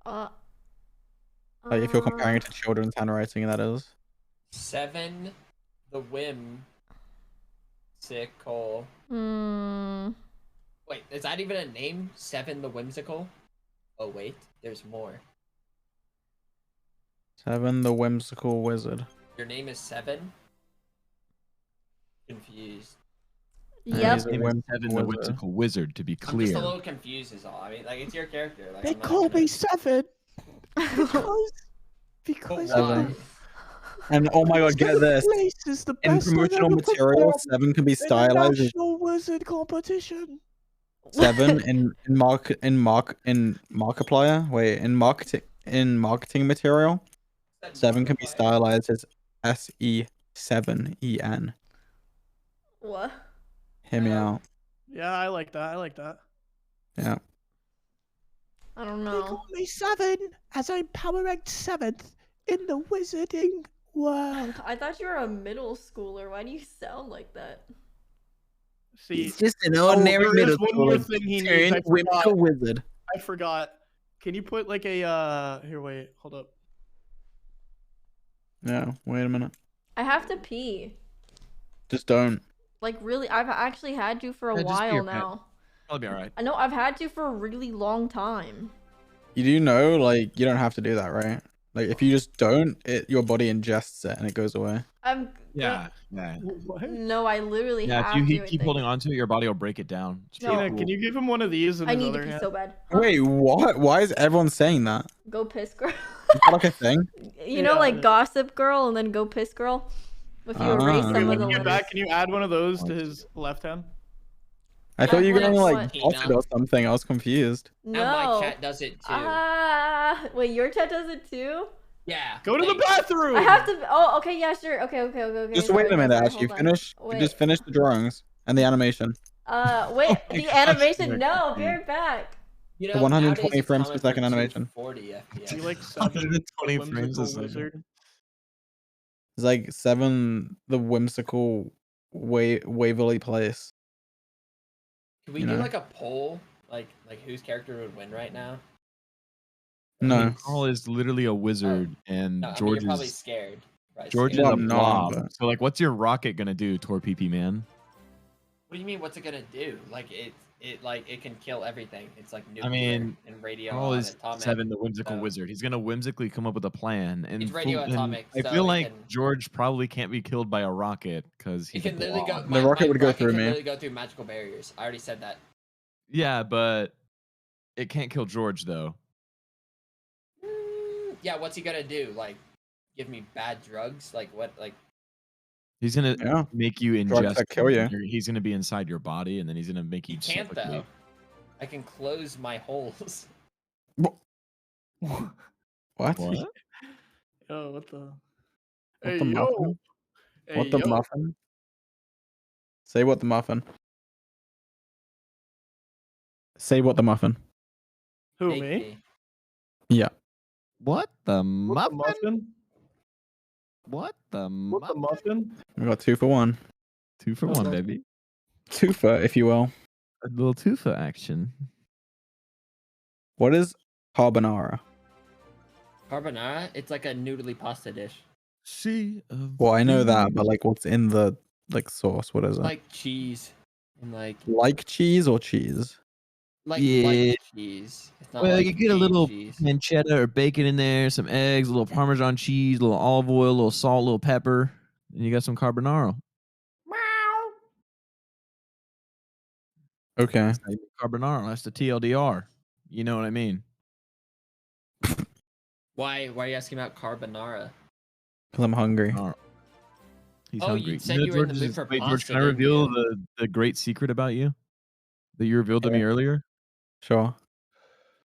Like if you're comparing it to children's handwriting, that is. 7 the whim sickle. Wait, is that even a name? 7 the whimsical? Oh wait, there's more. 7 the whimsical wizard. Your name is 7? Confused. Yep. His name is Whimsical Seven, the wizard. whimsical wizard, to be I'm just clear. a little confused is all. I mean, like it's your character. Like, They I'm not call gonna- me Seven because But because why? And oh my god, get this. place is the In best I've promotional ever material, performed 7 can be in a stylized as national wizard competition. 7 in Markiplier. Wait, in marketing material, 7 can be stylized as SE7EN. What? Hear me out. Yeah, I like that. I like that. Yeah. I don't They know. call me Seven as I'm power ranked 7th in the wizarding world. I thought you were a middle schooler. Why do you sound like that? See, just an there is one more thing he needs. I forgot. wizard. I forgot. Can you put like a here? Wait, hold up. Yeah, wait a minute. I have to pee. Just don't. Like really, I've actually had to for a Yeah, just pee while your pants. now. I'll be alright. I know I've had to for a really long time. You do know, like, you don't have to do that, right? Like, if you just don't, your body ingests it and it goes away. I'm Yeah, yeah. What? No, I literally Yeah, have if you to. I keep think. holding on to it, your body will break it down. It's No. pretty Tina, cool. can you give him one of these in I his need other to pee hand? so bad. Wait, what? Why is everyone saying that? Go piss girl. Is that like a thing? You know, Yeah. like gossip girl and then go piss girl. If you erase Ah. some Okay, of when the you get letters. back, can you add one of those to his left hand? I thought you were gonna like What? off it or something. I was confused. And my No. chat does it too. Wait, your chat does it too? Yeah. Go to the thanks. bathroom. I have to. Oh, okay, yeah, sure. Okay. Just sorry, wait a minute, sorry, Ash. You hold on. finish. You Wait. just finish the drawings and the animation. Wait, my the gosh, animation. Nick. No, be right back. You The know, 120 nowadays it's frames per common second for animation. 240 FPS. You like 120 seven frames a whimsical second. wizard. It's like 7, the whimsical Waverly Place. Can we you do know. like a poll, like whose character would win right now? No. Carl is literally a wizard, and No, I mean, George you're probably is scared. Right, George is scared. a Well, no, blob. but- So like, what's your rocket gonna do, Torpeepee man? What do you mean? What's it gonna do? Like it can kill everything. It's like nuclear mean, and radio Carl and is atomic. 7, the whimsical so- wizard. He's gonna whimsically come up with a plan, and It's radioatomic, I so feel it like can- George probably can't be killed by a rocket because It he's can a literally go. blob. My, rocket my would go rocket through can me. literally go through magical barriers. I already said that. Yeah, but it can't kill George though. Yeah, what's he gonna do? Like, give me bad drugs? Like what? Like He's gonna Yeah. make you Drugs ingest. that kill you. He's gonna be inside your body, and then he's gonna make he you can't though. suffocate. I can close my holes. What? What? Yo, what the? What Hey, the yo. muffin? Hey, What the yo. muffin? Say what the muffin. Say what the muffin. Who, Fake me? Yeah. What the What the muffin? muffin? What the What the muffin? muffin? We got 2 for 1. 2 for 1, baby. 2 for, if you will. A little 2 for action. What is carbonara? Carbonara? It's like a noodly pasta dish. Sea of Well, I know that, thieves. but like, what's in the like sauce? What is it? Like cheese and Like cheese or cheese? like Yeah. cheese. It's not Well, like you get a cheese little cheese. pancetta or bacon in there, some eggs, a little Parmesan cheese, a little olive oil, a little salt, a little pepper, and you got some carbonara. Okay. That's how you make carbonara. That's the TLDR. You know what I mean? Why are you asking about carbonara? Because I'm hungry. Carbonara. He's Oh, hungry. you said you were in the mood for Wait, George, pasta, can I didn't reveal you? the great secret about you that you revealed to me earlier? Sure.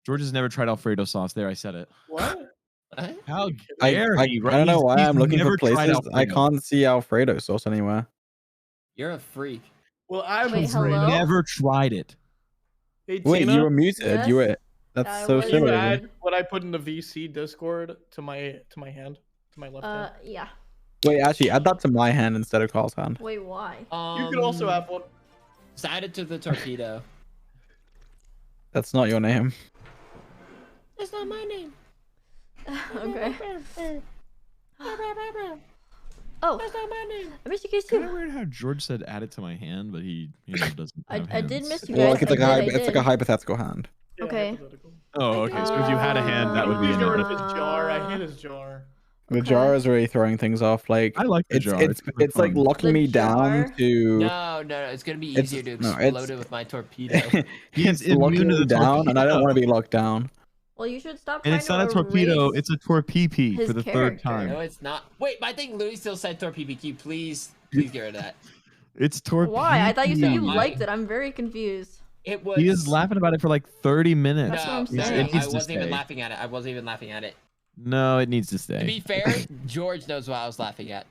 George has never tried Alfredo sauce. There, I said it. What? What? How I dare he? I don't know why He's I'm looking for never tried places. I Alfredo. can't see Alfredo sauce anywhere. You're a freak. Well, I'm Wait, afraid. hello? Never tried it. Hey, Wait, Tina, you were muted. Yes? You were. That's I so was. can you silly. add what I put in the VC Discord to my hand, to my left hand? Yeah. Wait, actually, add that to my hand instead of Carl's hand. Wait, why? You could also have one. Just add it to the torpedo. That's not your name. That's not my name. Okay. Oh, That's not my name. I missed you guys Kind of too. weird how George said add it to my hand, but he doesn't. I have did hands. miss you Well, guys. like it's like I a did, it's I like a did. hypothetical hand. Yeah, Okay. hypothetical. Oh, okay. So if you had a hand, that would be Please get rid of enough. his jar. I hate his jar. The Okay. jar is really throwing things off. Like I like the it's jar. it's kinda it's like fun. locking The me jar? down to. No. It's gonna be It's- easier to no, explode it's- it with my torpedo. He's it's locking immune to me the down, and I don't want to be locked down. Well, you should stop And trying it's not a to torpedo, erase it's a torpeepee his for the character. third time. No, it's not. Wait, my thing literally still said torpedo. Please get rid of that. It's torpedo. Why? I thought you said you No, liked it. I'm very confused. It was. He is laughing about it for like 30 minutes. That's what I'm No, saying. It needs I to wasn't even stay. laughing at it. I wasn't even laughing at it. No, it needs to To stay. be fair, George knows what I was laughing at.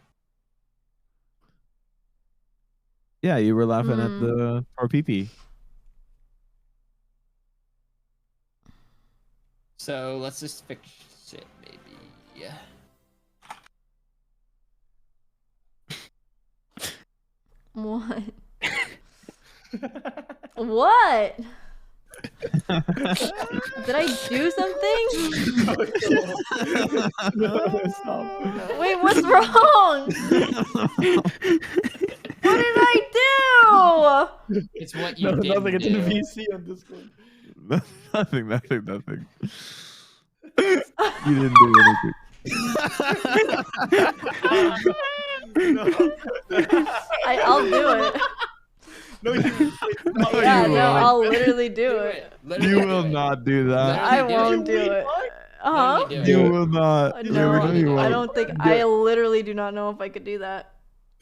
Yeah, you were laughing at Hmm. the torpeepee. So let's just fix it, maybe. Yeah. What? What? Did I do something? No, stop. Wait, what's wrong? What did I do? It's what you No, did. nothing. It's in the VC on Discord. nothing. You didn't do anything. I'll do it. No, you. Yeah, you no, won't. I'll literally do Do it. it. Literally You do will it. not do that. I Literally won't do do it. What? Uh-huh. Literally do You it. will not. No, You I won't. don't think. I literally do not know if I could do that.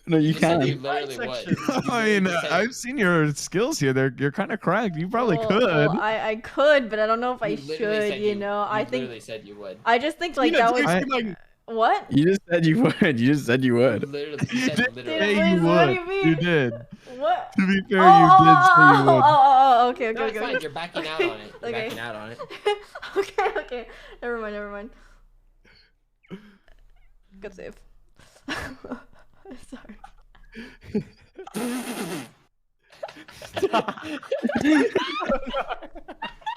No, you said you can. literally would. Section. You I mean, literally said- I've seen your skills here. You're kind of cracked. You probably Well, could. well, I could, but I don't know if I you literally should. said You know, I think literally said you would. I just think like Tina, that do you was see my- what? You just said you would. You just said you would. Literally, you You said did literally. say Wait, you what do would. you mean? You did. What? To be fair, Oh, you did say you would. okay, No, okay, it's okay. fine. You're backing out on it. You're Okay. backing out on it. Okay, okay. Never mind, never mind. Good save. Sorry.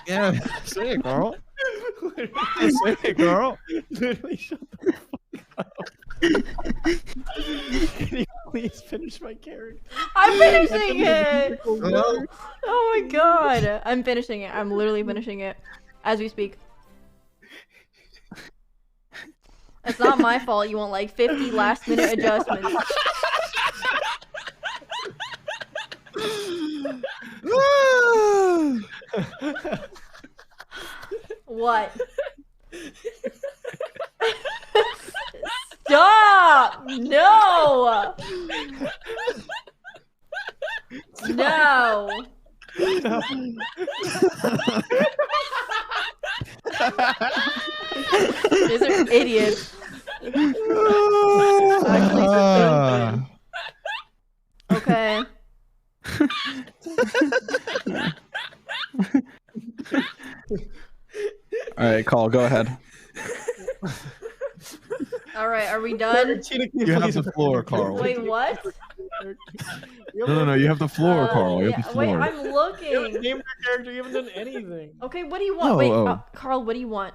Yeah, say it, Carl. Say it, Carl. Literally, shut the fuck up. Can you please finish my character? I'm finishing it! Hello? Oh my god. I'm finishing it. I'm literally finishing it as we speak. It's not my fault you want like 50 last minute adjustments. What? Stop! No! No! These are idiots. Actually stupid. Okay. All right, call. Go ahead. Alright, are we done? Tina, can You have please the finish floor, your Carl. character? Wait, what? No, you have the floor, Carl. You Yeah, have the wait, floor. I'm You haven't looking. named your character. You haven't done anything. Okay, what do you want? Oh, Wait, oh. Carl, what do you want?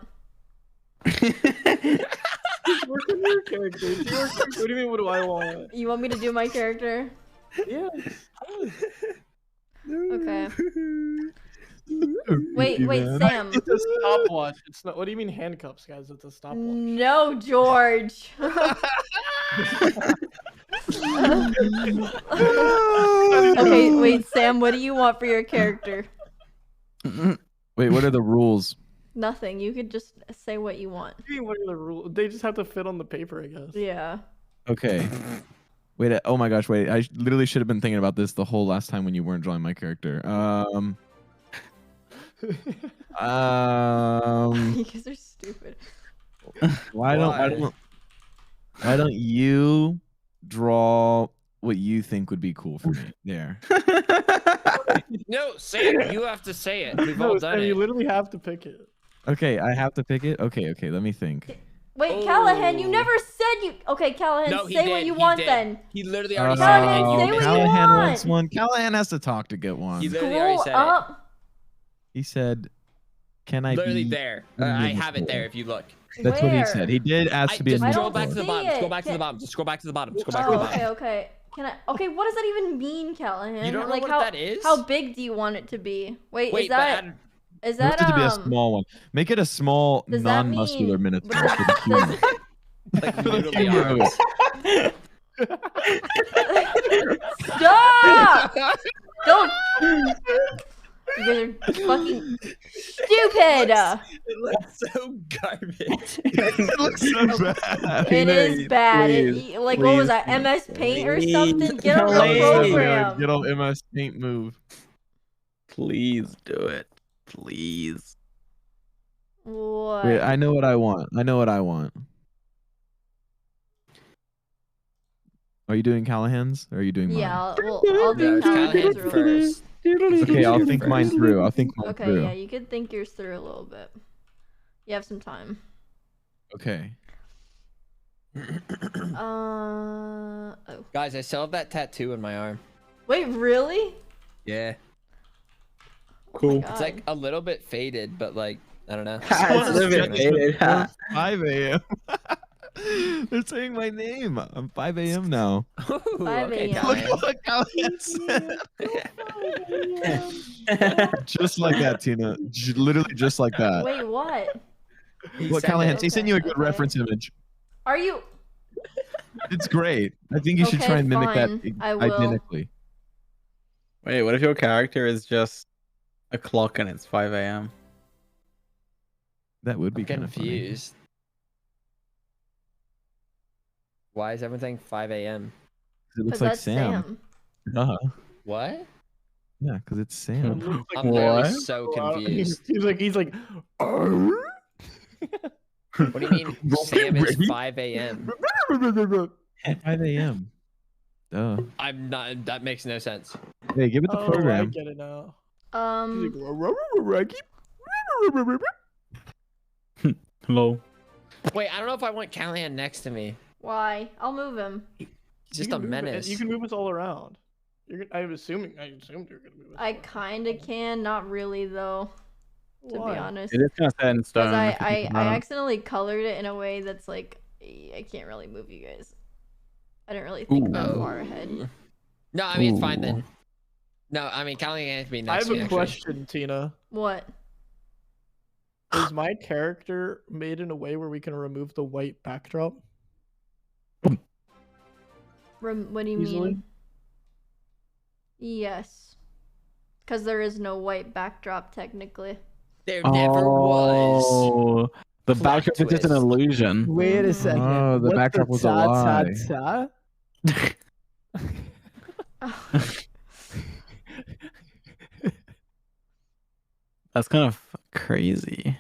Just work on your character. It's your character. What do you mean? What do I want? You want me to do my character? Yeah. Okay. Wait, Sam. It's a stopwatch. It's not. What do you mean handcuffs, guys? It's a stopwatch. No, George. Okay, wait, Sam, what do you want for your character? Wait, what are the rules? Nothing. You could just say what you want. What do you mean, what are the rules? They just have to fit on the paper, I guess. Yeah. Okay. Wait, oh my gosh, wait. I literally should have been thinking about this the whole last time when you weren't drawing my character. You guys are stupid. Why don't you draw what you think would be cool for me? There. No, Sam, you have to say it. We've all No, done Sam, it. you literally have to pick it. Okay, I have to pick it. Okay, let me think. Wait, Callahan, you Oh. never said you. Okay, Callahan, No, he say what did, you he want did. then. He literally already said Callahan, it. say what you Callahan want. wants one. Callahan has to talk to get one. He literally already Scroll said up. He said, "Can I Literally be there. in I the have it pool?" there if you look. That's what he Where? said. He did ask to be Just in the scroll don't back to the see bottom. it. Scroll back to the Can- bottom. Just scroll back to the bottom. Scroll back to the Oh, bottom. okay. Can I? Okay, what does that even mean, Callahan? You don't know like what how that is? how big do you want it to be? Wait, Wait, is that but is He wants that it to be a small one. Make it a small, does that non-muscular mean- minotaur does- for the humor. like For the literally humor. arms. Stop! Don't. You guys are fucking stupid. It looks so garbage. It looks so bad. It is bad. please, Like what was please, that? MS Paint or please. something? Get on Please. the Good program. old MS Paint move. Please do it. Please. What? Wait, I know what I want. Are you doing Callahan's or are you doing mine? Yeah, I'll No, do it's Callahan's Callahan real quick. first. Okay, I'll think mine through. Okay, yeah, you could think yours through a little bit. You have some time. Okay. Oh. Guys, I still have that tattoo in my arm. Wait, really? Yeah. Cool. God. It's like a little bit faded, but like, I don't know. It's a little bit faded. 5 a.m. They're saying my name. I'm 5 a.m. now. Ooh, 5 okay, a.m. Callahan. Look what Callahan said. Just like that, Tina. Literally just like that. Wait, what? He Look, said Callahan, it. he sent you a good Okay. reference image. Are you? It's great. I think you should Okay, try and mimic fine. that I will. identically. Wait, what if your character is just a clock and it's 5 a.m.? That would be I'm kind of funny. confused. Why is everyone saying 5 a.m.? It looks 'Cause like that's Sam. Uh-huh. What? Yeah, because it's It Sam. looks like I'm literally What? so Wow. confused. He's like. "Arr?" What do you mean Sam is 5 a.m.? 5 a.m. Duh. I'm not. That makes no sense. Hey, give it the Oh, I program. get it now. Um, Hello. Wait, I don't know if I want Callahan next to me. why? I'll move him. He's just a menace. You can move us all around. I assumed you're gonna move us. I kind of can, not really though, to Why? be honest. It is kind of set in stone. Because if you think I about it. accidentally colored it in a way that's like, I can't really move you guys. I didn't really think that far ahead. No, I mean it's fine Ooh. then. No, I mean Callahan can be I next have to me. a actually. question, Tina. What? Is my character made in a way where we can remove the white backdrop? What do you Easily? mean? Yes. Because there is no white backdrop technically. There never was. Oh, the Plot backdrop is just an twist. illusion. Wait a Mhm. second. Oh, the What backdrop was a lie. That's kind of crazy.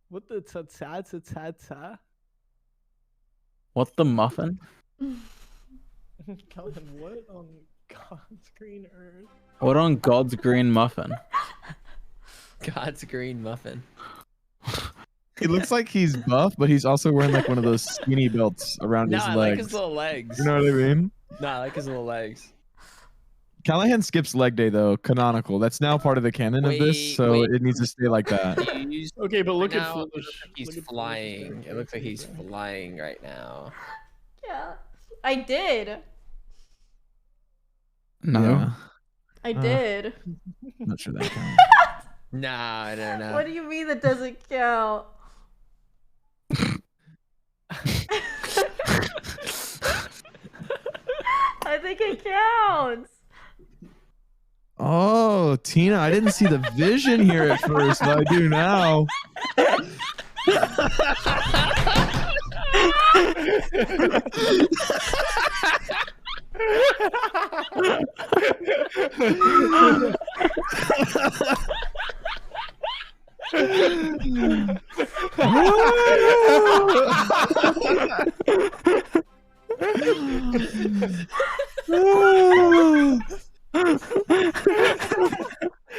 What the ta? What the muffin? Calvin, what on God's green earth? What on God's green muffin? God's green muffin. He looks like he's buff, but he's also wearing like one of those skinny belts around No, his I legs. like his little legs. You know what I mean? No, I like his little legs. Callahan skips leg day though, canonical. That's now part of the canon of this, so Wait. it needs to stay like that. He's, Okay, but look right at now, Foolish. it looks like he's Look at Foolish flying. character. It looks like he's flying right now. Yeah. I did. No. Yeah. I did. I'm not sure that counts. Nah, I don't know. What do you mean that doesn't count? I think it counts. Oh, Tina, I didn't see the vision here at first, but I do now.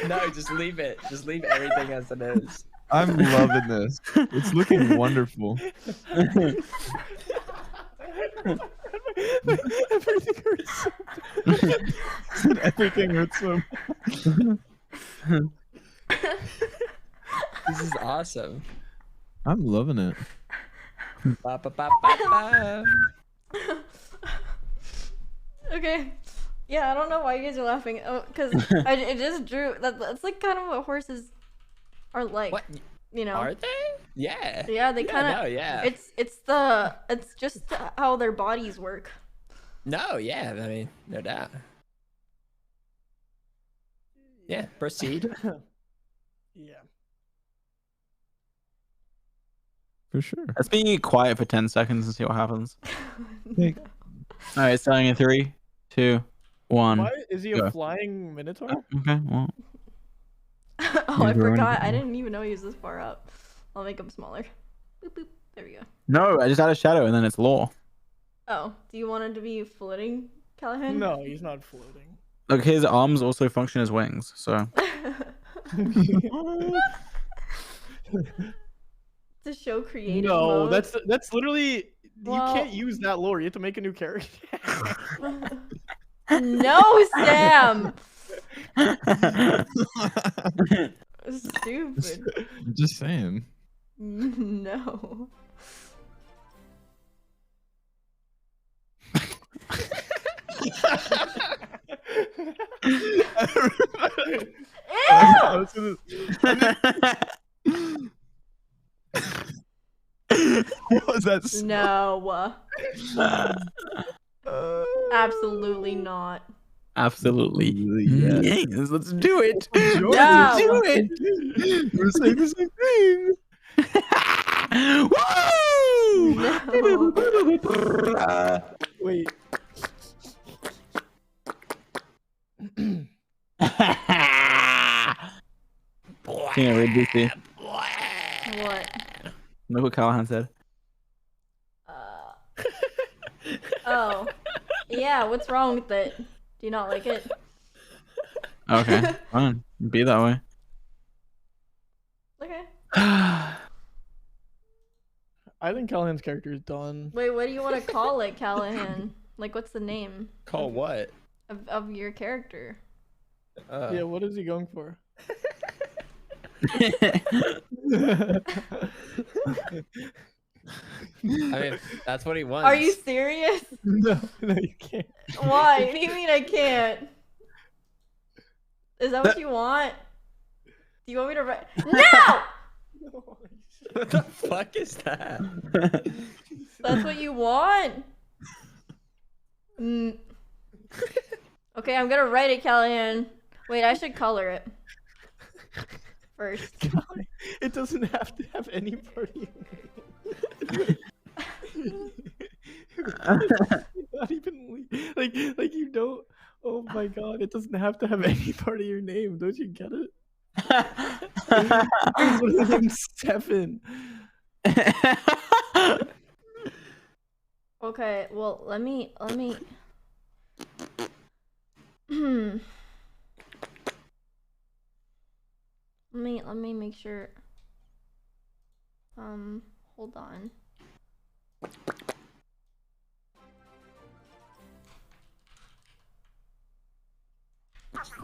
No, just leave it. Just leave everything as it is. I'm loving this. It's looking wonderful. Everything hurts. Everything hurts so. This is awesome. I'm loving it. Ba, ba, ba, ba, ba. Okay. Yeah, I don't know why you guys are laughing. Oh, because I just drew. That's like kind of what horses are like. What? You know? Are they? Yeah. Yeah, they kind of. No, yeah. It's just how their bodies work. No, yeah. I mean, no doubt. Yeah, proceed. Yeah. For sure. Let's be quiet for 10 seconds and see what happens. Hey. Alright, starting in 3, 2, 1. Why is he a Go. flying minotaur? Okay, well. Oh, I You're forgot. running. I didn't even know he was this far up. I'll make him smaller. Boop, boop. There we go. No, I just added shadow and then it's law. Oh, do you want him to be floating, Callahan? No, he's not floating. Look, his arms also function as wings, so. To show creative No, mode. that's literally Well- you can't use that lore. You have to make a new character. No, Sam. Stupid. I'm just saying. No. Ew! What was that? No. Absolutely not. Absolutely. Yes. Yes, let's do it. No. Let's do it. We're saying the same thing. Woo! No. Wait. Tina, read DC. What? Look what Callahan said. Oh. Yeah, what's wrong with it? Do you not like it? Okay, fine. Be that way. Okay. I think Callahan's character is done. Wait, what do you want to call it, Callahan? Like, what's the name Call what? of your character? Yeah, what is he going for? I mean, that's what he wants. Are you serious? No, you can't. Why? What do you mean I can't? Is that what you want? Do you want me to write? No! What the fuck is that? That's what you want? Mm. Okay, I'm gonna write it, Callahan. Wait, I should color it first. It doesn't have to have any part of your name. Not even like you don't. Oh my god! It doesn't have to have any part of your name. Don't you get it? I'm 7. Okay, well, let me let me make sure. Hold on.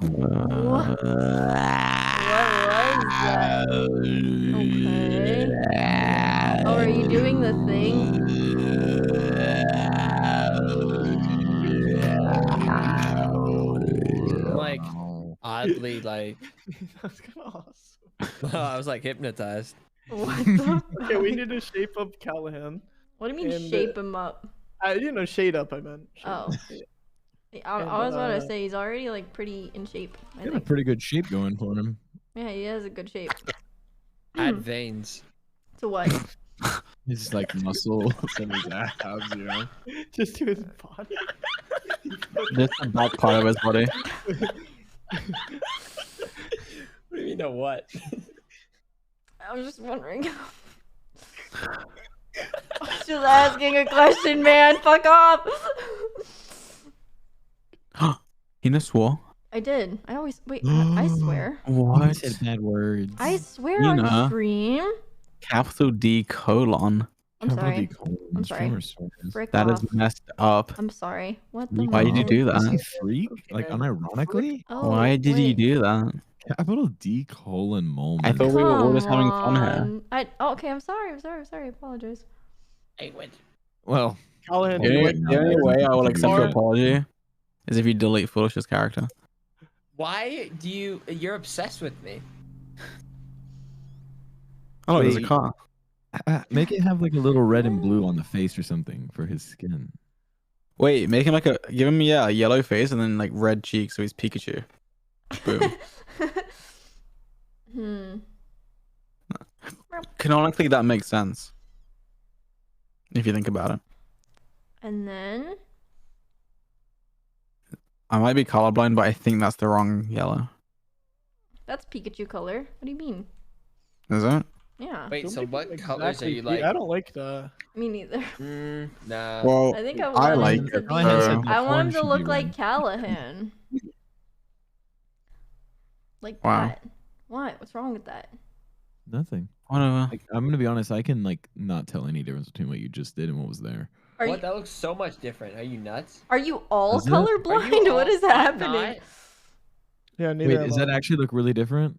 What was that? Okay. Oh, are you doing the thing? Like, oddly, like, That's kind of awesome. I was like hypnotized. What the Okay, we fuck? need to shape up Callahan. What do you mean and, shape him up? Shade up. I meant. Shade Oh. up. I was about to say he's already like pretty in shape. I Got a think. pretty good shape going for him. Yeah, he has a good shape. Add veins. To what? He's like muscle in his abs, you know. Just to his body. Just the back part of his body. What do you mean, a what? I was just wondering. I was just asking a question, man. Fuck off. Tina swore. I did. I always wait. I swear. He What? said bad words. I swear on Tina. stream. Capital D colon. I'm sorry. I'm sorry. Frick That off. is messed up. I'm sorry. What the? Why did you hell? do Is he that? freak? Like unironically? Oh, Why did you wait. do that? Capital D colon moment. I thought we were all just having Come fun here. on. Okay, I'm sorry. I apologize. Hey, what? Well, Callahan, The do you only, like the only way I will accept your Or- apology is if you delete Foolish's character. Why do you're obsessed with me? Oh, there's a Wait. car. make it have like a little red and blue on the face or something for his skin. Wait, make him give him a yellow face and then like red cheeks so he's Pikachu. Boom. Canonically, that makes sense. If you think about it. And then I might be colorblind, but I think that's the wrong yellow. that's Pikachu color. What do you mean? Is it? Yeah. Wait, Don't so make it what colors are exactly you clear. like? I don't like the. Me neither. Nah. Well, I think I I want like him to it. be. said I the want him orange to should look be like red. Callahan. Like Wow. that. What? What's wrong with that? Nothing. Whatever. Like, I'm gonna be honest. I can like not tell any difference between what you just did and what was there. Are What? you That looks so much different. Are you nuts? are you all Is it? colorblind? What is I'm happening? not. Yeah, neither Wait, am does that I. actually look really different?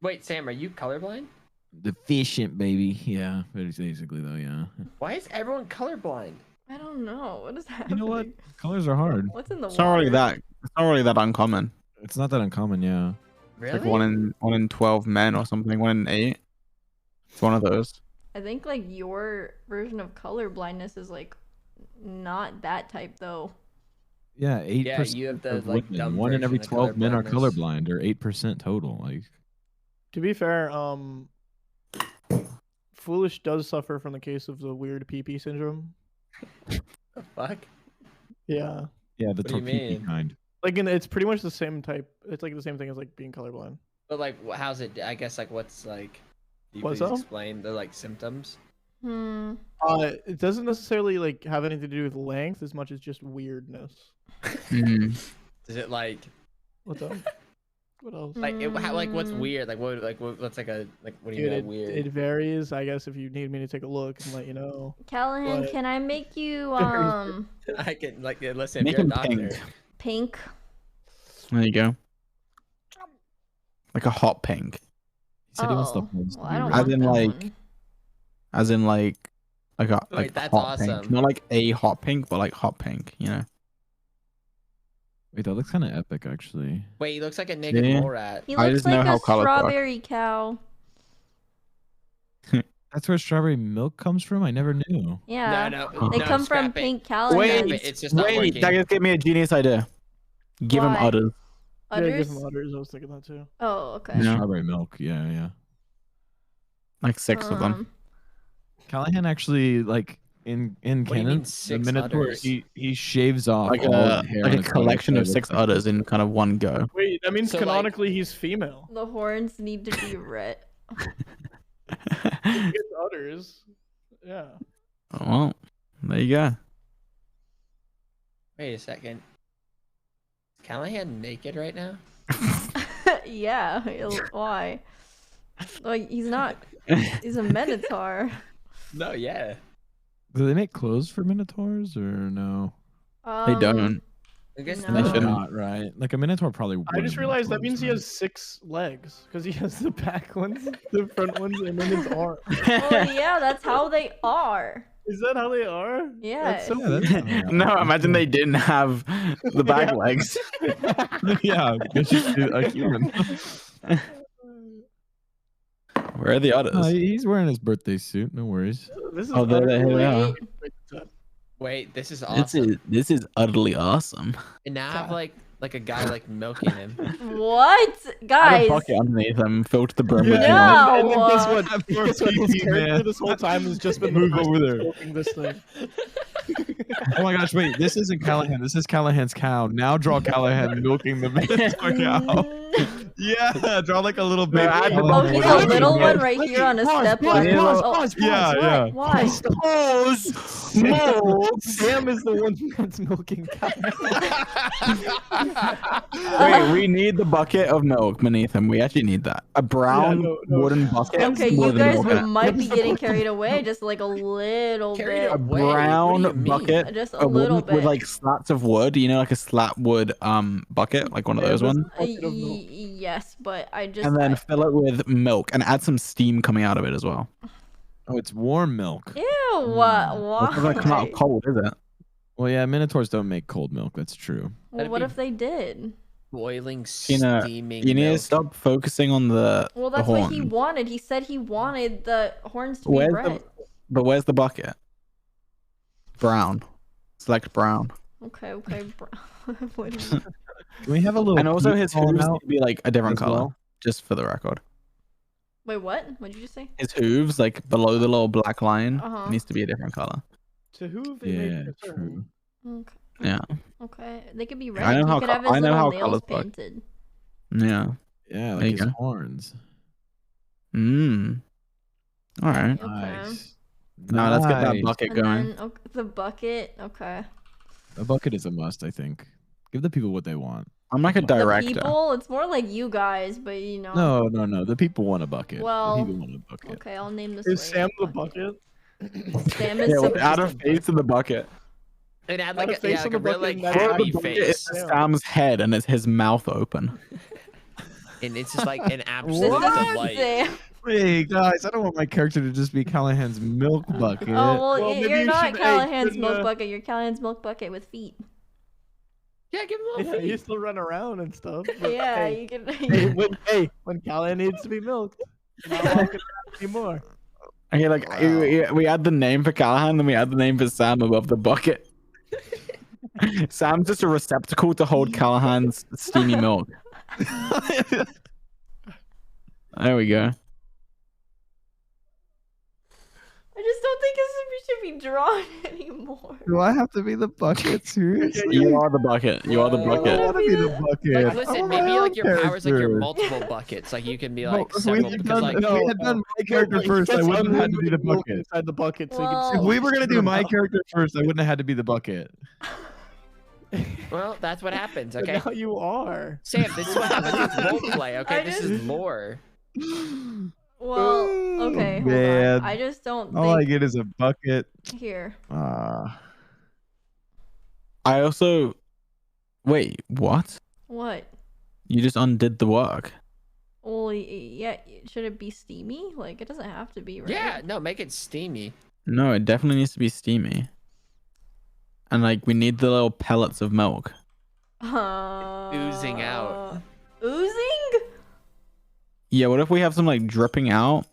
Wait, Sam, are you colorblind? Deficient, baby. Yeah, basically though. Yeah. Why is everyone colorblind? I don't know. What is You happening? know what? Colors are hard. What's in the It's not really water? that. It's not really that uncommon. It's not that uncommon. Yeah. Really? It's like one in 12 men or something. 1 in 8. It's one of those. I think like your version of color blindness is like not that type though. Yeah, 8%. Yeah, you have the, of like, women. dumb 1 in every version of 12 men are colorblindness. colorblind, or 8% total. Like, To be fair, Foolish does suffer from the case of the weird pee-pee syndrome. The fuck? Yeah. yeah, the What do you torpedo mean? kind. Like, it's pretty much the same type. It's like the same thing as like being colorblind. But like, how's it? I guess like, what's like? Can you What's please up? explain the like symptoms? It doesn't necessarily like have anything to do with length as much as just weirdness. Is it like? What's up? What else? Like like what's weird? Like what's like a like what do you Dude, know weird? it varies. I guess if you need me to take a look and let you know. Callahan, But- can I make you I can like listen. Make If you're a him doctor, pink? There you go. Like a hot pink. He said he wants the Oh, horns to well, be I don't red. As want in, that like- one. As in like a Wait, like that's hot pink. awesome. Not like a hot pink, but like hot pink, you know. Wait, that looks kind of epic, actually. wait, he looks like a naked Yeah. mole rat. He I looks just know like how a colors work. strawberry cow. That's where strawberry milk comes from? I never knew. Yeah. No, They no, come from scrap it. pink Callahan. Wait, It's just not Wait, working. that just gave me a genius idea. Give him Why? udders. Yeah, give Udders? him udders. I was thinking that too. Oh, okay. Yeah. Strawberry milk, yeah. Like 6 of them. Callahan actually, like, in What do you canon, mean the 6 Minotaur, udders? he shaves off Like all a the hair like on a his body, collection so of it 6 looks like- udders in kind of one go. Wait, that means So, like- canonically he's female. The horns need to be red. He gets udders. Yeah. Well, there you go. Wait a second. Is Callahan naked right now? Yeah. Why? Like he's not. He's a minotaur. No, yeah. Do they make clothes for Minotaurs or no? They don't. I guess No. They They should shouldn't. not, right? Like a Minotaur probably. I wouldn't just make realized that clothes, means he right? has 6 legs because he has the back ones, the front ones, and then his arm. Well, yeah, that's how they are. Is that how they are? Yeah. That's so Yeah, weird. that's- No, imagine they didn't have the back Yeah. legs. yeah, it's just a human. Where are the udders? He's wearing his birthday suit. No worries. This is Oh, there they utterly- are. Wait, this is This awesome. is utterly awesome. And now I have like a guy like milking him. What, Add guys? a bucket underneath them, fill to the brim with Yeah, milk. and then guess what? Have more Guess what? His PP, character man. this whole time has just been Move the person over there. milking this thing. Oh my gosh, wait, this isn't Callahan. This is Callahan's cow. Now draw Callahan milking the Minotaur cow. Yeah, draw like a little baby. add the Oh, bucket. he's Wait, a wait, little wait, one right here on a step ladder. Oh, Yeah, yeah. Why? Pause. Mold. Sam is the one that's milking cow. Wait, we need the bucket of milk beneath him. We actually need that. A brown no. wooden bucket. Okay, more you than guys milk in it. might be getting carried away just like a little Carried bit. A away? What do you brown mean? bucket. Just a a little wooden, bit. with like slats of wood, you know, like a slat wood bucket, like one of those ones, Bucket of milk. Yes, but I just. and then fill it with milk and add some steam coming out of it as well. Oh, it's warm milk. Ew, It's not gonna come out why? cold, is it? Well, yeah, Minotaurs don't make cold milk. That's true. Well, That'd what be- if they did? Boiling, Tina, steaming. You need to milk. stop focusing on the Well, the that's horn. what he wanted. He said he wanted the horns to be Where's red. But where's the bucket? Brown. Select brown. Okay. What do you- Can we have a little? And also peep his falling hooves out need to be like a different as color, well? just for the record. Wait, what? What did you just say? His hooves, like below the little black line, Uh-huh. needs to be a different color. To who have they Yeah, made this true. Okay. Yeah. Okay. They could be I red. know He how could co- have his I know little how nails colors work. painted. Yeah. Yeah, There like you his go. horns. All right. Okay. Nice. Now let's get that Nice. bucket And going. then the bucket. Okay. A bucket is a must, I think. Give the people what they want. I'm like a The director. people. It's more like you guys, but you know. No. The people want a bucket. Well, the people want a bucket. Okay, I'll name this. Is way Sam the bucket. bucket? Sam is Yeah, supposed add a to- face in the bucket. And add Add like a a, face yeah, on like the a real bucket like and that's Or happy the bucket face, is Sam's head and it's his mouth open. and it's just like an absolute This is delight. Sam. Hey guys, I don't want my character to just be Callahan's milk bucket. Oh well, Well, maybe you're you not should- hey, Callahan's couldn't, milk bucket. You're Callahan's milk bucket with feet. Yeah, give him a Yeah, little he feet. used to run around and stuff. but Yeah, hey, you can. when Callahan needs to be milked, not walking around anymore. Okay, like we add the name for Callahan, then we add the name for Sam above the bucket. Sam's just a receptacle to hold Callahan's steamy milk. There we go. I just don't think it to be drawn anymore. Do I have to be the bucket? Seriously? You are the bucket. You are the I bucket. want to be the bucket. Like, I listen, want my maybe like own your powers like your character. multiple buckets. Like you can be Well, like if several we had because done, like if we had done my character first, I wouldn't have had to be the bucket. Inside the bucket, so you Well- can If we were gonna do my character first, I wouldn't have had to be the bucket. well, that's what happens. But Okay, now you are. Sam, this is what happens with roleplay. Okay, I this just- is lore. Well, okay, hold man. on. I just don't All I think get is a bucket. here. Ah. I also. Wait, what? What? You just undid the work. Well, yeah. Should it be steamy? Like, it doesn't have to be, right? Yeah, no, make it steamy. No, it definitely needs to be steamy. And like, we need the little pellets of milk. Oozing out. Oozing? Yeah, what if we have some like dripping out,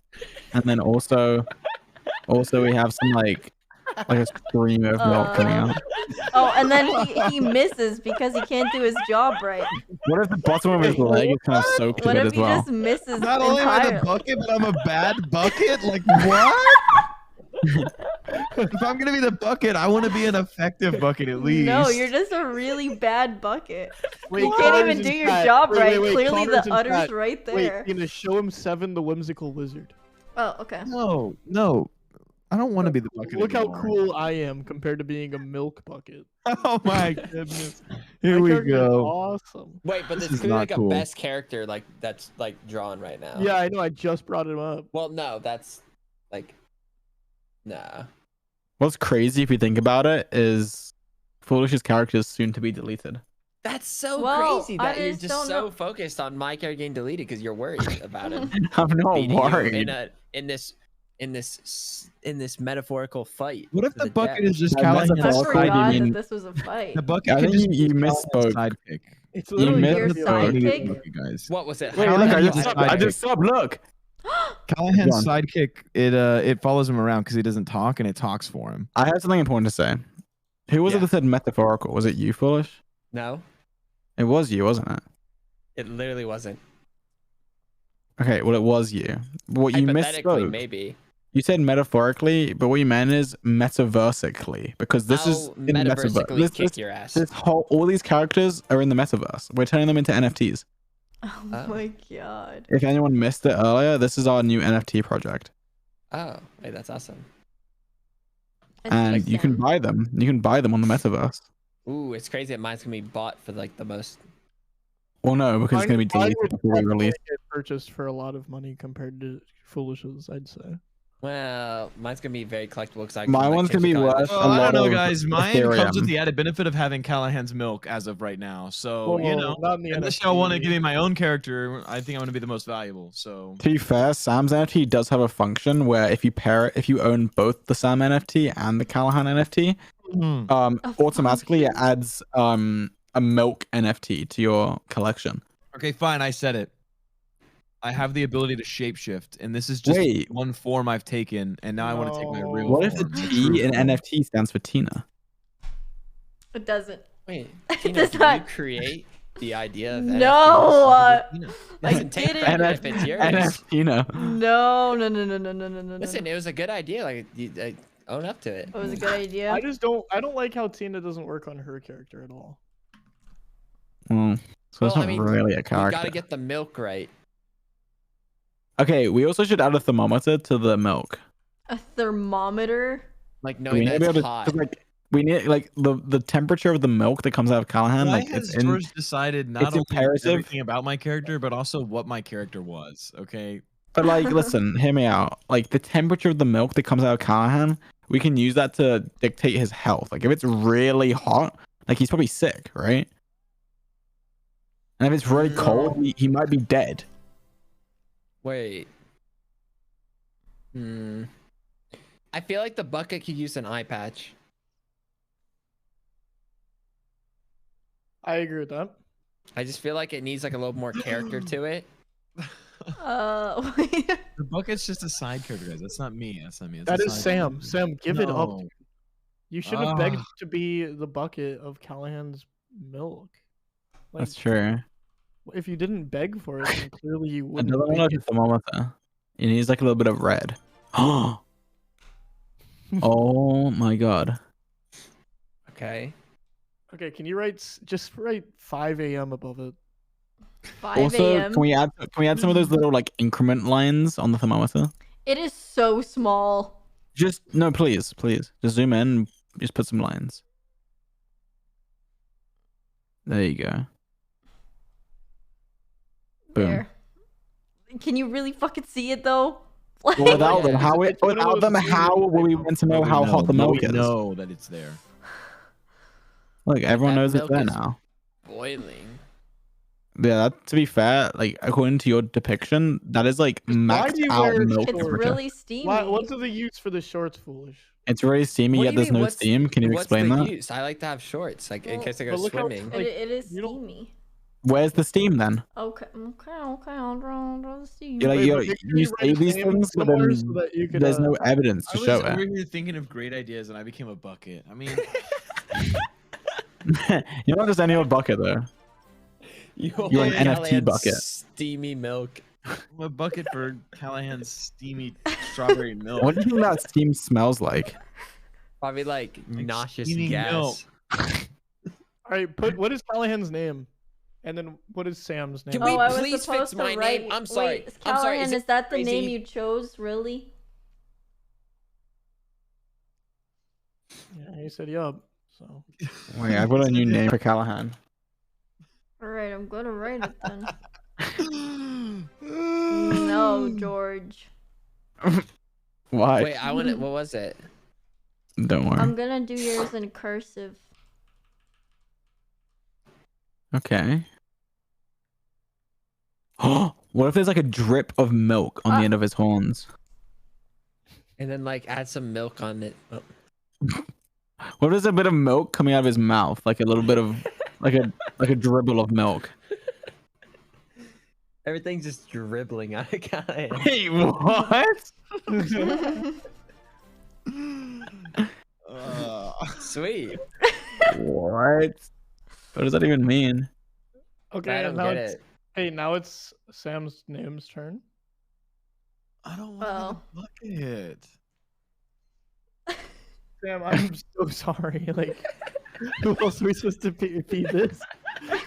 and then also we have some like a stream of milk coming out. Oh, and then he misses because he can't do his job right. What if the bottom of his leg is kind of soaked What in it if as he well? just misses Not only am I entirely? the bucket, but I'm a bad bucket? Like, what? If I'm gonna be the bucket, I want to be an effective bucket at least. No, you're just a really bad bucket. Wait, You can't Connor's even in do your chat. job Wait, right. wait, Clearly Connor's the in udder's chat. right Wait, there. you know, show him Seven, the whimsical wizard. Oh, okay. No, I don't want to be the bucket. Look how anymore. cool I am compared to being a milk bucket. Oh my goodness. Here My we character's go. Awesome. Wait, but This this is could be not like cool. a best character like that's like drawn right now. Yeah, I know. I just brought him up. Well, no, that's like, nah. What's crazy if you think about it is Foolish's character is soon to be deleted. That's so Well, crazy I that you're just just don't so know. focused on my character getting deleted because you're worried about him I'm not beating you worried. in this metaphorical fight. What if to the bucket death. is just That Callahan's I metaphor- sidekick? forgot mean- that this was a fight. The bucket I can think just you be Callahan's misspoke. sidekick. It's You literally missed Your gonna be like- Maybe sidekick? the bucket, guys. What was it? Wait, Callahan look, I has just a subbed. I just subbed. Look. Callahan's Go on. sidekick, it follows him around because he doesn't talk and it talks for him. I have something important to say. Who was it Yeah. that said metaphorical? Was it you, Foolish? No, It was you, wasn't it? it literally wasn't. Okay, well, it was you. What you Hypothetically, misspoke. maybe. You said metaphorically, but what you meant is metaversically, because this is I'll in the metaverse. metaversically kick your ass. This whole, all these characters are in the metaverse. We're turning them into NFTs. Oh Oh. my god. If anyone missed it earlier, this is our new NFT project, Oh, wait, that's awesome. and you can Interesting. buy them. You can buy them on the metaverse. Ooh, it's crazy that mine's gonna be bought for like the most. Well, no, because it's going to be Mine deleted would before we definitely release. get purchased for a lot of money compared to Foolish's, I'd say. Well, mine's gonna be very collectible because I. My one's gonna be worth Well, a I lot don't know, of guys. Mine comes Ethereum. with the added benefit of having Callahan's milk as of right now. So, you know, not in the unless NFT. y'all want to give me my own character, I think I'm going to be the most valuable. So, To be fair, Sam's NFT does have a function where if you own both the Sam NFT and the Callahan NFT, automatically it adds a milk NFT to your collection. okay, fine. I said it. I have the ability to shapeshift, and this is just Wait. one form I've taken, and now I want to take my real What if the form, my true T in form. NFT stands for Tina? It doesn't. Wait, It Tina, does did not- you create the idea of No. NFTs? I Listen, take didn't. credit if it's yours. NFT Tina. No, no, no, no, no, no, no, no. Listen, it was a good idea. Like, own up to it. It was a good idea. I don't like how Tina doesn't work on her character at all. So it's Well, not really a You character. gotta get the milk right. Okay, we also should add a thermometer to the milk. A thermometer. Like We knowing need that to be it's able to, hot. 'cause, like, we need like the temperature of the milk that comes out of Callahan. Why Like has it's in. George decided not it's only imperative. everything about my character, but also what my character was? Okay. But like, listen, hear me out. Like the temperature of the milk that comes out of Callahan, we can use that to dictate his health. Like if it's really hot, like he's probably sick, right? And if it's really cold, he might be dead. Wait. I feel like the bucket could use an eye patch. I agree with that. I just feel like it needs like a little more character to it. The bucket's just a side character, guys. That's not me. That's not me. That's That a is side Sam. character. Sam, give it up. No. You should have begged Ah. to be the bucket of Callahan's milk. Like, That's true. if you didn't beg for it, then clearly you It wouldn't. doesn't make want a it. thermometer. It needs like a little bit of red. Oh, Oh my god. Okay. Okay, can you just write 5 a.m. above it? 5 Also, a.m. can we add some of those little like increment lines on the thermometer? It is so small. Just no, please. Just zoom in. Just put some lines. There you go. Boom. There. Can you really fucking see it though? Well, without them, It's one of without them, those how will we want to know how hot the milk we is? know that it's there. Look, everyone That knows it's milk there is now. Boiling. Yeah, that, to be fair, like according to your depiction, that is like Why maxed do you out wear milk It's temperature. really steamy. What's the use for the shorts, foolish? It's really steamy, What do yet you there's mean, no what's- steam. Can you What's explain the that? use? I like to have shorts, like in Well, case I go but look how- swimming. like, it is you don't- steamy. Where's the steam then? Okay. I'll draw the steam. You're like, Wait, you but make sure you you write say these his name things, but somewhere then so that you could, there's no evidence I to was show over it. here thinking of great ideas, and I became a bucket. I mean, You're not just any old bucket though. You're an want NFT Callahan's bucket. Steamy milk. I'm a bucket for Callahan's steamy strawberry milk. What do you think that steam smells like? Probably like nauseous steaming gas. milk. All right, what is Callahan's name? And then what is Sam's name? Can we Oh, I was please supposed fix to my write. name? I'm sorry. Wait, I'm sorry. Callahan, Is is it that the name crazy? you chose? Really? Yeah, he said yup. So Wait, I've got a new name for Callahan. All right, I'm gonna write it then. No, George. Why? Wait, I want it. What was it? Don't worry. I'm gonna do yours in cursive. Okay. What if there's like a drip of milk on the end of his horns? And then like add some milk on it. Oh. What if there's a bit of milk coming out of his mouth, like a little bit of, like a dribble of milk? Everything's just dribbling out of Callahan. Hey, what? Sweet. What? What does that even mean? okay, I don't now get it's it. hey, now it's Sam's name's turn. I don't want to be the bucket. Sam, I'm so sorry. Like, who else are we supposed to be this?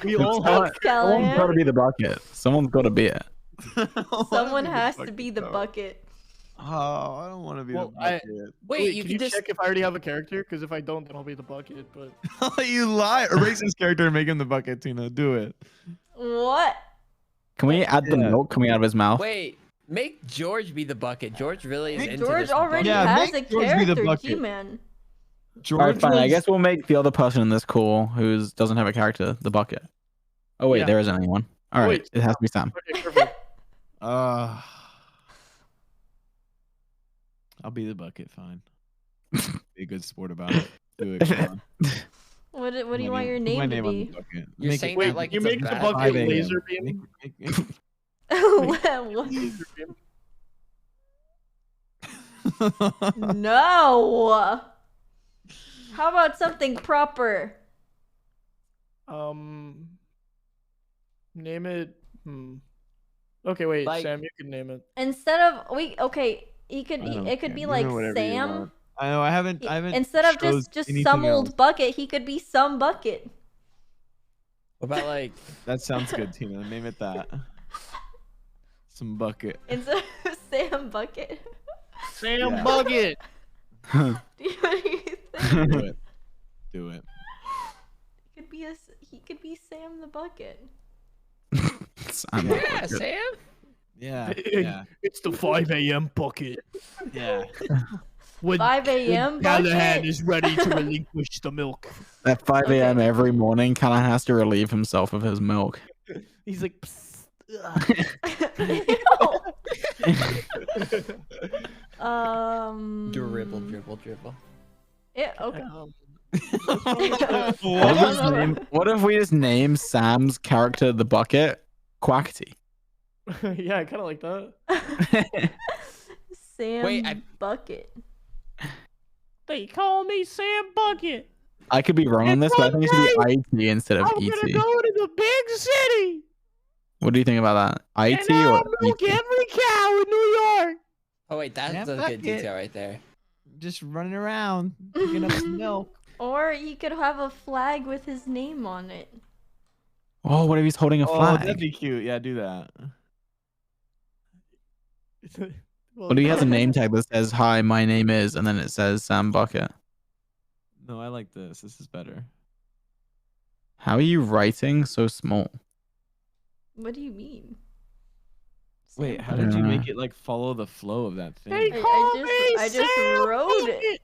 We all Someone- have. Someone's got to Callahan. be the bucket. Someone's got to be it. Someone has to be the bucket. Oh, I don't want to be Well, the bucket. Wait, you can can just. check if I already have a character? Because if I don't, then I'll be the bucket. But You lie. Erase his character and make him the bucket, Tina. Do it. What? Can we add the Yeah. milk coming out of his mouth? Wait, make George be the bucket. George really is into George this already Yeah, has a make George be the character, bucket. G-Man. George Alright, fine. I was- guess we'll make the other person in this call who doesn't have a character the bucket. Oh wait, Yeah. there isn't anyone. All right, Wait. it has to be Sam. okay, perfect. I'll be the bucket. Fine. Be a good sport about it. Do it. Come on. What do Put you my want your put my name to on be? the bucket. You're Make it- saying Wait, that like you it's a make the bad bucket 5 a.m. laser beam? What? Laser beam. No. How about something proper? Name it. Okay, wait, Like- Sam, you can name it. Instead of he could I don't it could care. be You like know whatever you Sam. want. I know. I haven't. Instead of just anything some else. old bucket, he could be some bucket. What about like That sounds good, Tina. Name it that. Some bucket. Instead of Sam Bucket. Sam Yeah. Bucket! What do you think? Do it. Do it. He could be Sam the Bucket. Sam. yeah, Sam? Yeah. Yeah. It's the 5 a.m. bucket. Yeah. When 5 a.m. Callahan bucket. is ready to relinquish the milk. At 5 a.m. Okay. every morning, Callahan has to relieve himself of his milk. He's like, psst. Dribble, dribble, dribble. Yeah, okay. What if we just name Sam's character the bucket Quackity? Yeah, I kind of like that. Sam Wait, Bucket. They call me Sam Bucket. I could be wrong on this, but I think it should be IT instead of I'm gonna ET. go to the big city. What do you think about that? IT and or I'll milk ET? every cow in New York. Oh wait, that's Sam a good bucket. detail right there. just running around picking up some milk. Or you could have a flag with his name on it. Oh, what if he's holding a Oh, flag? that'd be cute. Yeah, do that. Well, What if he has a name tag that says, "Hi, my name is," and then it says Sam Bucket? No, I like this. This is better. How are you writing so small? What do you mean? Wait, how I did you don't make know. it like follow the flow of that thing? I just wrote it.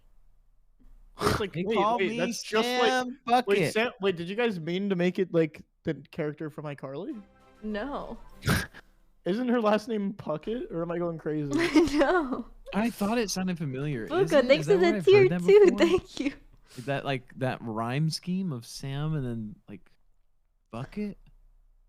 It's like, They wait, call wait, me that's just like. Sam Bucket. Wait, Sam, wait, did you guys mean to make it like the character from iCarly? No. Isn't her last name Puckett, or am I going crazy? No. I thought it sounded familiar. Is Luca, it? thanks Is for that where the I've tier heard that 2. before? Thank you. Is that like that rhyme scheme of Sam and then like Bucket?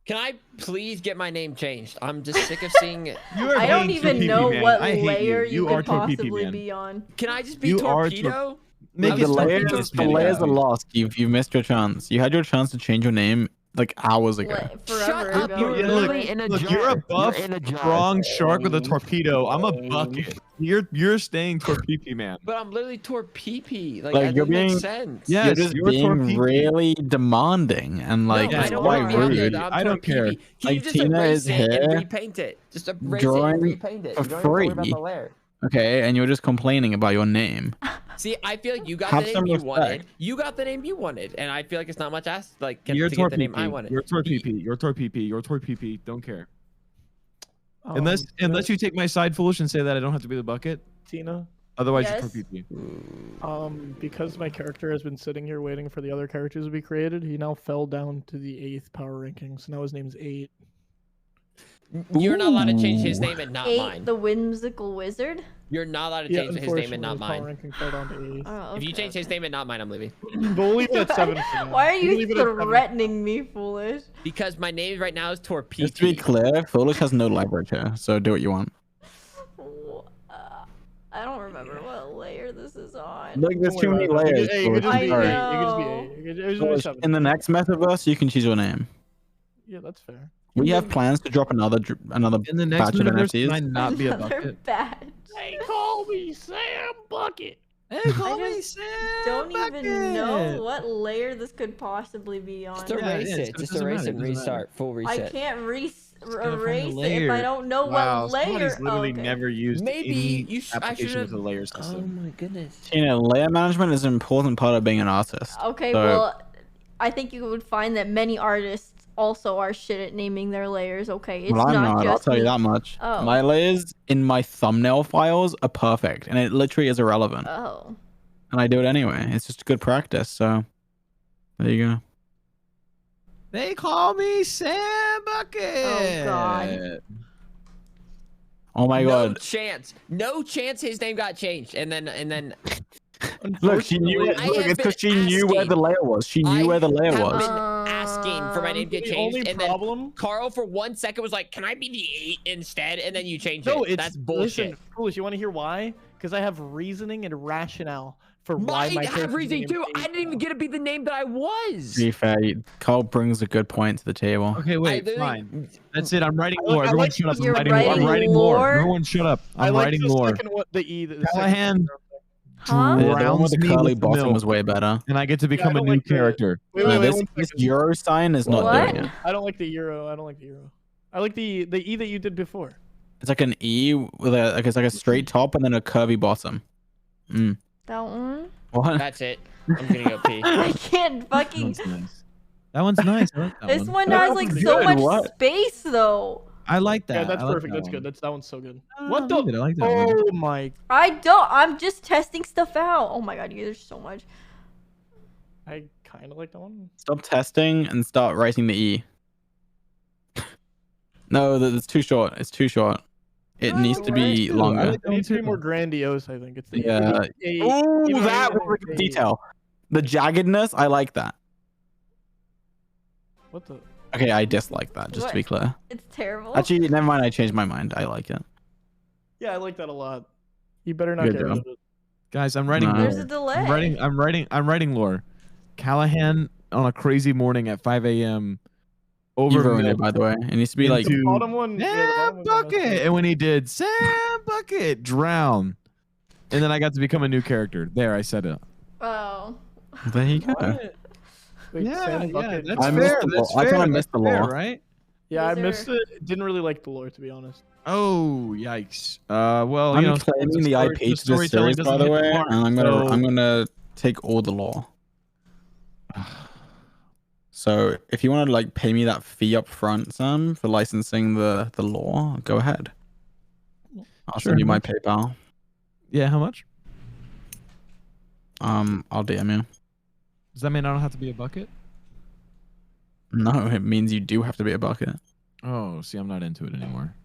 Can I please get my name changed? I'm just sick of seeing it. You are I don't being even Torpedo know Man. what I hate layer you. you are could Torpedo possibly Man. be on. Can I just be You are Torpedo? Make I it The was Torpedo thinking layers, the Man. layers are Yeah. lost. You've missed your chance. You had your chance to change your name like hours ago. What, Shut forever up, ago. you're Yeah, literally in a Look, jar. you're a buff, You're in a jar. strong shark with a torpedo. I'm a bucket. You're staying Torpedo Man. But I'm literally Torpeepee. Like, Like, that you're doesn't make being- sense. Yeah. You're Yes, just you're being Torpedo. really demanding and like No, Yeah, I it's don't you quite want to are. be rude. outdid. I'm I don't care. Torpeepee. Can you Like, just Tina erase is it and here repaint it? Just erase it drawing and repaint it. for You don't have to worry about free. the layer. Okay, and you're just complaining about your name. See, I feel like you got Have the some name you respect. wanted. You got the name you wanted, and I feel like it's not much asked. Like, You're to get the name I Torpedo. wanted. You're Torpedo. You're Torpedo. You're Torpedo. Don't care. Um, Unless you take my side foolish and say that I don't have to be the bucket. Tina, Otherwise, Yes. you're Torpedo. because my character has been sitting here waiting for the other characters to be created, he now fell down to the 8th power ranking, so now his name's 8. You're not allowed to change his Ooh. name and not 8, mine. the whimsical wizard. You're not allowed to Yeah, change his name and unfortunately, not his power mine. ranking fell down to 8th. Oh, If you okay, change his okay. name and not mine, I'm leaving. We'll leave it at 7 for now. Why are We'll you leave it at 7. threatening me, foolish? Because my name right now is Torpeepee. Just to be clear, Foolish has no leverage here, so do what you want. I don't remember what layer this is on. Look, there's Don't too worry many about it. layers. Hey, you could Foolish. just be I 8. know. You could just be 8. You could just be Foolish, 7. in the next metaverse, you can choose your name. Yeah, that's fair. We have plans to drop another In the next batch of universe, can I NFTs. not be a Another bucket? badge. They call me Sam Bucket. Hey, call me Don't even know what layer this could possibly be on. Just erase yeah, it. it Just doesn't erase matter, it and it doesn't matter. restart. Full I reset. can't gotta find the erase it if layer. I don't know Wow, what layer. somebody's literally okay. never used Maybe any you I application should with have. a layer Oh system. my goodness. Tina, layer management is an important part of being an artist. Okay, So- well, I think you would find that many artists also are shit at naming their layers. Okay, it's Well, I'm not not. just I'll tell you me. that much. Oh. My layers in my thumbnail files are perfect, and it literally is irrelevant. Oh. And I do it anyway. It's just good practice. So there you go. They call me Sam Bucket. Oh, God. Oh my no god! chance. No chance his name got changed. And then Look, she knew. I Look, have it's because she been knew where the asking. layer was. She knew I where the layer have was. been asking for my name to get The changed, only and then problem. Carl for 1 second was like, "Can I be the 8 instead?" And then you changed No, it. it's That's bullshit. Listen, Foolish, you want to hear why? Because I have reasoning and rationale for why Mine my have character's reasoning name too. is I didn't even get to be the name that I was. To be fair, Carl brings a good point to the table. Okay, wait, literally- fine. That's it. I'm writing I more. like Everyone the- shut up. I'm You're writing more. I'm writing writing more. lore? Everyone shut up. I I'm like writing the more. second one, the E. The Callahan Huh? Yeah, the one drowns with the me curly with the bottom milk, was way better. and I get to become a don't new like the- character. Wait, No, wait, wait, this, one this second. Euro sign is not What? doing it. I don't like the Euro. I don't like the Euro. I like the E that you did before. It's like an E with a like it's like a straight top and then a curvy bottom. Mm. That one? What? That's it. I'm gonna go pee. I can't That fucking. one's nice. That one's nice. I like that This one. one That has like one's so good, much what? space though. I like that. Yeah, that's I like perfect. that That's one. good. That one's so good. No, What leave it, I like that one. Oh my! I don't. I'm just testing stuff out. Oh my god, you guys are so much. I kind of like that one. Stop testing and start writing the E. No, it's too short. It's too short. It Oh, needs to be too. I longer. like It needs to be more grandiose. I think it's the Yeah. E. Oh, Even that though was a it's good a- detail. The jaggedness, I like that. What the? Okay, I dislike that, just to be What? clear. It's terrible. Actually, never mind. I changed my mind. I like it. Yeah, I like that a lot. You better not Good get rid job. of it. Guys, I'm writing No. lore. There's a delay. I'm writing lore. Callahan on a crazy morning at 5 a.m. You over ruined it, milk by the way. It needs to be like into Bottom one. Yeah, the bottom Sam one's not messed Bucket, up. and when he did Sam Bucket drown. and then I got to become a new character. There, I said it. Oh. There you go. What? Wait, Sam Bucket. that's I missed fair. the That's law. I fair. kinda missed the That's fair, law. right? Yeah, I These missed are- it. Didn't really like the lore, to be honest. Oh, yikes. Well, I'm you know, claiming the story- IP to this storytelling series, by doesn't the hit way, mark, and so- I'm gonna take all the law. So if you want to like pay me that fee up front, Sam, for licensing the law, go ahead. I'll Sure. send you my PayPal. Yeah, how much? I'll DM you. Does that mean I don't have to be a bucket? No, it means you do have to be a bucket. Oh, see, I'm not into it anymore.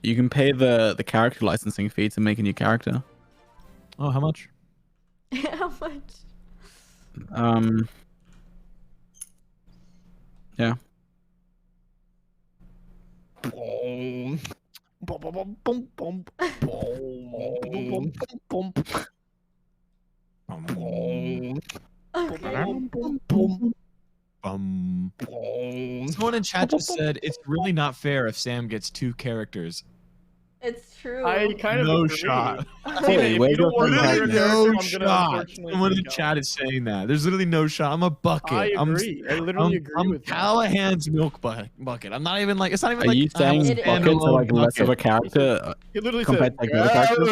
You can pay the character licensing fee to make a new character. Oh, how much? How much? Yeah. Boom. Boom, boom, boom, boom, boom, boom, boom, Okay. Someone in chat just said it's really not fair if Sam gets 2 characters. It's true. I kind of No agree. shot. Hey, if where's you don't your want to friend be a Titan? character, No I'm gonna shot. unfortunately Someone in freak out. chat is saying that. There's literally no shot. I'm a bucket. I agree. I literally agree I'm with you. Callahan's milk bucket. I'm not even like. It's not even Are like. you saying It- buckets are like less of a bucket. character? He literally compared said, to, like, other characters?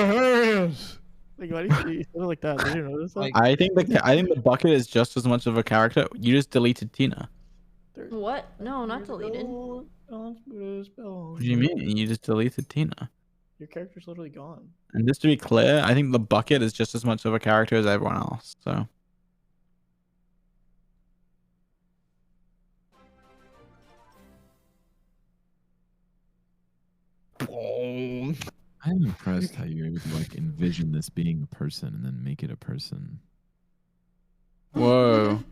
"Yes." Like, why do you say it like that? Did you notice that? Like- I think the bucket is just as much of a character. You just deleted Tina. What? No, not deleted. What do you mean? You just deleted Tina. Your character's literally gone. And just to be clear, I think the bucket is just as much of a character as everyone else. So Boom. I'm impressed how you're able to like envision this being a person and then make it a person. whoa,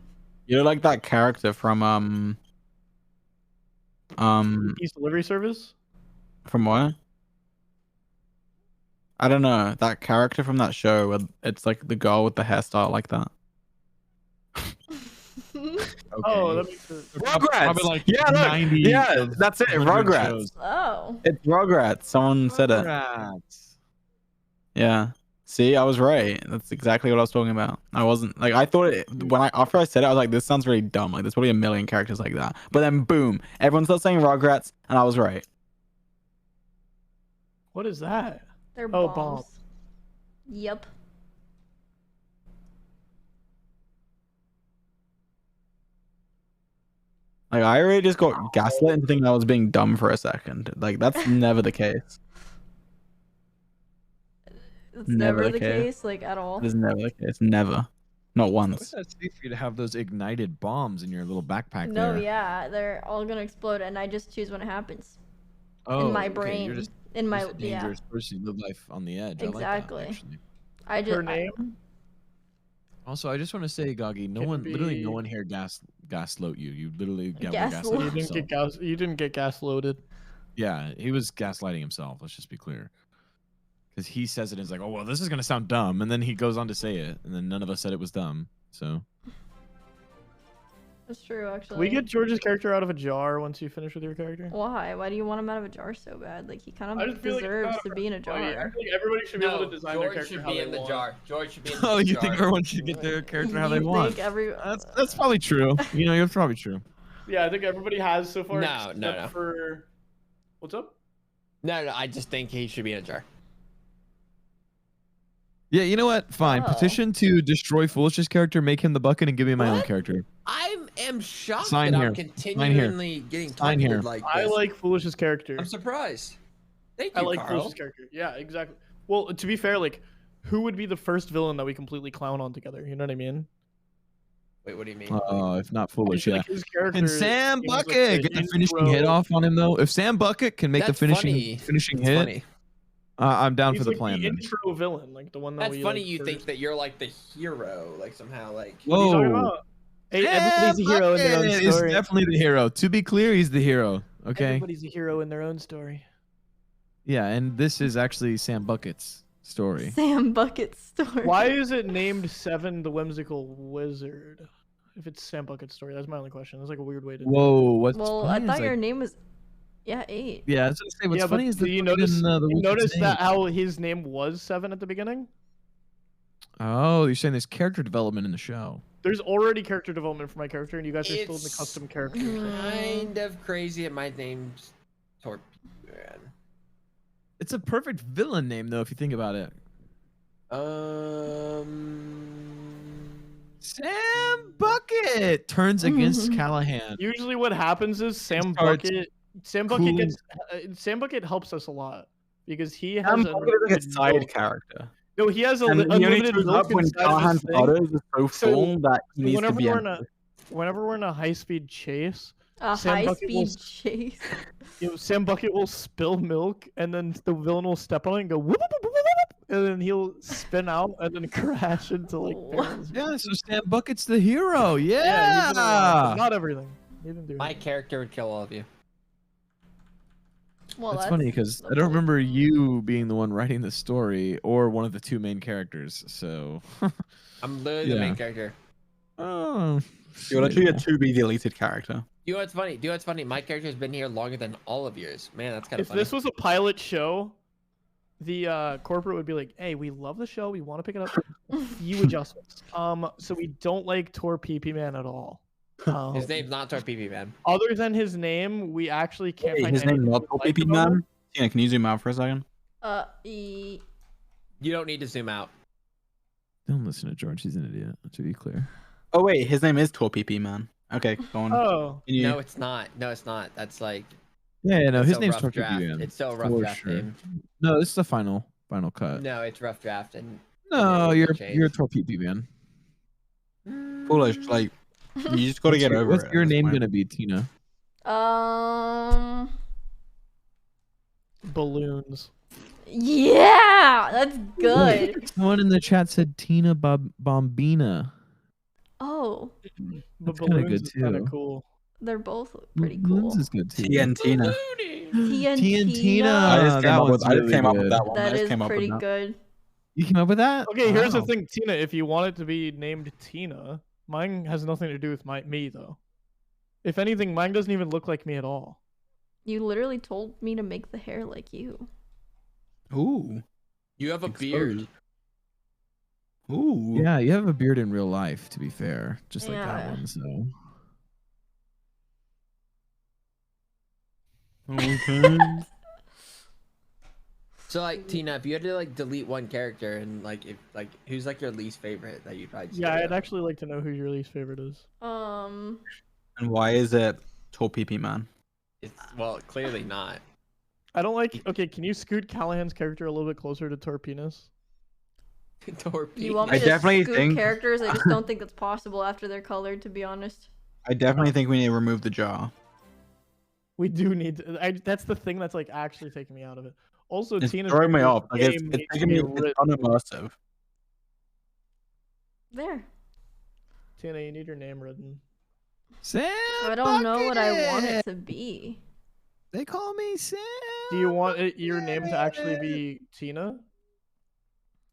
you're like that character from East delivery service. from what? I don't know, that character from that show where it's like the girl with the hairstyle like that. Oh, that makes sense. Probably like yeah, look, 90 yeah, of that's it. 100 Rugrats. shows. Oh. It's Rugrats. Someone said it. Rugrats. Yeah. See, I was right. That's exactly what I was talking about. I wasn't like I thought it when after I said it, I was like, this sounds really dumb. Like there's probably a million characters like that. But then boom, everyone starts saying Rugrats, and I was right. What is that? They're Oh, bombs. bomb. Yep. Like I already just got gaslit into thinking I was being dumb for a second. Like that's never the case. It's Never never the the case. case, like at all. It is never the case. Never. Not I wish once. that's safe for you to have those ignited bombs in your little backpack No, there. yeah, they're all gonna explode, and I just choose when it happens. Oh, in my okay, brain. You're just, in my just a yeah. dangerous person. You live life on the edge. Exactly. I like that, actually. I just Her name? Also, I just want to say, Goggy, literally no be- one here gaslit you. You literally Gaslit. You didn't get You didn't get gas loaded. Yeah, he was gaslighting himself. Let's just be clear. Because he says it and he's like, oh, well, this is going to sound dumb. And then he goes on to say it. And then none of us said it was dumb. So, That's true, actually. Can we get George's character out of a jar once you finish with your character? Why? Why do you want him out of a jar so bad? Like he kind I of just feel like it's deserves not to be in a jar. I feel like everybody should be able to design their George character should how be they in the want. jar. George should be in the oh, you jar. think everyone should get their character how they You want? think every That's probably true. You know, it's probably true. Yeah, I think everybody has so far. No, no, except no. For what's up? No, I just think he should be in a jar. Yeah, you know what? Fine. Oh. Petition to destroy Foolish's character, make him the bucket, and give me my own What? character. I am shocked Sign that here. I'm Sign here. continually getting Sign here. targeted like I this. like Foolish's character. I'm surprised. Thank I you, like Carl. Foolish's character. Yeah, exactly. Well, to be fair, like, who would be the first villain that we completely clown on together? You know what I mean? Wait, what do you mean? If not I Foolish, feel yeah. like his character Can Sam seems like Bucket get the finishing hit off on him though? If Sam Bucket can make That's the funny. finishing That's hit, funny. I'm down He's for the like plan. the then. intro villain, like the one that That's we. funny. like, You first- think that you're like the hero, like somehow, like. What are you talking Whoa. about? Hey, everybody's a hero in their own Bucket is story. definitely the hero. To be clear, he's the hero. Okay. Everybody's a hero in their own story. Yeah, and this is actually Sam Bucket's story. Sam Bucket's story. Why is it named Seven the Whimsical Wizard? If it's Sam Bucket's story, that's my only question. That's like a weird way to. Whoa, what's Well, funny I is, thought like, your name was. Yeah, 8. Yeah, I was gonna say what's Yeah, funny but is that you notice the you Witcher's notice name. that how his name was 7 at the beginning? Oh, you're saying there's character development in the show. There's already character development for my character, and you guys are still in the custom character. Kind of crazy, and my name's Torpedo. It's a perfect villain name though, if you think about it. Sam Bucket turns against Callahan. Usually, what happens is Sam starts Bucket helps us a lot because he has Sam Bucket is like a side milk. character. No, he has And he only unlimited shows milk up when inside of his Callahan's thing. butter is so full that he needs to Whenever be whenever we're in a high-speed chase, A Sam Bucket will high-speed chase. Sam Bucket will spill milk, and then the villain will step on it and go whoop, whoop, whoop, whoop, whoop, and then he'll spin out and then crash into like barrels. Yeah, so Sam Bucket's the hero. Yeah, he's in a lot, Yeah. but not everything. He didn't do My anything. character would kill all of you. Well, That's funny because I don't remember you being the one writing the story or one of the two main characters. So. I'm literally the main character. Oh. You're actually a to be deleted character. You know what's funny? My character's been here longer than all of yours. Man, that's kind of If funny. this was a pilot show, the corporate would be like, "Hey, we love the show. We want to pick it up. Few adjustments. So we don't like Tor PP Man at all. His name's not Torpedo Man. Other than his name, we actually can't Wait, find his name anything not we Tor like PP about him. Man? Tina, can you zoom out for a second? You don't need to zoom out. Don't listen to George. He's an idiot. To be clear. Oh wait, his name is Tor PP Man. Okay, go on. Oh, No, it's not. That's like. Yeah, no, it's his a name's rough Torpedo draft. Man. It's still a rough For draft sure. name. No, this is the final cut. No, it's rough draft and. No, it you're will change. a Torpedo Man. Foolish, like you just gotta get over What's it. your at this name point. gonna be, Tina? balloons. Yeah, that's good. Someone in the chat said Tina Bombina. Oh, But That's kinda balloons good is kind too. of cool. they're both pretty cool. Balloons is good too. Tia and Tina. Tina. I just that one's I just really came up with good. that one. I That just is came up with pretty that. good. You came up with that? Okay, here's the Wow. thing, Tina. If you want it to be named Tina, mine has nothing to do with me though. If anything, mine doesn't even look like me at all. You literally told me to make the hair like you. Ooh. You have a beard. Ooh. Yeah, you have a beard in real life, to be fair. Just like that Yeah. one, so. Okay. So like Tina, if you had to like delete one character and like if like who's like your least favorite that you'd probably just Yeah, get rid I'd of? actually like to know who your least favorite is. And why is it Tor PP Man? It's, well, clearly not. I don't like. Okay, can you scoot Callahan's character a little bit closer to Torpena's? Torpedo. You want me I to definitely scoot think- characters? I just don't think that's possible after they're colored, to be honest. I definitely think we need to remove the jar. We do need to. That's the thing that's like actually taking me out of it. Also, It's Tina's throwing me character's off. Like it's name it's needs making to me be it's written. unimmersive. There. Tina, you need your name written. Sam I don't know what I want Bucket! it to be. They call me Sam. Do you want your name to actually be Tina? Tina,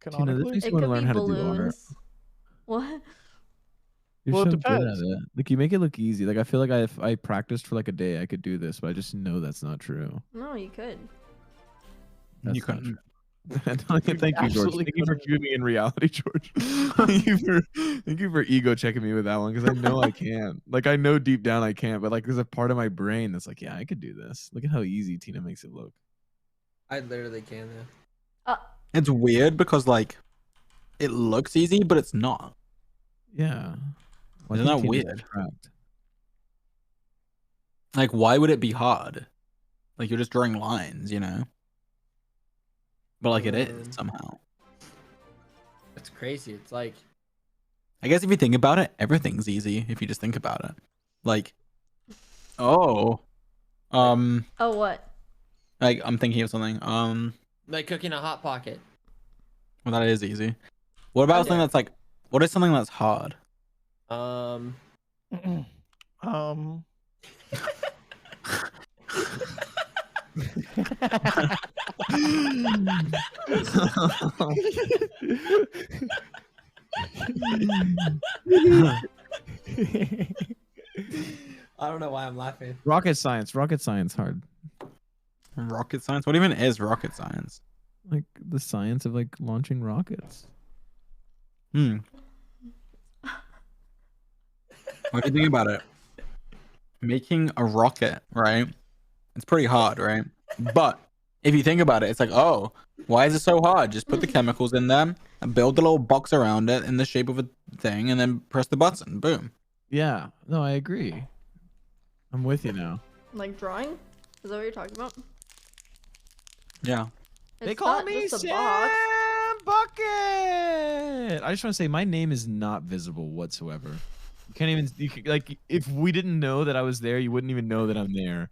this Canonically? makes It you want to could learn be how to do art. balloons. What? You're Well, it so good at depends. it. Like you make it look easy. Like I feel like if I practiced for like a day, I could do this, but I just know that's not true. No, you could. That's You not couldn't. true. Thank you, George. absolutely Thank you for couldn't. keeping me in reality, George. thank you for ego checking me with that one because I know I can't. Like I know deep down I can't, but like there's a part of my brain that's like, yeah, I could do this. Look at how easy Tina makes it look. I literally can now. It's weird because like it looks easy, but it's not. Yeah. Well, I Isn't think that Tina's weird? trapped. Like why would it be hard? Like you're just drawing lines, you know? But like it is somehow. It's crazy. It's like I guess if you think about it, everything's easy if you just think about it. Like oh. Oh, what? Like I'm thinking of something. like cooking a hot pocket. Well that is easy. What about something that's like what is something that's hard? Um. I don't know why I'm laughing. Rocket science hard. Rocket science? What even is rocket science? Like the science of like launching rockets. What do you think about it? Making a rocket, right? It's pretty hard, right? But if you think about it, it's like, oh, why is it so hard? Just put the chemicals in there and build a little box around it in the shape of a thing and then press the button. Boom. Yeah. No, I agree. I'm with you now. Like drawing? Is that what you're talking about? Yeah. They It's call not me just a Sam box. Bucket. I just want to say my name is not visible whatsoever. You can't even like if we didn't know that I was there, you wouldn't even know that I'm there.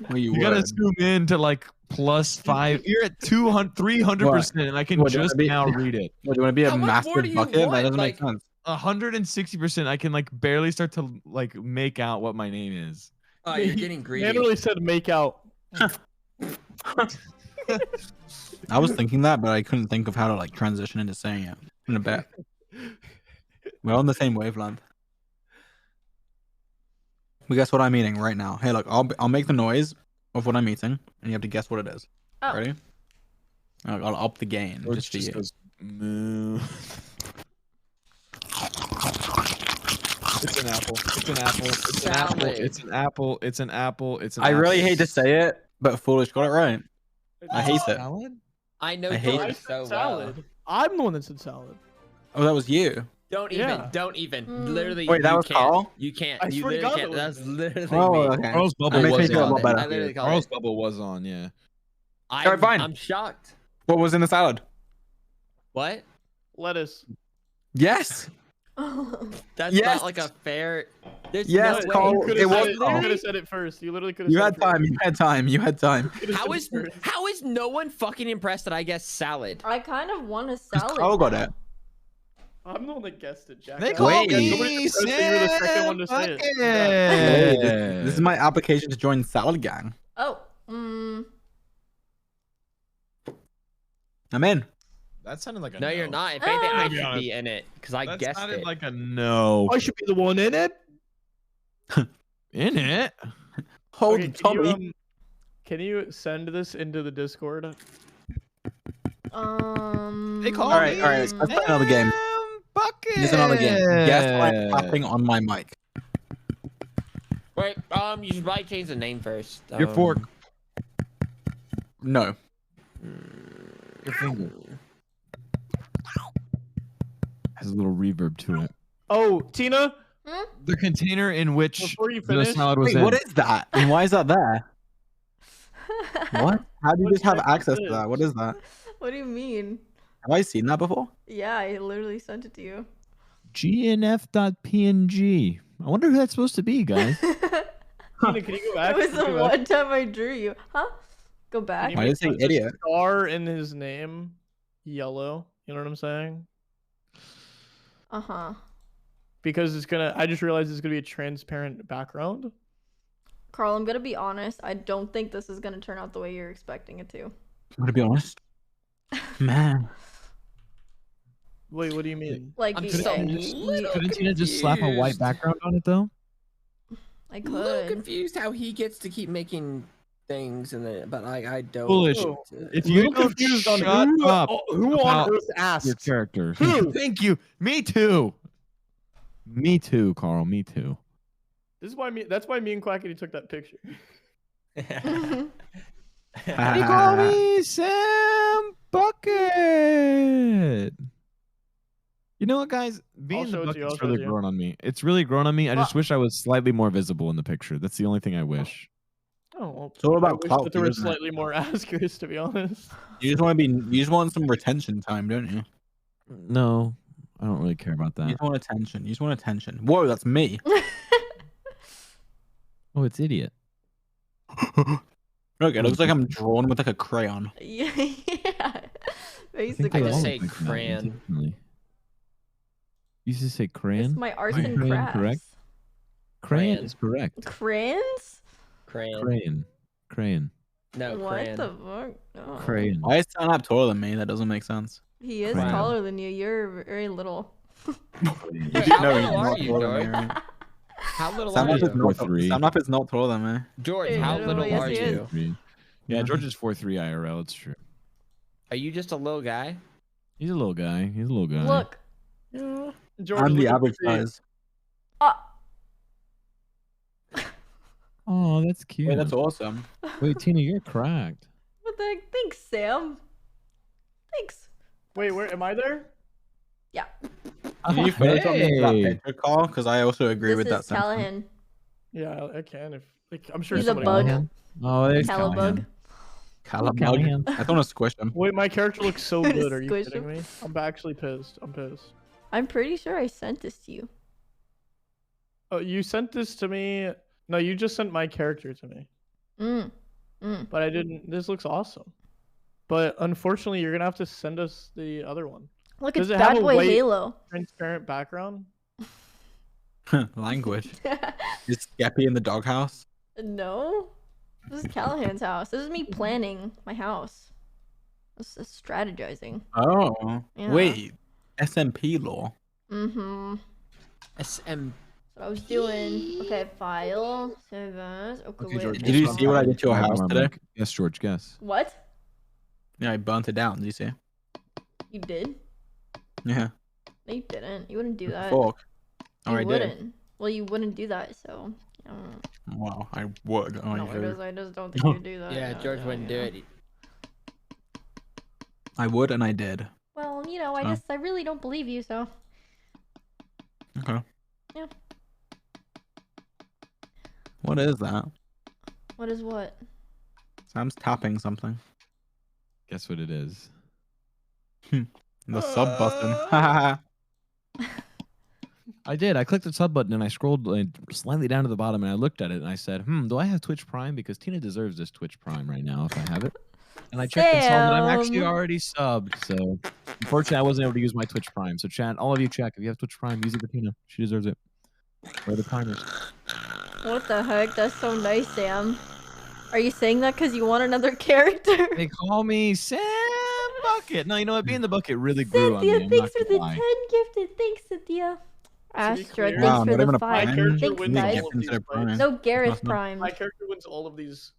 Well, You gotta zoom in to like +5. You're at 300%, and I can What, do you just wanna be- now read it. What, do you want to be How a much more massive do you bucket? That want? doesn't make Like- sense. 160%. I can like barely start to like make out what my name is. Oh, you're getting greedy. Literally said make out. I was thinking that, but I couldn't think of how to like transition into saying it in a bit. We're on the same wavelength. But guess what I'm eating right now? Hey, look, I'll make the noise of what I'm eating, and you have to guess what it is. Oh. Ready? I'll up the gain Or just for you. goes, moo. It's an apple. It's an apple. It's an apple. Salad. It's an apple. It's an apple. It's an I apple. really hate to say it, but Foolish got it right. I hate it. Salad? I know I hate George I it. said so well. salad. I'm the one that said salad. Oh, that was you. Don't even. Yeah. Don't even. Mm. Literally. Wait, that you was can't. Carl? You can't. I You swear to literally God can't. that was That's me. literally Oh, me. okay. Carl's That bubble makes me was feel a lot on. better. I literally called Carl's it. bubble was on. Yeah. Alright, fine. I'm shocked. What was in the salad? What? Lettuce. Yes. That's Yes. not like a fair. There's Yes, no way. Carl, You could it have was said, Carl. you could have said it first. You literally could have You said had it first. time. You had time. You had time. Could've How said is it first. how is no one fucking impressed that I guessed salad? I kind of want a Because salad. Carl got now. it. I'm the one that guessed it, Jack. They I- call Wait. Yeah, me nobody said you were the second one to say it. Yeah. Hey, Sam. this is my application to join Salad Gang. Oh. I'm in. That sounded like a No, you're not. If anything, I should be in it because I That guessed sounded it. like a no. I should be the one in it. In it? Hold Okay, Tommy. can you send this into the Discord? They call All right, me all right. Let's play another game. Sam Bucket. Here's another game. Guess what I'm tapping on my mic. Wait, you should probably change the name first. Your fork. No. Your finger. Has a little reverb to it. Oh, Tina, The container in which before you the finish, salad was Wait, in. what is that? And why is that there? What? How do you What just have type access is to that? this? What is that? What do you mean? Have I seen that before? Yeah, I literally sent it to you. GNF.png. I wonder who that's supposed to be, guys. Tina, can you go back? It was Can the you go back? one time I drew you. Huh? Go back. Can you Why make did it say the idiot? Star in his name yellow. You know what I'm saying? Uh-huh. Because it's gonna. I just realized it's gonna be a transparent background. Carl, I'm gonna be honest. I don't think this is gonna turn out the way you're expecting it to. I'm gonna be honest. Man. Wait, what do you mean? Like, I'm you- so you- Couldn't Tina just slap a white confused. background on it though? I I'm a little could. confused how he gets to keep making things in it, but I don't. Foolish. Oh. If A you little don't confused on shut who, up who about on earth your asked. character. Who? Thank you. Me too. Me too, Carl. Me too. This is why me. That's why me and Quackity took that picture. They call me Sam Bucket. You know what, guys? Being show the it to you, bucket's I'll show it really to you. grown on me. It's really grown on me. I just wish I was slightly more visible in the picture. That's the only thing I wish. Oh, well, It's all I about wish clout that there for you, were isn't it? slightly more Askers, to be honest. You just want to be. You just want some retention time, don't you? No, I don't really care about You that. just want attention. You just want attention. Whoa, that's me. Oh, it's idiot. Look, it looks like I'm drawn with like a crayon. Yeah, yeah. I Basically. I just all say look like that crayon. intentionally. You used to say It's crayon? my arts Is and crayon crafts. correct? Crayon Crayon. is correct. Crayons? Crayon. Crayon. Crayon. No, What crayon. the fuck? Oh. Crayon. Why is Tanap taller than me? That doesn't make sense. He is Crayon. taller than you. You're very little. Wait, No, how he's little are not you, taller than George? me, right? How little Sam are up is you? not. 4'3". Sam up is not taller than me. George, Yeah, how no, little yes, are he is. you? Yeah, George is 4'3" IRL. It's true. Are you just a little guy? He's a little guy. He's a little guy. Look. Yeah. George, I'm the look at average feet. size. Oh, that's cute. Wait, that's awesome. Wait, Tina, you're cracked. What the heck? Thanks, Sam. Thanks. Wait, where am I there? Yeah. Can you Photoshop me into that Hey. picture, Carl? Because I also agree This with is that sentiment. Callahan. Yeah, I can if like, I'm sure He's a somebody bug. will. Oh, there's Calabug. Callahan. Callahan. I don't want to squish him. Wait, my character looks so Gonna good. Are you squish kidding him. me? I'm actually pissed. I'm pissed. I'm pretty sure I sent this to you. Oh, you sent this to me. No, you just sent my character to me. But I didn't. This looks awesome. But unfortunately, you're gonna have to send us the other one. Look, Does it's it have Bad a Boy white- Halo. Transparent background. Language. Is Skeppy in the doghouse? No. This is Callahan's house. This is me planning my house. This is strategizing. Oh. Yeah. Wait. SMP law. Mm-hmm. SM. That's what I was doing. Okay, file. Save as. Okay, Okay, wait. George, Did you see what I did to your house today? Yes, George, guess. What? Yeah, I burnt it down. Did you see? You did? Yeah. No, you didn't. You wouldn't do With a that. fork. You Oh, I did. wouldn't. Well, you wouldn't do that, so. Well, I would. Oh, No, you I just don't think you'd do that. Yeah, George wouldn't do it. I would, and I did. Well, Oh. I really don't believe you, so. Okay. Yeah. What is that? What is what? Sam's tapping something. Guess what it is? The sub button. Haha. I did. I clicked the sub button and I scrolled slightly down to the bottom and I looked at it and I said, do I have Twitch Prime? Because Tina deserves this Twitch Prime right now if I have it. And I checked and saw that I'm actually Sam. already subbed. So unfortunately, I wasn't able to use my Twitch Prime. So chat, all of you check. If you have Twitch Prime, use it for Tina. She deserves it. Where are the timers? What the heck? That's so nice, Sam. Are you saying that because you want another character? They call me Sam Bucket. No, you know what? Being the bucket really grew on me. Cynthia, I'm thanks not for the gonna 10 lie. gifted. Thanks, Cynthia. Astra, clear- thanks Wow, for not even the a 5. My character Thanks, wins guys. all of these Consider fights. Prime. No Gareth Awesome. Prime. My character wins all of these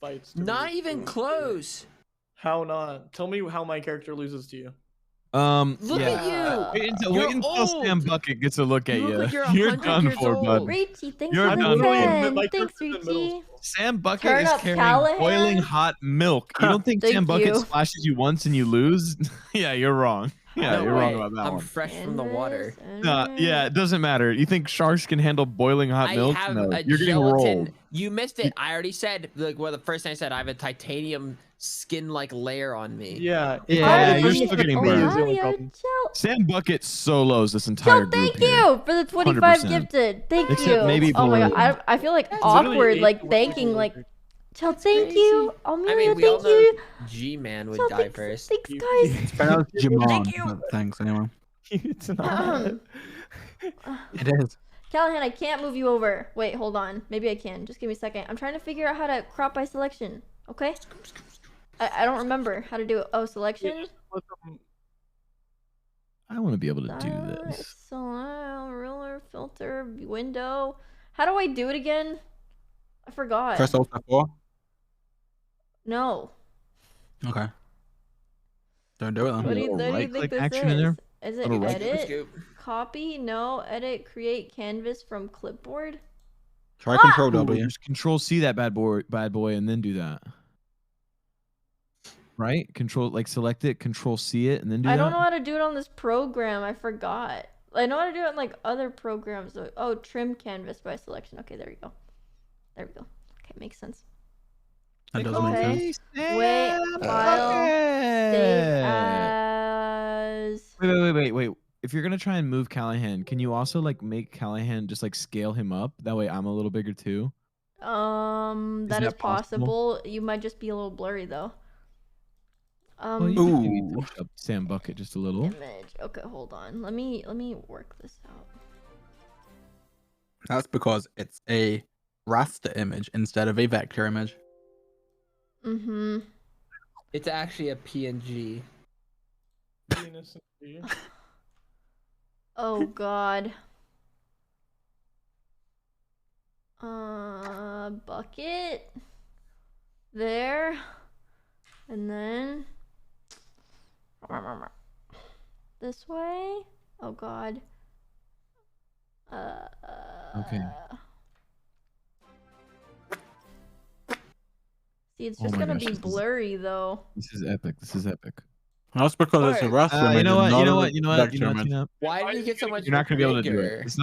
fights. to Not me. even close. How not? Tell me how my character loses to you. Look yeah. at you. Wait until, You're wait until old. Sam Bucket gets a look at You you. look like you're You're 100 done years for, old. bud. Richie, thanks You're for the done. Literally, 10. my Thanks, character's in middle Richie. school. Sam Bucket Turn is up, carrying Callahan. boiling hot milk. You don't think Thank Sam Bucket you. splashes you once and you lose? Yeah, you're wrong. Yeah, No you're way. wrong about that I'm one. fresh from the water. Yeah, it doesn't matter. You think sharks can handle boiling hot I milk? have No, a you're getting gelatin. rolled. You missed it. I already said, the first thing I said, I have a titanium skin-like layer on me. Yeah. Yeah, Audio you're is still getting the burned. audio. problem. Chill. Sam Bucket solos this entire Chill, group thank here. you for the 25 100%. gifted. Thank Except you. maybe Oh my god, Blue. I feel like It's literally awkward, 8 like to 1 thanking, people. like, Chill, thank you. I Amelia, mean, we all thank know you. G-Man would Chill, die thanks, first. thanks, guys. It's pronounced Jamon. Thank you. but Thanks, anyway. It's not. It is. Callahan, I can't move you over. Wait, hold on. Maybe I can. Just give me a second. I'm trying to figure out how to crop by selection. Okay? I don't remember how to do it. Oh, selection? I want to be able to do this. Select, ruler, filter, window. How do I do it again? I forgot. Press Alt F4. No. Okay. Don't do it then. What do you little think right-click this action in there? is? Is it Little right-click edit? Scoop. Copy? No. Edit, create canvas from clipboard? Try Control W. Just Control C that bad boy, and then do that. Right? Control, like select it, Control C it, and then do that. I don't know how to do it on this program. I forgot. I know how to do it in like other programs. Oh, trim canvas by selection. Okay, there you go. There we go. Okay, makes sense. That doesn't make Okay. sense. Wait, file, save as. Wait. If you're gonna try and move Callahan, can you also like make Callahan just like scale him up? That way I'm a little bigger too. That that is possible? possible. You might just be a little blurry though. Well, you can maybe Ooh. touch up Sam Bucket just a little. Image. Okay, hold on. Let me work this out. That's because it's a raster image instead of a vector image. Mm-hmm. It's actually a PNG. Oh God. Bucket. there, and then this way. Oh God. Okay. See, it's Oh just my gonna gosh, be this is- blurry though. This is epic. This is epic. That's because it's a Alright. restroom. You know what? You know not what? a You know what? You know what? vector. Tina? Why did you get so much? You're not gonna be able to do it. bigger? It's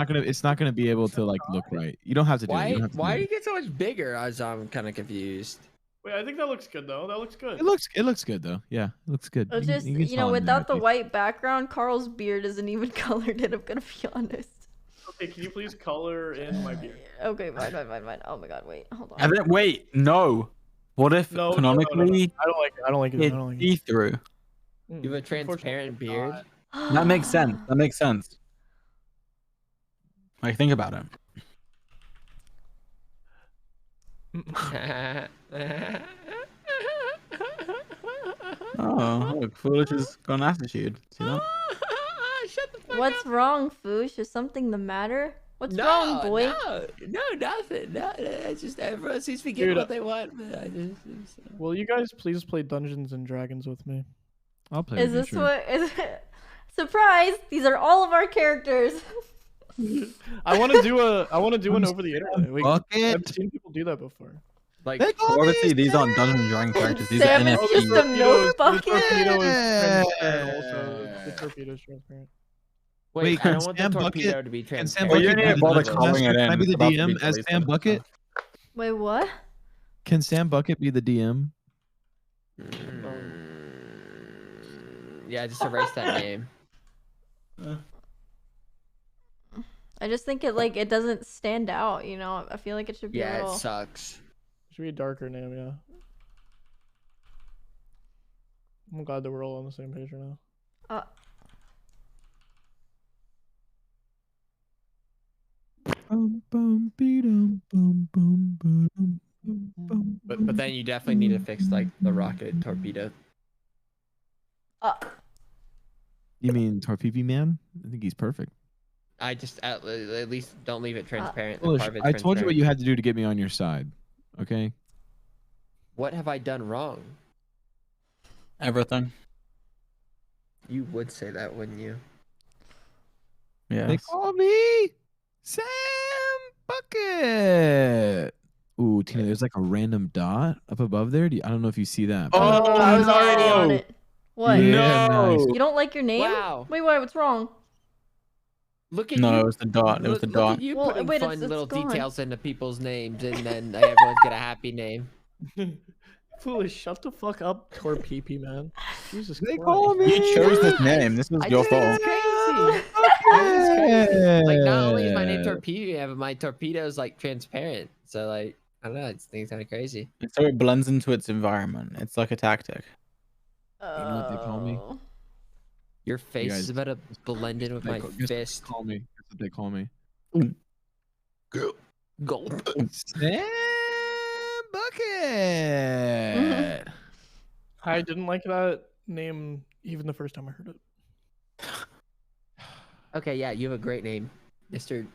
not gonna be able to like look right. You don't have to do it. You Why? don't have to Why do do you it. get so much bigger? I'm kind of confused. Wait, I think that looks good though. That looks good. It looks good though. Yeah, it looks good. It's just, can you know, tell I'm without the happy. white background, Carl's beard isn't even colored in, I'm gonna be honest. Okay, can you please color in my beard? Okay, fine. Oh my God, wait, hold on. And then, wait, no. What if No, canonically I don't like it. I don't like it. I it's don't like it. see-through? You have a transparent beard. That makes sense. That makes sense. Like, think about it. Oh, look, Foolish has got an attitude. See that? Shut the fuck What's up. wrong, Foosh? Is something the matter? What's No, wrong, boy? No, nothing. No, it's just everyone seems to be getting Dude, what they want. But I just, Will you guys please play Dungeons and Dragons with me? I'll play. Is with you, this sure. what is it? Surprise! These are all of our characters. I want to do one over the internet. Bucket. I've seen people do that before. like, Obviously, these aren't Dungeons and Dragons characters. These are Sam is just NFTs. a milk The bucket. torpedo is transparent also. The torpedo is transparent. wait, I can don't want the Sam torpedo Bucket- to be Can Sam transparent. Well, you Bucket need be to the bother dungeon coloring master? it Can I in. be the It's about to be DM as deleted Sam and Bucket? stuff. Wait, what? Can Sam Bucket be the DM? Yeah, just erase that name. I just think it doesn't stand out. You know, I feel like it should be a Yeah, little. it sucks. Should be a darker name, yeah. I'm glad that we're all on the same page right now. But then you definitely need to fix like the rocket torpedo. You mean Torpedo Man? I think he's perfect. I just at least don't leave it transparent. The Foolish, part of it's I told you what transparent. you had to do to get me on your side. Okay. What have I done wrong? Everything. You would say that, wouldn't you? Yeah. They call me Sam Bucket. Ooh, Tina, there's like a random dot up above there. I don't know if you see that. Oh, I was already on no. it. What? Yeah, No. nice. You don't like your name? Wow. Wait, what's wrong? Look at No, you. it was the dot. It was the Look dot. at you Well, putting wait, fun it's little gone. details into people's names, and then everyone's get a happy name. Foolish, shut the fuck up, Torpeepee, man. Jesus They Christ. call me. You chose this name. This was I your did, fault. it's crazy. It's crazy. Like not only is my name Yeah. Torpedo, but my torpedo's like transparent. So like I don't know, I just think it's kind of crazy. So it blends into its environment. It's like a tactic. You know what they call me? Oh. Your face guys- is about to blend in with They my call- guess what they fist. call me. Guess what they call me. Gulp. Sam Bucket. I didn't like that name even the first time I heard it. Okay, yeah, you have a great name, Mr.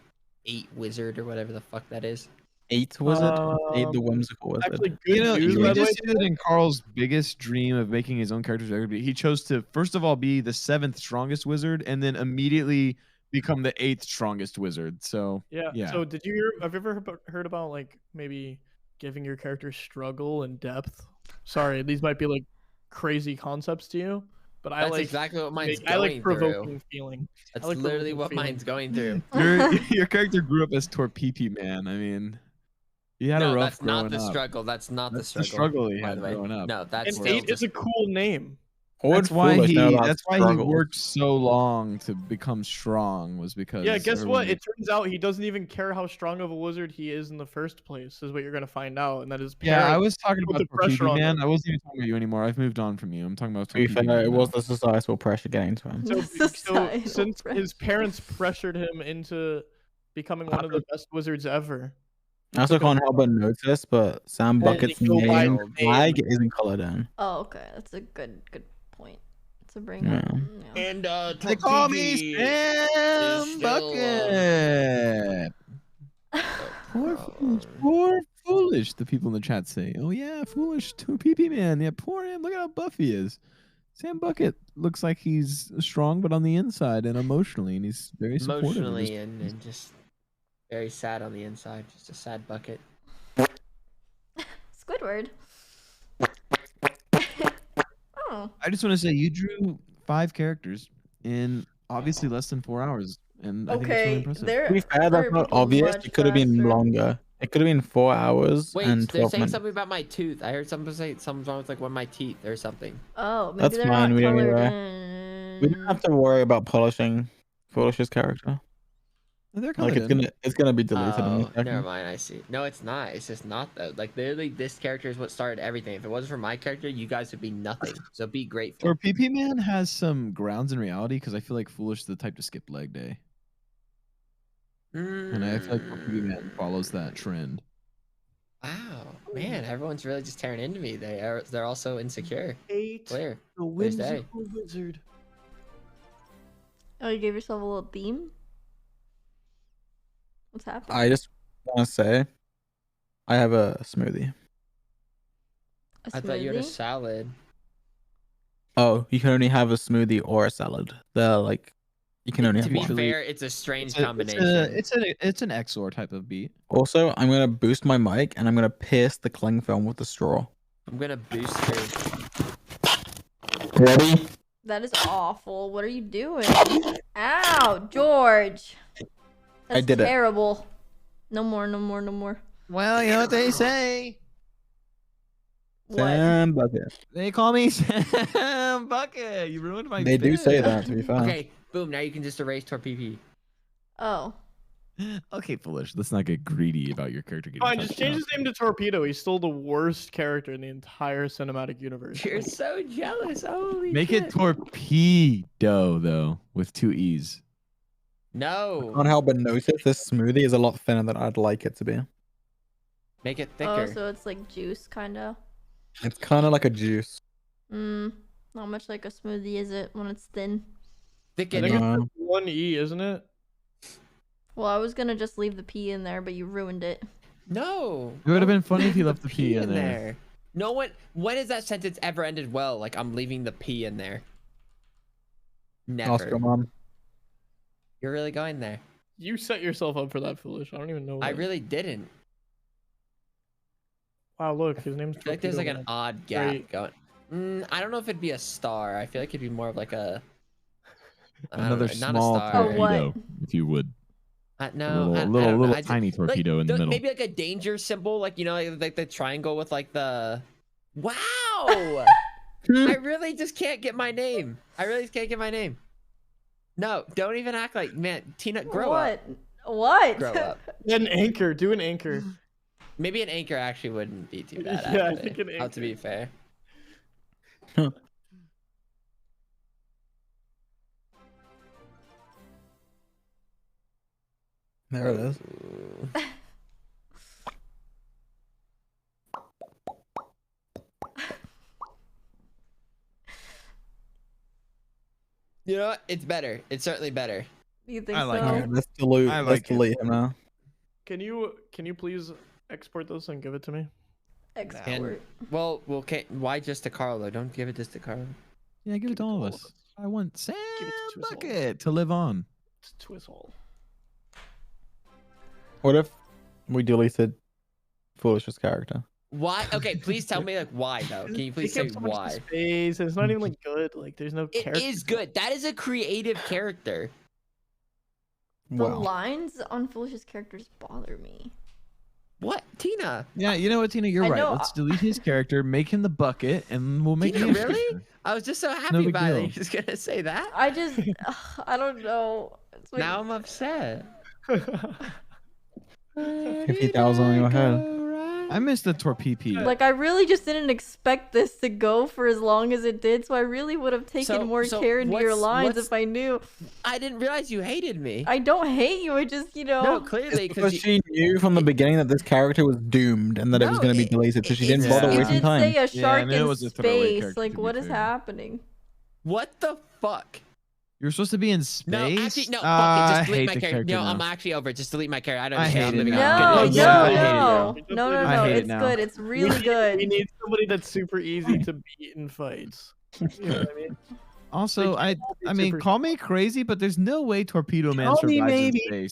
8 Wizard or whatever the fuck that is. 8 wizard? 8 the whimsical wizard. Actually, good You know, news, you by the just way. see that in Carl's biggest dream of making his own characters. He chose to first of all be the 7th strongest wizard, and then immediately become the 8th strongest wizard. So Yeah. Yeah. So have you ever heard about like maybe giving your character struggle and depth? Sorry, these might be like crazy concepts to you, but I That's like exactly what mine's I like going provoking through. feeling. That's like literally provoking what feeling. mine's going through. your character grew up as Torpeepee Man. I mean, he had a No, rough that's not growing the up. struggle. That's not That's the the struggle. struggle he by had the way. growing up. No, that's And still 8 is a cool name. What would That's why Foolish he. know about That's why struggles? he worked so long to become strong. Was because Yeah, guess what? everyone- It turns out he doesn't even care how strong of a wizard he is in the first place, is what you're gonna find out, and that his Yeah, I parents was talking put about the pressure Torpedo on Man. him. I wasn't even talking about you anymore. I've moved on from you. I'm talking about To be Torpedo fair, Man it was now. the societal pressure getting to him. So Societal since pressure. his parents pressured him into becoming one of the best wizards ever. I also can't help but notice, but Sam Well, Bucket's they go by name the name. flag isn't colored in. Oh, okay. That's a good point to bring Yeah. up. Yeah. And They call me Sam still, Bucket. Poor Bro. foolish. foolish. The people in the chat say, "Oh yeah, foolish to PP man. Yeah, poor him. Look at how buff he is." Sam Bucket looks like he's strong, but on the inside and emotionally, and he's very supportive. Emotionally and just very sad on the inside. Just a sad bucket. Squidward. Oh. I just want to say you drew 5 characters in obviously less than 4 hours, and I think it's really Okay, impressive. there. To be fair, that's are not people obvious. much It could have been faster. longer. It could have been 4 hours Wait, and they're 12 saying minutes. something about my tooth. I heard someone say something's wrong with like one of my teeth or something. Oh, maybe That's they're fine, not we don't colored anyway. in. We don't have to worry about polishing Foolish's character. They're Like it's gonna be deleted in a Oh, second. never mind. I see. No, it's not. It's just not though. Like literally, this character is what started everything. If it wasn't for my character, you guys would be nothing. So be grateful. Or PP man has some grounds in reality because I feel like Foolish is the type to skip leg day, and I feel like PP man follows that trend. Wow, man, everyone's really just tearing into me. They're also insecure. 8. Clear. The Thursday. whimsical wizard. Oh, you gave yourself a little theme? What's happening? I just want to say, I have a smoothie. A I thought you had a smoothie? salad. Oh, you can only have a smoothie or a salad. They're like, you can only To have be one. fair, it's a strange It's a- combination. It's an XOR type of beat. Also, I'm gonna boost my mic and I'm gonna pierce the cling film with the straw. I'm gonna boost her. Ready? That is awful. What are you doing? Ow, George. That's did it. terrible. No more, no more, no more. Well, you know what they say. What? Sam Bucket. They call me Sam Bucket. You ruined my. They do bit. say that, to be fair. Okay, boom. Now you can just erase Torpepe. Oh. Okay, Foolish. Let's not get greedy about your character getting. Fine, just touched change up. his name to Torpedo. He's still the worst character in the entire cinematic universe. You're so jealous. Holy Make shit. it Torpedo though, with 2 E's. No. Can't help but notice this smoothie is a lot thinner than I'd like it to be. Make it Oh, thicker. so it's like juice, kind of. It's kind of like a juice. Not much like a smoothie, is it, when it's thin? I Thicken think it. it's 1E, isn't it? Well, I was gonna just leave the P in there, but you ruined it. No. It would have been funny if you Leave left the P in there. No one. When has that sentence ever ended well? Like I'm leaving the P in there. Never. Oscar, mom. You're really going there. You set yourself up for that, Foolish. I don't even know. I what- really didn't. Wow, look, his name's I feel like there's like Torpedo an Man. odd gap Great. going. I don't know if it'd be a star. I feel like it'd be more of like a. I don't Another know, not a small star. Oh, what? torpedo, if you would. No, A I little don't know. I just- tiny torpedo in the like, middle. Maybe like a danger symbol, like you know, like the triangle with like the. Wow! I really just can't get my name. I really just can't get my name. No, don't even act like man. Tina, grow up. What? Grow up. An anchor. Do an anchor. Maybe an anchor actually wouldn't be too bad. Yeah, I actually. think an To be fair. There it is. You know what? It's better. It's certainly better. You think I like so? it. Alright, let's delete. I Let's like it. delete him now. Can you please export this and give it to me? Export. Well, why just to Carlo? Don't give it just to Carlo. Yeah, give it to all of us. I want Sam Give it to us all. Bucket to live on. It's Twizzle. What if we deleted Foolish's character? Why? Okay, please tell me like why though. Can you please say Taking up so much why? Space. And it's not even like good. Like there's no It character. is good. That is a creative character. The Well, lines on Foolish's characters bother me. What, Tina? Yeah, you know what, Tina? You're I right. know, Let's delete his character, make him the bucket, and we'll make Tina, him really? I was just so happy big about it. deal. You're just gonna say that? I just, I don't know. It's Now I'm upset. 50,000 on your head. I missed the torpedo. like I really just didn't expect this to go for as long as it did, so I really would have taken So- more so care into your lines what's- if I knew. I didn't realize you hated me. I don't hate you. I just, No, It's clearly because because she knew from the beginning that this character was doomed and that it was No, going to be it- deleted, so she didn't it bother just- you wasting did time. say a shark I mean, it in was a throwaway space. character, Like, to be what is fair. happening? what the fuck? You're supposed to be in space. No, actually, no. Fuck it. I Just delete hate my the character. No, now. I'm actually over it. Just delete my character. I don't I care. hate I'm it living now. out. No, Good. yeah, I hate it now. I hate it It's now. good. It's really We good. need somebody that's super easy to beat in fights. You know what I mean? Also, They can't all be I mean, super call me crazy, but there's no way Torpedo Man Tell me survives in maybe. space.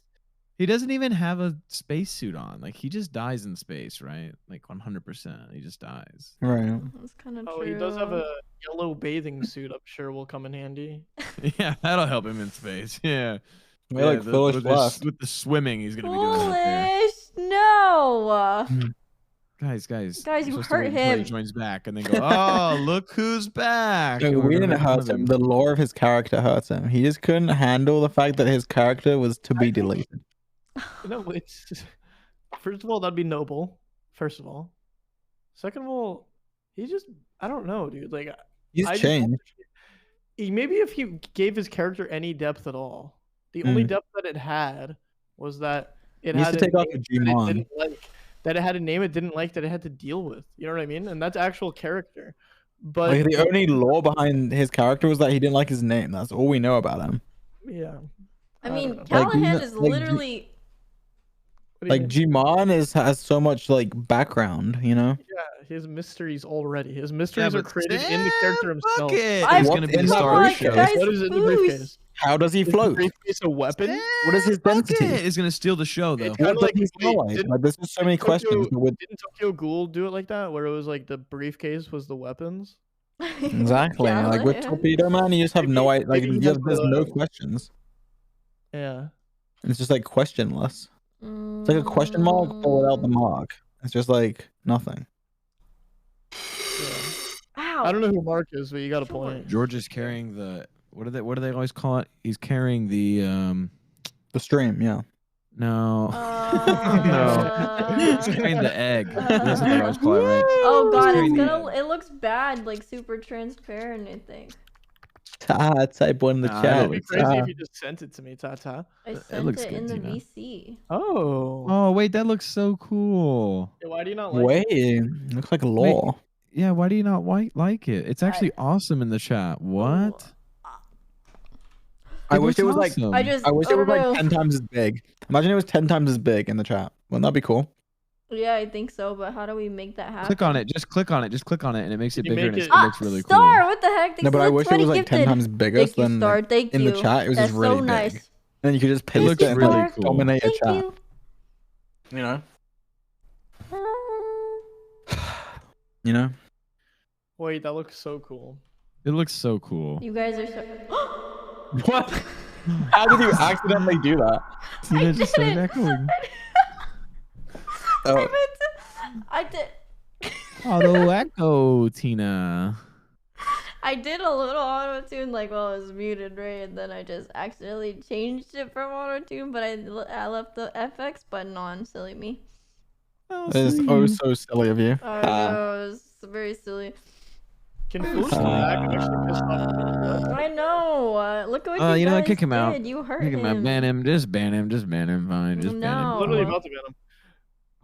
He doesn't even have a spacesuit on. Like he just dies in space, right? Like 100%. He just dies. Right. That's kind of Oh, true. he does have a yellow bathing suit. I'm sure will come in handy. Yeah, that'll help him in space. Yeah. We're like foolish with, left. with the swimming he's gonna be doing out there. Foolish. No. Guys, Guys, you're you supposed to hurt wait until him. he joins back and then go, oh, look who's back. No, And we're we gonna didn't make fun hurt of him. The lore of his character hurts him. He just couldn't handle the fact that his character was to be deleted. No, it's first of all that'd be noble. First of all, second of all, he just I don't know, dude. Like He's I just- changed. maybe if he gave his character any depth at all, the only depth that it had was that it He used had to a take off name a that it Gmon. didn't like, that it had a name it didn't like, that it had to deal with. You know what I mean? And that's actual character. But Like the only lore behind his character was that he didn't like his name. That's all we know about him. yeah, I I mean, don't know. Callahan Like, is like, literally. what do you Like mean? Gmon has so much like background, you know. Yeah, his mysteries already. His mysteries are but created in the character himself. Bucket I- is What gonna be in the the star of the briefcase? show. Guys, What is it in the boost. briefcase? How does he Is the float? briefcase a weapon? What is his density? Bucket is gonna steal the show though. It's kinda What does like- he smell wait, like? didn't- Like, there's just so many questions. Didn't Tokyo Ghoul do it like that, where it was like the briefcase was the weapons? Exactly. Like with Callahan. Torpedo Man, you just have no idea. Like maybe he you has there's no the- questions. Yeah. It's just like questionless. It's like a question mark but without the mark. It's just like nothing. Ow. I don't know who Mark is, but you got a point. George is carrying the what do they always call it? He's carrying the The stream, yeah. no. Uh, He's carrying the egg. That's what they always call it, right? Oh god, Carrying it's the gonna. It looks bad, like super transparent. I think. Type one in the Nah, chat. It'd be crazy Ta. if you just sent it to me, Tata. I It sent looks it good, in the Tina. VC. Oh. Oh wait, that looks so cool. Why do you not like Wait, it? looks like law. Yeah, why do you not like it? It's actually awesome in the chat. What? I wish it was like awesome. I just. I wish it don't was know. like 10 times as big. Imagine it was 10 times as big in the chat. Wouldn't that be cool? Yeah, I think so. But how do we make that happen? Click on it. Just click on it. Just click on it, and it makes it You bigger, make and it- it looks really Star, cool. what the heck? Thanks No, but for I the wish it 20 was like 10 gifted. times bigger Thank you, than Star. like, Thank in you. the chat. It was That's just really so big. nice. Then you could just It paste looks it and really like, cool. dominate your Thank chat. you. You know? You know? Wait, that looks so cool. It looks so cool. You guys are so. What? How did you accidentally do that? Tina just started didn't. echoing. Oh. I did. Auto echo, Tina. I did a little auto tune like while it was muted, right? And then I just accidentally changed it from auto tune, but I left the FX button on. Silly me. Oh, It is sweet. so silly of you. Oh no, it was very silly. Can Foolish come back? I'm actually pissed off. I know. Look at what You know what? guys Kick him out. did. You hurt Kick him out. Ban him. Just ban him. Just ban him. Fine. Just ban No. him. Literally about to ban him.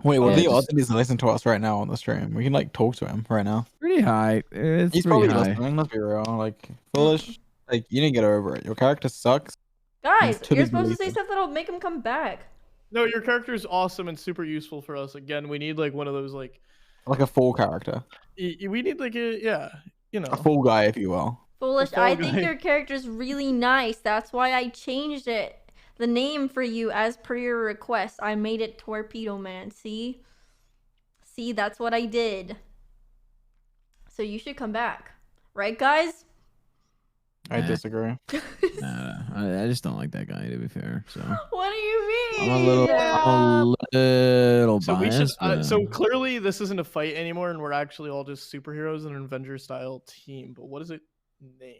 Wait, what are Yeah, the just- odds that he's listening to us right now on the stream? We can like talk to him right now. Pretty high. It's He's pretty probably high. listening. Let's be real. Like Foolish, like you need to get over it. Your character sucks. Guys, to be you're supposed to say deleted. stuff that'll make him come back. No, your character is awesome and super useful for us. Again, we need like one of those like Like a full character, we need like a you know. a full guy, if you will. Foolish, Fall I think Guy. your character's really nice. That's why I changed it. The name for you as per your request. I made it Torpedo Man. See? See, that's what I did. So you should come back. Right, guys? I Nah. disagree. Nah, I just don't like that guy, to be fair. So What do you mean? I'm a little So we should. biased. but- So clearly, this isn't a fight anymore, and we're actually all just superheroes in an Avenger-style team. But what is it name?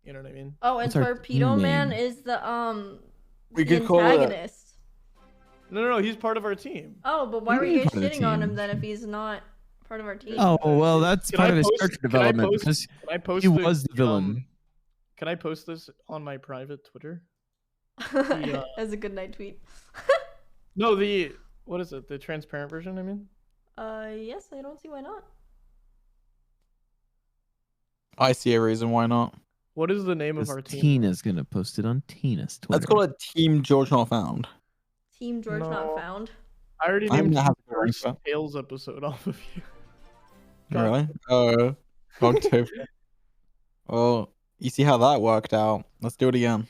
You know what I mean? Oh, and What's our Torpedo team Man name? is the We the could call it- antagonist. No, he's part of our team. Oh, but why He were is you guys part of the shitting on him team. then if he's not part of our team? Oh well, that's Can part I of his post- character can I development post- because Can I post? he was the villain. Can I post this on my private Twitter? As a good night tweet. No, what is it? The transparent version. I mean. Yes, I don't see why not. I see a reason why not. What is the name of This our team? Tina's gonna post it on Tina's Twitter. Let's call it Team George Not Found. Team George Not No. Found. I already I named haven't the had the first one, Tales episode off of you. Really? Dogtopia. Well, you see how that worked out. Let's do it again.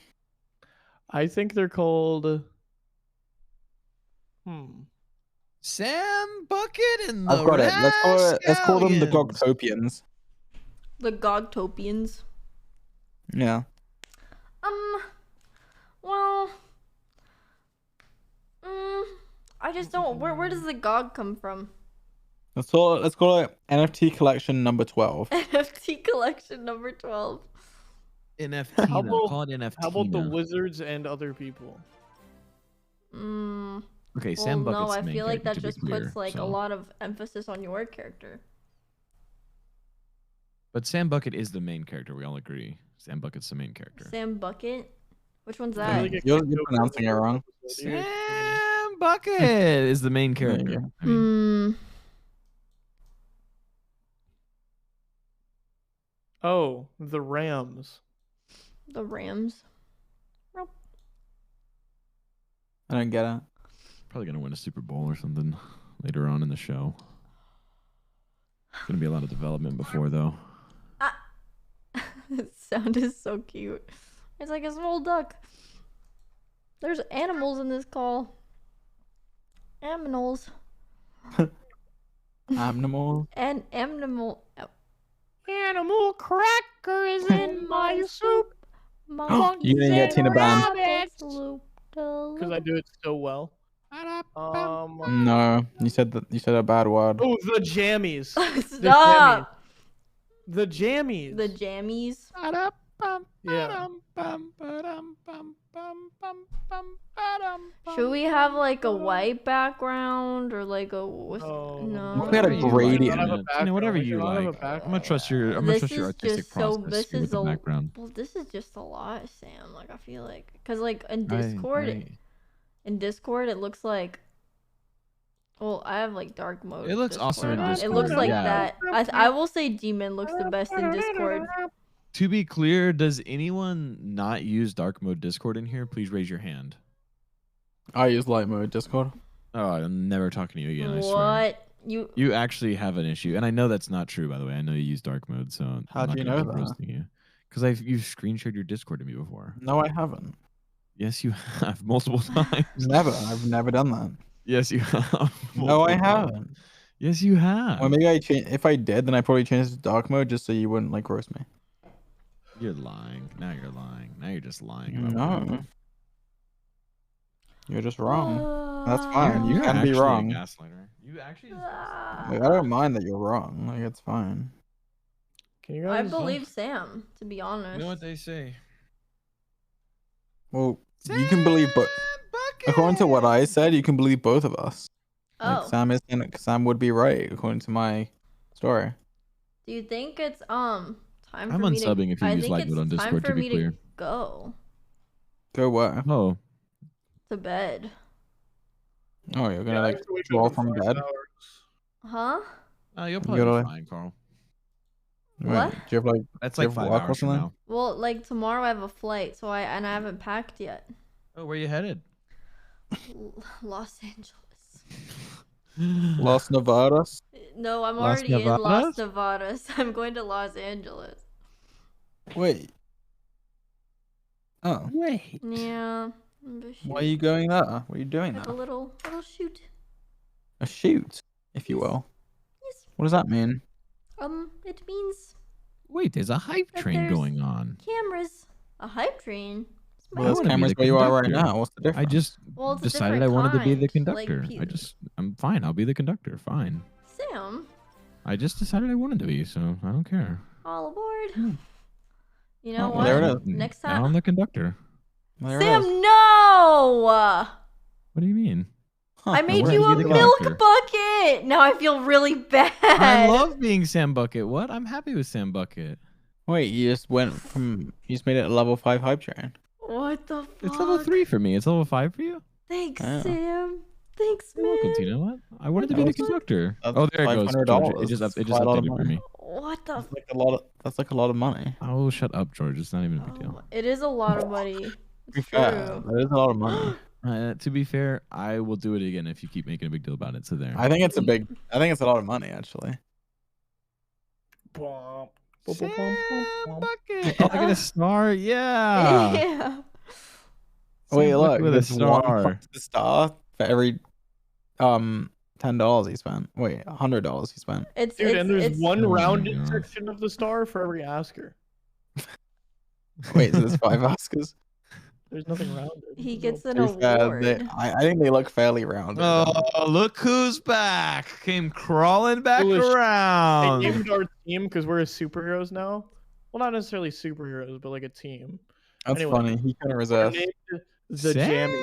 I think they're called. Sam Bucket and the I've got it. Let's call them the Rascallions. Gogtopians. The Gogtopians. Yeah. Well. I just don't. Where does the Gog come from? Let's call it NFT collection number 12. NFT collection number 12. NFT. How about- Call it NFT. How about the wizards and other people? Okay, Well, Sam Bucket's no, I the main feel like that character, to be just clear, puts like a so- lot of emphasis on your character. But Sam Bucket is the main character. We all agree. Sam Bucket's the main character. Sam Bucket? Which one's I that? feel like it You're could go pronouncing it for wrong. Sam Bucket is the main character. I mean, Oh, the Rams. The Rams. I don't get it. probably gonna win a Super Bowl or something later on in the show. Gonna be a lot of development before though. This sound is so cute. It's like a small duck. There's animals in this call. Aminals. Animal. And animal. Animal cracker is in my soup. You didn't get Tina banned. Because I do it so well. No, you said a bad word. Oh, the jammies. Stop. The jammies. The jammies. Yeah. Should we have like a white background or like a Oh, no? We had a gradient. I don't have a Tina, whatever background. you I don't have a like. background. I'm gonna trust your. I'm gonna This trust your is artistic just so. process This here with is the a background. well. This is just a lot, Sam. Like I feel like, cause like in Discord, in Discord it looks like. Well, I have like dark mode. It looks awesome in It looks Discord, like yeah. that. I will say Demon looks the best in Discord. To be clear, does anyone not use dark mode Discord in here? Please raise your hand. I use light mode Discord. Oh, I'm never talking to you again. I swear. What You actually have an issue, and I know that's not true. By the way, I know you use dark mode, so How do you know that? Because you've screen shared your Discord to me before. No, I haven't. Yes, you have multiple times. Never. I've never done that. Yes, you have. No, I multiple times. haven't. Yes, you have. Well, maybe I change. If I did, then I probably changed it to dark mode just so you wouldn't like roast me. You're lying. Now you're lying. Now you're just lying. About No. You're just wrong. That's Uh, fine. You You're can be actually a wrong. gaslighter. You actually. Like, I don't mind that you're wrong. Like, it's fine. Can you I guys? believe Sam, to be honest. You know what they say. Well, you can believe, but according to what I said, you can believe both of us. Like, Oh, Sam would be right according to my story. do you think it's time I'm for me unsubbing to? if you I use think light it's mode on time Discord, for to be me clear. to go Go where? Oh, to bed. Oh, you're gonna Yeah, I like have to wake draw up in from 5 bed. hours. Huh? you'll probably gotta- be fine, Carl. What? Do you have like? That's Do you like have 5 work or hours from something? now. Well, like tomorrow I have a flight, so I haven't packed yet. Oh, where you headed? Los Angeles. Los Nevadas? No, I'm Las already in Las Nevadas? Nevadas. I'm going to Los Angeles. Wait. Oh, Wait. Yeah. why are you going there? What are you doing Like a there? little shoot. A shoot, if you will. Yes. What does that mean? It means Wait, there's a hype But train there's- going on. cameras. A hype train. It's my Well, there's wanna be cameras the where you are right conductor. now. What's the difference? I just Well, it's a decided I different wanted to be the kind, like conductor. I'm fine. I'll be the conductor. Fine. Sam, I just decided I wanted to be, so I don't care. all aboard. You Oh, know well, what? there it is. Next Now I'm time. the conductor. There it Sam, is. no! What do you mean? Huh, I made wanted you to a be the milk conductor. bucket. Now I feel really bad. I love being Sam Bucket. What? I'm happy with Sam Bucket. Wait, you just went from. You just made it a level 5 hype train. What the fuck? It's level 3 for me. It's level 5 for you? Thanks, Yeah. Sam. Thanks, You're man. welcome, Tina. What? I wanted to be That the was- conductor. that's Oh, there it goes. $500. It just That's updated quite a lot of for money. me. What the? It's like a lot of That's like a lot of money. Oh, shut up, George. It's not even a big deal. It is a lot of money. It's That true. is a lot of money. To be fair, I will do it again if you keep making a big deal about it. So there. I think it's a big. I think it's a lot of money actually. Oh, I get a star. Yeah. Yeah. Wait, look, with a there's star. the star for every $10 he spent. Wait, $100 he spent. It's Dude, and there's one Oh my rounded God. section of the star for every asker. Wait, so there's 5 Oscars. There's nothing rounded. He gets an To be fair, award. I think they look fairly rounded. Oh, look who's back! Came crawling back Foolish. They around. named our team because we're superheroes now. Well, not necessarily superheroes, but like a team. That's anyway. funny. He kind of We're resist. named the Jammies.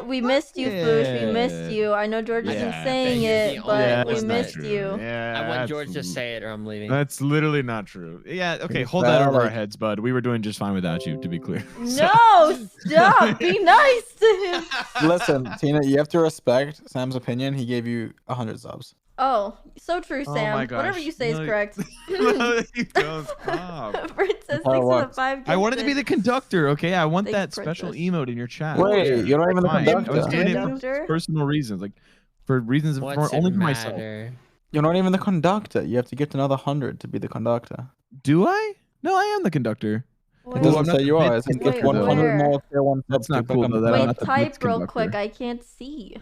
We missed you, Foosh. We missed you. I know George isn't Yeah, saying thank you. it, but we that's not missed true. you. Yeah, I want that's- George to say it or I'm leaving. That's literally not true. Yeah, okay, It's hold that bad, over our like- heads, bud. We were doing just fine without you, to be clear. No, stop. Be nice to him. Listen, Tina, you have to respect Sam's opinion. He gave you 100 subs. Oh, so true, Oh Sam. my Whatever gosh. you say is No, correct. No, you don't stop. Princess, thanks how it for the works. 5 I wanted to be the conductor, okay? I want Thanks, that special Princess. emote in your chat. Wait, Yeah, you're not even the fine. I was conductor. doing it for Conductor? personal reasons, like for reasons What's only it for myself. matter? You're not even the conductor. You have to get another 100 to be the conductor. Do I? No, I am the conductor. It Well, doesn't I'm not say the you are. bit It says conductor, get 100 where? more tier 1 That's subs to not cool, become though, the that I'm Wait, not the conductor. bits type real conductor. quick. I can't see.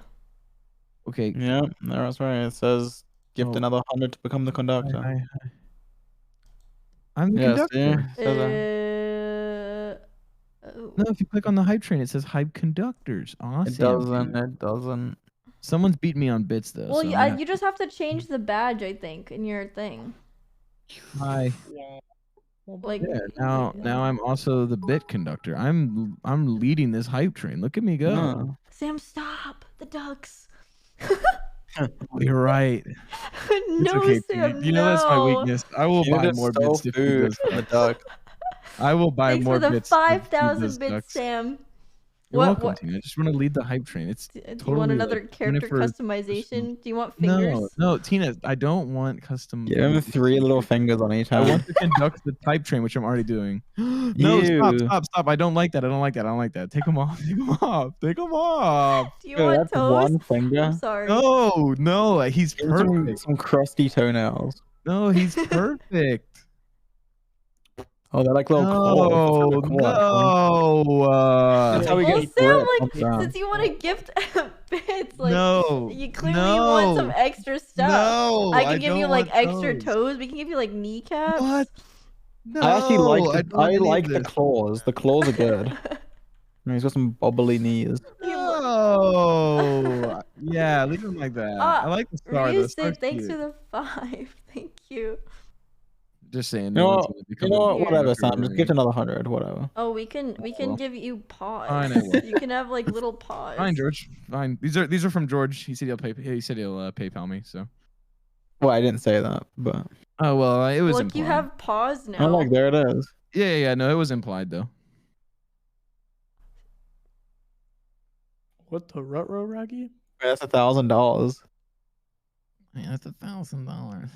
Okay. Yeah, that's right. It says gift Oh. another 100 to become the conductor. Hi. I'm the Yes, conductor. yeah. Says Oh. No, if you click on the hype train, it says hype conductors. Awesome. it doesn't. It doesn't. Someone's beat me on bits though. Well, so you, I'm gonna you just have to change the badge, I think, in your thing. Hi. Like, Yeah. Now I'm also the bit conductor. I'm leading this hype train. Look at me go. No. Sam, stop the ducks. You're right. It's No, okay, Sam, Tina. You know that's my no. weakness. I will You buy just more stole bits to feed food those from the ducks. duck. I will buy Thanks more for the bits. to feed 5,000 those bits, ducks. Sam. You're What- welcome, what- Tina. I just want to lead the hype train. It's Do you totally want another like, character for customization? Do you want fingers? No, Tina. I don't want custom. Give him 3 little fingers on each I hand. want to conduct the type train, which I'm already doing. No, You. stop! I don't like that. I don't like that. Take them off. Take them off. Do you Yo, want that's toast? one finger. I'm sorry. No, he's Give him perfect. some crusty toenails. No, he's perfect. Oh, they're like little No, claws. no. That's how we Well, get Sam, grip like, on ground. since you want to gift bits, like, No, you clearly want some extra stuff. No, I can give you don't like want extra those. toes. We can give you like kneecaps. What? No, I actually like don't want any I of like the this. claws. The claws are good. And he's got some bobbly knees. No. Yeah, leave him like that. I like the star. The Ryu star's said thanks cute. for the 5. Thank you. Just saying. You no know one's what? gonna You become know a what? Whatever, conductor Sam. Just or get another 100. Whatever. Oh, we can Well. give you paws. Fine, I will. You can have like little paws. Fine, George. Fine. These are from George. He said he'll PayPal me. So. Well, I didn't say that, but Oh well, it was Look, implied. you have paws now. oh, look, there it is. Yeah. No, it was implied though. What the rut-row, Raggy? That's $1,000. Yeah, that's $1,000.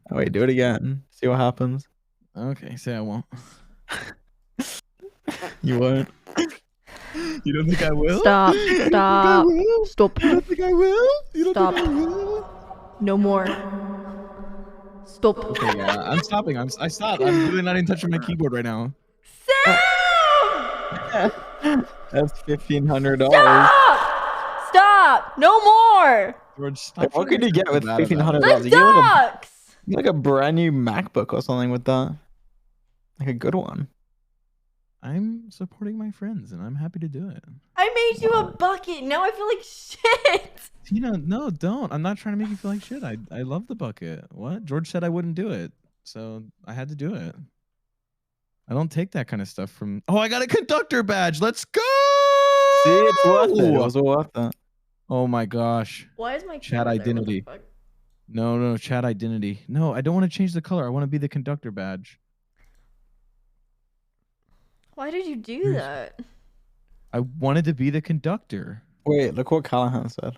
Oh, wait, do it again. See what happens. Okay, say I won't. You won't. You don't think I will? Stop. You Stop. don't think I will? Stop. You don't think I will? You don't Stop. think I will? No more. Stop. Okay, yeah, I'm stopping. I stopped. I'm really not even touching my keyboard right now. Sam! That's $1,500. Stop! Stop! No more! George, stop. Like, what could you get with bad about it. $1,500? The You get ducks! like a brand new MacBook or something with that. Like a good one. I'm supporting my friends, and I'm happy to do it. I made you a bucket. Now I feel like shit. Tina, no, don't. I'm not trying to make you feel like shit. I love the bucket. What? George said I wouldn't do it, so I had to do it. I don't take that kind of stuff from. Oh, I got a conductor badge. Let's go! See, it's worth it. It was worth it. Oh my gosh. Why is my Chat camera there? What the identity. fuck? No, chat identity. No, I don't want to change the color. I want to be the conductor badge. Why did you do that? I wanted to be the conductor. Wait, look what Callahan said.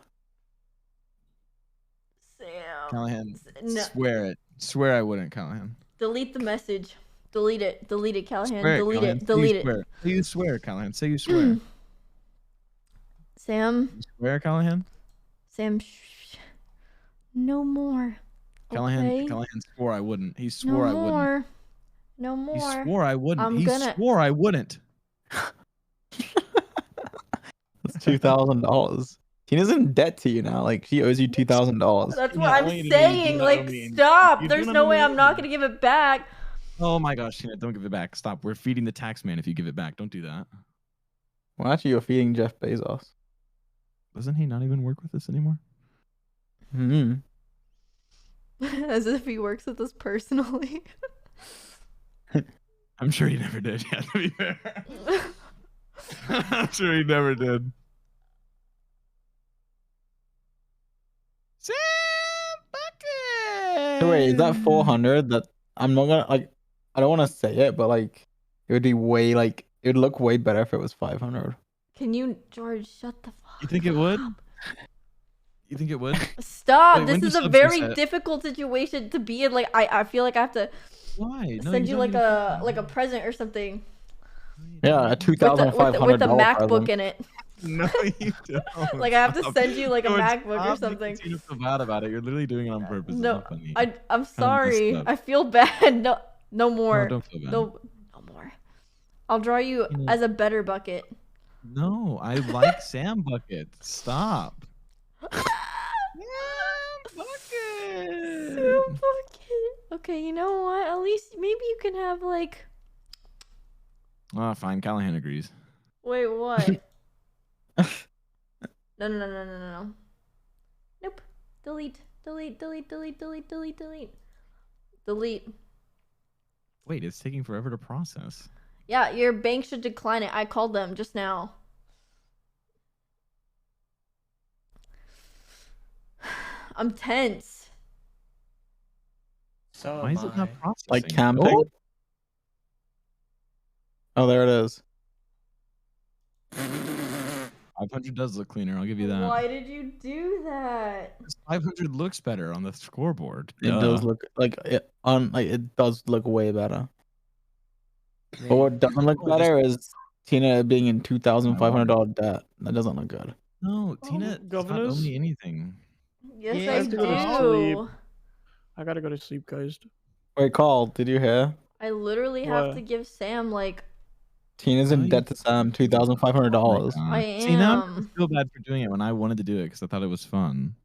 Sam. Callahan, No. swear it. Swear I wouldn't, Callahan. Delete the message. Delete it. Delete it, Callahan. Swear, Delete Callahan. it. Delete it. Swear. Say you swear, Callahan. Say you swear. Sam. You swear, Callahan? Sam. No more. Callahan. Okay? Callahan swore I wouldn't. He No swore I wouldn't. more. No more. He swore I wouldn't. I'm He gonna- swore I wouldn't. That's $2,000. Tina's in debt to you now. Like she owes you $2,000. That's Yeah, what I'm all you do is saying. do Like, that, I mean, stop. you There's do no that, way I I'm not mean. gonna give it back. Oh my gosh, Tina, don't give it back. Stop. We're feeding the tax man if you give it back. Don't do that. Well, actually, you're feeding Jeff Bezos. Doesn't he not even work with us anymore? Hmm. As if he works with us personally. I'm sure he never did. Yeah, to be fair. I'm sure he never did. Sam Bucket! So wait, is that 400? That I'm not gonna like. I don't want to say it, but like, it would be way like it would look way better if it was 500. Can you, George, shut the fuck You think it would? up. You think it would? Stop. Wait, This when is do a subs very reset? difficult situation to be in. Like, I feel like I have to Why? No, send you don't like need to a feel present or something. Yeah, a With $2,500 a MacBook present. in it. No, you don't. Like, I have to Stop. send you like a George, MacBook or stop something. making Tina feel bad about it. You're literally doing it on purpose. It's No, not funny. I'm sorry. up. I feel bad. No, no more. No, don't feel bad. No, no more. I'll draw you You know- as a better bucket. No, I like Sam Bucket. Stop. Sam Bucket. Sam bucket. Okay, you know what? At least maybe you can have like. Oh, fine. Callahan agrees. Wait, what? No. Nope. Delete. Delete. Wait, it's taking forever to process. Yeah, your bank should decline it. I called them just now. I'm tense. So Why is it not processing? Like camping. Oh, Oh, there it is. 500 does look cleaner. I'll give you that. Why did you do that? 500 looks better on the scoreboard. It does look like it on like it does look way better. But what doesn't look Oh, better is Tina being in $2,500 debt. That doesn't look good. No, Tina does not owe governors? me anything. Yes, Yeah, I I have to go to do. I gotta go to sleep, guys. Wait, Carl, did you hear? I literally have What? to give Sam like Tina's Oh, in you- debt to Sam $2,500. I See, now I'm gonna am. feel bad for doing it when I wanted to do it because I thought it was fun.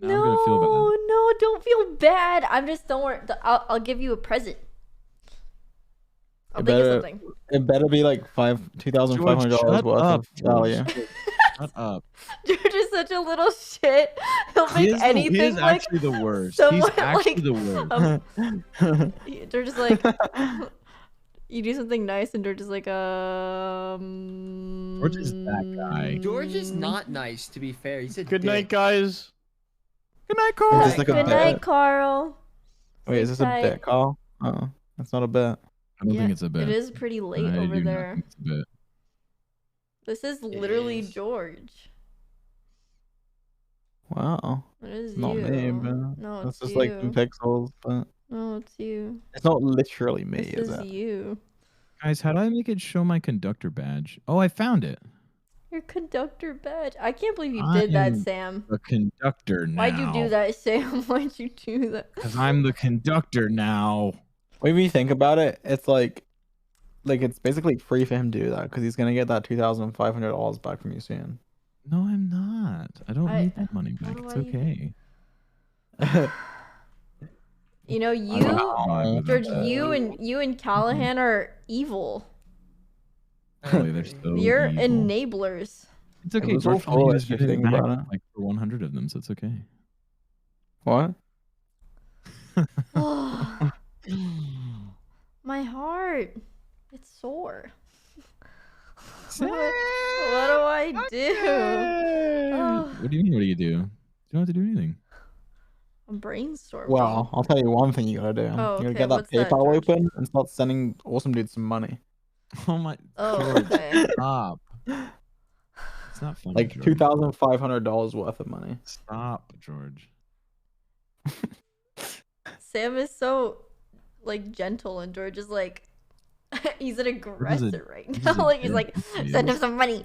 Now No, I'm gonna feel bad. no, don't feel bad. I'm just don't worry. I'll give you a present. I'll It think of better- something. It better be like $2,500 Shut worth up, of value. George. Shut up. George is such a little shit. He'll He make is, anything he is like actually the worst. someone, He's actually like, the worst. George is like you do something nice and George is like George is that guy. George is not nice, to be fair. He's a Good dick. night, guys. Good night, Carl. Is this like a Good bit? night, Carl. Wait, is this a Sleep bit, tight. Carl? Oh, that's not a bit. I don't Yeah, think it's a bit. It is pretty late I over do not there. think it's a bit. This is literally is. George. Wow. It is Not you. me, bro. No, That's it's just you. like some pixels, but No, it's you. it's not literally me, This is is it? you. Guys, how do I make it show my conductor badge? Oh, I found it. Your conductor badge. I can't believe you I did that, am Sam. A conductor now. Why'd you do that, Sam? Why'd you do that? Because I'm the conductor now. When you think about it, it's like it's basically free for him to do that because he's gonna get that $2,500 back from you soon. No, I'm not. I don't I- need that money how back. do It's I even- okay. You know, I don't know. George, you and Callahan are evil. Boy, they're so You're evil. enablers. It's okay. was all George told me he was foolish if you giving think back about it. like 100 of them, so it's okay. What? My heart. It's sore. Sam! What do I do? Oh, What do you mean? What do you do? You don't have to do anything. I'm brainstorming. Well, I'll tell you one thing you gotta do. Oh, You gotta okay, get that what's that, PayPal George? open and start sending Awesamdude some money. Oh my. Oh, George, okay. Stop. It's not funny. Like George. $2,500 worth of money. Stop, George. Sam is so like gentle, and George is like, he's an is aggressor right is now. a Like he's like, dick, send him dude. some money.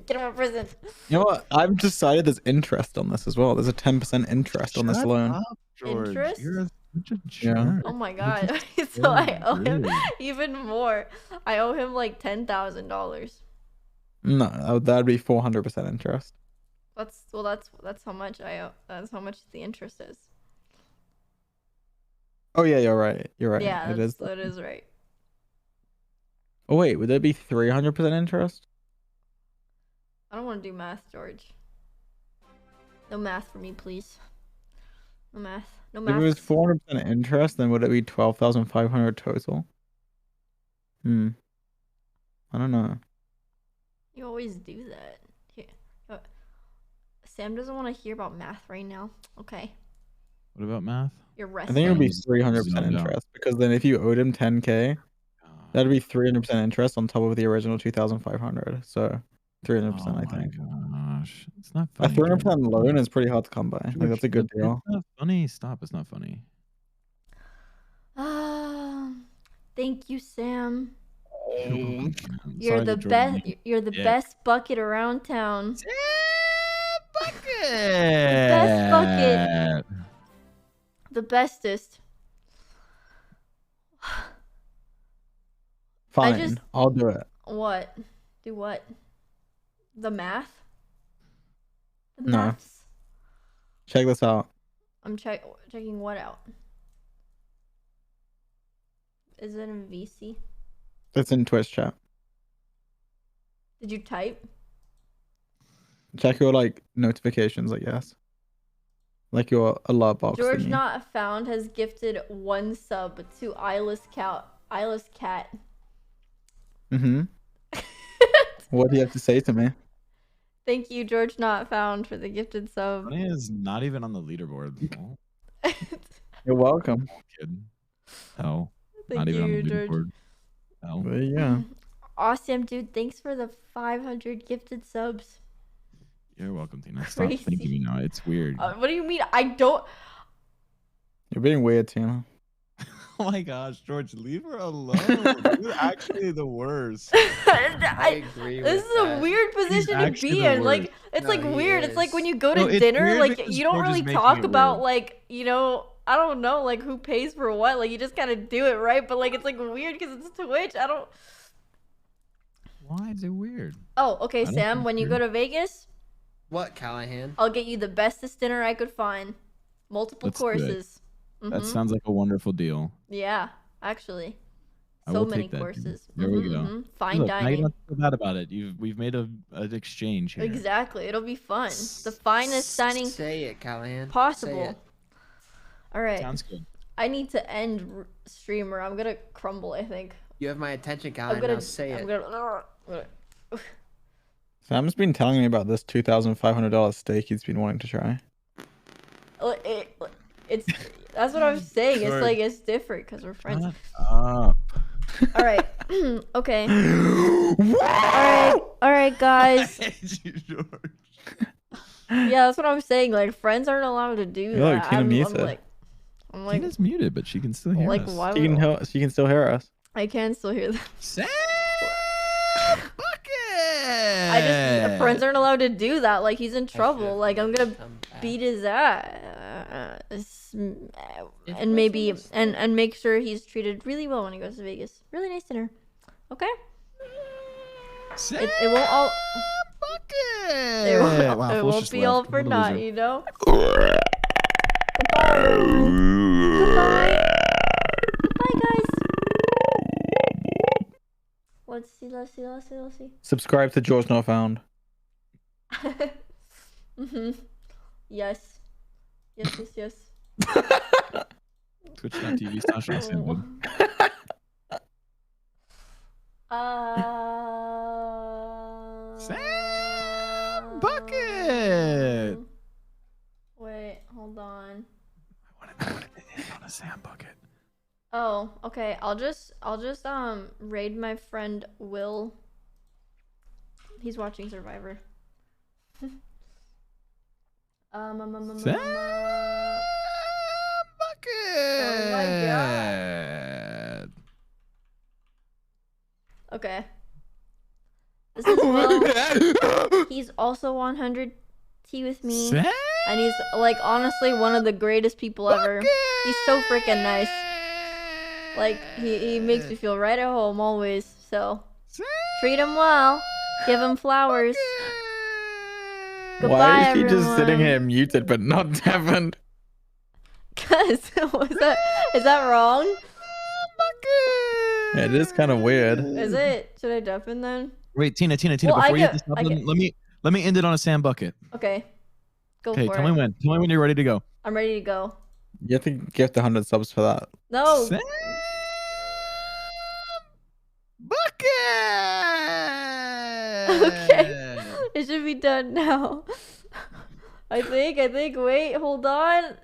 Get him a present. You know what? I've decided there's interest on this as well. There's a 10% interest on this Shut loan. up, George. Interest? You're such a Yeah. jerk. Oh my You're god. just So I so owe him rude. even more. I owe him like $10,000. No, that'd be 400% interest. That's how much I owe. That's how much the interest is. Oh yeah, you're right. You're right. Yeah, It is. that is right. Oh wait, would there be 300% interest? I don't want to do math, George. No math for me, please. No math. No If it math. was 400% interest, then would it be 12,500 total? I don't know. You always do that. Here. Sam doesn't want to hear about math right now. Okay. What about math? You're I resting. think it would be Zoned 300% out. interest because then if you owed him 10k, that'd be 300% interest on top of the original 2,500. So 300%, I think. Oh my gosh, it's not A funny. 300% loan is pretty hard to come by. Like George, that's a good deal. It's not funny. Stop. It's not funny. Thank you, Sam. I'm You're sorry the that Jordan best. made You're the dick. best bucket around town. Bucket. best bucket. The bestest. Fine, I'll do it. What? Do what? The math? The No. maths? Check this out. I'm checking what out? Is it in VC? It's in Twitch chat. Did you type? Check your like notifications, I guess. Like your alert box. thingy. GeorgeNotFound has gifted 1 sub to Isla's cat. What do you have to say to me? Thank you, GeorgeNotFound, for the gifted sub. Funny is not even on the leaderboard. Oh, You're welcome. kid. Oh, Thank not even on you, the George. leaderboard. Oh, But yeah. Awesamdude, thanks for the 500 gifted subs. you're welcome, Tina. Stop Crazy. thinking me now. It's weird. What do you mean? I don't. You're being weird, Tina. Oh my gosh, George, leave her alone. You're actually the worst. I agree with This is a that. weird position to actually be the in. Like, worst. it's No, like he weird. It's like is. when you go to No, it's dinner, weird like because you don't George is really making talk it about weird. like, I don't know, like who pays for what. Like you just kind of do it, right? But like it's like weird because it's Twitch. I don't. Why is it weird? Oh, okay, I don't Sam. think When you weird. go to Vegas, What, Callahan? I'll get you the bestest dinner I could find. Multiple Let's do it. courses. That Mhm. sounds like a wonderful deal. Yeah, actually. I So will many take that, dude. courses. There we go. Fine Look, now you dining. don't feel bad about it. We've made an exchange here. Exactly. It'll be fun. The finest dining Say it, Callahan. Say possible. it. All right. Sounds good. I need to end stream or I'm gonna crumble. I think. You have my attention, I'm Callahan. gonna. Now say I'm it. gonna. Sam's been telling me about this $2,500 steak he's been wanting to try. It's. That's what I'm saying. It's George. like it's different because we're friends. Shut up. All right. Okay. All right, guys. hate you, George. Yeah, that's what I'm saying. Like friends aren't allowed to do Yo, that. Tina I'm muted. like. I'm like. Tina's muted, but she can still hear Like us. why? She can still hear us. I can still hear them. Sam I just friends aren't allowed to do that. Like he's in trouble. Like I'm gonna beat his ass, and maybe and make sure he's treated really well when he goes to Vegas. Really nice dinner. Okay. It won't all. It won't, Wow, it Fool's won't just be left. all What for a naught, loser. you know. Goodbye. Goodbye. Bye, guys. Let's see. Subscribe to GeorgeNotFound. Yes. Twitch.tv/Awesamdude. Sam Bucket. Wait, hold on. I want to know what it is on a Sam Bucket. Oh, okay. I'll just raid my friend Will. He's watching Survivor. Sam Bucket. Oh my god. Okay. This is Will. He's also 100 T with me. And he's like honestly one of the greatest people ever. He's so freaking nice. Like he makes me feel right at home always. So treat him well. Give him flowers. Goodbye, Why is she everyone. just sitting here muted but not Devon? Cause is that wrong? Yeah, it is kind of weird. Is it? Should I Devon then? Wait, Tina, Well, before you hit the stop button, let me end it on a sand bucket. Okay. Go Okay, for tell it. me when. Tell me when you're ready to go. I'm ready to go. You have to get the 100 subs for that. No. Sand bucket. Okay. It should be done now. I think. Wait, hold on.